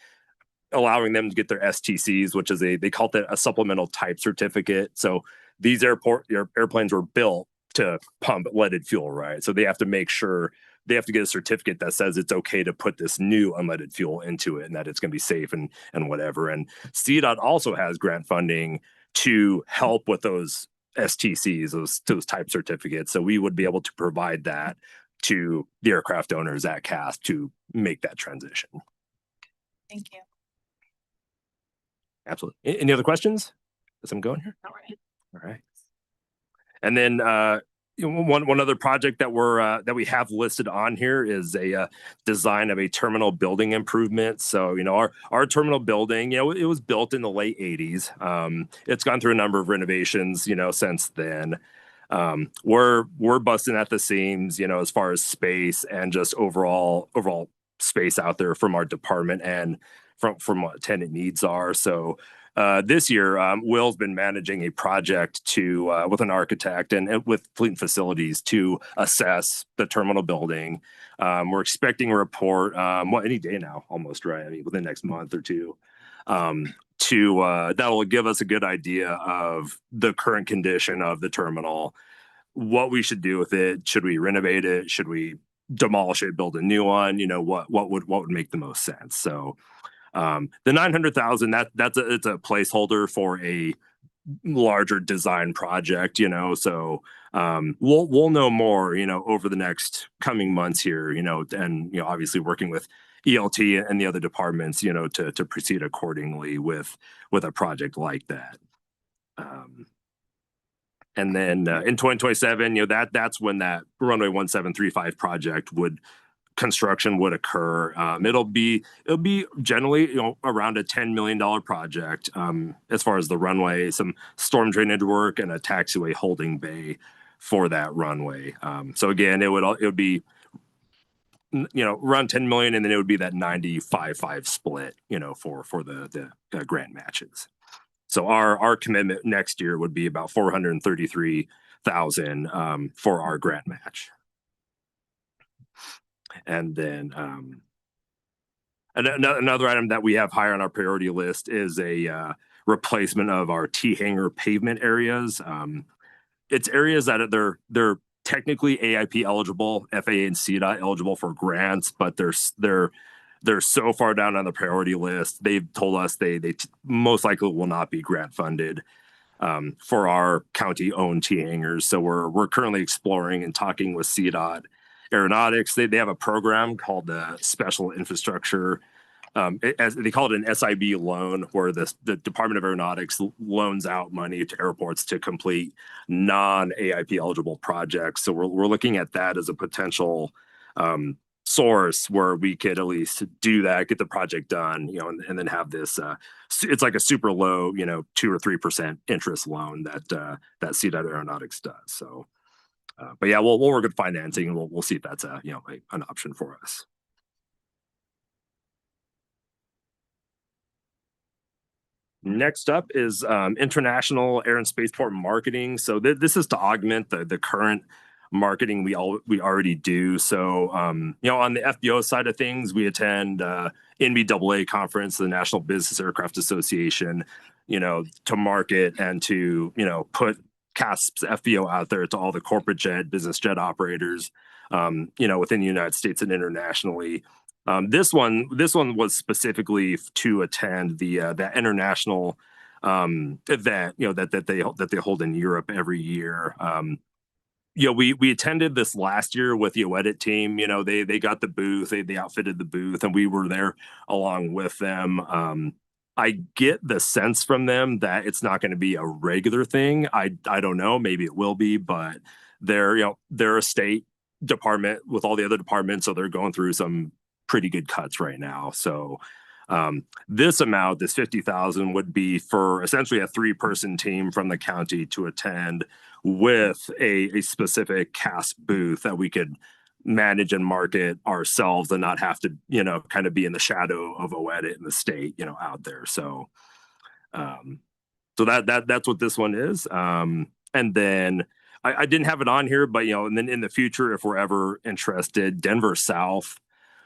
allowing them to get their STCs, which is they call it a supplemental type certificate. So these airplanes were built to pump leaded fuel, right? So they have to make sure they have to get a certificate that says it's okay to put this new unleaded fuel into it and that it's going to be safe and whatever. And CDOT also has grant funding to help with those STCs, those type certificates. So we would be able to provide that to the aircraft owners at CAS to make that transition. Thank you. Absolutely. Any other questions as I'm going here? All right. All right. And then one other project that that we have listed on here is a design of a terminal building improvement. So our terminal building, it was built in the late 80s. It's gone through a number of renovations, since then. We're busting at the seams, as far as space and just overall space out there from our department and from what tenant needs are. So this year, Will's been managing a project with an architect and with Fleet and Facilities to assess the terminal building. We're expecting a report, any day now, almost, right? I mean, within the next month or two, that'll give us a good idea of the current condition of the terminal, what we should do with it. Should we renovate it? Should we demolish it, build a new one? You know, what would make the most sense? So the 900,000, it's a placeholder for a larger design project, you know. So we'll know more, you know, over the next coming months here, you know, and you know, obviously working with ELT and the other departments, you know, to proceed accordingly with a project like that. And then in 2027, you know, that's when that runway 1735 project construction would occur. It'll be generally, you know, around a $10 million project as far as the runway, some storm drainage work, and a taxiway holding bay for that runway. So again, it would be, you know, around 10 million, and then it would be that 95-5 split, you know, for the grant matches. So our commitment next year would be about 433,000 for our grant match. And then another item that we have higher on our priority list is a replacement of our T-hanger pavement areas. It's areas that they're technically AIP eligible, FAA and CDOT eligible for grants, but they're so far down on the priority list. They've told us they most likely will not be grant funded for our county-owned T-hangers. So we're currently exploring and talking with CDOT Aeronautics. They have a program called the Special Infrastructure. As they call it, an SIB loan, where the Department of Aeronautics loans out money to airports to complete non-AIP eligible projects. So we're looking at that as a potential source where we could at least do that, get the project done, you know, and then have this. It's like a super low, you know, 2 or 3% interest loan that CDOT Aeronautics does. So, but yeah, we'll work with financing, and we'll see if that's an option for us. Next up is international air and spaceport marketing. So this is to augment the current marketing we already do. So you know, on the FBO side of things, we attend NBAA conference, the National Business Aircraft Association, you know, to market and to, you know, put CASP's FBO out there to all the corporate jet, business jet operators, you know, within the United States and internationally. This one was specifically to attend that international event, you know, that they hold in Europe every year. You know, we attended this last year with the OEDIT team. You know, they got the booth, they outfitted the booth, and we were there along with them. I get the sense from them that it's not going to be a regular thing. I don't know, maybe it will be, but they're a state department with all the other departments, so they're going through some pretty good cuts right now. So this amount, this 50,000, would be for essentially a 3-person team from the county to attend with a specific CASP booth that we could manage and market ourselves and not have to, you know, kind of be in the shadow of OEDIT in the state, you know, out there. So so that's what this one is. And then I didn't have it on here, but, you know, and then in the future, if we're ever interested, Denver South,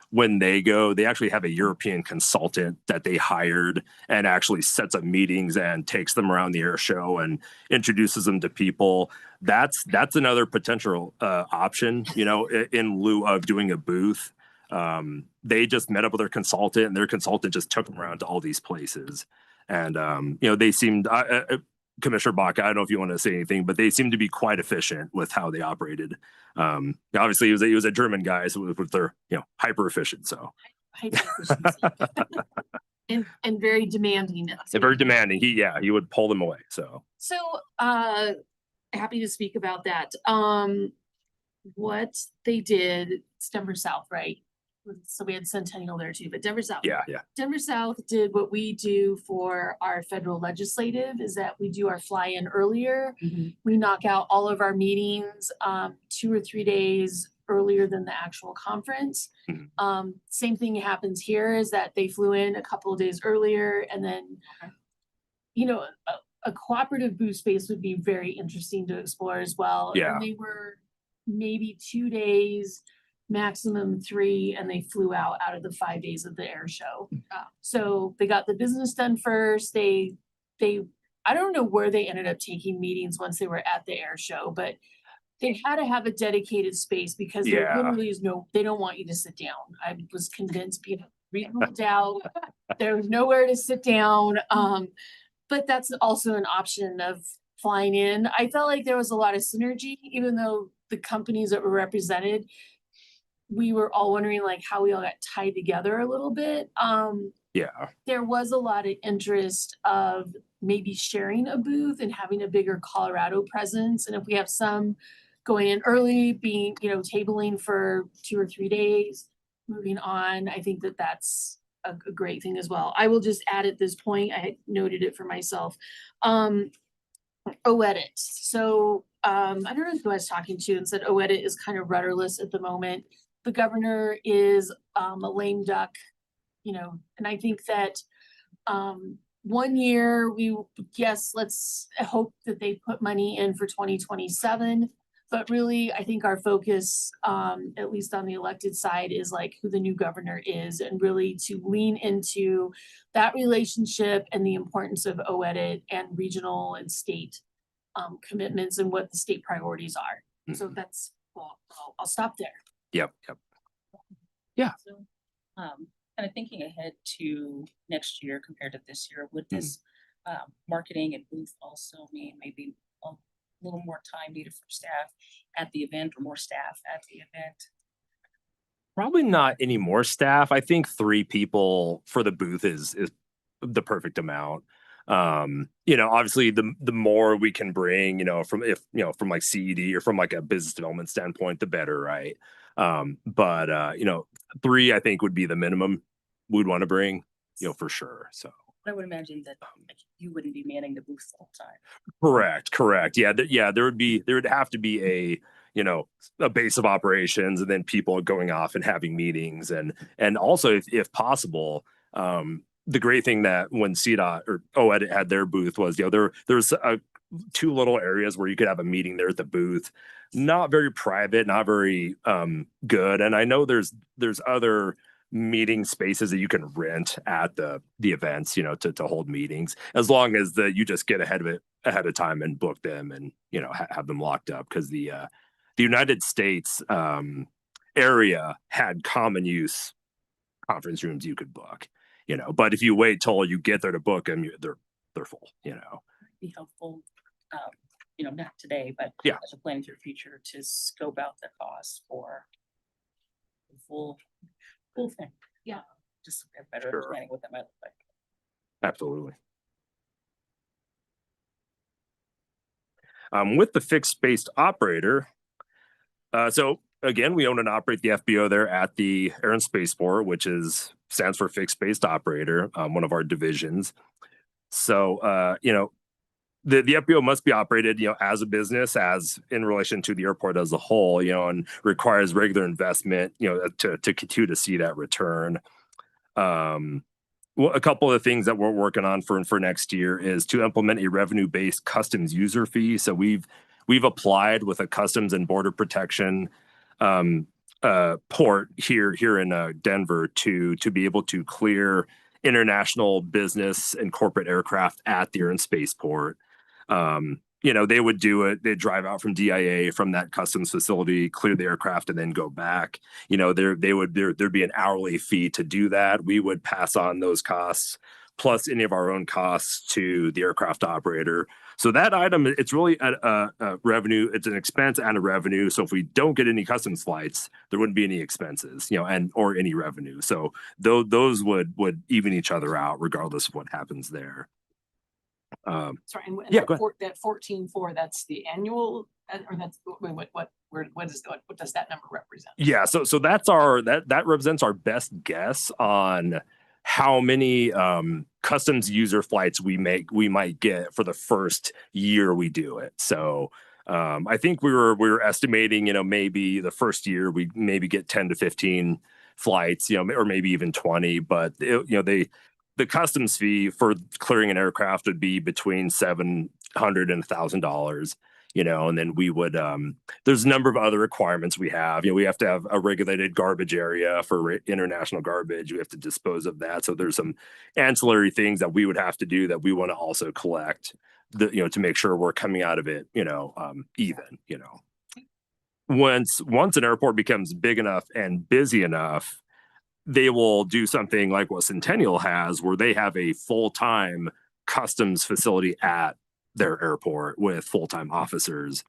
when they go, they actually have a European consultant that they hired and actually sets up meetings and takes them around the air show and introduces them to people. That's another potential option, you know, in lieu of doing a booth. They just met up with their consultant, and their consultant just took them around to all these places. And, you know, they seemed, Commissioner Baca, I don't know if you want to say anything, but they seemed to be quite efficient with how they operated. Obviously, he was a German guy, so with their, you know, hyper efficient. So and very demanding. Very demanding. He would pull them away. So happy to speak about that. What they did, it's Denver South, right? So we had Centennial there too, but Denver South. Yeah. Denver South did what we do for our federal legislative, is that we do our fly-in earlier. We knock out all of our meetings 2 or 3 days earlier than the actual conference. Same thing happens here, is that they flew in a couple of days earlier, and then, you know, a cooperative booth space would be very interesting to explore as well. Yeah. And they were maybe 2 days maximum 3, and they flew out of the 5 days of the air show. So they got the business done first. They I don't know where they ended up taking meetings once they were at the air show, but they had to have a dedicated space because there Yeah. literally is they don't want you to sit down. I was convinced beyond reasonable doubt. There was nowhere to sit down. But that's also an option of flying in. I felt like there was a lot of synergy, even though the companies that were represented, we were all wondering like how we all got tied together a little bit. Yeah. There was a lot of interest of maybe sharing a booth and having a bigger Colorado presence. And if we have some going in early, being, tabling for 2 or 3 days, moving on, I think that that's a great thing as well. I will just add at this point, I had noted it for myself. OEDIT. So I don't know who I was talking to and said OEDIT is kind of rudderless at the moment. The governor is a lame duck, and I think that 1 year let's hope that they put money in for 2027. But really, I think our focus, at least on the elected side, is like who the new governor is, and really to lean into that relationship and the importance of OEDIT and regional and state commitments and what the state priorities are. So that's, I'll stop there. Yep. Yeah. So, kind of thinking ahead to next year compared to this year, would this marketing and booth also mean maybe a little more time needed for staff at the event or more staff at the event? Probably not any more staff. I think 3 people for the booth is the perfect amount. Obviously the more we can bring, from like CED or from like a business development standpoint, the better, right? But 3 I think would be the minimum we'd want to bring, for sure. So I would imagine that you wouldn't be manning the booth all the time. Correct. Yeah, there would have to be a base of operations, and then people going off and having meetings, and also if possible, the great thing that when CDOT or OEDIT had their booth was, there's 2 little areas where you could have a meeting there at the booth, not very private, not very good. And I know there's other meeting spaces that you can rent at the events, to hold meetings, as long as you just get ahead of time and book them and, have them locked up. Cause the United States area had common use conference rooms you could book, but if you wait till you get there to book them, they're full, Be helpful, not today, but yeah, as a planning for the future to scope out the cost for the full thing. Yeah. Just a better understanding what that might look like. Absolutely. With the fixed-based operator, so again, we own and operate the FBO there at the Air and Spaceport, which stands for fixed-based operator, one of our divisions. So, the FBO must be operated, as a business, as in relation to the airport as a whole, and requires regular investment, to continue to see that return. Well, a couple of things that we're working on for next year is to implement a revenue-based customs user fee. So we've applied with a Customs and Border Protection port here in Denver to be able to clear international business and corporate aircraft at the Air and Spaceport. They would do it. They'd drive out from DIA from that customs facility, clear the aircraft, and then go back. There'd be an hourly fee to do that. We would pass on those costs plus any of our own costs to the aircraft operator. So that item, it's really a revenue. It's an expense and a revenue. So if we don't get any customs flights, there wouldn't be any expenses, or any revenue. So those would even each other out regardless of what happens there. Sorry, and Yeah, go ahead. that 14.4, that's the annual, or that's, what does that number represent? Yeah, so that represents our best guess on how many customs user flights we might get for the first year we do it. So I think we were estimating, maybe the first year we maybe get 10 to 15 flights, or maybe even 20, but the customs fee for clearing an aircraft would be between $700 and $1,000, you know, and then we would, there's a number of other requirements we have. You know, we have to have a regulated garbage area for international garbage. We have to dispose of that. So there's some ancillary things that we would have to do that we want to also collect, you know, to make sure we're coming out of it, you know, even, you know. Once an airport becomes big enough and busy enough, they will do something like what Centennial has, where they have a full-time customs facility at their airport with full-time officers.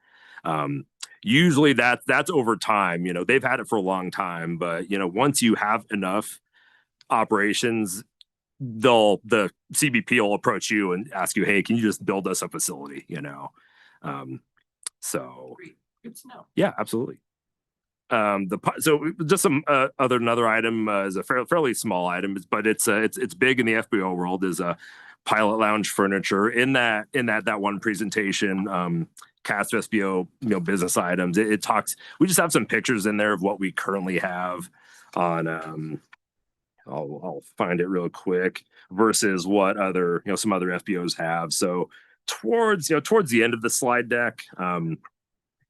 Usually that's over time. You know, they've had it for a long time, but you know, once you have enough operations, the CBP will approach you and ask you, hey, can you just build us a facility? You know, so Good to know. yeah, absolutely. So just some another item is a fairly small item, but it's big in the FBO world, is a pilot lounge furniture. In that one presentation, CASP FBO, you know, business items, it talks, we just have some pictures in there of what we currently have on I'll find it real quick versus what other, you know, some other FBOs have. So towards the end of the slide deck,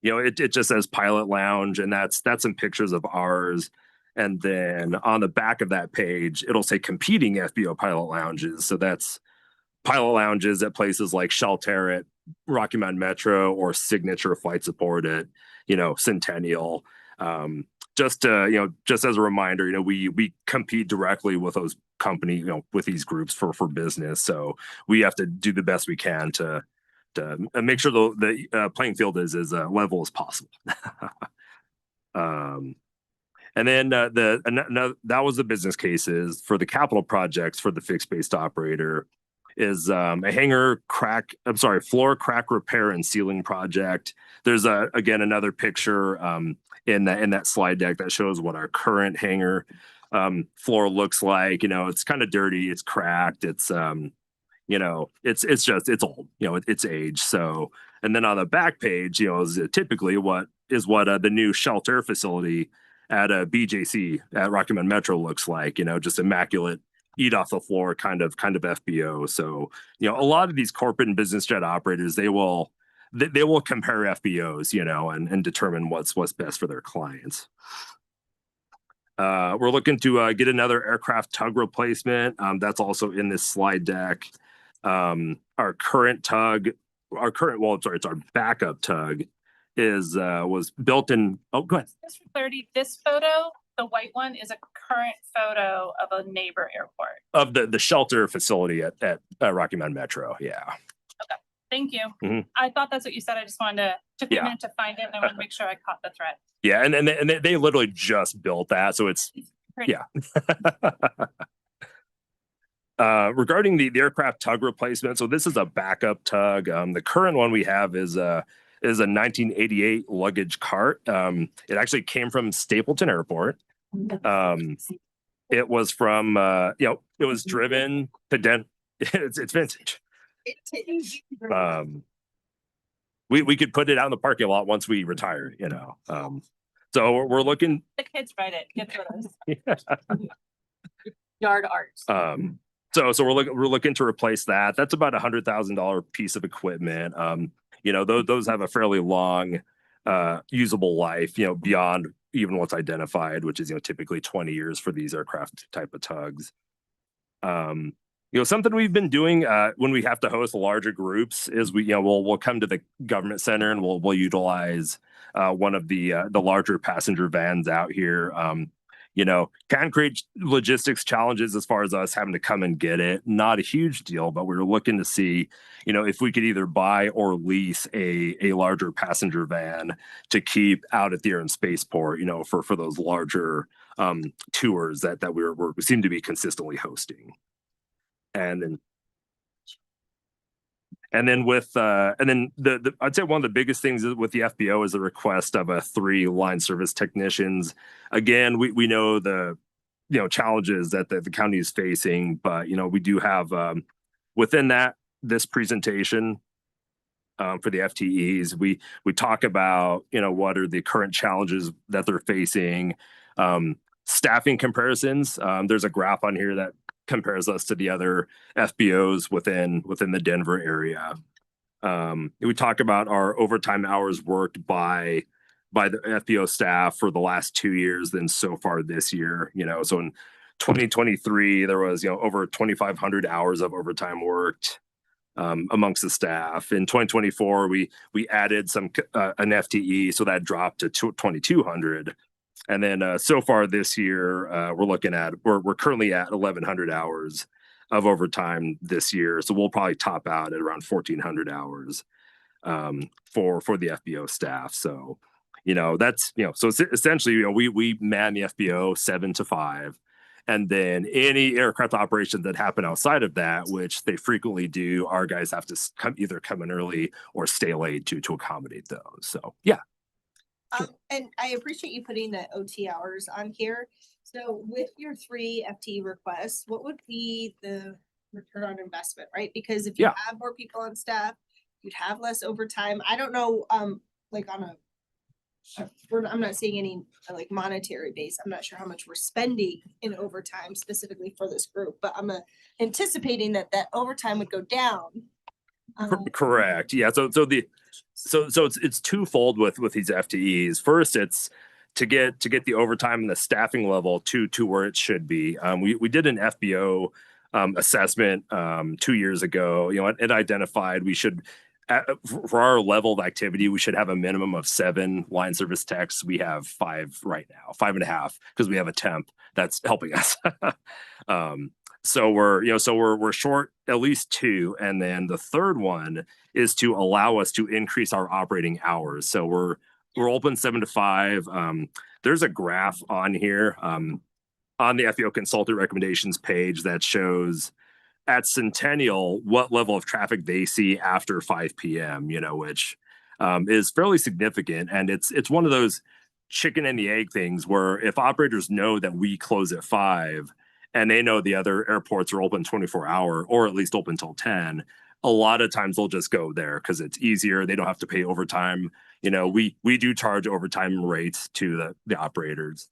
you know, it just says pilot lounge, and that's some pictures of ours. And then on the back of that page, it'll say competing FBO pilot lounges. So that's pilot lounges at places like Shelter at Rocky Mountain Metro, or Signature Flight Support at, you know, Centennial. Just as a reminder, you know, we compete directly with those companies, you know, with these groups for business. So we have to do the best we can to make sure the playing field is as level as possible. And then that was the business cases. For the capital projects for the fixed based operator is a floor crack repair and sealing project. There's again another picture in that slide deck that shows what our current hangar floor looks like. You know, it's kind of dirty, it's cracked, it's you know, it's old, you know, it's aged. So, and then on the back page, you know, is typically what the new Shelter facility at a BJC at Rocky Mountain Metro looks like. You know, just immaculate, eat off the floor kind of FBO. So, you know, a lot of these corporate and business jet operators, they will compare FBOs, you know, and determine what's best for their clients. We're looking to get another aircraft tug replacement. That's also in this slide deck. Our backup tug was built in. Oh, go ahead. Just for 30, this photo, the white one, is a current photo of a neighbor airport. Of the Shelter facility at Rocky Mountain Metro. Yeah. Okay, thank you. Mm-hmm. I thought that's what you said. I just wanted to take a minute to find it, and I want to make sure I caught the thread. Yeah, and they literally just built that, so it's Pretty. yeah. Regarding the aircraft tug replacement, so this is a backup tug. The current one we have is a 1988 luggage cart. It actually came from Stapleton Airport. It was from it was driven to it's vintage. We could put it out in the parking lot once we retire, you know. So we're looking. The kids ride it. Good photos. Yard art. So we're looking to replace that. That's about $100,000 piece of equipment. You know, those have a fairly long usable life, you know, beyond even what's identified, which is, you know, typically 20 years for these aircraft type of tugs. You know, something we've been doing when we have to host larger groups is we'll come to the government center and we'll utilize one of the larger passenger vans out here. You know, can create logistics challenges as far as us having to come and get it. Not a huge deal, but we were looking to see, you know, if we could either buy or lease a larger passenger van to keep out at the Air and Spaceport, you know, for those larger tours that we seem to be consistently hosting. And then I'd say one of the biggest things with the FBO is the request of 3 line service technicians. Again, we know the, you know, challenges that the county is facing, but, you know, we do have within this presentation for the FTEs, we talk about, you know, what are the current challenges that they're facing, staffing comparisons. There's a graph on here that compares us to the other FBOs within the Denver area. We talk about our overtime hours worked by the FBO staff for the last 2 years, then so far this year, so in 2023, there was, over 2,500 hours of overtime worked amongst the staff. In 2024, we added an FTE, so that dropped to 2,200. And then so far this year, we're currently at 1,100 hours of overtime this year. So we'll probably top out at around 1,400 hours for the FBO staff. So, that's, so essentially, we man the FBO 7 to 5. And then any aircraft operations that happen outside of that, which they frequently do, our guys have to either come in early or stay late to accommodate those. So, yeah. And I appreciate you putting the OT hours on here. So with your 3 FTE requests, what would be the return on investment, right? Because if you have more people on staff, you'd have less overtime. I don't know, like on I'm not seeing any like monetary base. I'm not sure how much we're spending in overtime specifically for this group, but I'm anticipating that overtime would go down. Correct. Yeah. So it's twofold with these FTEs. First, it's to get the overtime and the staffing level to where it should be. We did an FBO assessment 2 years ago. It identified we should. For our level of activity, we should have a minimum of 7 line service techs. We have 5 right now, 5.5, because we have a temp that's helping us. So we're short at least 2, and then the third one is to allow us to increase our operating hours. So we're open 7 to 5. There's a graph on here on the FBO consultant recommendations page that shows at Centennial what level of traffic they see after 5 p.m., which is fairly significant. And it's one of those chicken and the egg things where if operators know that we close at 5 and they know the other airports are open 24-hour or at least open till 10, a lot of times they'll just go there because it's easier. They don't have to pay overtime. We do charge overtime rates to the operators.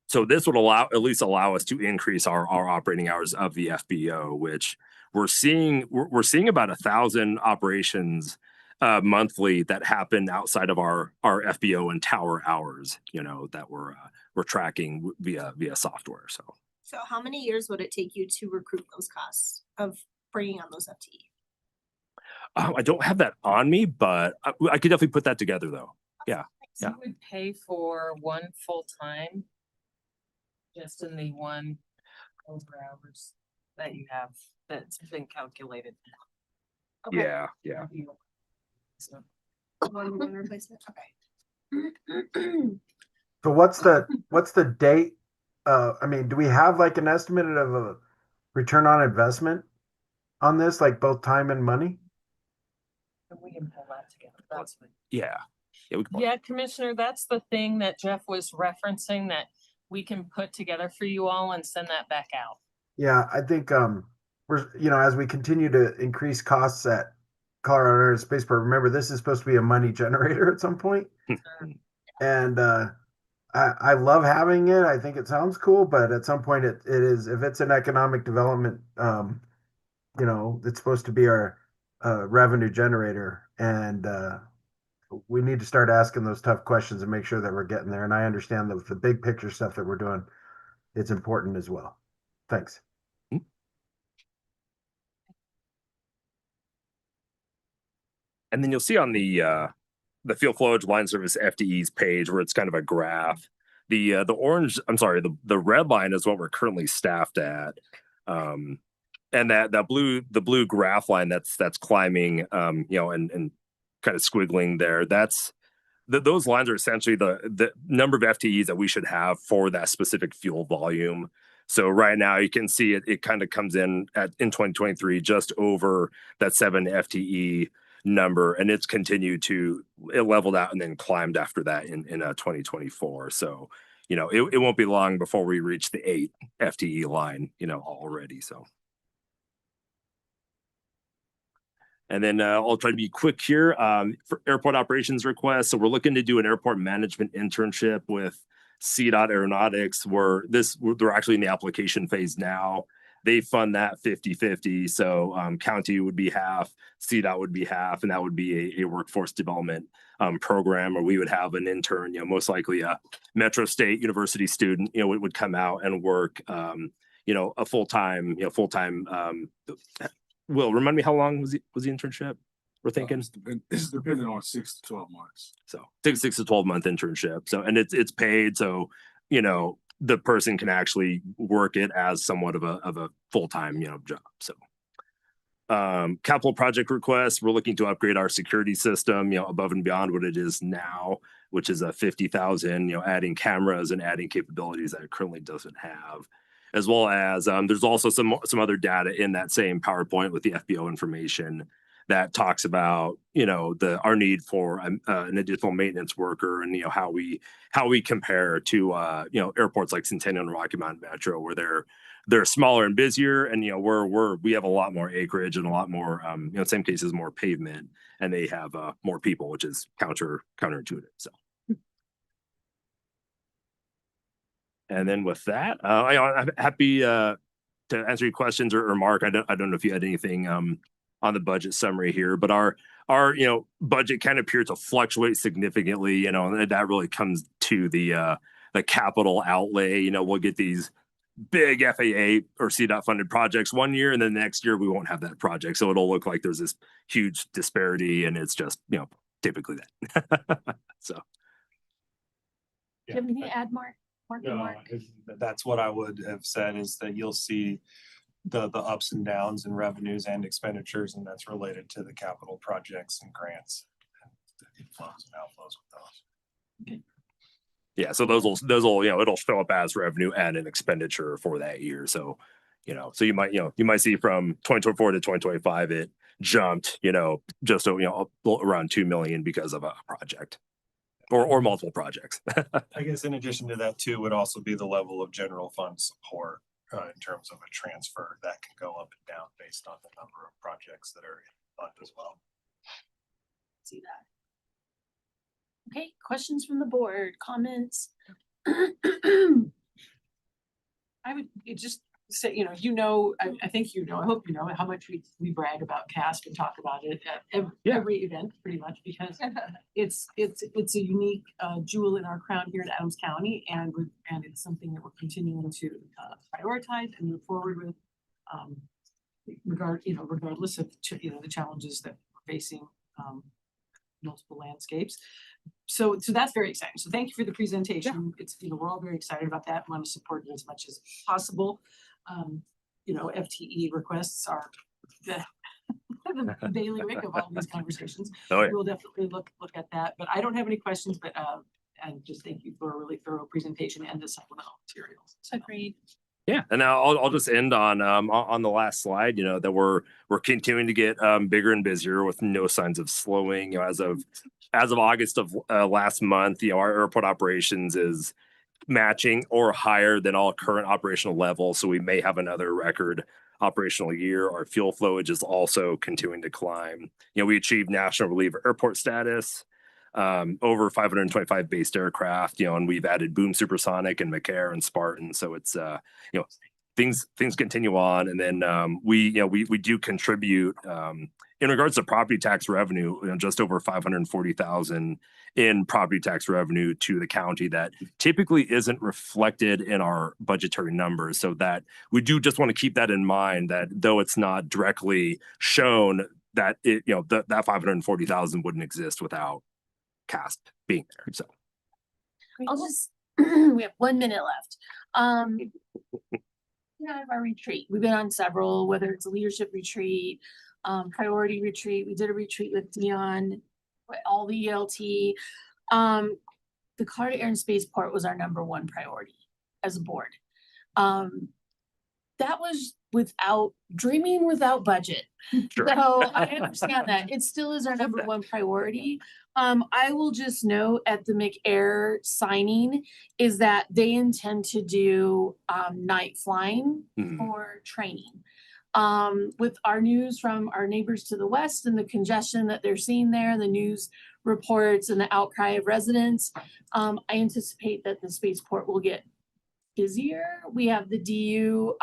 So this would at least allow us to increase our operating hours of the FBO, which we're seeing about 1,000 operations monthly that happen outside of our FBO and tower hours, that we're tracking via software. So how many years would it take you to recoup those costs of bringing on those FTE? I don't have that on me, but I could definitely put that together though. Yeah. So you would pay for 1 full-time just in the 1 over hours that you have that's been calculated. Okay. Yeah. So 1 replacement. Okay. So what's the date? Do we have like an estimate of a return on investment on this, like both time and money? We can pull that together. That's fine. Yeah. Yeah, Commissioner, that's the thing that Jeff was referencing that we can put together for you all and send that back out. Yeah, I think we're as we continue to increase costs at Colorado Air Spaceport, remember this is supposed to be a money generator at some point. And I love having it. I think it sounds cool, but at some point it is, if it's an economic development, it's supposed to be our revenue generator, and we need to start asking those tough questions and make sure that we're getting there. And I understand that with the big picture stuff that we're doing, it's important as well. Thanks. And then you'll see on the Field Flowage Line Service FTEs page where it's kind of a graph. The red line is what we're currently staffed at. And the blue graph line that's climbing, and kind of squiggling there. Those lines are essentially the number of FTEs that we should have for that specific fuel volume. So right now you can see it kind of comes in in 2023 just over that 7 FTE number, and it's continued it leveled out and then climbed after that in 2024. So it won't be long before we reach the 8 FTE line already. So. And then I'll try to be quick here for airport operations requests. So we're looking to do an airport management internship with CDOT Aeronautics, they're actually in the application phase now. they fund that 50-50. So county would be half, CDOT would be half, and that would be a workforce development program, or we would have an intern, most likely a Metro State University student, would come out and work, a full-time, Will, remind me, how long was the internship we're thinking? It's depending on 6 to 12 months. So 6 to 12 month internship. So, and it's paid. So, the person can actually work it as somewhat of a full-time, job. So, capital project requests, we're looking to upgrade our security system, above and beyond what it is now, which is a 50,000, adding cameras and adding capabilities that it currently doesn't have. As well as there's also some other data in that same PowerPoint with the FBO information that talks about our need for an additional maintenance worker, and how we compare to airports like Centennial and Rocky Mountain Metro, where they're smaller and busier, and we have a lot more acreage and a lot more in some cases more pavement, and they have more people, which is counterintuitive. So. And then with that, I'm happy to answer your questions, or Mark, I don't know if you had anything on the budget summary here, but our budget kind of appears to fluctuate significantly, and that really comes to the capital outlay. We'll get these big FAA or CDOT funded projects one year, and then the next year we won't have that project. So it'll look like there's this huge disparity, and it's just, typically that. So. Do you have anything to add, Mark? No, that's what I would have said, is that you'll see the ups and downs in revenues and expenditures, and that's related to the capital projects and grants and the inflows and outflows with those. Okay. Yeah, so those will it'll show up as revenue and an expenditure for that year. So, so you might see from 2024 to 2025 it jumped, just around 2 million because of a project. Or multiple projects. I guess in addition to that too, would also be the level of general fund support in terms of a transfer that can go up and down based on the number of projects that are in the fund as well. See that. Okay, questions from the board, comments? I would just say, I think I hope how much we brag about CASP and talk about it at every event, pretty much, because it's a unique jewel in our crown here in Adams County, and it's something that we're continuing to prioritize and move forward with, regardless of the challenges that we're facing, multiple landscapes. So that's very exciting. So thank you for the presentation. It's we're all very excited about that. Want to support it as much as possible. FTE requests are the bailiwick of all these conversations. Oh, yeah. We'll definitely look at that. But I don't have any questions. But and just thank you for a really thorough presentation and the supplemental materials. Agreed. Yeah, and I'll just end on the last slide. That we're continuing to get bigger and busier with no signs of slowing. As of August of last month, our airport operations is matching or higher than all current operational levels. So we may have another record operational year. Our fuel flowage is also continuing to climb. We achieved National Reliever Airport status, over 525 based aircraft, and we've added Boom Supersonic and McAir and Spartan. So it's, things continue on. And then we do contribute in regards to property tax revenue, just over 540,000 in property tax revenue to the county that typically isn't reflected in our budgetary numbers. So that we do just want to keep that in mind, that though it's not directly shown, that that 540,000 wouldn't exist without CASP being there. So I'll just we have 1 minute left. Out of our retreat, we've been on several, whether it's a leadership retreat, priority retreat. We did a retreat with Dion, all the ELT. The Carter Air and Spaceport was our #1 priority as a board. That was dreaming without budget. Sure. So I understand that. It still is our #1 priority. I will just note at the McAir signing is that they intend to do night flying for training. With our news from our neighbors to the west and the congestion that they're seeing there, the news reports and the outcry of residents, I anticipate that the spaceport will get busier. We have the DU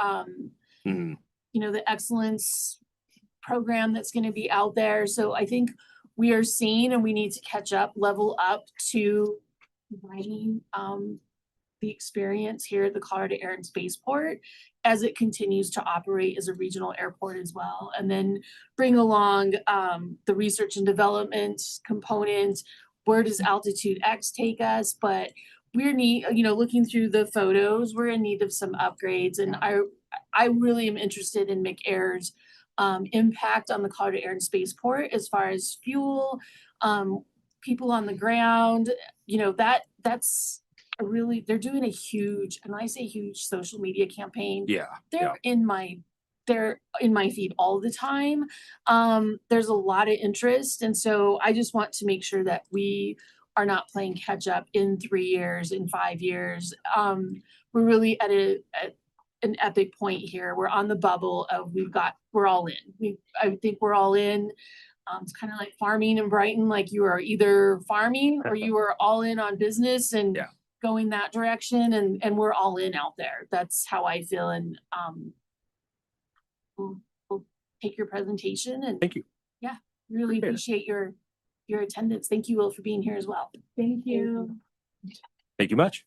Mhm. you know, the excellence program that's gonna be out there. So I think we are seeing and we need to catch up, level up to providing the experience here at the Colorado Air and Spaceport as it continues to operate as a regional airport as well. And then bring along the research and development component. Where does Altitude X take us? But we're looking through the photos, we're in need of some upgrades. And I really am interested in McAir's impact on the Colorado Air and Spaceport as far as fuel, people on the ground, that's they're doing a huge, and I say huge, social media campaign. Yeah. They're in my feed all the time. There's a lot of interest. And so I just want to make sure that we are not playing catch up in 3 years, in 5 years. We're really at an epic point here. We're on the bubble of we're all in. I think we're all in. It's kind of like farming in Brighton, like you are either farming or you are all in on business and going that direction, and we're all in out there. That's how I feel. And we'll take your presentation and thank you. Yeah, really appreciate your attendance. Thank you, Will, for being here as well. Thank you. Thank you much.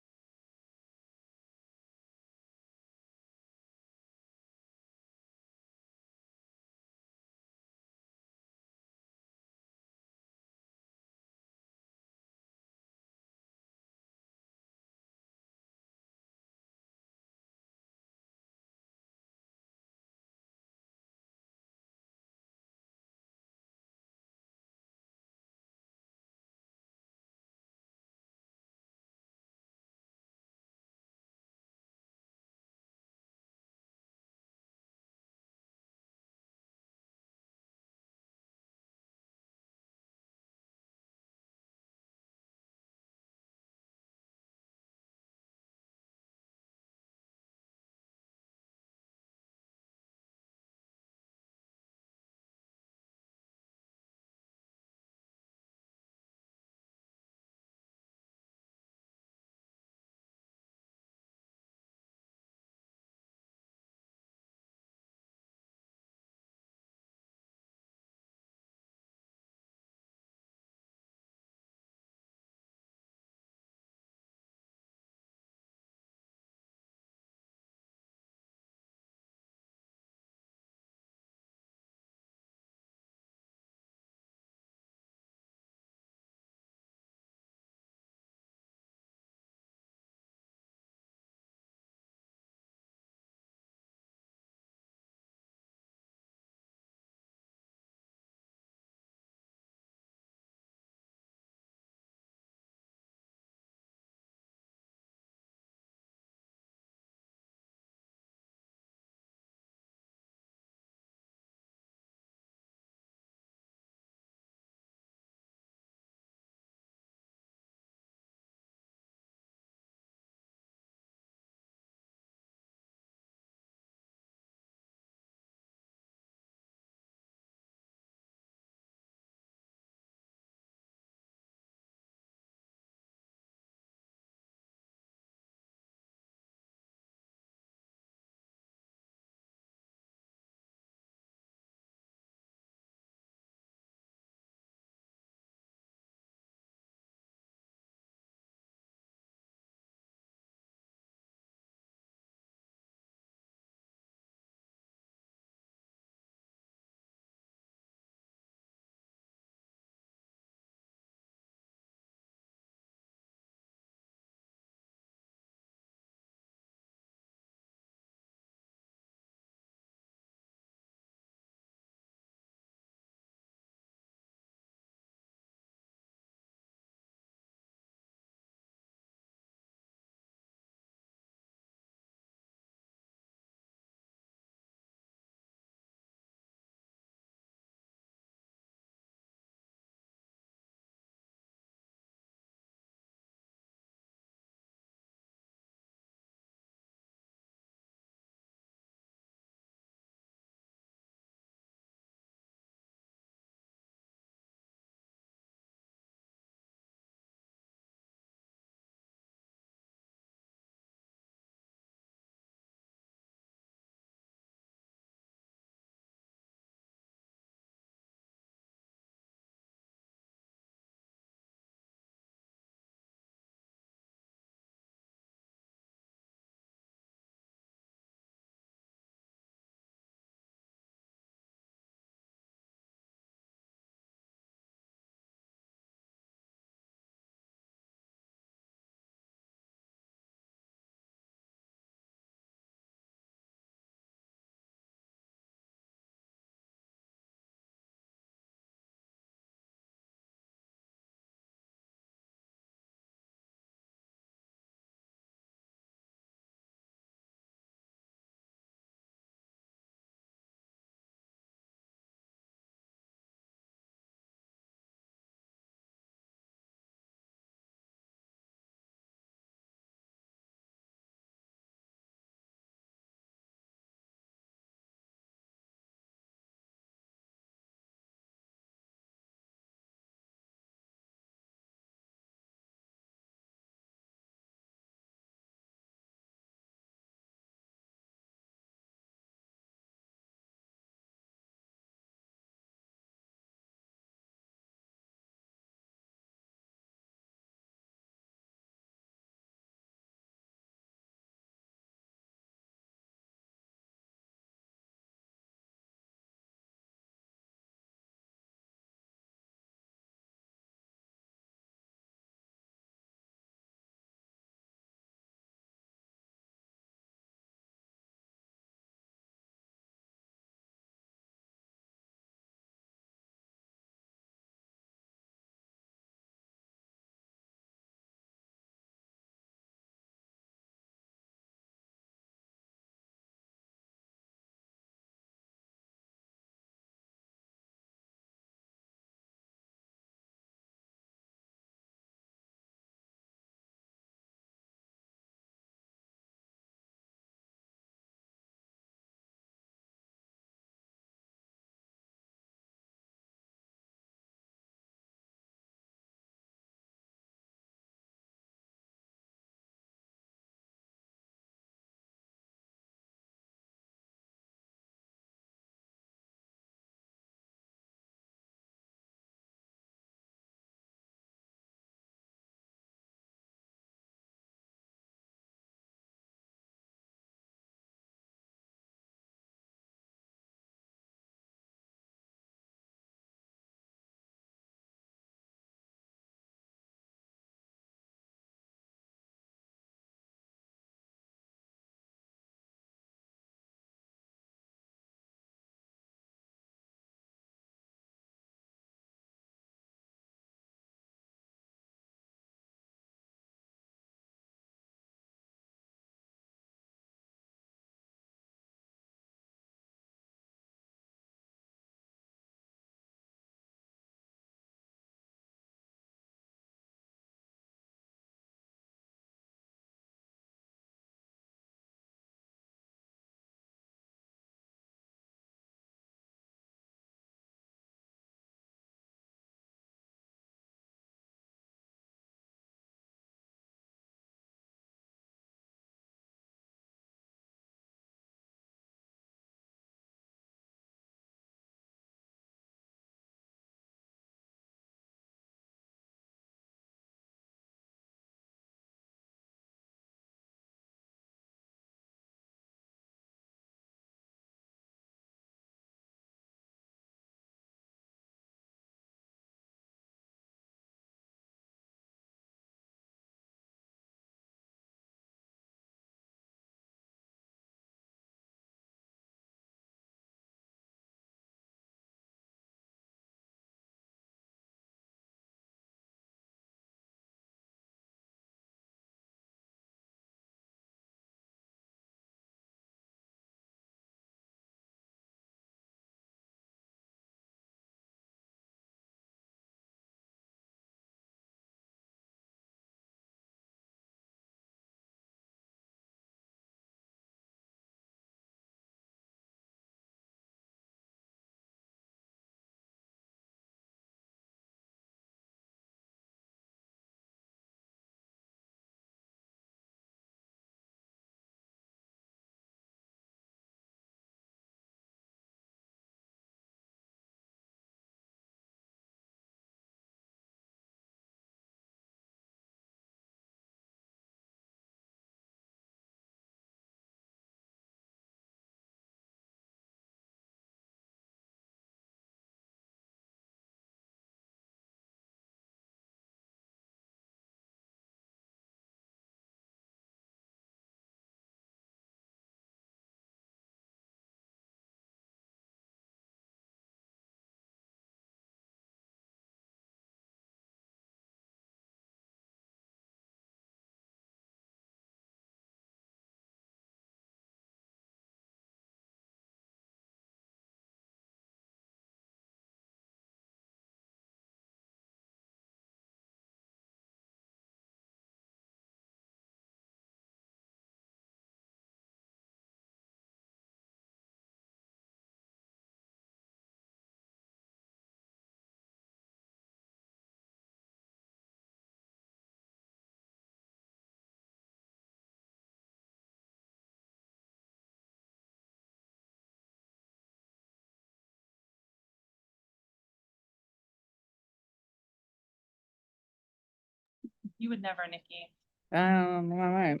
You would never, Nikki. All right.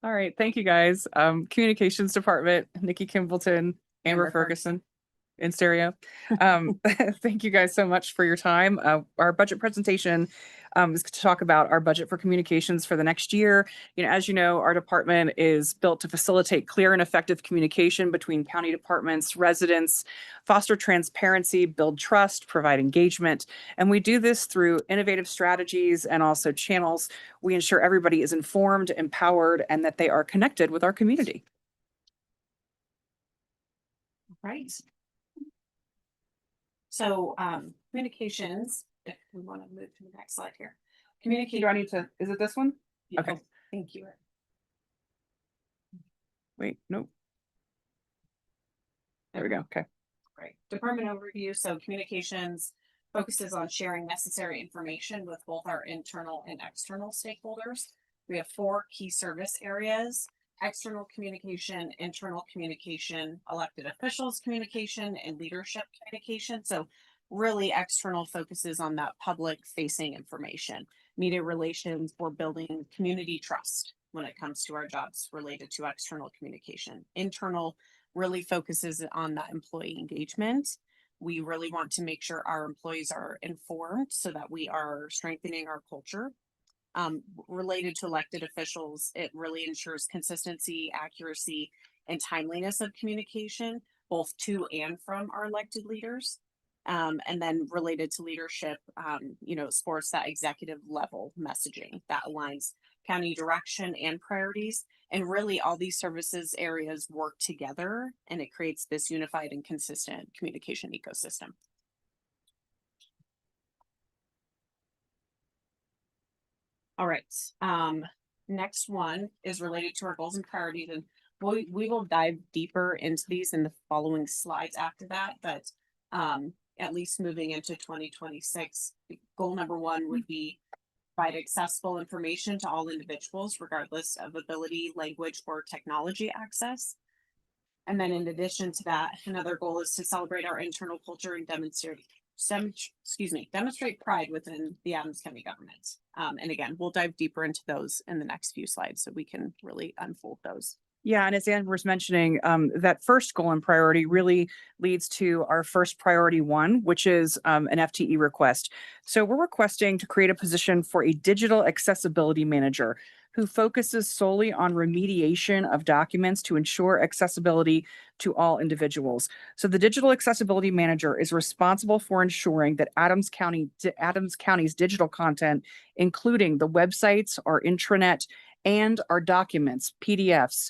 All right, thank you guys. Communications Department, Nikki Kimbleton, Amber Ferguson in stereo. Thank you guys so much for your time. Our budget presentation is to talk about our budget for communications for the next year. You know, as you know, our department is built to facilitate clear and effective communication between county departments, residents, foster transparency, build trust, provide engagement. And we do this through innovative strategies and also channels. We ensure everybody is informed, empowered, and that they are connected with our community. Right. So, communications, if we want to move to the next slide here. Do I need to, is it this one? Okay. Thank you. Wait, nope. There we go. Okay. Right. Department overview. So communications focuses on sharing necessary information with both our internal and external stakeholders. We have 4 key service areas: external communication, internal communication, elected officials communication, and leadership communication. So really external focuses on that public facing information. Media relations, we're building community trust when it comes to our jobs related to external communication. Internal really focuses on that employee engagement. We really want to make sure our employees are informed so that we are strengthening our culture. Related to elected officials, it really ensures consistency, accuracy, and timeliness of communication, both to and from our elected leaders. And then related to leadership, you know, supports that executive level messaging that aligns county direction and priorities. And really all these services areas work together, and it creates this unified and consistent communication ecosystem. All right, next one is related to our goals and priorities, and we will dive deeper into these in the following slides after that, but at least moving into 2026, goal number 1 would be provide accessible information to all individuals, regardless of ability, language, or technology access. And then in addition to that, another goal is to celebrate our internal culture and demonstrate pride within the Adams County government. And again, we'll dive deeper into those in the next few slides so we can really unfold those. Yeah, and as Amber was mentioning, that first goal and priority really leads to our first priority 1, which is an FTE request. So we're requesting to create a position for a digital accessibility manager who focuses solely on remediation of documents to ensure accessibility to all individuals. So the digital accessibility manager is responsible for ensuring that Adams County's digital content, including the websites, our intranet, and our documents, PDFs,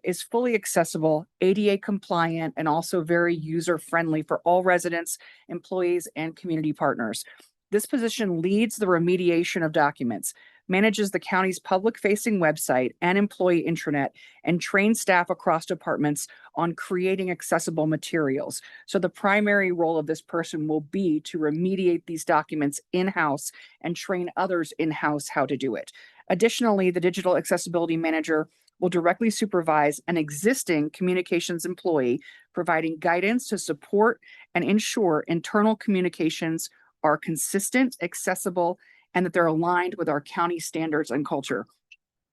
is fully accessible, ADA compliant, and also very user friendly for all residents, employees, and community partners. This position leads the remediation of documents, manages the county's public-facing website and employee intranet, and trains staff across departments on creating accessible materials. So the primary role of this person will be to remediate these documents in-house and train others in-house how to do it. Additionally, the digital accessibility manager will directly supervise an existing communications employee, providing guidance to support and ensure internal communications are consistent, accessible, and that they're aligned with our county standards and culture.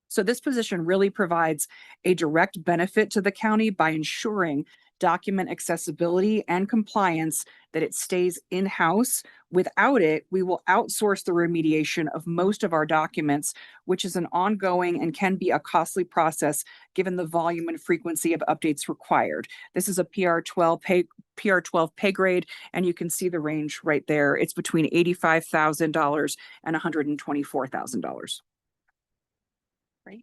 So this position really provides a direct benefit to the county by ensuring document accessibility and compliance, that it stays in-house. Without it, we will outsource the remediation of most of our documents, which is an ongoing and can be a costly process given the volume and frequency of updates required. This is a PR12 pay grade, and you can see the range right there. It's between $85,000 and $124,000. Great.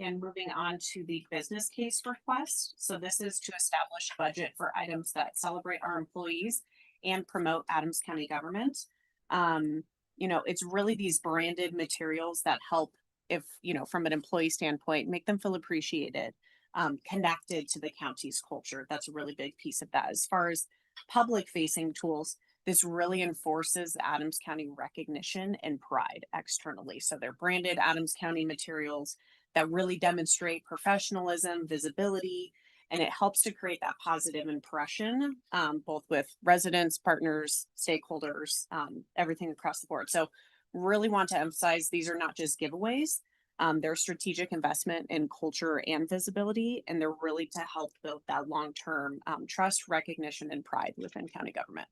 And moving on to the business case request. So this is to establish budget for items that celebrate our employees and promote Adams County government. You know, it's really these branded materials that help, if, you know, from an employee standpoint, make them feel appreciated, connected to the county's culture. That's a really big piece of that. As far as public facing tools, this really enforces Adams County recognition and pride externally. So they're branded Adams County materials that really demonstrate professionalism, visibility, and it helps to create that positive impression, both with residents, partners, stakeholders, everything across the board. So really want to emphasize these are not just giveaways. They're strategic investment in culture and visibility, and they're really to help build that long-term trust, recognition, and pride within county government.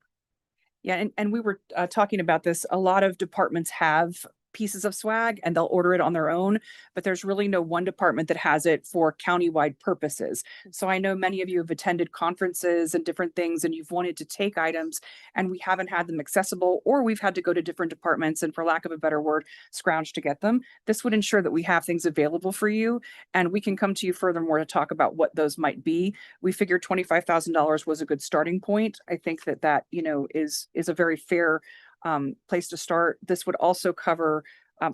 Yeah, and we were talking about this. A lot of departments have pieces of swag and they'll order it on their own, but there's really no one department that has it for countywide purposes. So I know many of you have attended conferences and different things and you've wanted to take items and we haven't had them accessible, or we've had to go to different departments and, for lack of a better word, scrounge to get them. This would ensure that we have things available for you, and we can come to you furthermore to talk about what those might be. We figured $25,000 was a good starting point. I think that is a very fair place to start. This would also cover,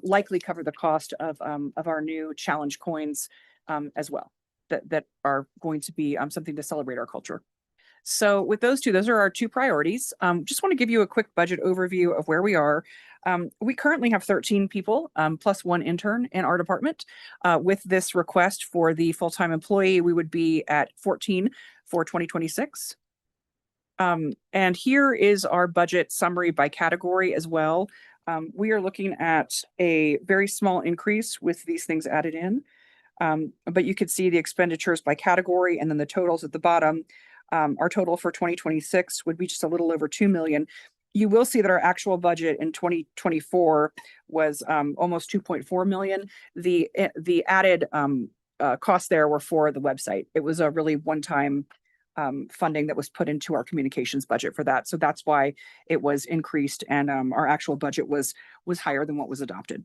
likely cover the cost of our new challenge coins as well, that are going to be something to celebrate our culture. So with those two, those are our two priorities. Just want to give you a quick budget overview of where we are. We currently have 13 people plus one intern in our department. With this request for the full-time employee, we would be at 14 for 2026. And here is our budget summary by category as well. We are looking at a very small increase with these things added in. But you could see the expenditures by category and then the totals at the bottom. Our total for 2026 would be just a little over 2 million. You will see that our actual budget in 2024 was almost 2.4 million. The added costs there were for the website. It was a really one-time funding that was put into our communications budget for that. So that's why it was increased, and our actual budget was higher than what was adopted.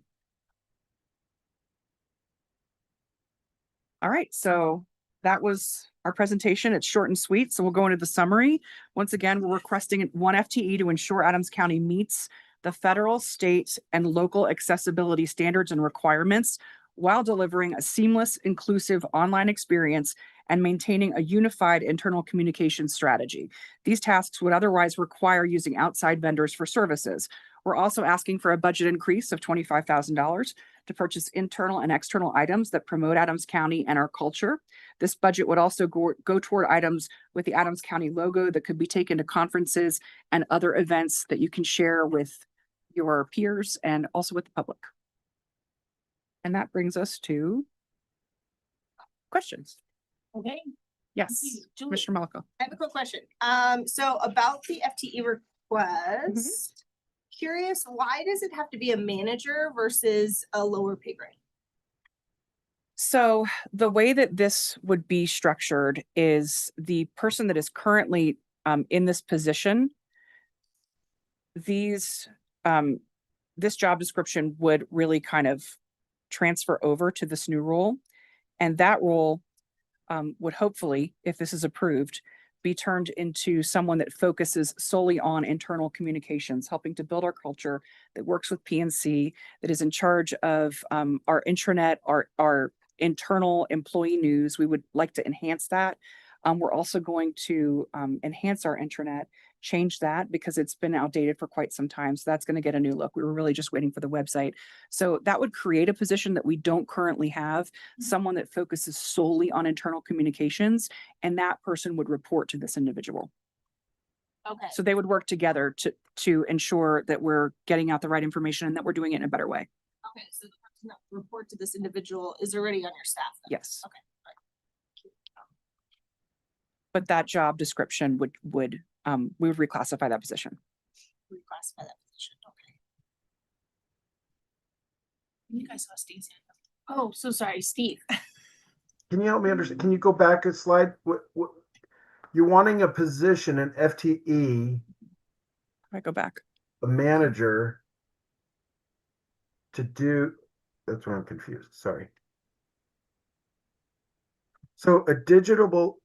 All right, so that was our presentation. It's short and sweet, so we'll go into the summary. Once again, we're requesting 1 FTE to ensure Adams County meets the federal, state, and local accessibility standards and requirements while delivering a seamless, inclusive online experience and maintaining a unified internal communication strategy. These tasks would otherwise require using outside vendors for services. We're also asking for a budget increase of $25,000 to purchase internal and external items that promote Adams County and our culture. This budget would also go toward items with the Adams County logo that could be taken to conferences and other events that you can share with your peers and also with the public. And that brings us to questions. Okay. Yes, Julie, Commissioner Malco. I have a quick question. So about the FTE request, curious, why does it have to be a manager versus a lower pay grade? So the way that this would be structured is the person that is currently in this position, this job description would really kind of transfer over to this new role. And that role would hopefully, if this is approved, be turned into someone that focuses solely on internal communications, helping to build our culture, that works with PNC, that is in charge of our intranet, our internal employee news. We would like to enhance that. We're also going to enhance our intranet, change that because it's been outdated for quite some time. So that's going to get a new look. We were really just waiting for the website. So that would create a position that we don't currently have, someone that focuses solely on internal communications, and that person would report to this individual. Okay. So they would work together to ensure that we're getting out the right information and that we're doing it in a better way. Okay, so the person that would report to this individual is already on your staff then? Yes. Okay. But that job description would we would reclassify that position. Reclassify that position, okay. You guys saw Steve's hand. Oh, so sorry, Steve. Can you help me understand? Can you go back a slide? What you're wanting a position, an FTE, I go back, a manager to do, that's where I'm confused, sorry. So a digital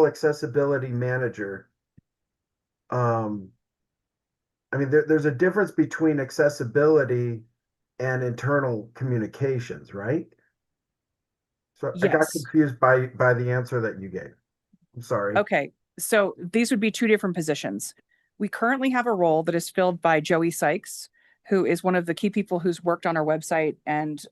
accessibility manager. I mean, there's a difference between accessibility and internal communications, right? So I got Yes. confused by the answer that you gave. I'm sorry. Okay, so these would be two different positions. We currently have a role that is filled by Joey Sykes, who is one of the key people who's worked on our website and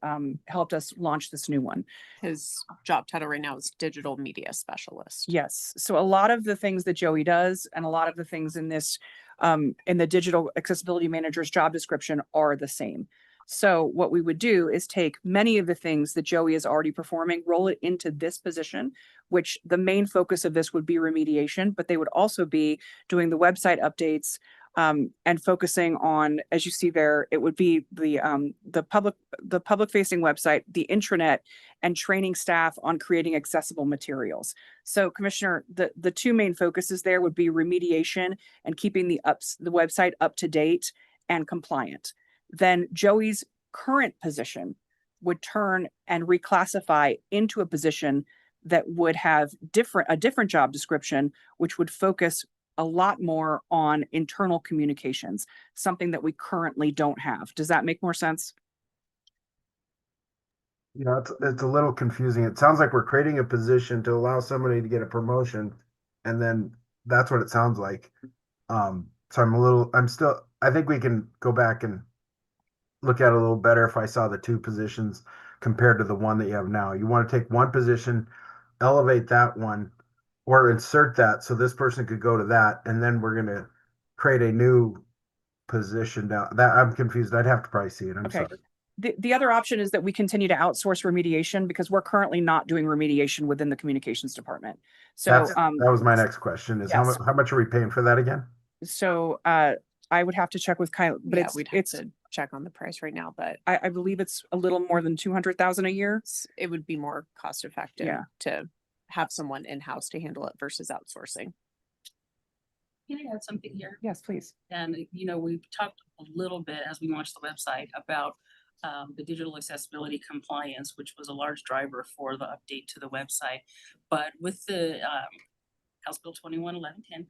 helped us launch this new one. His job title right now is digital media specialist. Yes. So a lot of the things that Joey does and a lot of the things in this in the digital accessibility manager's job description are the same. So what we would do is take many of the things that Joey is already performing, roll it into this position, which the main focus of this would be remediation, but they would also be doing the website updates, and focusing on, as you see there, it would be the public facing website, the intranet, and training staff on creating accessible materials. So Commissioner, the two main focuses there would be remediation and keeping the website up to date and compliant. Then Joey's current position would turn and reclassify into a position that would have a different job description, which would focus a lot more on internal communications, something that we currently don't have. Does that make more sense? Yeah, it's a little confusing. It sounds like we're creating a position to allow somebody to get a promotion, and then that's what it sounds like. So I think we can go back and look at it a little better if I saw the two positions compared to the one that you have now. You want to take one position, elevate that one, or insert that so this person could go to that, and then we're going to create a new position down. That I'm confused. I'd have to probably see it. I'm sorry. The other option is that we continue to outsource remediation because we're currently not doing remediation within the communications department. So that was my next question is yes. how much are we paying for that again? So I would have to check with Kyle, but Yeah, we'd have to check on the price right now, but I believe it's a little more than 200,000 a year. it would be more cost effective Yeah. to have someone in-house to handle it versus outsourcing. Can I add something here? Yes, please. And, you know, we've talked a little bit as we launched the website about the digital accessibility compliance, which was a large driver for the update to the website. But with the House Bill 21-1110,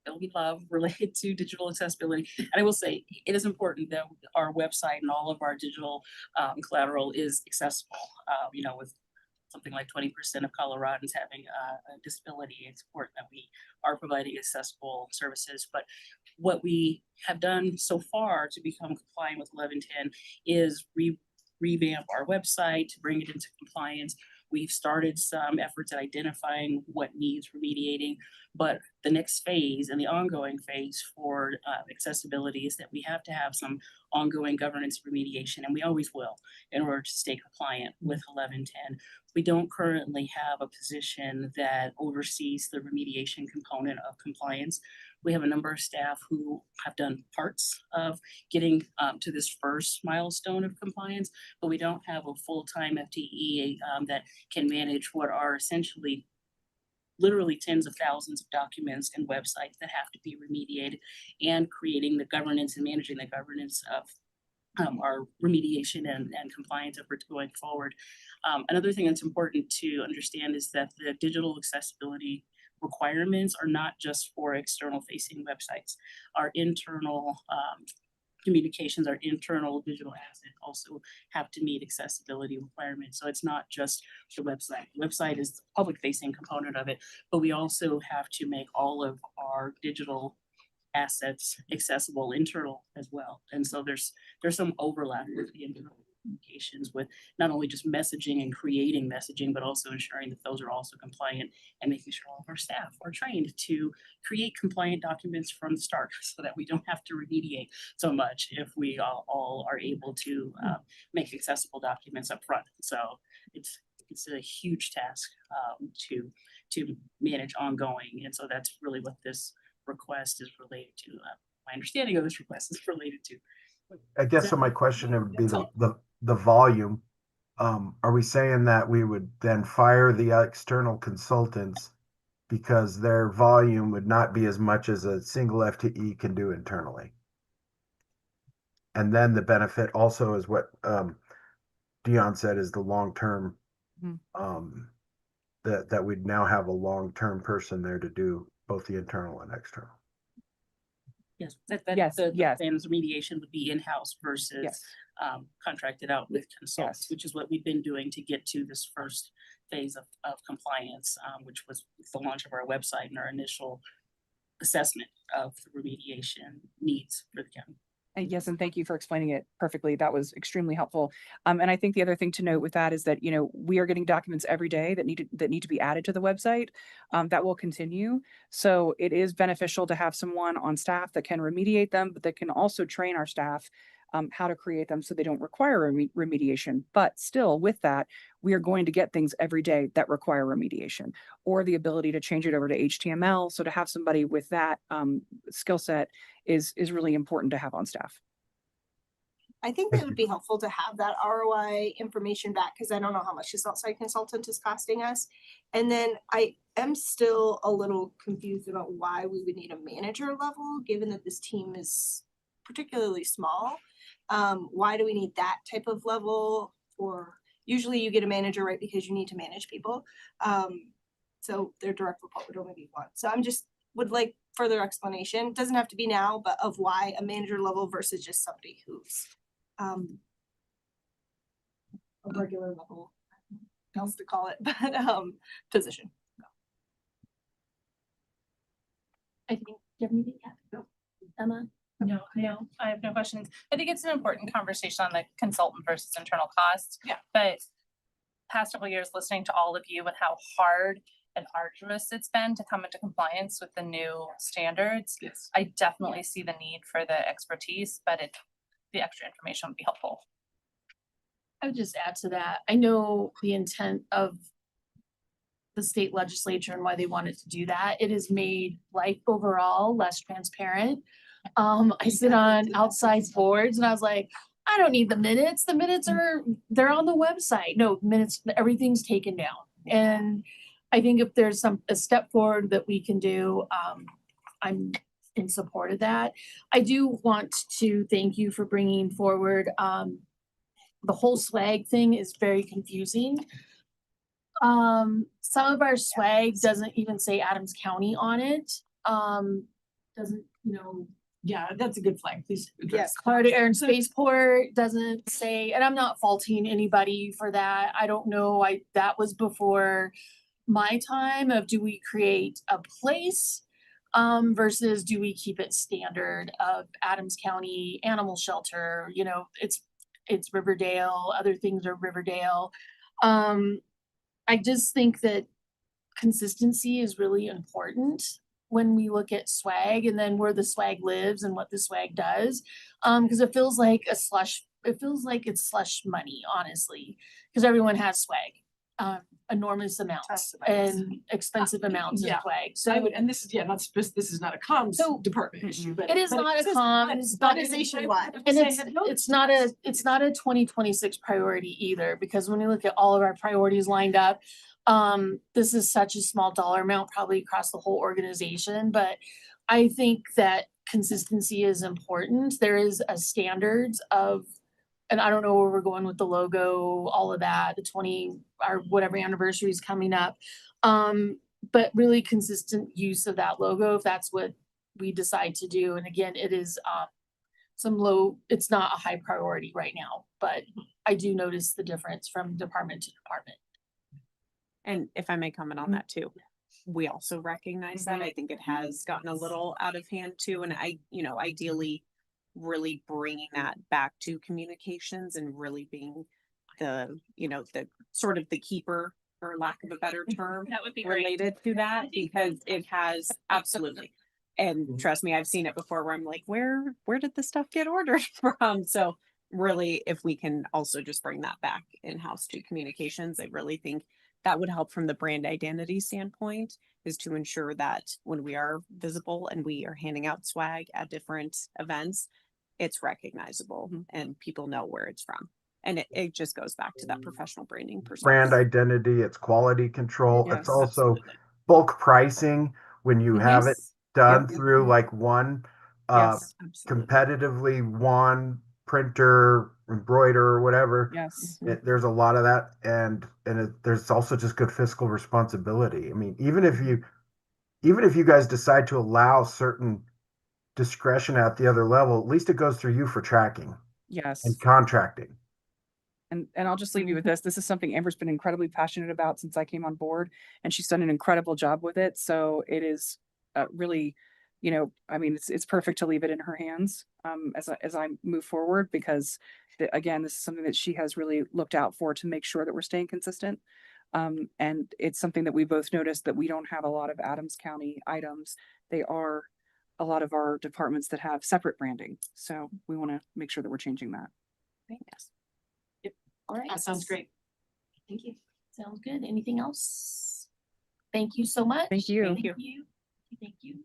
bill we love related to digital accessibility. And I will say it is important that our website and all of our digital collateral is accessible. You know, with something like 20% of Coloradans having a disability, it's important that we are providing accessible services. But what we have done so far to become compliant with 1110 is revamp our website to bring it into compliance. We've started some efforts at identifying what needs remediating, but the next phase and the ongoing phase for accessibility is that we have to have some ongoing governance remediation, and we always will in order to stay compliant with 1110. We don't currently have a position that oversees the remediation component of compliance. We have a number of staff who have done parts of getting to this first milestone of compliance, but we don't have a full-time FTE that can manage what are essentially literally tens of thousands of documents and websites that have to be remediated, and creating the governance and managing the governance of our remediation and compliance efforts going forward. Another thing that's important to understand is that the digital accessibility requirements are not just for external facing websites. Our internal communications, our internal digital assets also have to meet accessibility requirements. So it's not just the website. The website is the public facing component of it, but we also have to make all of our digital assets accessible internal as well. And so there's some overlap with the internal communications with not only just messaging and creating messaging, but also ensuring that those are also compliant and making sure all of our staff are trained to create compliant documents from the start so that we don't have to remediate so much if we all are able to make accessible documents up front. So it's a huge task to manage ongoing. And so that's really what this request is related to. My understanding of this request is related to. I guess so my question would be the volume. Are we saying that we would then fire the external consultants because their volume would not be as much as a single FTE can do internally? And then the benefit also is what Dion said is the long-term, that we'd now have a long-term person there to do both the internal and external. Yes, Yes, the yes. plans remediation would be in-house versus Yes. Contracted out with consultants, which is what we've been doing to get to this first phase of compliance, which was the launch of our website and our initial assessment of the remediation needs for the county. And yes, and thank you for explaining it perfectly. That was extremely helpful. And I think the other thing to note with that is that, we are getting documents every day that need to be added to the website. That will continue. So it is beneficial to have someone on staff that can remediate them, but that can also train our staff how to create them so they don't require remediation. But still with that, we are going to get things every day that require remediation or the ability to change it over to HTML. So to have somebody with that skill set is really important to have on staff. I think it would be helpful to have that ROI information back because I don't know how much this outside consultant is costing us. And then I am still a little confused about why we would need a manager level, given that this team is particularly small. Why do we need that type of level? Or usually you get a manager, right, because you need to manage people. So their direct report would only be one. So I'm just would like further explanation. Doesn't have to be now, but of why a manager level versus just somebody who's a regular level, I don't know what else to call it, but position. I think, do you have anything? No. Emma? No, I have no questions. I think it's an important conversation on the consultant versus internal costs. Yeah. But past couple years, listening to all of you and how hard and arduous it's been to come into compliance with the new standards. Yes. I definitely see the need for the expertise, but the extra information would be helpful. I would just add to that. I know the intent of the state legislature and why they wanted to do that. It has made life overall less transparent. I sit on outside boards and I was like, I don't need the minutes. The minutes they're on the website. No, minutes, everything's taken down. And I think if there's a step forward that we can do, I'm in support of that. I do want to thank you for bringing forward, the whole swag thing is very confusing. Some of our swag doesn't even say Adams County on it. Doesn't, Yeah, that's a good flag. Please address. yes, Florida Air and Spaceport doesn't say, and I'm not faulting anybody for that. I don't know. That was before my time of do we create a place versus do we keep it standard of Adams County Animal Shelter, it's Riverdale, other things are Riverdale. I just think that consistency is really important when we look at swag and then where the swag lives and what the swag does. Because it feels like it's slush money, honestly, because everyone has swag. Enormous amounts and expensive amounts of Yeah. swag. So I So would, and this is, this is not a comms department issue, but. it is but not a exists comms, but organization-wide. and it's not a 2026 priority either, because when you look at all of our priorities lined up, this is such a small dollar amount probably across the whole organization, but I think that consistency is important. There is a standards of, and I don't know where we're going with the logo, all of that, the 20 or whatever anniversary is coming up. But really consistent use of that logo, if that's what we decide to do. And again, it is it's not a high priority right now, but I do notice the difference from department to department. And if I may comment on that too, we also recognize that. I think it has gotten a little out of hand too. And ideally really bringing that back to communications and really being the sort of the keeper, for lack of a better term, That would be great. related to that, because it has absolutely. And trust me, I've seen it before where I'm like, where did the stuff get ordered from? So really, if we can also just bring that back in-house to communications, I really think that would help from the brand identity standpoint, is to ensure that when we are visible and we are handing out swag at different events, it's recognizable and people know where it's from. And it just goes back to that professional branding perspective. Brand identity, it's quality control. Yes, It's also absolutely. bulk pricing when you have it Yes. done Yep. through like one Yes, absolutely. competitively one printer, embroider or whatever. Yes. There's a lot of that, and there's also just good fiscal responsibility. I mean, even if you guys decide to allow certain discretion at the other level, at least it goes through you for tracking Yes. and contracting. And I'll just leave you with this. This is something Amber's been incredibly passionate about since I came on board, and she's done an incredible job with it. So it is really you know, I mean, it's perfect to leave it in her hands as I move forward, because again, this is something that she has really looked out for to make sure that we're staying consistent. And it's something that we both noticed, that we don't have a lot of Adams County items. They are a lot of our departments that have separate branding. So we want to make sure that we're changing that. Yes. Yep. All right. That sounds great. Thank you. Sounds good. Anything else? Thank you so much. Thank you. Thank you. Thank you.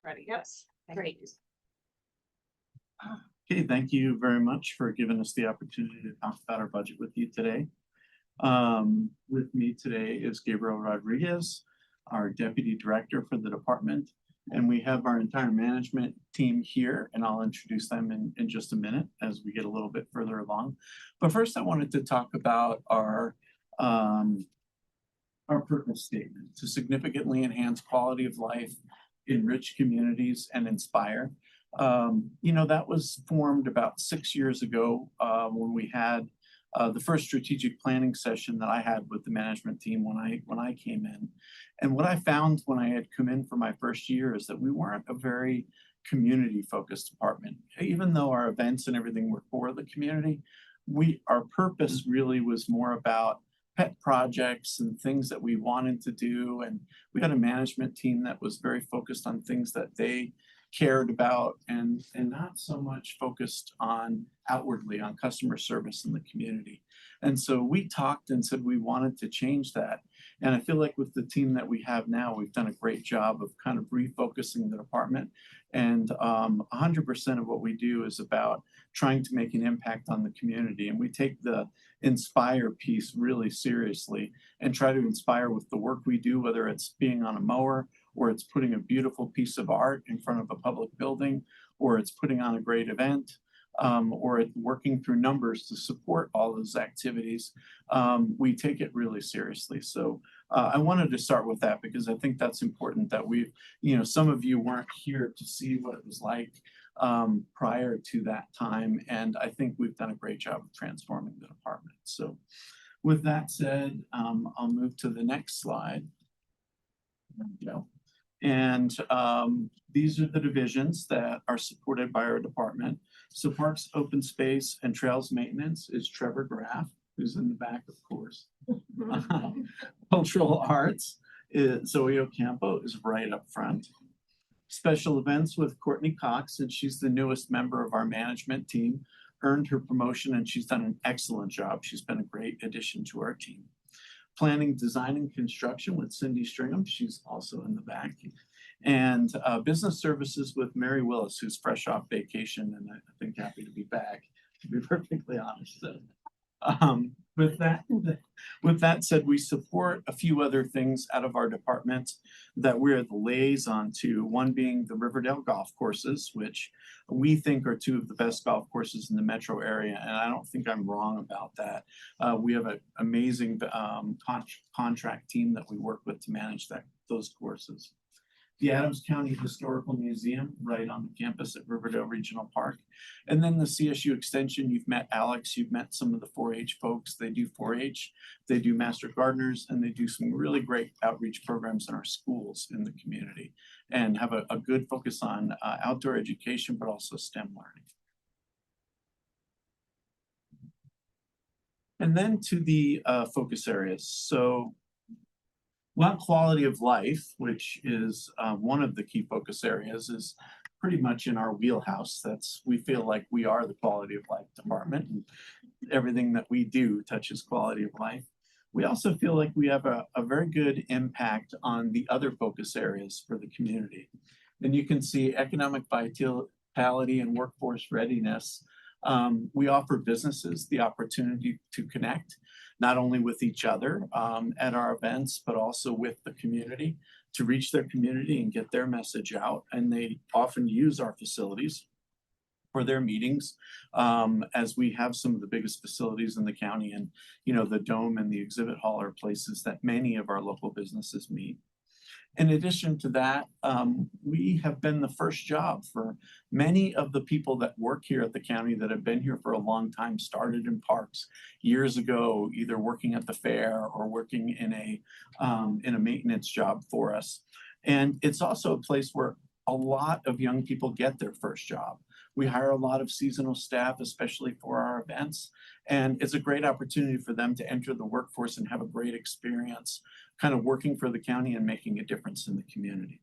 Ready? Yes. Great. Okay, thank you very much for giving us the opportunity to talk about our budget with you today. With me today is Gabriel Rodriguez, our Deputy Director for the department, and we have our entire management team here, and I'll introduce them in just a minute as we get a little bit further along. But first, I wanted to talk about our purpose statement: to significantly enhance quality of life, enrich communities, and inspire. You know, that was formed about 6 years ago when we had the first strategic planning session that I had with the management team when I came in. And what I found when I had come in for my first year is that we weren't a very community-focused department. Even though our events and everything were for the community, our purpose really was more about pet projects and things that we wanted to do. And we had a management team that was very focused on things that they cared about and not so much focused on outwardly on customer service in the community. And so we talked and said we wanted to change that. And I feel like with the team that we have now, we've done a great job of kind of refocusing the department. And 100% of what we do is about trying to make an impact on the community. And we take the inspire piece really seriously and try to inspire with the work we do, whether it's being on a mower, or it's putting a beautiful piece of art in front of a public building, or it's putting on a great event, or it's working through numbers to support all those activities. We take it really seriously. So I wanted to start with that because I think that's important that some of you weren't here to see what it was like prior to that time. And I think we've done a great job of transforming the department. So with that said, I'll move to the next slide. There we go. And these are the divisions that are supported by our department. So Parks, Open Space, and Trails Maintenance is Trevor Graff, who's in the back, of course. Cultural Arts, Zoe Ocampo is right up front. Special Events with Courtney Cox, and she's the newest member of our management team, earned her promotion, and she's done an excellent job. She's been a great addition to our team. Planning, Design, and Construction with Cindy Stringham. She's also in the back. And business services with Mary Willis, who's fresh off vacation and I think happy to be back, to be perfectly honest. So, with that said, we support a few other things out of our department that we're the liaison to, one being the Riverdale golf courses, which we think are two of the best golf courses in the metro area, and I don't think I'm wrong about that. We have an amazing contract team that we work with to manage those courses. The Adams County Historical Museum right on the campus at Riverdale Regional Park. And then the CSU Extension, you've met Alex, you've met some of the 4-H folks. They do 4-H, they do Master Gardeners, and they do some really great outreach programs in our schools in the community and have a good focus on outdoor education, but also STEM learning. And then to the focus areas. So well, quality of life, which is one of the key focus areas, is pretty much in our wheelhouse. We feel like we are the quality of life department, and everything that we do touches quality of life. We also feel like we have a very good impact on the other focus areas for the community. And you can see economic vitality and workforce readiness. We offer businesses the opportunity to connect, not only with each other at our events, but also with the community to reach their community and get their message out. And they often use our facilities for their meetings, as we have some of the biggest facilities in the county. And, you know, the Dome and the exhibit hall are places that many of our local businesses meet. In addition to that, we have been the first job for many of the people that work here at the county that have been here for a long time, started in parks years ago, either working at the fair or working in a maintenance job for us. And it's also a place where a lot of young people get their first job. We hire a lot of seasonal staff, especially for our events, and it's a great opportunity for them to enter the workforce and have a great experience kind of working for the county and making a difference in the community.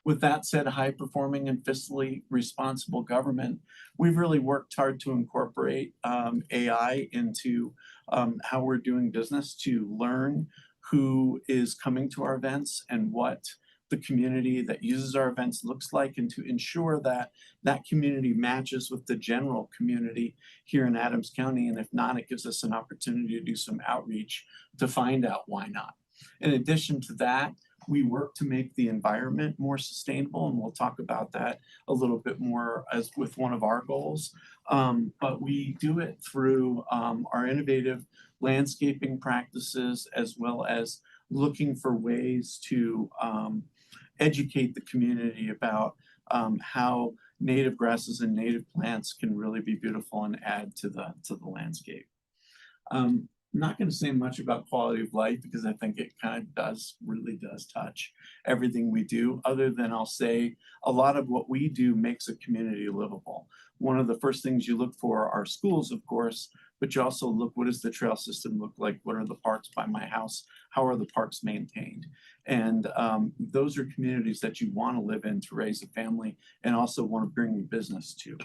With that said, high performing and fiscally responsible government, we've really worked hard to incorporate AI into how we're doing business, to learn who is coming to our events and what the community that uses our events looks like, and to ensure that that community matches with the general community here in Adams County. And if not, it gives us an opportunity to do some outreach to find out why not. In addition to that, we work to make the environment more sustainable, and we'll talk about that a little bit more as with one of our goals. But we do it through our innovative landscaping practices, as well as looking for ways to educate the community about how native grasses and native plants can really be beautiful and add to the landscape. I'm not going to say much about quality of life because I think it kind of really does touch everything we do, other than I'll say a lot of what we do makes a community livable. One of the first things you look for are schools, of course, but you also look, what does the trail system look like? What are the parks by my house? How are the parks maintained? And those are communities that you want to live in to raise a family and also want to bring your business to.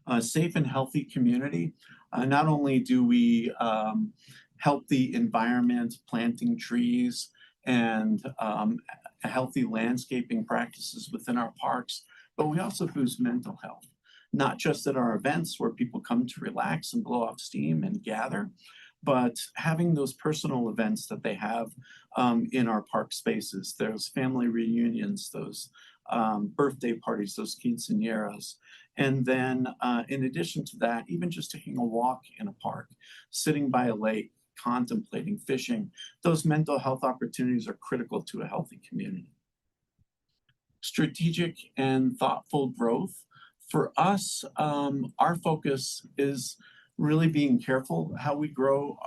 A safe and healthy community. Not only do we help the environment, planting trees and healthy landscaping practices within our parks, but we also boost mental health, not just at our events where people come to relax and blow off steam and gather, but having those personal events that they have in our park spaces. There's family reunions, those birthday parties, those quinceañeras. And then in addition to that, even just taking a walk in a park, sitting by a lake, contemplating, fishing, those mental health opportunities are critical to a healthy community. Strategic and thoughtful growth. For us, our focus is really being careful how we grow.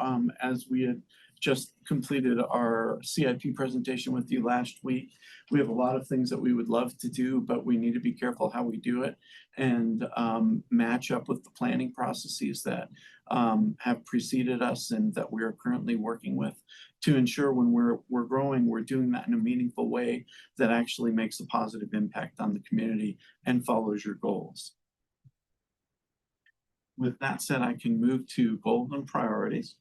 As we had just completed our CIP presentation with you last week, we have a lot of things that we would love to do, but we need to be careful how we do it and match up with the planning processes that have preceded us and that we are currently working with to ensure when we're growing, we're doing that in a meaningful way that actually makes a positive impact on the community and follows your goals. With that said, I can move to goals and priorities.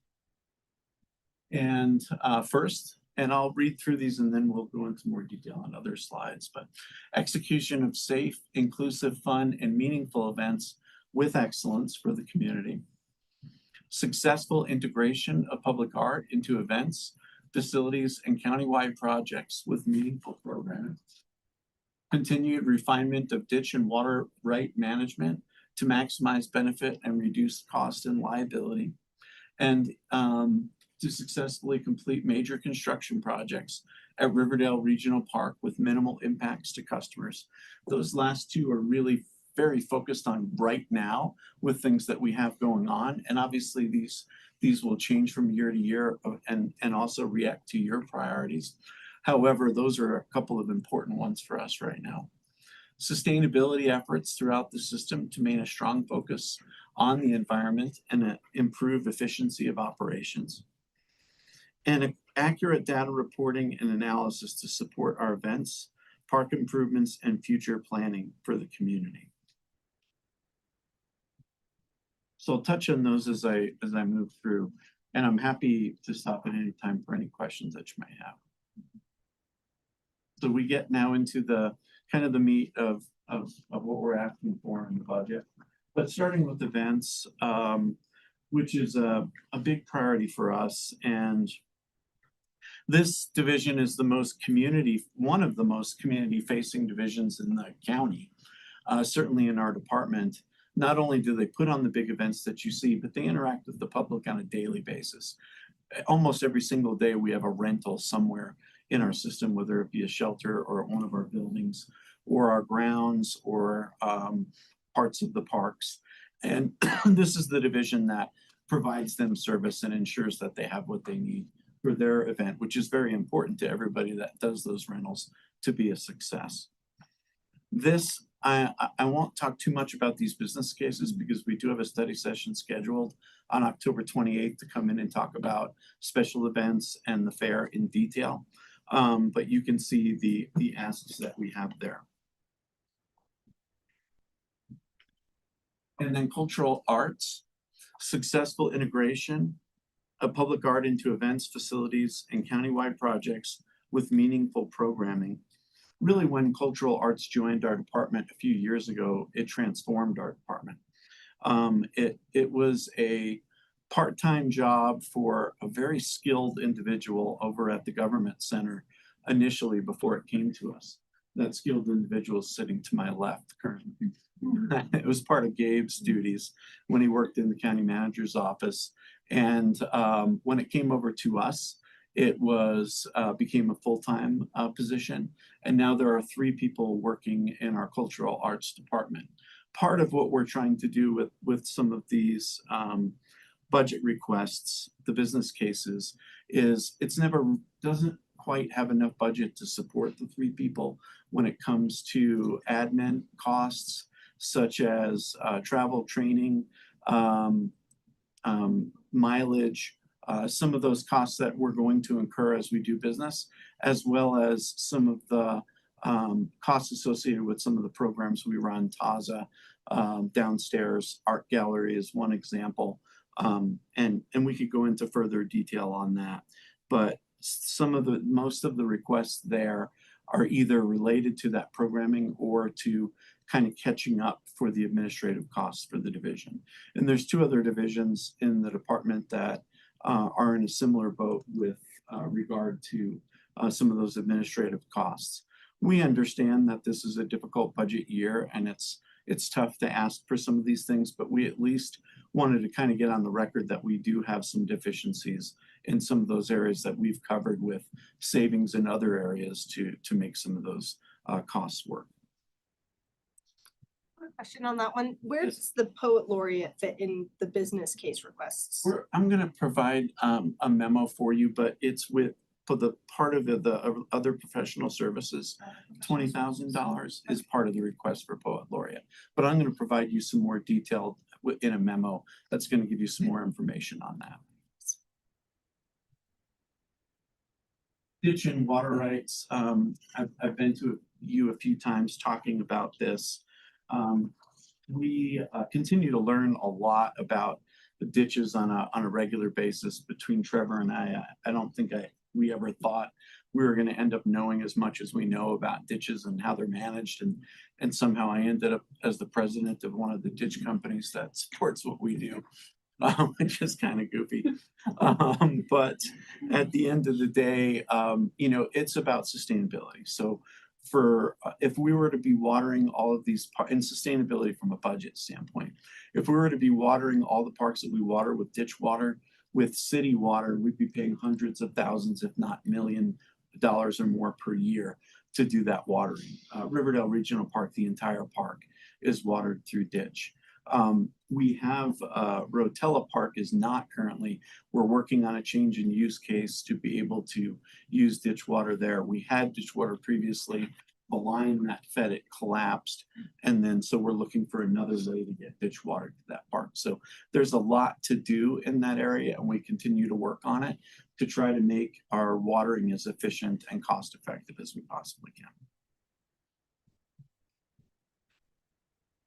And first, and I'll read through these and then we'll go into more detail on other slides, but execution of safe, inclusive, fun, and meaningful events with excellence for the community. Successful integration of public art into events, facilities, and countywide projects with meaningful programming. Continued refinement of ditch and water right management to maximize benefit and reduce cost and liability. And to successfully complete major construction projects at Riverdale Regional Park with minimal impacts to customers. Those last two are really very focused on right now with things that we have going on. And obviously these will change from year to year and also react to your priorities. However, those are a couple of important ones for us right now. Sustainability efforts throughout the system to maintain a strong focus on the environment and improve efficiency of operations. And accurate data reporting and analysis to support our events, park improvements, and future planning for the community. So I'll touch on those as I move through, and I'm happy to stop at any time for any questions that you may have. So we get now into the kind of the meat of what we're asking for in the budget. But starting with events, which is a big priority for us. And this division is one of the most community-facing divisions in the county, certainly in our department. Not only do they put on the big events that you see, but they interact with the public on a daily basis. Almost every single day we have a rental somewhere in our system, whether it be a shelter or one of our buildings or our grounds or parts of the parks. And this is the division that provides them service and ensures that they have what they need for their event, which is very important to everybody that does those rentals to be a success. I won't talk too much about these business cases because we do have a study session scheduled on October 28th to come in and talk about special events and the fair in detail. But you can see the asks that we have there. And then cultural arts, successful integration of public art into events, facilities, and countywide projects with meaningful programming. Really, when cultural arts joined our department a few years ago, it transformed our department. It was a part-time job for a very skilled individual over at the government center initially before it came to us. That skilled individual is sitting to my left currently. It was part of Gabe's duties when he worked in the county manager's office. And when it came over to us, it became a full-time position. And now there are 3 people working in our cultural arts department. Part of what we're trying to do with some of these budget requests, the business cases, is doesn't quite have enough budget to support the 3 people when it comes to admin costs, such as travel, training, mileage, some of those costs that we're going to incur as we do business, as well as some of the costs associated with some of the programs we run. Taza, downstairs, art gallery is one example. And we could go into further detail on that. But most of the requests there are either related to that programming or to kind of catching up for the administrative costs for the division. And there's 2 other divisions in the department that are in a similar boat with regard to some of those administrative costs. We understand that this is a difficult budget year and it's tough to ask for some of these things, but we at least wanted to kind of get on the record that we do have some deficiencies in some of those areas that we've covered with savings in other areas to make some of those costs work. Question on that one. Where does the poet laureate fit in the business case requests? I'm going to provide a memo for you, but it's for the part of the other professional services. $20,000 is part of the request for poet laureate. But I'm going to provide you some more detail in a memo that's going to give you some more information on that. Ditch and water rights. I've been to you a few times talking about this. We continue to learn a lot about the ditches on a regular basis between Trevor and I. I don't think I we ever thought we were gonna end up knowing as much as we know about ditches and how they're managed. And somehow I ended up as the president of one of the ditch companies that supports what we do, which is kind of goofy. But at the end of the day, you know, it's about sustainability. So for, if we were to be watering all of these, and sustainability from a budget standpoint, if we were to be watering all the parks that we water with ditch water, with city water, we'd be paying hundreds of thousands, if not $1 million or more per year to do that watering. Riverdale Regional Park, the entire park is watered through ditch. We have Rotella Park is not currently. We're working on a change in use case to be able to use ditch water there. We had ditch water previously. The line that fed it collapsed, and then so we're looking for another way to get ditch water to that park. So there's a lot to do in that area, and we continue to work on it to try to make our watering as efficient and cost effective as we possibly can.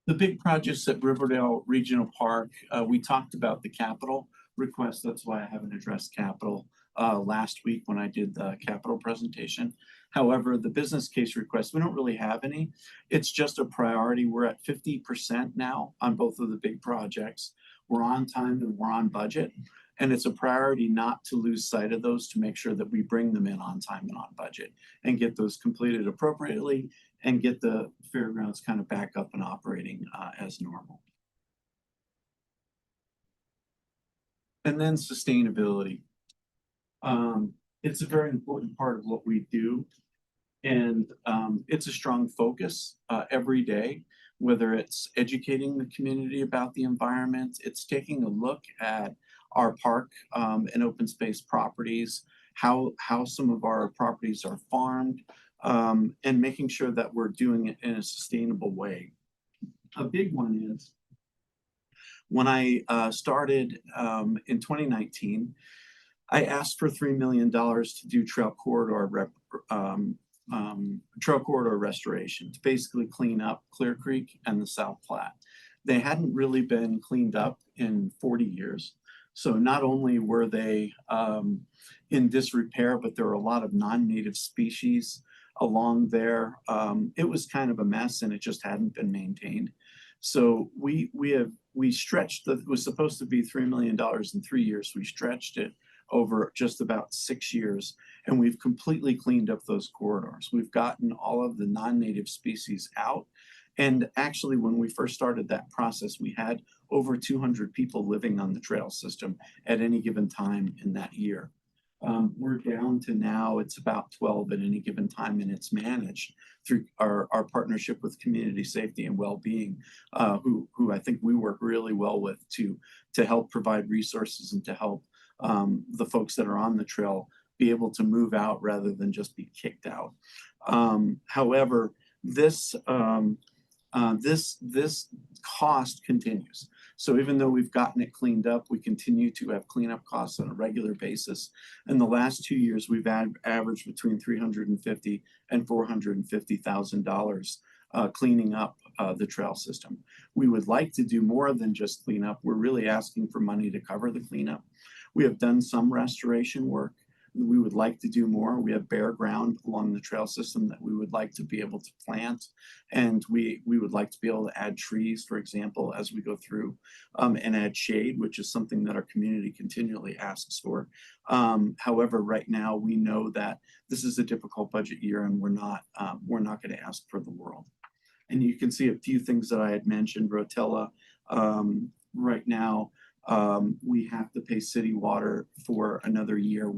The big projects at Riverdale Regional Park, we talked about the capital request. That's why I haven't addressed capital last week when I did the capital presentation. However, the business case request, we don't really have any. It's just a priority. We're at 50% now on both of the big projects. We're on time and we're on budget. And it's a priority not to lose sight of those, to make sure that we bring them in on time and on budget and get those completed appropriately and get the fairgrounds kind of back up and operating as normal. And then sustainability. It's a very important part of what we do. And it's a strong focus every day, whether it's educating the community about the environment, it's taking a look at our park and open space properties, how some of our properties are farmed, and making sure that we're doing it in a sustainable way. A big one is when I started in 2019, I asked for $3 million to do trail corridor restoration, to basically clean up Clear Creek and the South Platte. They hadn't really been cleaned up in 40 years. So not only were they in disrepair, but there were a lot of non-native species along there. It was kind of a mess, and it just hadn't been maintained. So we stretched it was supposed to be $3 million in 3 years. We stretched it over just about 6 years, and we've completely cleaned up those corridors. We've gotten all of the non-native species out. And actually, when we first started that process, we had over 200 people living on the trail system at any given time in that year. We're down to now, it's about 12 at any given time, and it's managed through our partnership with Community Safety and Wellbeing, who I think we work really well with to help provide resources and to help the folks that are on the trail be able to move out rather than just be kicked out. However, this cost continues. So even though we've gotten it cleaned up, we continue to have cleanup costs on a regular basis. In the last 2 years, we've averaged between $350,000 and $450,000 cleaning up the trail system. We would like to do more than just clean up. We're really asking for money to cover the cleanup. We have done some restoration work. We would like to do more. We have bare ground along the trail system that we would like to be able to plant. And we would like to be able to add trees, for example, as we go through, and add shade, which is something that our community continually asks for. However, right now we know that this is a difficult budget year, and we're not going to ask for the world. And you can see a few things that I had mentioned. Rotella, right now, we have to pay city water for another year,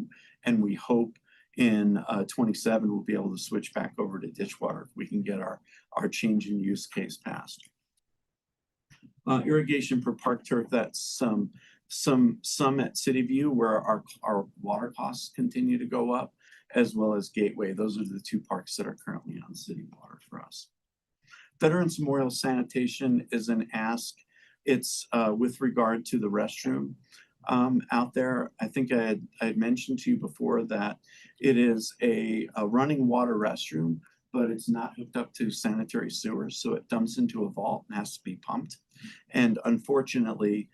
and we hope in 27 we'll be able to switch back over to ditch water if we can get our change in use case passed. Irrigation for park turf, that's some at City View where our water costs continue to go up, as well as Gateway. Those are the two parks that are currently on city water for us. Veterans Memorial Sanitation is an ask. It's with regard to the restroom out there. I think I had mentioned to you before that it is a running water restroom, but it's not hooked up to sanitary sewers. So it dumps into a vault and has to be pumped. And unfortunately,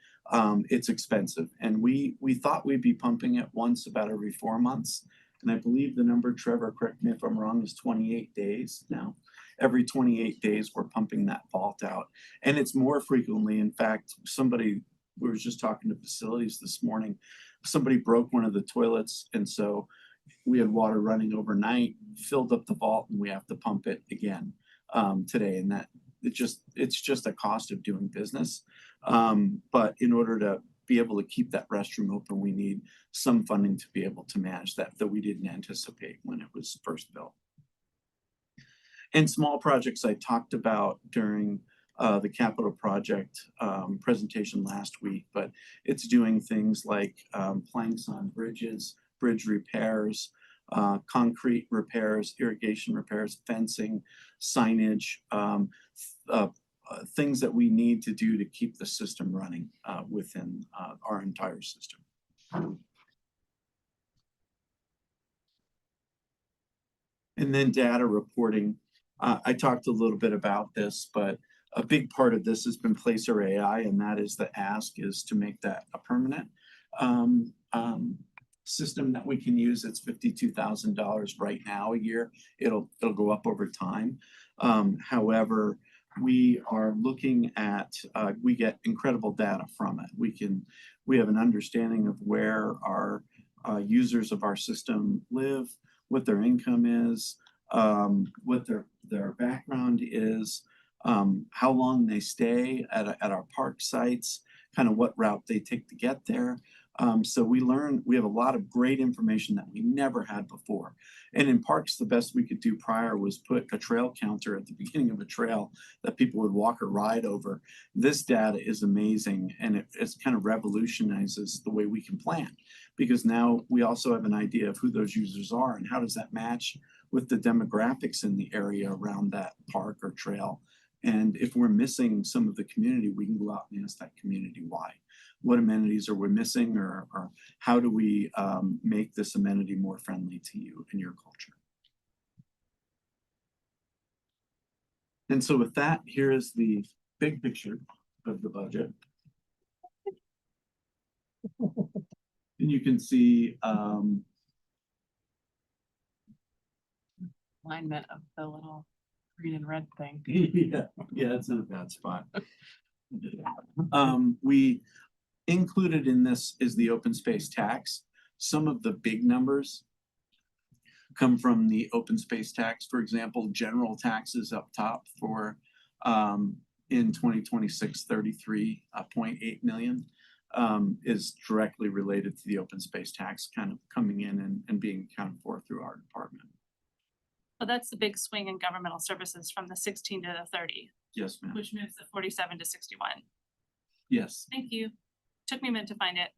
it's expensive. And we thought we'd be pumping it once about every 4 months. And I believe the number, Trevor, correct me if I'm wrong, is 28 days now. Every 28 days, we're pumping that vault out. And it's more frequently. In fact, we were just talking to facilities this morning. Somebody broke one of the toilets. And so we had water running overnight, filled up the vault, and we have to pump it again today. And that it's just a cost of doing business. But in order to be able to keep that restroom open, we need some funding to be able to manage that we didn't anticipate when it was first built. And small projects I talked about during the capital project presentation last week, but it's doing things like planks on bridges, bridge repairs, concrete repairs, irrigation repairs, fencing, signage, things that we need to do to keep the system running within our entire system. And then data reporting. I talked a little bit about this, but a big part of this has been Placer AI, and that is the ask is to make that a permanent system that we can use. It's $52,000 right now a year. It'll go up over time. However, we are looking at, we get incredible data from it. We have an understanding of where our users of our system live, what their income is, what their background is, how long they stay at our park sites, kind of what route they take to get there. So we have a lot of great information that we never had before. And in parks, the best we could do prior was put a trail counter at the beginning of a trail that people would walk or ride over. This data is amazing, and it kind of revolutionizes the way we can plan, because now we also have an idea of who those users are and how does that match with the demographics in the area around that park or trail. And if we're missing some of the community, we can go out and ask that community why. What amenities are we missing, or how do we make this amenity more friendly to you and your culture? And so with that, here is the big picture of the budget. And you can see Alignment of the little green and red thing. yeah, it's in a bad spot. We included in this is the open space tax. Some of the big numbers come from the open space tax. For example, general taxes up top for in 2026, 33.8 million is directly related to the open space tax kind of coming in and being accounted for through our department. So that's the big swing in governmental services from the 16 to the 30. Yes, ma'am. Which moves the 47 to 61. Yes. Thank you. Took me a minute to find it.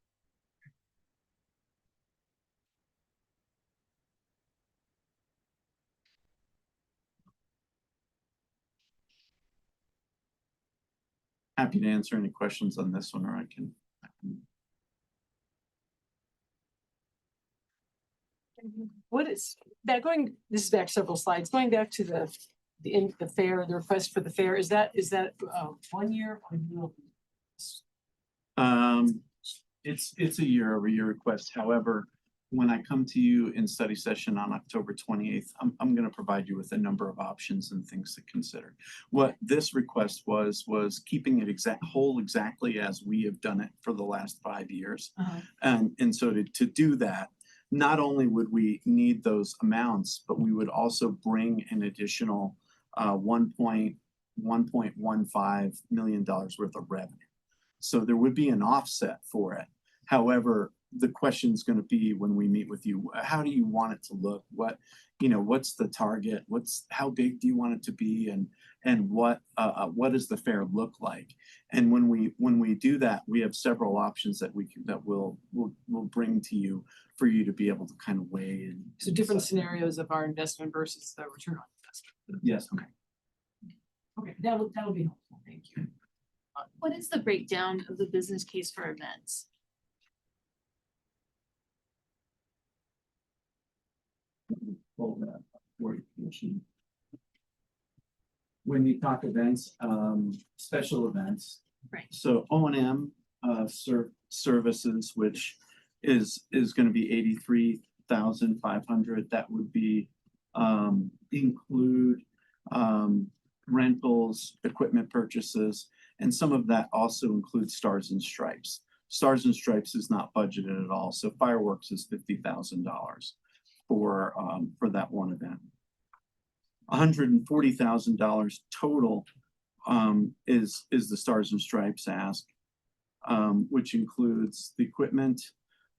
Happy to answer any questions on this one, or I can. What is that going, this is back several slides, going back to the fair, the request for the fair, is that 1 year or? It's a year-over-year request. However, when I come to you in study session on October 28th, I'm going to provide you with a number of options and things to consider. What this request was keeping it whole exactly as we have done it for the last 5 years. And so to do that, not only would we need those amounts, but we would also bring an additional $1.15 million worth of revenue. So there would be an offset for it. However, the question is going to be when we meet with you, how do you want it to look? What's the target? How big do you want it to be? And what does the fair look like? And when we do that, we have several options that we'll bring to you for you to be able to kind of weigh in. So different scenarios of our investment versus the return on investment. Yes. Okay, that'll be helpful. Thank you. What is the breakdown of the business case for events? When you talk events, special events. Right. So O&M services, which is going to be $100,500, that would be include rentals, equipment purchases, and some of that also includes Stars and Stripes. Stars and Stripes is not budgeted at all, so fireworks is $50,000 for that one event. $140,000 total is the Stars and Stripes ask, which includes the equipment,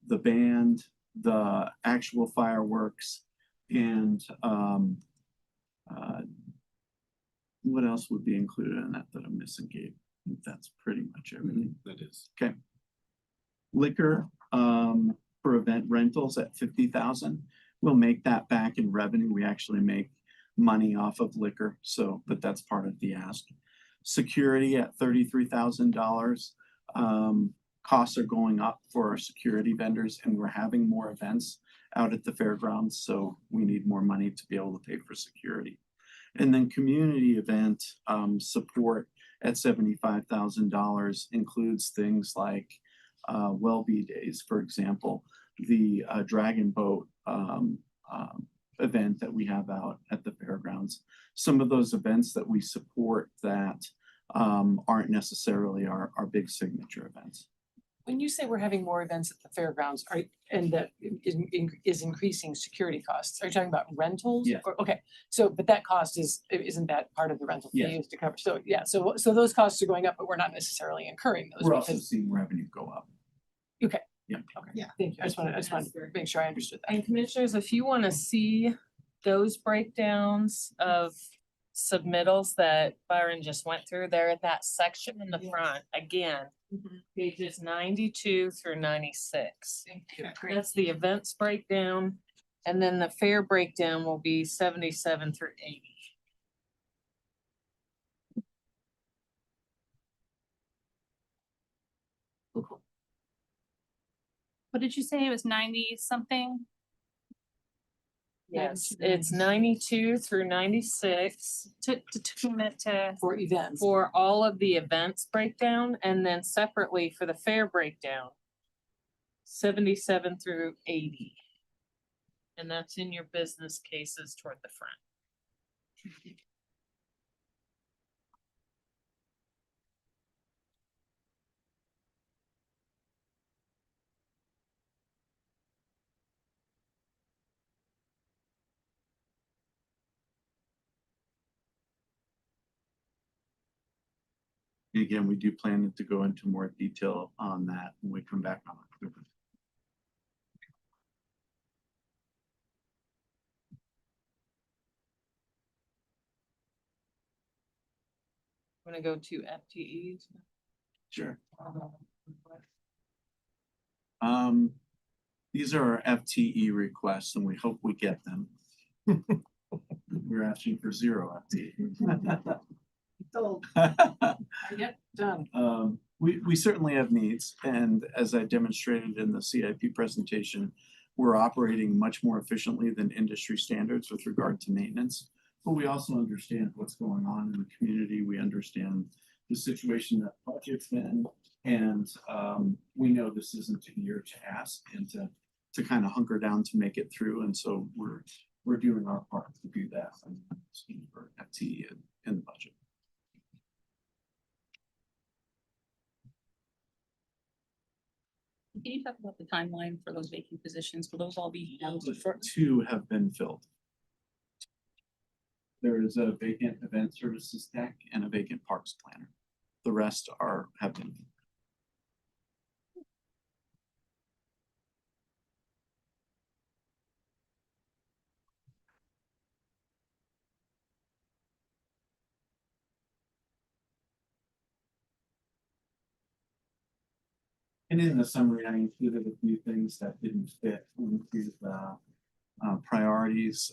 the band, the actual fireworks, and what else would be included in that I'm missing, Gabe? I think that's pretty much everything. That is. Okay. Liquor for event rentals at 50,000. We'll make that back in revenue. We actually make money off of liquor, so but that's part of the ask. Security at $33,000. Costs are going up for our security vendors, and we're having more events out at the fairgrounds, so we need more money to be able to pay for security. And then community event support at $75,000 includes things like Wellbe Days, for example, the Dragon Boat event that we have out at the fairgrounds. Some of those events that we support that aren't necessarily our big signature events. When you say we're having more events at the fairgrounds, and that is increasing security costs, are you talking about rentals? Yeah. Okay, so, but that cost isn't that part of the rental fee Yeah. used to cover? So, yeah, so those costs are going up, but we're not necessarily incurring those. We're also because- seeing revenue go up. Okay. Yeah. Okay, thank you. I just wanted to make sure I understood that. And commissioners, if you want to see those breakdowns of submittals that Byron just went through, they're at that section in the front, again, pages 92 through 96. That's the events breakdown, and then the fair breakdown will be 77 through 80. What did you say? It was 90 something? Yes, it's 92 through 96 To commit to, For events. for all of the events breakdown, and then separately for the fair breakdown, 77 through 80. And that's in your business cases toward the front. Again, we do plan to go into more detail on that when we come back on October. I'm gonna go to FTEs. Sure. These are our FTE requests, and we hope we get them. We're asking for 0 FTE. Yep, done. We certainly have needs, and as I demonstrated in the CIP presentation, we're operating much more efficiently than industry standards with regard to maintenance. But we also understand what's going on in the community. We understand the situation that the budget's in, and we know this isn't a year to ask and to kind of hunker down to make it through. And so we're doing our part to do that and for FTE in the budget. Can you talk about the timeline for those vacant positions? Will those all be filled? 2 have been filled. There is a vacant event services tech and a vacant parks planner. The rest have been. And in the summary, I included a few things that didn't fit into the priorities.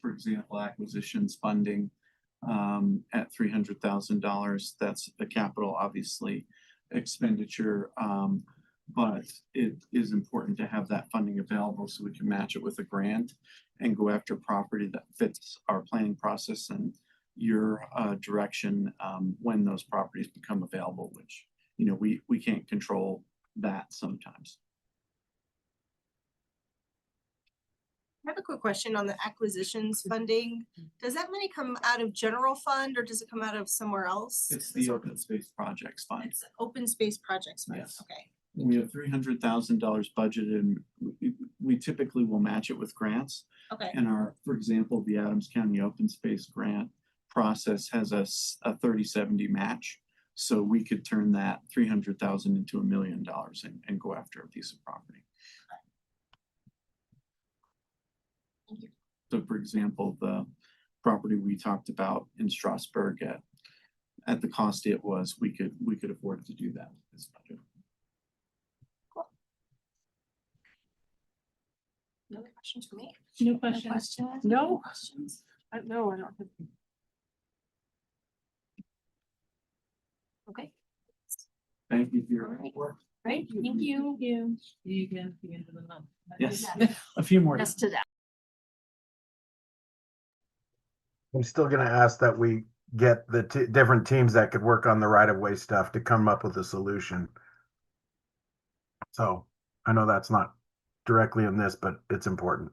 For example, acquisitions funding at $300,000. That's a capital, obviously, expenditure. But it is important to have that funding available so we can match it with a grant and go after property that fits our planning process and your direction when those properties become available, which, you know, we can't control that sometimes. I have a quick question on the acquisitions funding. Does that money come out of general fund or does it come out of somewhere else? It's the Open Space Projects Fund. It's open space projects fund, Yes. okay. We have $300,000 budgeted and we typically will match it with grants. Okay. And for example, the Adams County Open Space Grant process has a 30-70 match. So we could turn that 300,000 into $1 million and go after a piece of property. Thank you. So for example, the property we talked about in Strasburg at the cost it was, we could afford to do that with this budget. No questions for me? No questions? No. Questions? No, I don't. have- Okay. Thank you for your work. Great, thank you. You. You again at the end of the month. Yes. A few more. Yes to that. I'm still gonna ask that we get the different teams that could work on the right of way stuff to come up with a solution. So I know that's not directly in this, but it's important.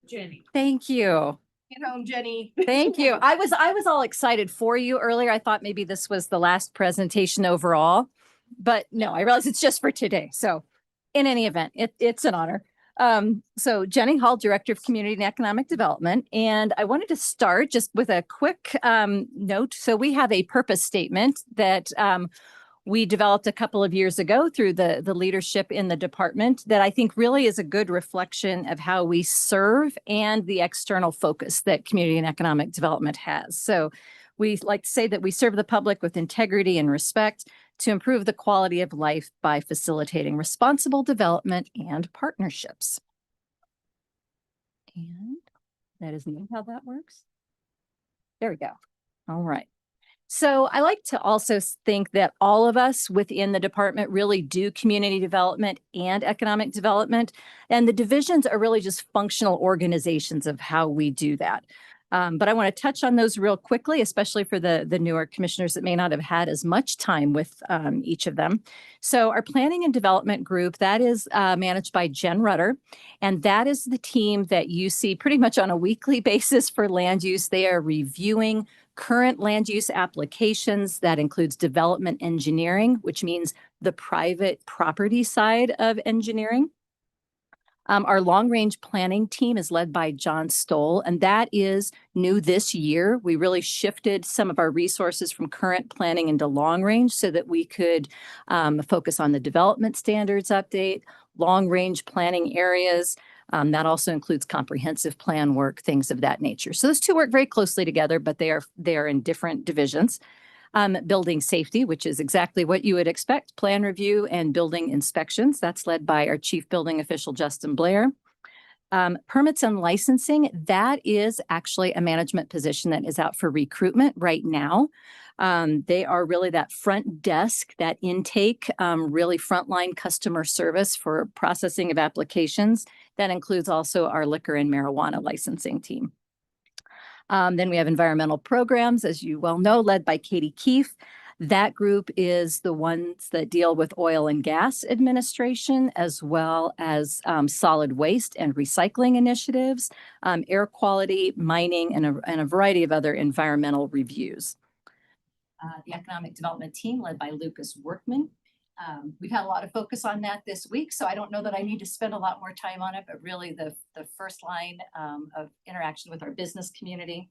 Jenny. Thank you. Get home, Jenny. Thank you. I was all excited for you earlier. I thought maybe this was the last presentation overall, but no, I realize it's just for today. So in any event, it's an honor. So Jenny Hall, Director of Community and Economic Development, and I wanted to start just with a quick note. So we have a purpose statement that we developed a couple of years ago through the leadership in the department that I think really is a good reflection of how we serve and the external focus that community and economic development has. So we like to say that we serve the public with integrity and respect to improve the quality of life by facilitating responsible development and partnerships. And that is not how that works. There we go. All right. So I like to also think that all of us within the department really do community development and economic development, and the divisions are really just functional organizations of how we do that. But I want to touch on those real quickly, especially for the newer commissioners that may not have had as much time with each of them. So our planning and development group, that is managed by Jen Rutter, and that is the team that you see pretty much on a weekly basis for land use. They are reviewing current land use applications. That includes development engineering, which means the private property side of engineering. Our long-range planning team is led by John Stoll, and that is new this year. We really shifted some of our resources from current planning into long-range so that we could focus on the development standards update, long-range planning areas. That also includes comprehensive plan work, things of that nature. So those two work very closely together, but they are in different divisions. Building safety, which is exactly what you would expect, plan review and building inspections. That's led by our Chief Building Official, Justin Blair. Permits and licensing, that is actually a management position that is out for recruitment right now. They are really that front desk, that intake, really frontline customer service for processing of applications. That includes also our liquor and marijuana licensing team. Then we have environmental programs, as you well know, led by Katie Keefe. That group is the ones that deal with oil and gas administration, as well as solid waste and recycling initiatives, air quality, mining, and a variety of other environmental reviews. The economic development team led by Lucas Workman. We've had a lot of focus on that this week, so I don't know that I need to spend a lot more time on it, but really the first line of interaction with our business community.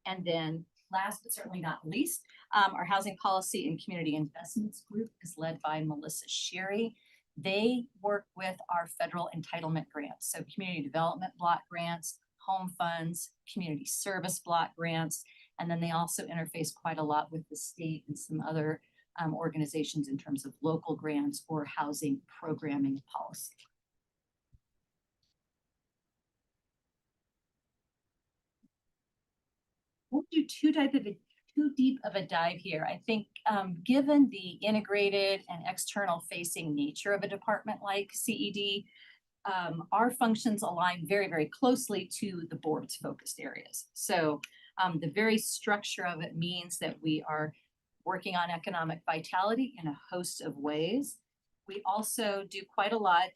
And then last but certainly not least, our housing policy and community investments group is led by Melissa Sherry. They work with our federal entitlement grants, so community development block grants, home funds, community service block grants, and then they also interface quite a lot with the state and some other organizations in terms of local grants or housing programming policy. Won't do too deep of a dive here. I think given the integrated and external facing nature of a department like CED, our functions align very, very closely to the board's focused areas. So the very structure of it means that we are working on economic vitality in a host of ways. We also do quite a lot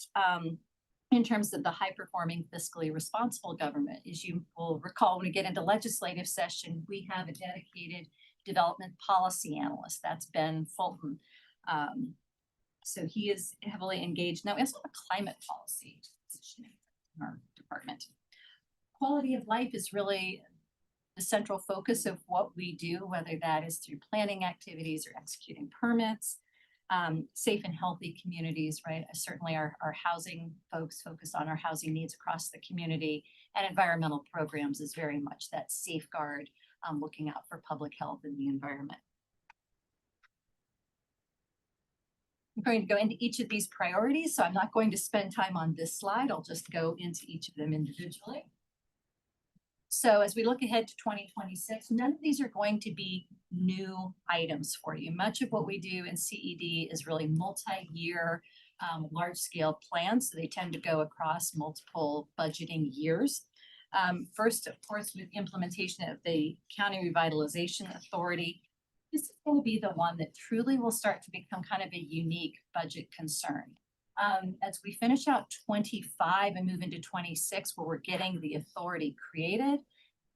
in terms of the high-performing fiscally responsible government. As you will recall, when we get into legislative session, we have a dedicated development policy analyst. That's Ben Fulton. So he is heavily engaged. Now, we also have a climate policy position in our department. Quality of life is really the central focus of what we do, whether that is through planning activities or executing permits. Safe and healthy communities, right? Certainly our housing folks focus on our housing needs across the community, and environmental programs is very much that safeguard, looking out for public health and the environment. I'm going to go into each of these priorities, so I'm not going to spend time on this slide. I'll just go into each of them individually. So as we look ahead to 2026, none of these are going to be new items for you. Much of what we do in CED is really multi-year, large-scale plans. So they tend to go across multiple budgeting years. First, of course, with implementation of the County Revitalization Authority, this is going to be the one that truly will start to become kind of a unique budget concern. As we finish out 25 and move into 26, where we're getting the authority created,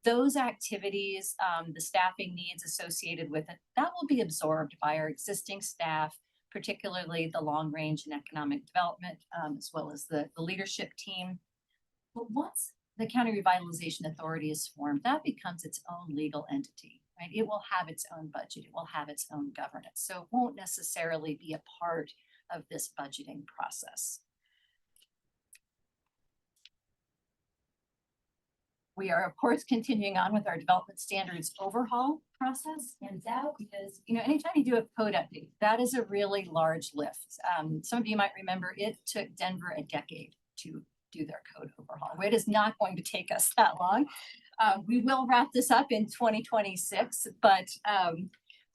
those activities, the staffing needs associated with it, that will be absorbed by our existing staff, particularly the long range and economic development, as well as the leadership team. But once the County Revitalization Authority is formed, that becomes its own legal entity, right? It will have its own budget, it will have its own governance. So it won't necessarily be a part of this budgeting process. We are, of course, continuing on with our development standards overhaul process. And that is, anytime you do a code update, that is a really large lift. Some of you might remember it took Denver a decade to do their code overhaul. It is not going to take us that long. We will wrap this up in 2026, but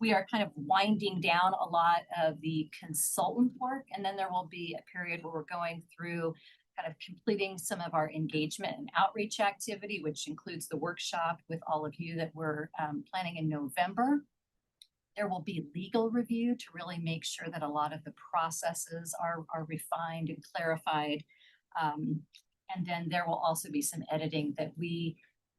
we are kind of winding down a lot of the consultant work. And then there will be a period where we're going through kind of completing some of our engagement and outreach activity, which includes the workshop with all of you that we're planning in November. There will be legal review to really make sure that a lot of the processes are refined and clarified. And then there will also be some editing that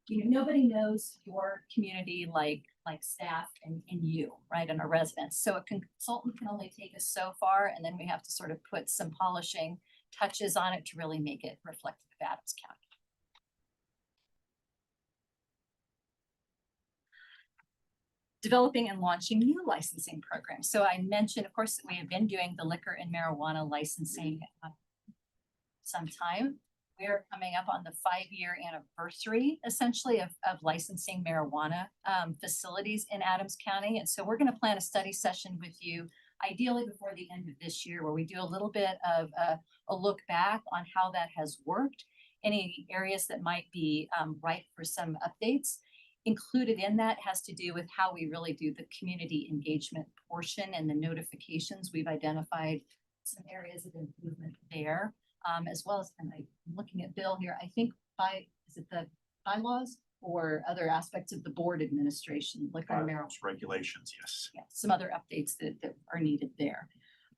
nobody knows your community like staff and you, right, and our residents. So a consultant can only take us so far, and then we have to sort of put some polishing touches on it to really make it reflective of Adams County. Developing and launching new licensing programs. So I mentioned, of course, that we have been doing the liquor and marijuana licensing some time. We are coming up on the 5-year anniversary, essentially, of licensing marijuana facilities in Adams County. And so we're going to plan a study session with you, ideally before the end of this year, where we do a little bit of a look back on how that has worked, any areas that might be ripe for some updates. Included in that has to do with how we really do the community engagement portion and the notifications. We've identified some areas of improvement there, as well as, and I'm looking at Bill here, I think is it the bylaws or other aspects of the board administration, liquor and marijuana regulations, yes. Yeah, some other updates that are needed there.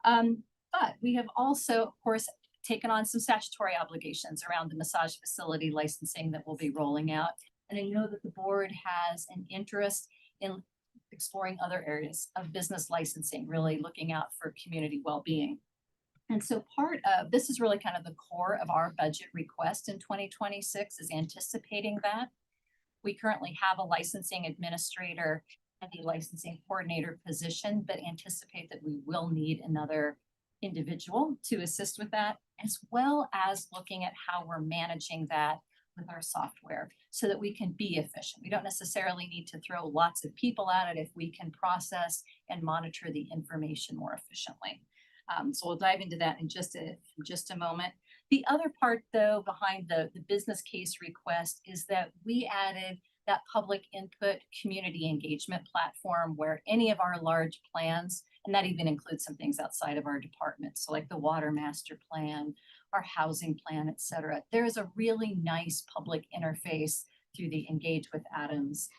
But we have also, of course, taken on some statutory obligations around the massage facility licensing that we'll be rolling out. And I know that the board has an interest in exploring other areas of business licensing, really looking out for community well-being. And so part of this is really kind of the core of our budget request in 2026 is anticipating that. We currently have a licensing administrator and a licensing coordinator position, but anticipate that we will need another individual to assist with that, as well as looking at how we're managing that with our software so that we can be efficient. We don't necessarily need to throw lots of people at it if we can process and monitor the information more efficiently. So we'll dive into that in just a moment. The other part, though, behind the business case request is that we added that public input community engagement platform where any of our large plans, and that even includes some things outside of our department, so like the water master plan, our housing plan, et cetera. There is a really nice public interface through the Engage with Adams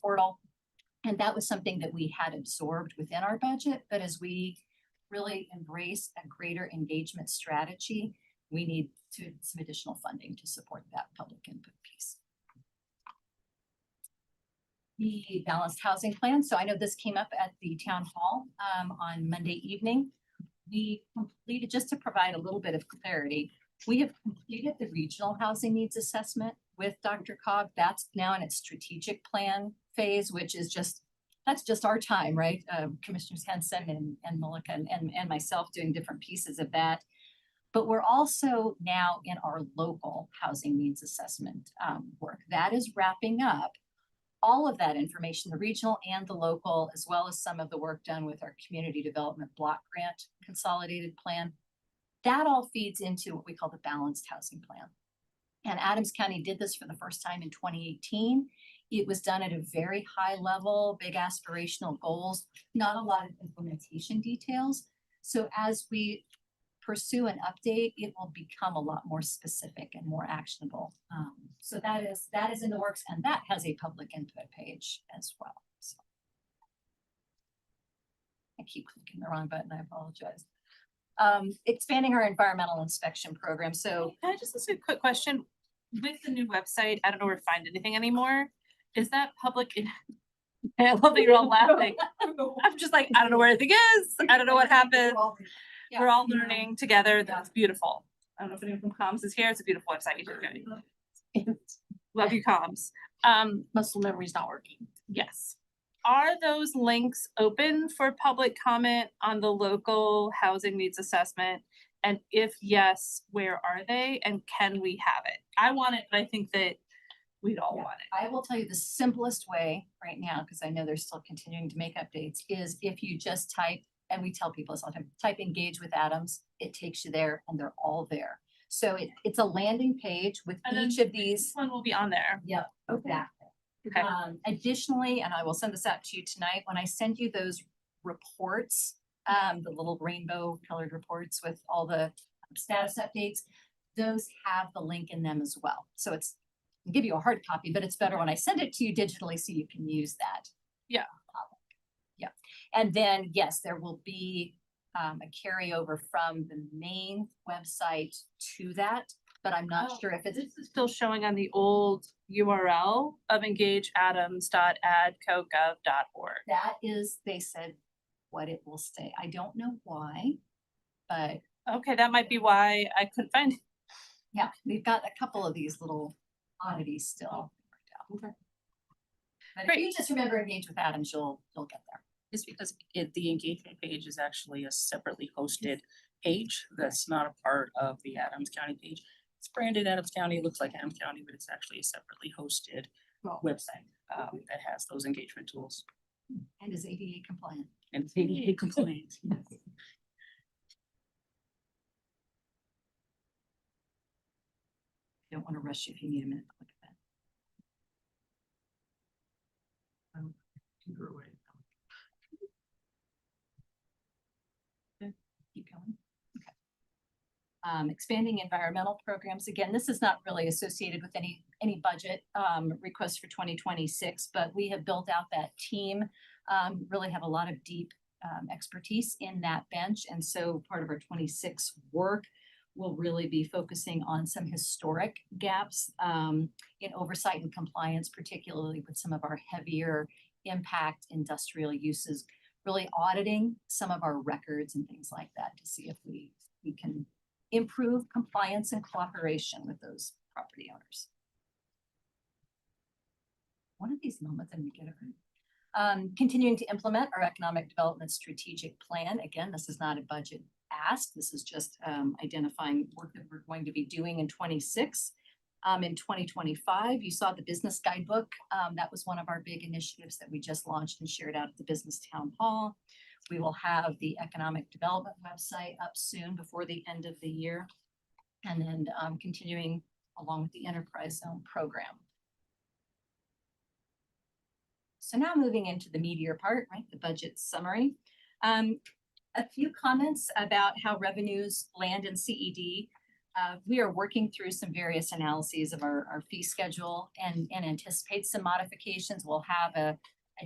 portal. And that was something that we had absorbed within our budget, but as we really embrace a greater engagement strategy, we need some additional funding to support that public input piece. The balanced housing plan. So I know this came up at the town hall on Monday evening. We completed, just to provide a little bit of clarity, we have completed the regional housing needs assessment with Dr. Cobb. That's now in its strategic plan phase, which is that's just our time, right? Commissioners Henson and Melika and myself doing different pieces of that. But we're also now in our local housing needs assessment work. That is wrapping up. All of that information, the regional and the local, as well as some of the work done with our community development block grant consolidated plan, that all feeds into what we call the balanced housing plan. And Adams County did this for the first time in 2018. It was done at a very high level, big aspirational goals, not a lot of implementation details. So as we pursue an update, it will become a lot more specific and more actionable. So that is in the works, and that has a public input page as well. So I keep clicking the wrong button, I apologize. expanding our environmental inspection program. So Can I just ask a quick question? With the new website, I don't know where to find anything anymore. Is that public? I love that you're all laughing. I'm just like, I don't know where anything is. I don't know what happened. We're all learning together. That's beautiful. I don't know if anyone from comms is here. It's a beautiful website. You should go. Love you, comms. Muscle memory's not working. Yes. Are those links open for public comment on the local housing needs assessment? And if yes, where are they and can we have it? I want it, but I think that we'd all want it. I will tell you the simplest way right now, because I know they're still continuing to make updates, is if you just type, and we tell people this all the time, type engage with Adams, it takes you there and they're all there. So it's a landing page with And then each of these. One will be on there. Yep, exactly. Okay. Additionally, and I will send this out to you tonight, when I send you those reports, the little rainbow colored reports with all the status updates, those have the link in them as well. So it's, I'll give you a hard copy, but it's better when I send it to you digitally so you can use that. Yeah. Yeah. And then, yes, there will be a carryover from the main website to that, but I'm not sure if it's. This is still showing on the old URL of engageadams.adcogov.org. That is, they said, what it will stay. I don't know why, but. Okay, that might be why I couldn't find it. Yeah, we've got a couple of these little oddities still. Okay. But if you just remember engage with Adams, you'll get there. It's because the engagement page is actually a separately hosted page. That's not a part of the Adams County page. It's branded Adams County, it looks like Adams County, but it's actually a separately hosted website that has those engagement tools. And is ADA compliant. And it's ADA compliant. Don't want to rush you if you need a minute to look at that. Keep going. Okay. Expanding environmental programs. Again, this is not really associated with any budget requests for 2026, but we have built out that team, really have a lot of deep expertise in that bench. And so part of our 26 work will really be focusing on some historic gaps in oversight and compliance, particularly with some of our heavier impact industrial uses, really auditing some of our records and things like that to see if we can improve compliance and cooperation with those property owners. One of these moments and we get it right. Continuing to implement our economic development strategic plan. Again, this is not a budget ask. This is just identifying work that we're going to be doing in 26. In 2025, you saw the business guidebook. That was one of our big initiatives that we just launched and shared out at the business town hall. We will have the economic development website up soon before the end of the year. And then continuing along with the enterprise zone program. So now moving into the meatier part, right? The budget summary. A few comments about how revenues land in CED. We are working through some various analyses of our fee schedule and anticipate some modifications. We'll have a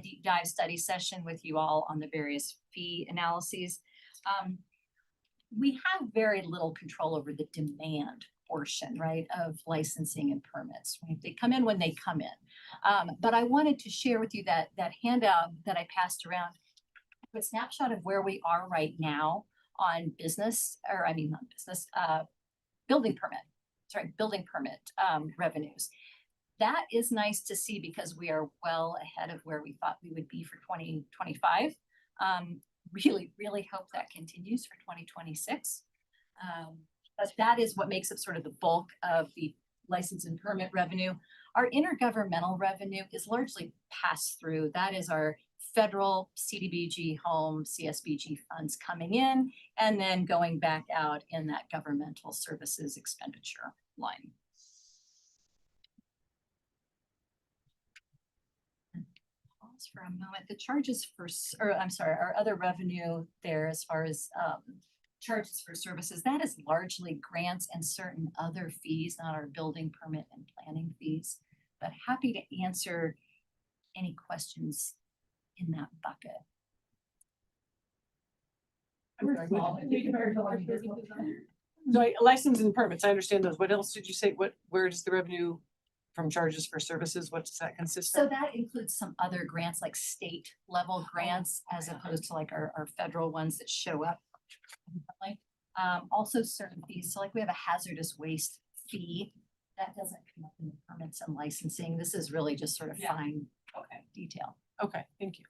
deep dive study session with you all on the various fee analyses. We have very little control over the demand portion, right, of licensing and permits. Right? They come in when they come in. But I wanted to share with you that handout that I passed around, a snapshot of where we are right now on building permit revenues. That is nice to see because we are well ahead of where we thought we would be for 2025. Really hope that continues for 2026. But that is what makes up sort of the bulk of the license and permit revenue. Our intergovernmental revenue is largely passed through. That is our federal CDBG home CSBG funds coming in and then going back out in that governmental services expenditure line. Pause for a moment. The charges our other revenue there as far as charges for services, that is largely grants and certain other fees, not our building permit and planning fees, but happy to answer any questions in that bucket. So license and permits, I understand those. What else did you say? Where does the revenue from charges for services, what does that consist So of? that includes some other grants, like state level grants, as opposed to like our federal ones that show up. Also certain fees, so like we have a hazardous waste fee, that doesn't come up in the permits and licensing. This is really just sort of fine detail. Okay, thank you.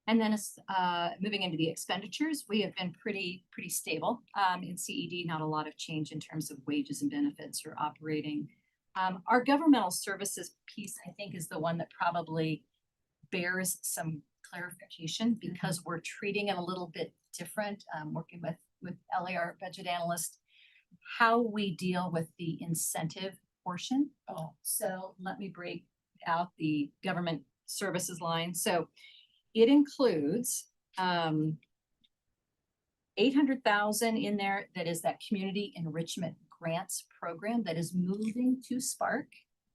And then moving into the expenditures, we have been pretty stable. In CED, not a lot of change in terms of wages and benefits or operating. Our governmental services piece, I think, is the one that probably bears some clarification because we're treating it a little bit different, working with LAR budget analyst, how we deal with the incentive portion. So let me break out the government services line. So it includes 800,000 in there that is that community enrichment grants program that is moving to Spark,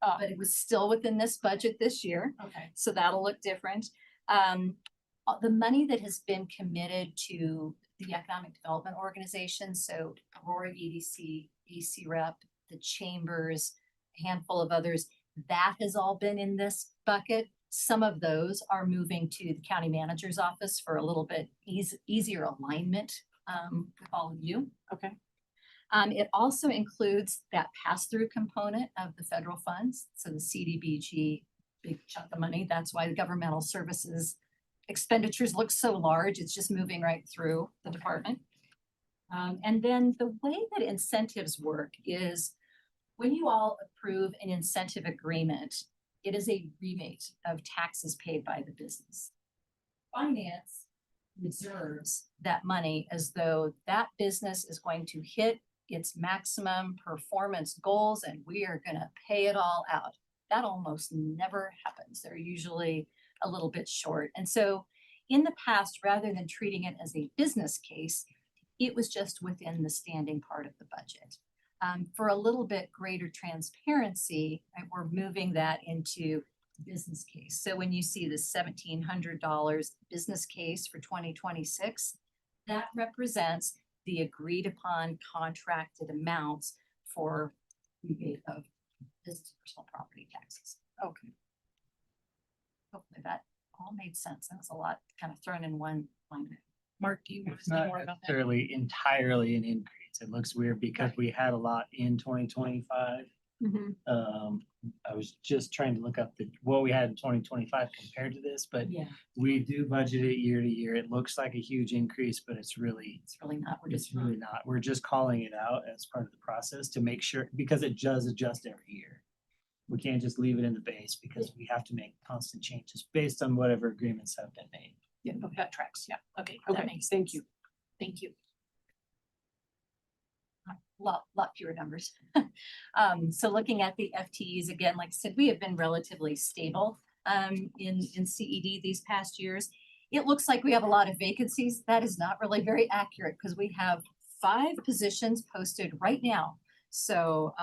but it was still within this budget this year. Okay. So that'll look different. The money that has been committed to the economic development organization, so Aurora EDC, ECREP, the chambers, a handful of others, that has all been in this bucket. Some of those are moving to the county manager's office for a little bit easier alignment with all of you. Okay. It also includes that pass-through component of the federal funds. So the CDBG, big chunk of money. That's why the governmental services expenditures look so large. It's just moving right through the department. And then the way that incentives work is when you all approve an incentive agreement, it is a rebate of taxes paid by the business. Finance reserves that money as though that business is going to hit its maximum performance goals and we are going to pay it all out. That almost never happens. They're usually a little bit short. And so in the past, rather than treating it as a business case, it was just within the standing part of the budget. For a little bit greater transparency, right, we're moving that into business case. So when you see the $1,700 business case for 2026, that represents the agreed upon contracted amounts for rebate of business personal property taxes. Okay. Hopefully that all made sense. That was a lot kind of thrown in one line. Mark, do you want to It's say not more about that? necessarily entirely an increase. It looks weird because we had a lot in 2025. I was just trying to look up what we had in 2025 compared to this, but Yeah, we do budget it year to year. It looks like a huge increase, but it's really not. it's really not. We're just calling it out as part of the process to make sure, because it does adjust every year. We can't just leave it in the base because we have to make constant changes based on whatever agreements have been made. Yeah, okay, that tracks. Yeah. Okay, Okay, that makes thank you. Thank you. Lot fewer numbers. So looking at the FTEs again, like I said, we have been relatively stable in CED these past years. It looks like we have a lot of vacancies. That is not really very accurate because we have 5 positions posted right now. So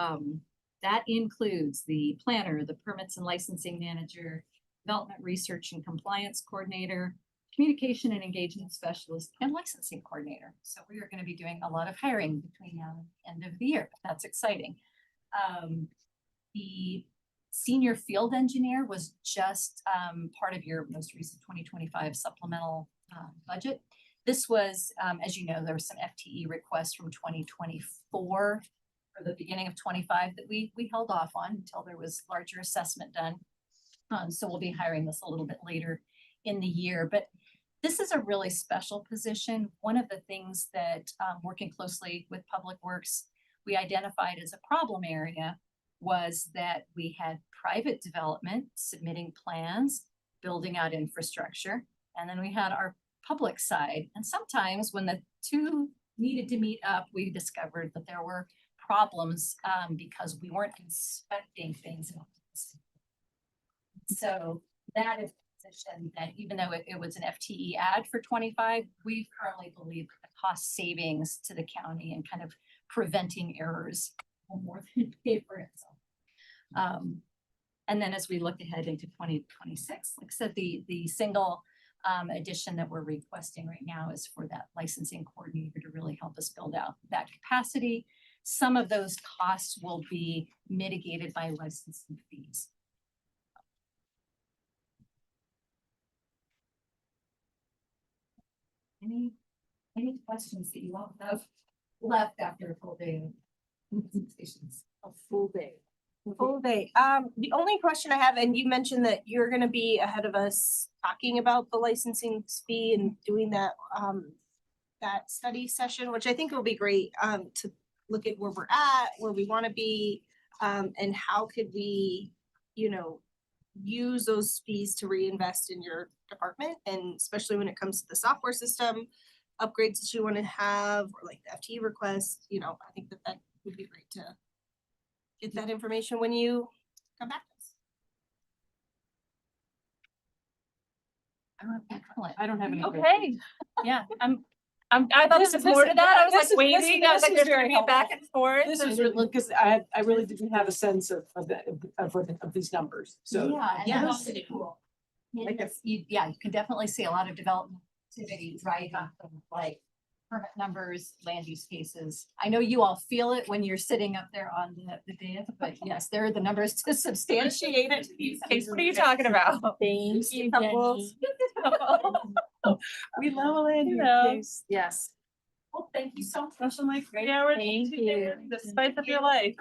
that includes the planner, the permits and licensing manager, development research and compliance coordinator, communication and engagement specialist, and licensing coordinator. So we are going to be doing a lot of hiring between now and the end of the year. That's exciting. The senior field engineer was just part of your most recent 2025 supplemental budget. This was, as you know, there was some FTE requests from 2024 for the beginning of 25 that we held off on until there was larger assessment done. So we'll be hiring this a little bit later in the year, but this is a really special position. One of the things that working closely with Public Works, we identified as a problem area was that we had private development submitting plans, building out infrastructure, and then we had our public side. And sometimes when the two needed to meet up, we discovered that there were problems because we weren't inspecting things. So that is a position that even though it was an FTE ad for 25, we currently believe the cost savings to the county and kind of preventing errors will more than pay for itself. And then as we look ahead into 2026, like I said, the single addition that we're requesting right now is for that licensing coordinator to really help us build out that capacity. Some of those costs will be mitigated by licensing fees. Any questions that you all have left after a full day of presentations? A full day. Full day. The only question I have, and you mentioned that you're gonna be ahead of us talking about the licensing fee and doing that, that study session, which I think will be great, to look at where we're at, where we wanna be, and how could we, you know, use those fees to reinvest in your department, and especially when it comes to the software system upgrades that you wanna have, or like the FTE requests, you know, I think that that would be great to get that information when you come back to us. I don't have any. Okay, yeah, I thought this was more to that. I was like waiting. I was like, there's gonna be a back and forth. This is really, because I really didn't have a sense of these numbers, so. Yeah, and Yeah. that's cool. Like if you, yeah, you can definitely see a lot of development activity driving from like permit numbers, land use cases. I know you all feel it when you're sitting up there on the dais, but yes, there are the numbers to substantiate it. Case, what are you talking about? Thank you, Jenny. We love a land You use know. case. Yes. Well, thank you so much. Like 3 hours. Thank you. The spice of your life.